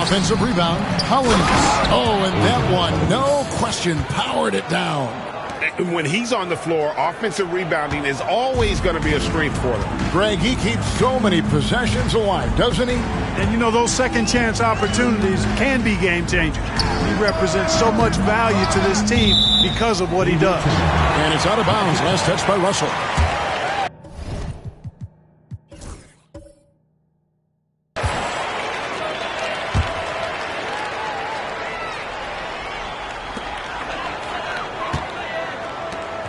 Offensive rebound. Collins. Oh, and that one, no question, powered it down. When he's on the floor, offensive rebounding is always going to be a strength for them. Greg, he keeps so many possessions alive, doesn't he? And, you know, those second-chance opportunities can be game-changers. He represents so much value to this team because of what he does. And it's out of bounds. Last touch by Russell.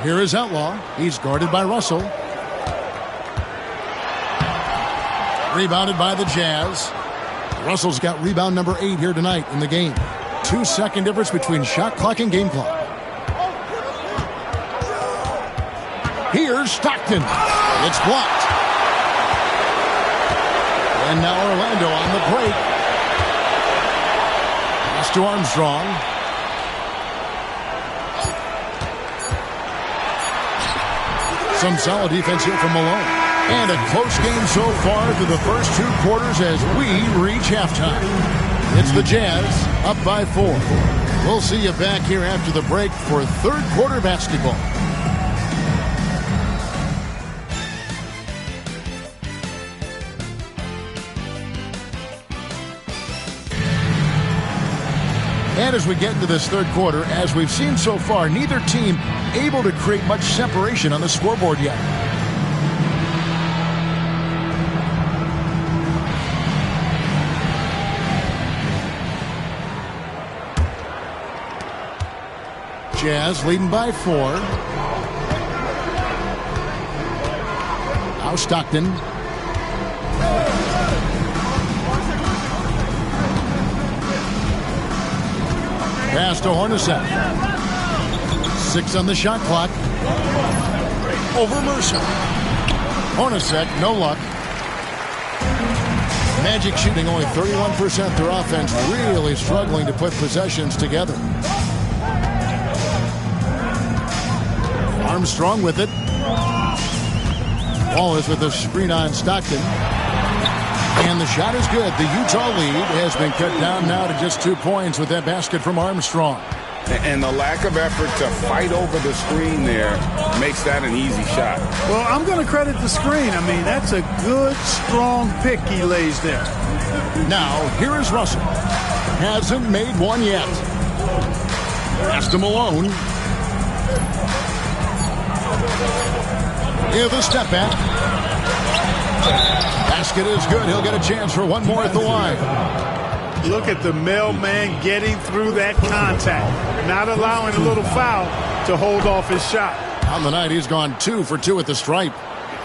Here is Outlaw. He's guarded by Russell. Rebounded by the Jazz. Russell's got rebound number 8 here tonight in the game. 2-second difference between shot clock and game clock. Here's Stockton. It's blocked. And now Orlando on the break. Pass to Armstrong. Some solid defense here from Malone. And a close game so far through the first 2 quarters as we reach halftime. It's the Jazz up by 4. We'll see you back here after the break for third quarter basketball. And as we get into this third quarter, as we've seen so far, neither team able to create much separation on the scoreboard yet. Jazz leading by 4. Now Stockton. Pass to Hornacek. 6 on the shot clock. Over Mercer. Hornacek, no luck. Magic shooting only 31%. Their offense really struggling to put possessions together. Armstrong with it. Wallace with a screen on Stockton. And the shot is good. The Utah lead has been cut down now to just 2 points with that basket from Armstrong. And the lack of effort to fight over the screen there makes that an easy shot. Well, I'm going to credit the screen. I mean, that's a good, strong pick he lays there. Now, here is Russell. Hasn't made one yet. Pass to Malone. Here's the step back. Basket is good. He'll get a chance for one more at the line. Look at the mailman getting through that contact, not allowing a little foul to hold off his shot. On the night, he's gone 2 for 2 at the stripe.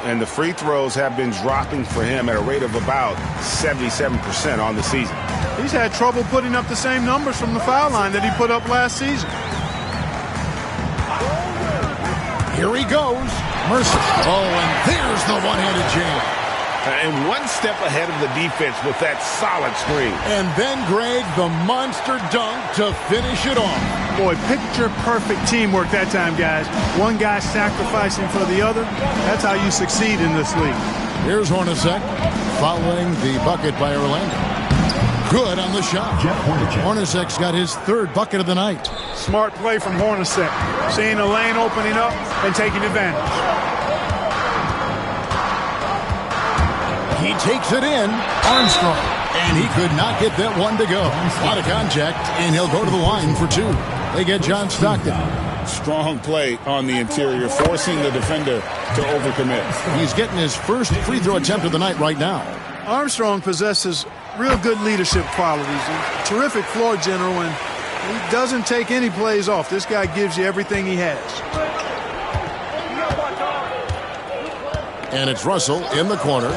And the free throws have been dropping for him at a rate of about 77% on the season. He's had trouble putting up the same numbers from the foul line that he put up last season. Here he goes. Mercer. Oh, and there's the one-handed jam. And one step ahead of the defense with that solid screen. And then, Greg, the monster dunk to finish it off. Boy, picture-perfect teamwork that time, guys. One guy sacrificing for the other. That's how you succeed in this league. Here's Hornacek following the bucket by Orlando. Good on the shot. Hornacek's got his 3rd bucket of the night. Smart play from Hornacek. Seeing a lane opening up and taking advantage. He takes it in. Armstrong. And he could not get that one to go. A lot of contact, and he'll go to the line for 2. They get John Stockton. Strong play on the interior, forcing the defender to overcommit. He's getting his first free throw attempt of the night right now. Armstrong possesses real good leadership qualities. He's a terrific floor general, and he doesn't take any plays off. This guy gives you everything he has. And it's Russell in the corner.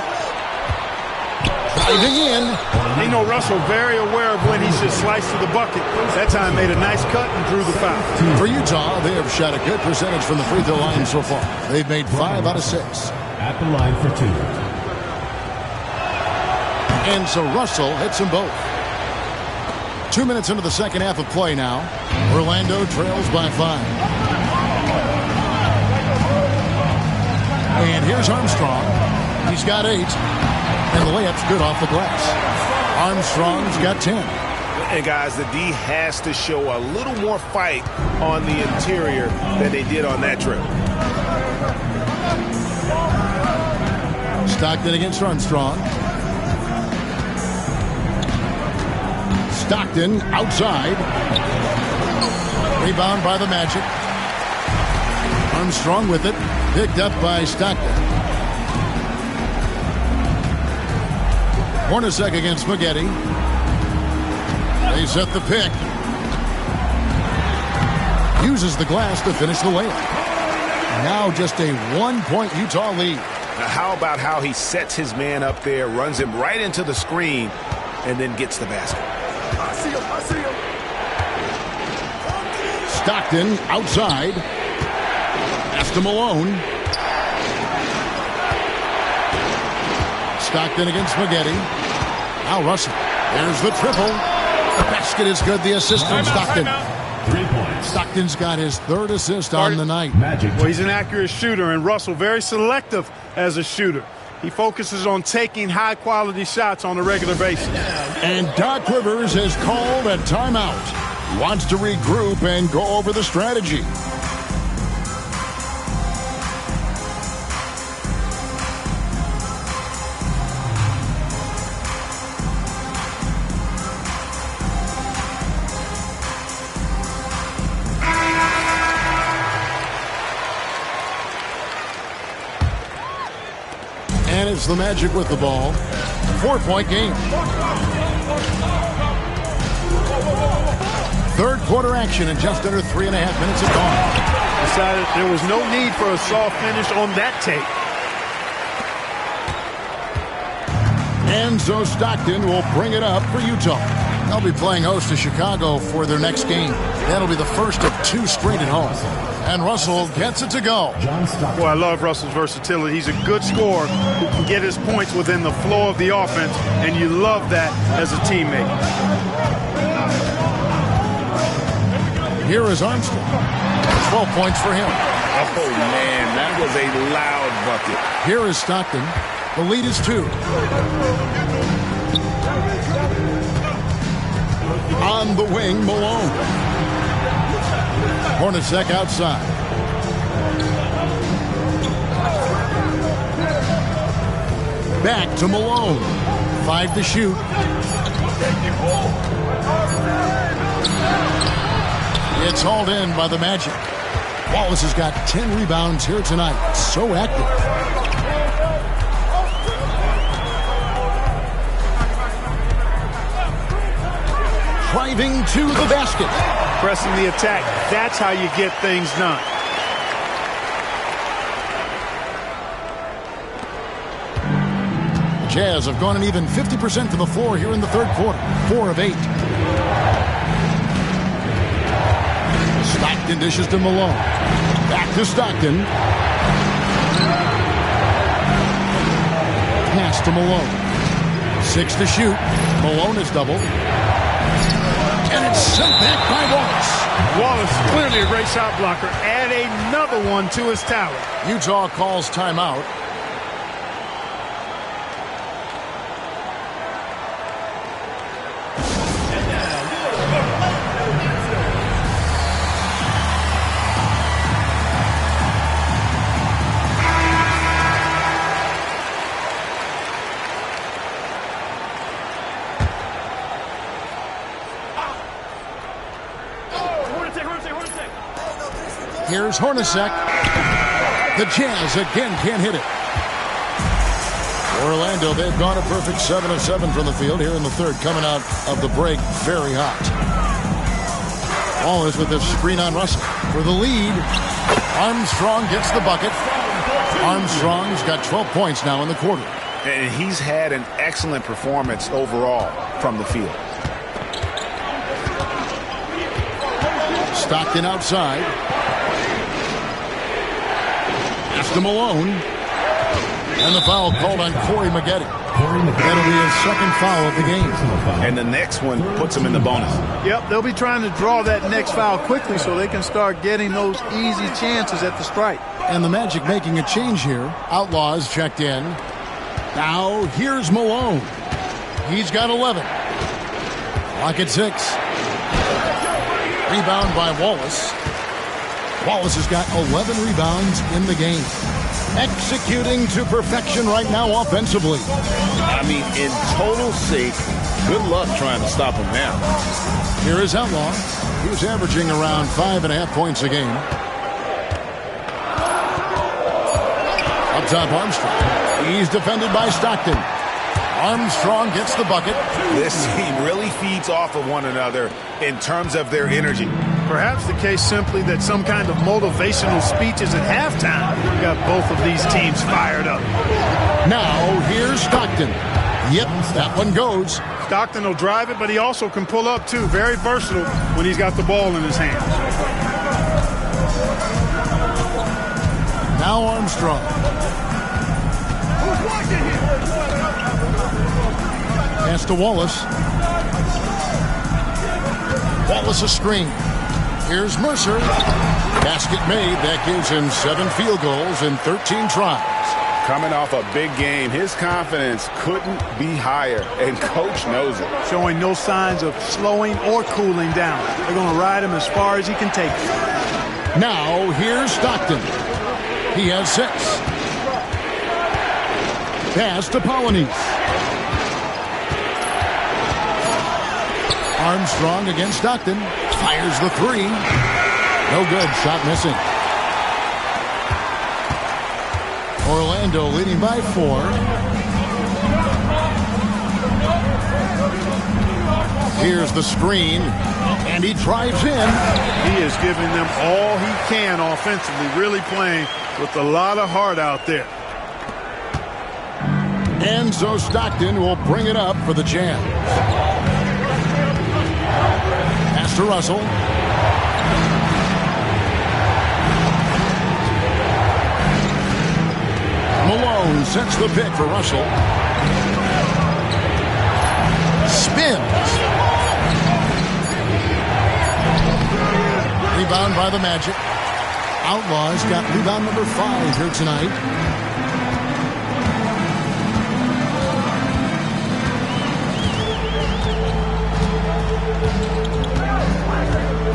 Driving in. You know, Russell very aware of when he should slice to the bucket. That time made a nice cut and drew the foul. For Utah, they have shot a good percentage from the free throw line so far. They've made 5 out of 6. At the line for 2. And so Russell hits them both. 2 minutes into the second half of play now. Orlando trails by 5. And here's Armstrong. He's got 8. And the layup's good off the glass. Armstrong's got 10. And guys, the D has to show a little more fight on the interior than they did on that trip. Stockton against Armstrong. Stockton outside. Rebound by the Magic. Armstrong with it. Picked up by Stockton. Hornacek against Spaghetti. They set the pick. Uses the glass to finish the layup. Now just a 1-point Utah lead. Now how about how he sets his man up there, runs him right into the screen, and then gets the basket. I see him. Stockton outside. Pass to Malone. Stockton against Spaghetti. Now Russell. There's the triple. The basket is good. The assist from Stockton. 3 points. Stockton's got his third assist on the night. Magic. Well, he's an accurate shooter, and Russell very selective as a shooter. He focuses on taking high-quality shots on a regular basis. And Doc Rivers has called a timeout. Wants to regroup and go over the strategy. And it's the Magic with the ball. 4-point game. Third quarter action in just under 3.5 minutes of gone. Decided there was no need for a soft finish on that tape. And so Stockton will bring it up for Utah. They'll be playing host to Chicago for their next game. That'll be the first of 2 straight at home. And Russell gets it to go. Boy, I love Russell's versatility. He's a good scorer who can get his points within the flow of the offense, and you love that as a teammate. Here is Armstrong. 12 points for him. Oh, man, that was a loud bucket. Here is Stockton. The lead is 2. On the wing, Malone. Hornacek outside. Back to Malone. 5 to shoot. It's hauled in by the Magic. Wallace has got 10 rebounds here tonight. So active. Driving to the basket. Pressing the attack. That's how you get things done. The Jazz have gone an even 50% from the floor here in the third quarter. 4 of 8. Stockton dishes to Malone. Back to Stockton. Pass to Malone. 6 to shoot. Malone is doubled. And it's sent back by Wallace. Wallace, clearly a great shot blocker. Add another one to his tower. Utah calls timeout. Here's Hornacek. The Jazz again can't hit it. Orlando, they've gone a perfect 7 of 7 from the field here in the third, coming out of the break very hot. Wallace with the screen on Russell for the lead. Armstrong gets the bucket. Armstrong's got 12 points now in the quarter. And he's had an excellent performance overall from the field. Stockton outside. Pass to Malone. And the foul called on Corey Maggette. That'll be his second foul of the game. And the next one puts him in the bonus. Yep, they'll be trying to draw that next foul quickly so they can start getting those easy chances at the stripe. And the Magic making a change here. Outlaws checked in. Now here's Malone. He's got 11. Clock at 6. Rebound by Wallace. Wallace has got 11 rebounds in the game. Executing to perfection right now offensively. I mean, in total sake, good luck trying to stop him now. Here is Outlaw. He was averaging around 5.5 points a game. Up top, Armstrong. He's defended by Stockton. Armstrong gets the bucket. This team really feeds off of one another in terms of their energy. Perhaps the case simply that some kind of motivational speeches at halftime got both of these teams fired up. Now, here's Stockton. Yep, that one goes. Stockton will drive it, but he also can pull up, too. Very versatile when he's got the ball in his hands. Now Armstrong. Pass to Wallace. Wallace a screen. Here's Mercer. Basket made. That gives him 7 field goals in 13 tries. Coming off a big game, his confidence couldn't be higher, and Coach knows it. Showing no signs of slowing or cooling down. They're going to ride him as far as he can take it. Now, here's Stockton. He has 6. Pass to Polynice. Armstrong against Stockton. Fires the 3. No good. Shot missing. Orlando leading by 4. Here's the screen. And he drives in. He is giving them all he can offensively. Really playing with a lot of heart out there. And so Stockton will bring it up for the Jazz. Pass to Russell. Malone sets the pick for Russell. Spins. Rebound by the Magic. Outlaws got rebound number 5 here tonight.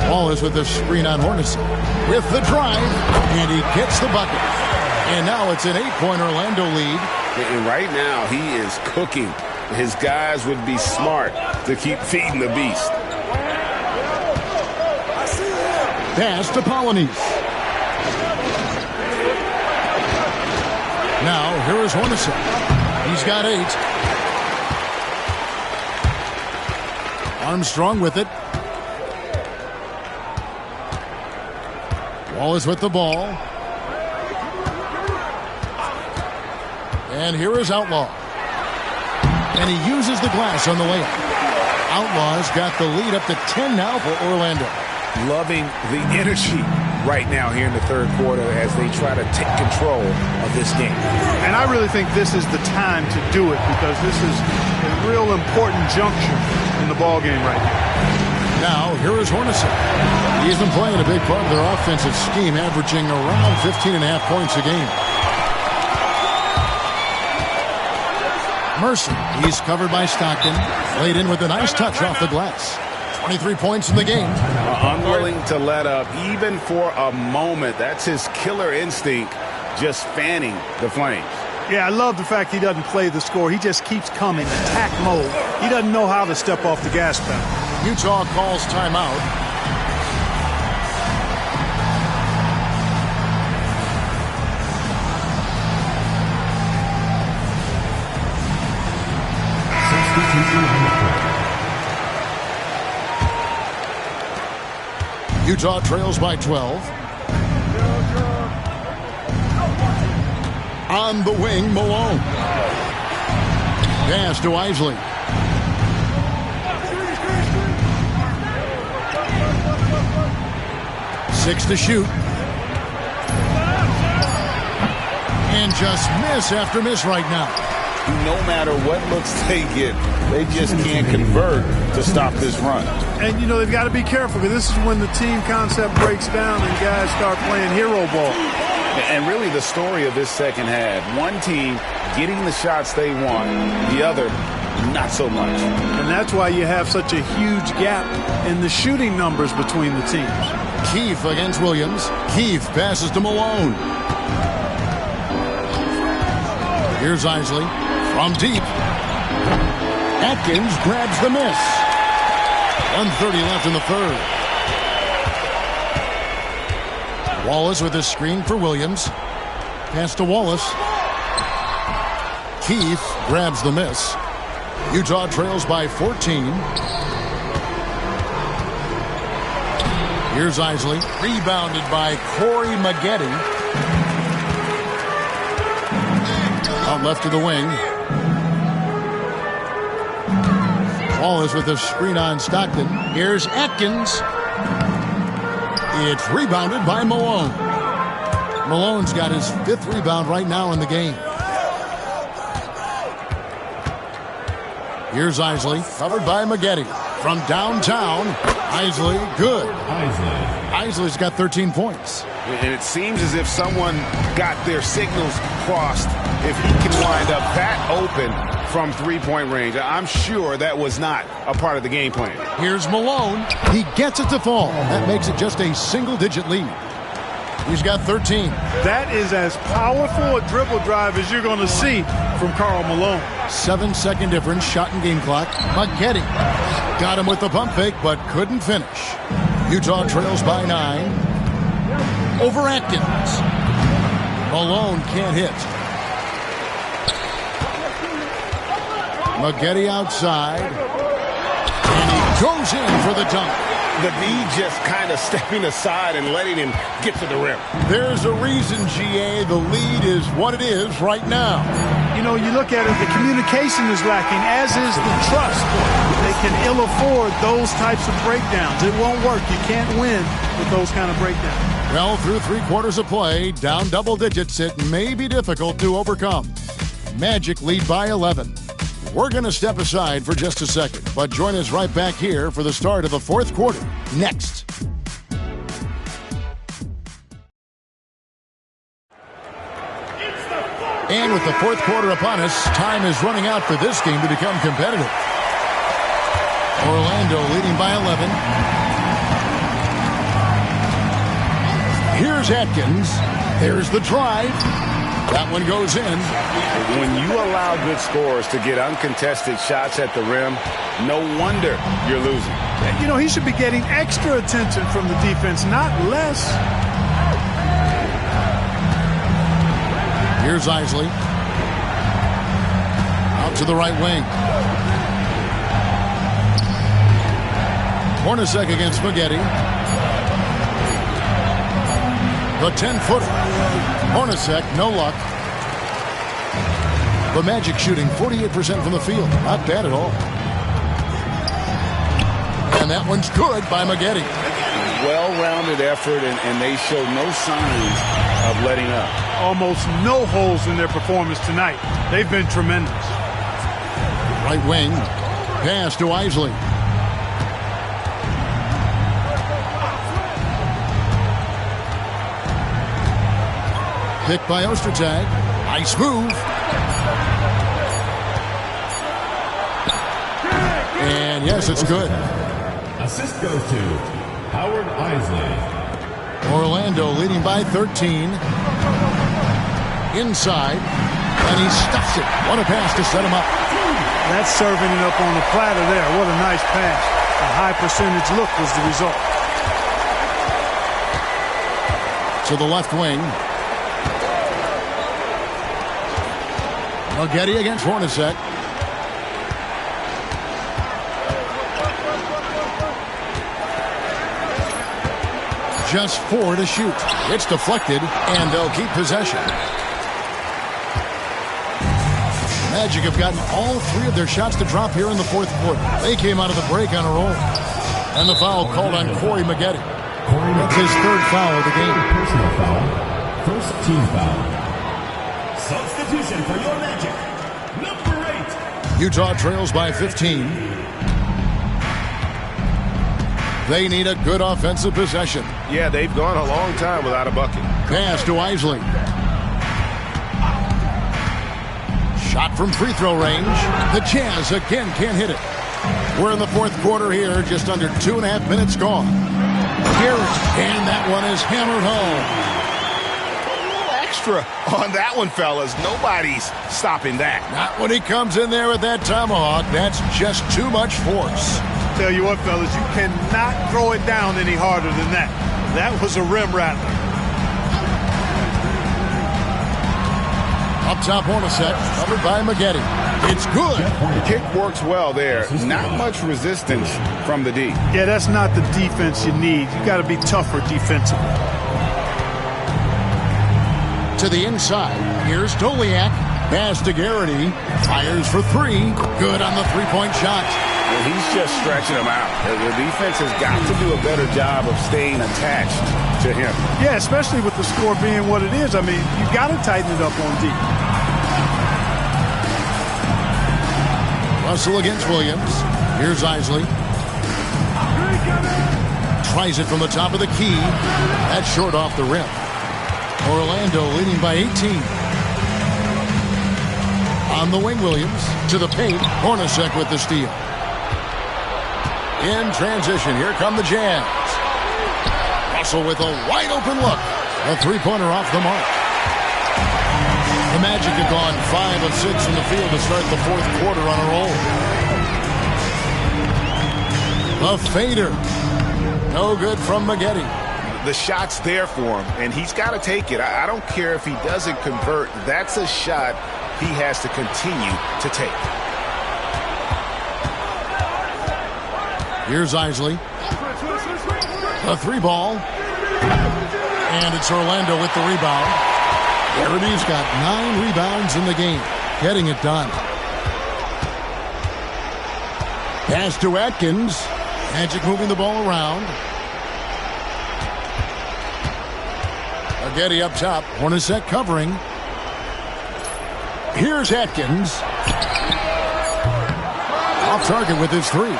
Wallace with the screen on Hornacek. With the drive, and he gets the bucket. And now it's an 8-point Orlando lead. And right now, he is cooking. His guys would be smart to keep feeding the beast. Pass to Polynice. Now, here is Hornacek. He's got 8. Armstrong with it. Wallace with the ball. And here is Outlaw. And he uses the glass on the layup. Outlaws got the lead up to 10 now for Orlando. Loving the energy right now here in the third quarter as they try to take control of this game. And I really think this is the time to do it because this is a real important juncture in the ball game right now. Now, here is Hornacek. He's been playing a big part of their offensive scheme, averaging around 15.5 points a game. Mercer, he's covered by Stockton. Laid in with a nice touch off the glass. 23 points in the game. Unwilling to let up even for a moment. That's his killer instinct, just fanning the flames. Yeah, I love the fact he doesn't play the score. He just keeps coming, attack mode. He doesn't know how to step off the gas pedal. Utah calls timeout. Utah trails by 12. On the wing, Malone. Pass to Isley. Six to shoot. And just miss after miss right now. No matter what looks they get, they just can't convert to stop this run. And, you know, they've got to be careful because this is when the team concept breaks down and guys start playing hero ball. And really the story of this second half, one team getting the shots they want, the other not so much. And that's why you have such a huge gap in the shooting numbers between the teams. Keefe against Williams. Keefe passes to Malone. Here's Isley from deep. Atkins grabs the miss. 1:30 left in the third. Wallace with a screen for Williams. Pass to Wallace. Keefe grabs the miss. Utah trails by 14. Here's Isley. Rebounded by Corey Maggette. Out left to the wing. Wallace with a screen on Stockton. Here's Atkins. It's rebounded by Malone. Malone's got his 5th rebound right now in the game. Here's Isley, covered by Maggette. From downtown, Isley, good. Isley's got 13 points. And it seems as if someone got their signals crossed if he can wind up that open from three-point range. I'm sure that was not a part of the game plan. Here's Malone. He gets it to fall. That makes it just a single-digit lead. He's got 13. That is as powerful a dribble drive as you're going to see from Karl Malone. 7-second difference, shot and game clock. Maggette got him with the pump fake, but couldn't finish. Utah trails by 9. Over Atkins. Malone can't hit. Maggette outside. And he goes in for the dunk. The D just kind of stepping aside and letting him get to the rim. There's a reason, GA, the lead is what it is right now. You know, you look at it, the communication is lacking, as is the trust. They can ill afford those types of breakdowns. It won't work. You can't win with those kind of breakdowns. Well, through 3 quarters of play, down double digits, it may be difficult to overcome. Magic lead by 11. We're going to step aside for just a second, but join us right back here for the start of the 4th quarter. Next. And with the 4th quarter upon us, time is running out for this game to become competitive. Orlando leading by 11. Here's Atkins. There's the drive. That one goes in. When you allow good scorers to get uncontested shots at the rim, no wonder you're losing. You know, he should be getting extra attention from the defense, not less. Here's Isley. Out to the right wing. Hornacek against Maggette. The 10-footer. Hornacek, no luck. The Magic shooting 48% from the field. Not bad at all. And that one's good by Maggette. Well-rounded effort, and they show no signs of letting up. Almost no holes in their performance tonight. They've been tremendous. Right wing. Pass to Isley. Picked by Ostertag. Nice move. And yes, it's good. Assist goes to Howard Isley. Orlando leading by 13. Inside. And he stuffs it. What a pass to set him up. That's serving it up on the platter there. What a nice pass. A high percentage look was the result. To the left wing. Maggette against Hornacek. Just 4 to shoot. It's deflected, and they'll keep possession. Magic have gotten all 3 of their shots to drop here in the 4th quarter. They came out of the break on a roll. And the foul called on Corey Maggette. That's his 3rd foul of the game. Personal foul. First team foul. Substitution for your Magic. Number 8. Utah trails by 15. They need a good offensive possession. Yeah, they've gone a long time without a bucket. Pass to Isley. Shot from free throw range. The Jazz again can't hit it. We're in the fourth quarter here, just under 2.5 minutes gone. Garrett, and that one is hammered home. Extra on that one, fellas. Nobody's stopping that. Not when he comes in there with that tomahawk. That's just too much force. Tell you what, fellas, you cannot throw it down any harder than that. That was a rim rattler. Up top, Hornacek, covered by Maggette. It's good. The kick works well there. Not much resistance from the D. Yeah, that's not the defense you need. You got to be tougher defensively. To the inside, here's Doliak. Pass to Garrity. Fires for three. Good on the three-point shot. Well, he's just stretching them out. The defense has got to do a better job of staying attached to him. Yeah, especially with the score being what it is. I mean, you got to tighten it up on D. Russell against Williams. Here's Isley. Tries it from the top of the key. That's short off the rim. Orlando leading by 18. On the wing, Williams. To the paint. Hornacek with the steal. In transition, here come the Jazz. Russell with a wide open look. A three-pointer off the mark. The Magic have gone 5 of 6 from the field to start the fourth quarter on a roll. A fader. No good from Maggette. The shot's there for him, and he's got to take it. I don't care if he doesn't convert. That's a shot he has to continue to take. Here's Isley. A three ball. And it's Orlando with the rebound. Garrity's got 9 rebounds in the game. Getting it done. Pass to Atkins. Magic moving the ball around. Maggette up top. Hornacek covering. Here's Atkins. Off target with his three.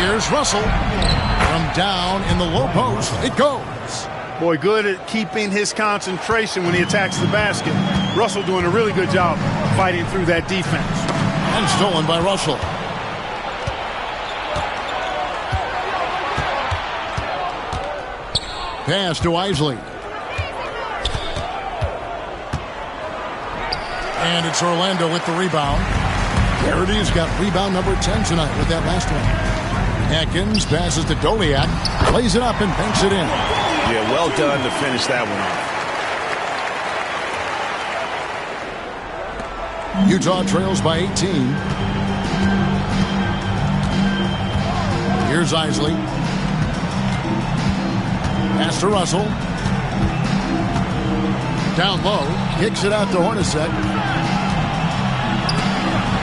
Here's Russell. From down in the low post. It goes. Boy, good at keeping his concentration when he attacks the basket. Russell doing a really good job fighting through that defense. And stolen by Russell. Pass to Isley. And it's Orlando with the rebound. Garrity's got rebound number 10 tonight with that last one. Atkins passes to Doliak. Plays it up and banks it in. Yeah, well done to finish that one off. Utah trails by 18. Here's Isley. Pass to Russell. Down low. Kicks it out to Hornacek.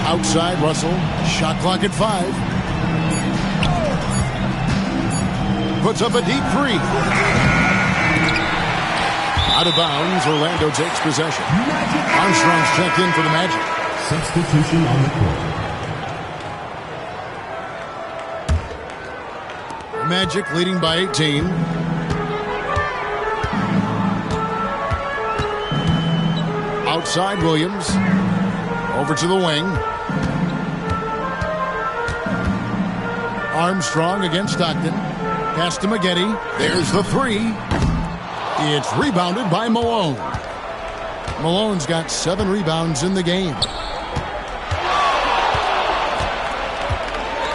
Outside Russell. Shot clock at 5. Puts up a deep three. Out of bounds. Orlando takes possession. Armstrong's checked in for the Magic. Substitution on the court. Magic leading by 18. Outside Williams. Over to the wing. Armstrong against Stockton. Pass to Maggette. There's the three. It's rebounded by Malone. Malone's got 7 rebounds in the game.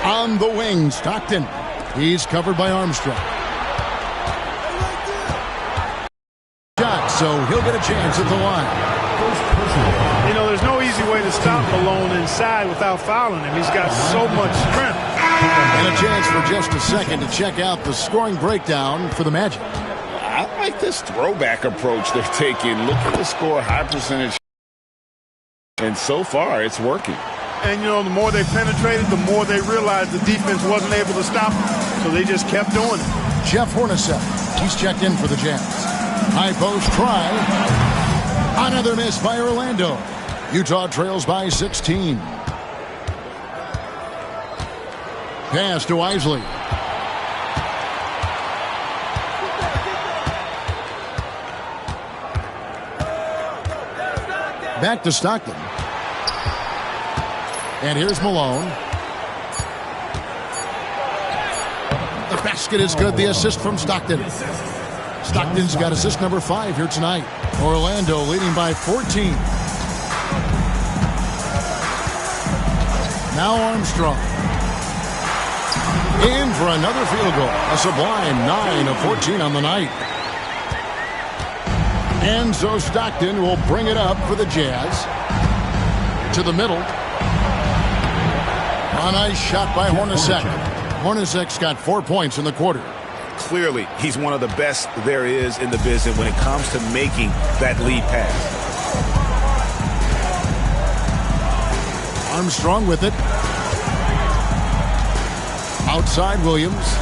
On the wing, Stockton. He's covered by Armstrong. Shot, so he'll get a chance at the line. You know, there's no easy way to stop Malone inside without fouling him. He's got so much strength. And a chance for just a second to check out the scoring breakdown for the Magic. I like this throwback approach they're taking. Look at the score, high percentage. And so far, it's working. And, you know, the more they penetrated, the more they realized the defense wasn't able to stop them. So they just kept doing it. Jeff Hornacek, he's checked in for the Jazz. High post try. Another miss by Orlando. Utah trails by 16. Pass to Isley. Back to Stockton. And here's Malone. The basket is good. The assist from Stockton. Stockton's got assist number 5 here tonight. Orlando leading by 14. Now Armstrong. In for another field goal. A sublime 9 of 14 on the night. And so Stockton will bring it up for the Jazz. To the middle. A nice shot by Hornacek. Hornacek's got 4 points in the quarter. Clearly, he's one of the best there is in the business when it comes to making that lead pass. Armstrong with it. Outside Williams.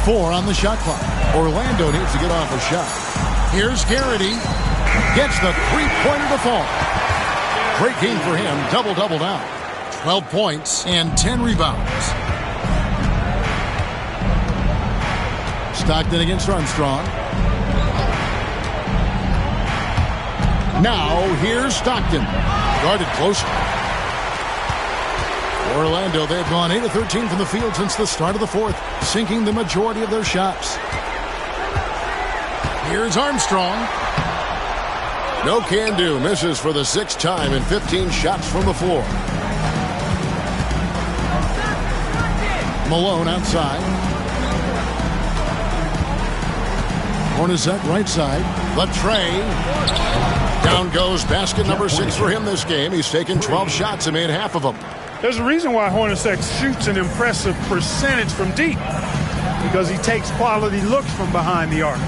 Four on the shot clock. Orlando needs to get off a shot. Here's Garrity. Gets the three-pointer to fall. Great game for him. Double-double now. 12 points and 10 rebounds. Stockton against Armstrong. Now, here's Stockton. Guarded closely. Orlando, they've gone 8 of 13 from the field since the start of the fourth, sinking the majority of their shots. Here's Armstrong. No can do. Misses for the 6th time in 15 shots from the floor. Malone outside. Hornacek right side. Latrey. Down goes basket number 6 for him this game. He's taken 12 shots and made half of them. There's a reason why Hornacek shoots an impressive percentage from deep, because he takes quality looks from behind the arc.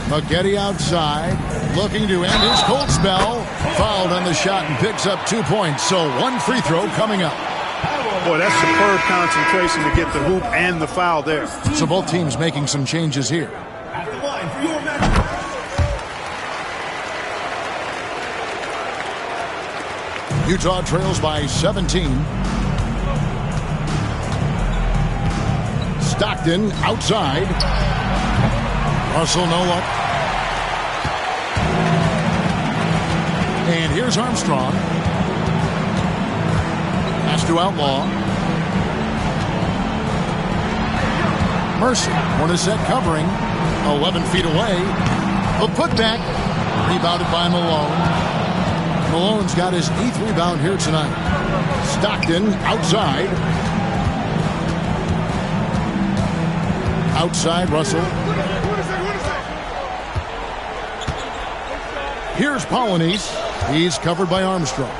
Maggette outside, looking to end his cold spell. Fouled on the shot and picks up 2 points. So one free throw coming up. Boy, that's superb concentration to get the hoop and the foul there. So both teams making some changes here. At the line for your match. Utah trails by 17. Stockton outside. Russell no luck. And here's Armstrong. Pass to Outlaw. Mercer. Hornacek covering. 11 feet away. The putback. Rebounded by Malone. Malone's got his 8th rebound here tonight. Stockton outside. Outside Russell. Here's Polynice. He's covered by Armstrong.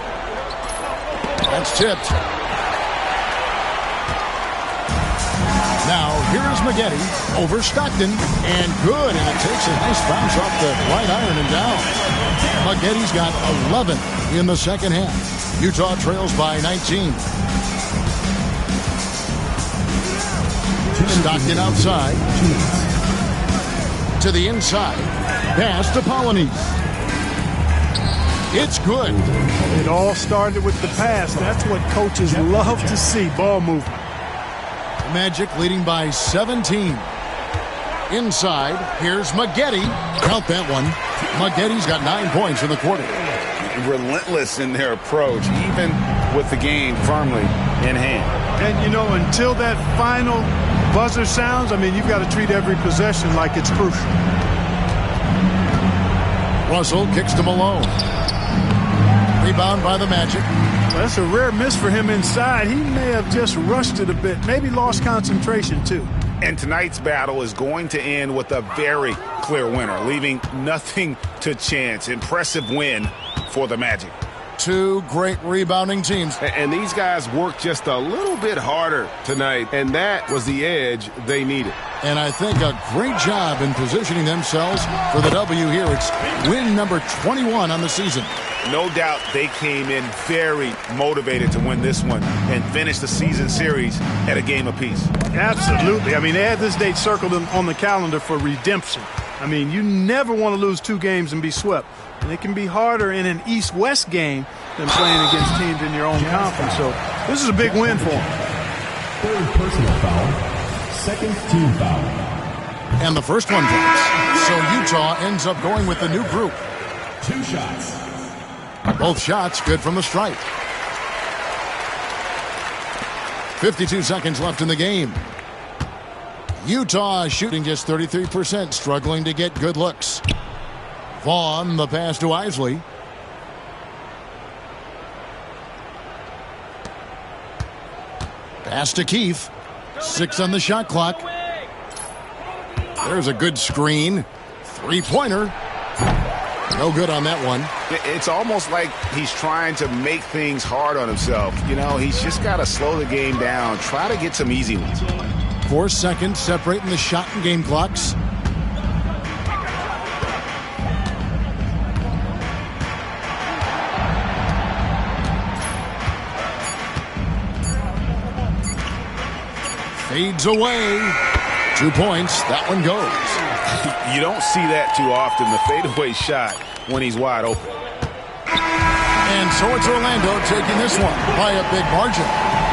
That's tipped. Now here's Maggette over Stockton. And good. And it takes a nice bounce off the right iron and down. Maggette's got 11 in the second half. Utah trails by 19. Stockton outside. To the inside. Pass to Polynice. It's good. It all started with the pass. That's what coaches love to see, ball movement. Magic leading by 17. Inside, here's Maggette. Count that one. Maggette's got 9 points in the quarter. Relentless in their approach, even with the game firmly in hand. And, you know, until that final buzzer sounds, I mean, you've got to treat every possession like it's crucial. Russell kicks to Malone. Rebound by the Magic. Well, that's a rare miss for him inside. He may have just rushed it a bit, maybe lost concentration too. And tonight's battle is going to end with a very clear winner, leaving nothing to chance. Impressive win for the Magic. Two great rebounding teams. And these guys worked just a little bit harder tonight, and that was the edge they needed. And I think a great job in positioning themselves for the W here. It's win number 21 on the season. No doubt they came in very motivated to win this one and finish the season series at a game apiece. Absolutely. I mean, they had this date circled on the calendar for redemption. I mean, you never want to lose 2 games and be swept. And it can be harder in an East-West game than playing against teams in your own conference. So this is a big win for them. Third personal foul Second team foul. And the first one drops. So Utah ends up going with the new group. 2 shots. Both shots good from the stripe. 52 seconds left in the game. Utah shooting just 33%, struggling to get good looks. Vaughn, the pass to Isley. Pass to Keith. 6 on the shot clock. There's a good screen. 3-pointer. No good on that one. It's almost like he's trying to make things hard on himself. You know, he's just got to slow the game down. Try to get some easy ones. 4 seconds separating the shot and game clocks. Fades away. 2 points. That one goes. You don't see that too often, the fadeaway shot when he's wide open. And so it's Orlando taking this one by a big margin.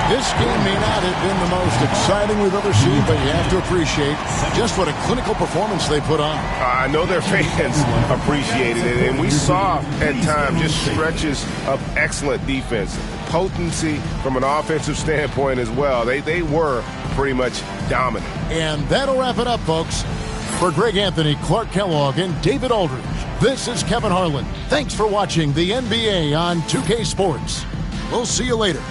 This game may not have been the most exciting we've ever seen, but you have to appreciate just what a clinical performance they put on. I know their fans appreciated it, and we saw at times just stretches of excellent defense. Potency from an offensive standpoint as well. They were pretty much dominant. And that'll wrap it up, folks. For Greg Anthony, Clark Kellogg, and David Aldridge, this is Kevin Harlan. Thanks for watching the NBA on 2K Sports. We'll see you later.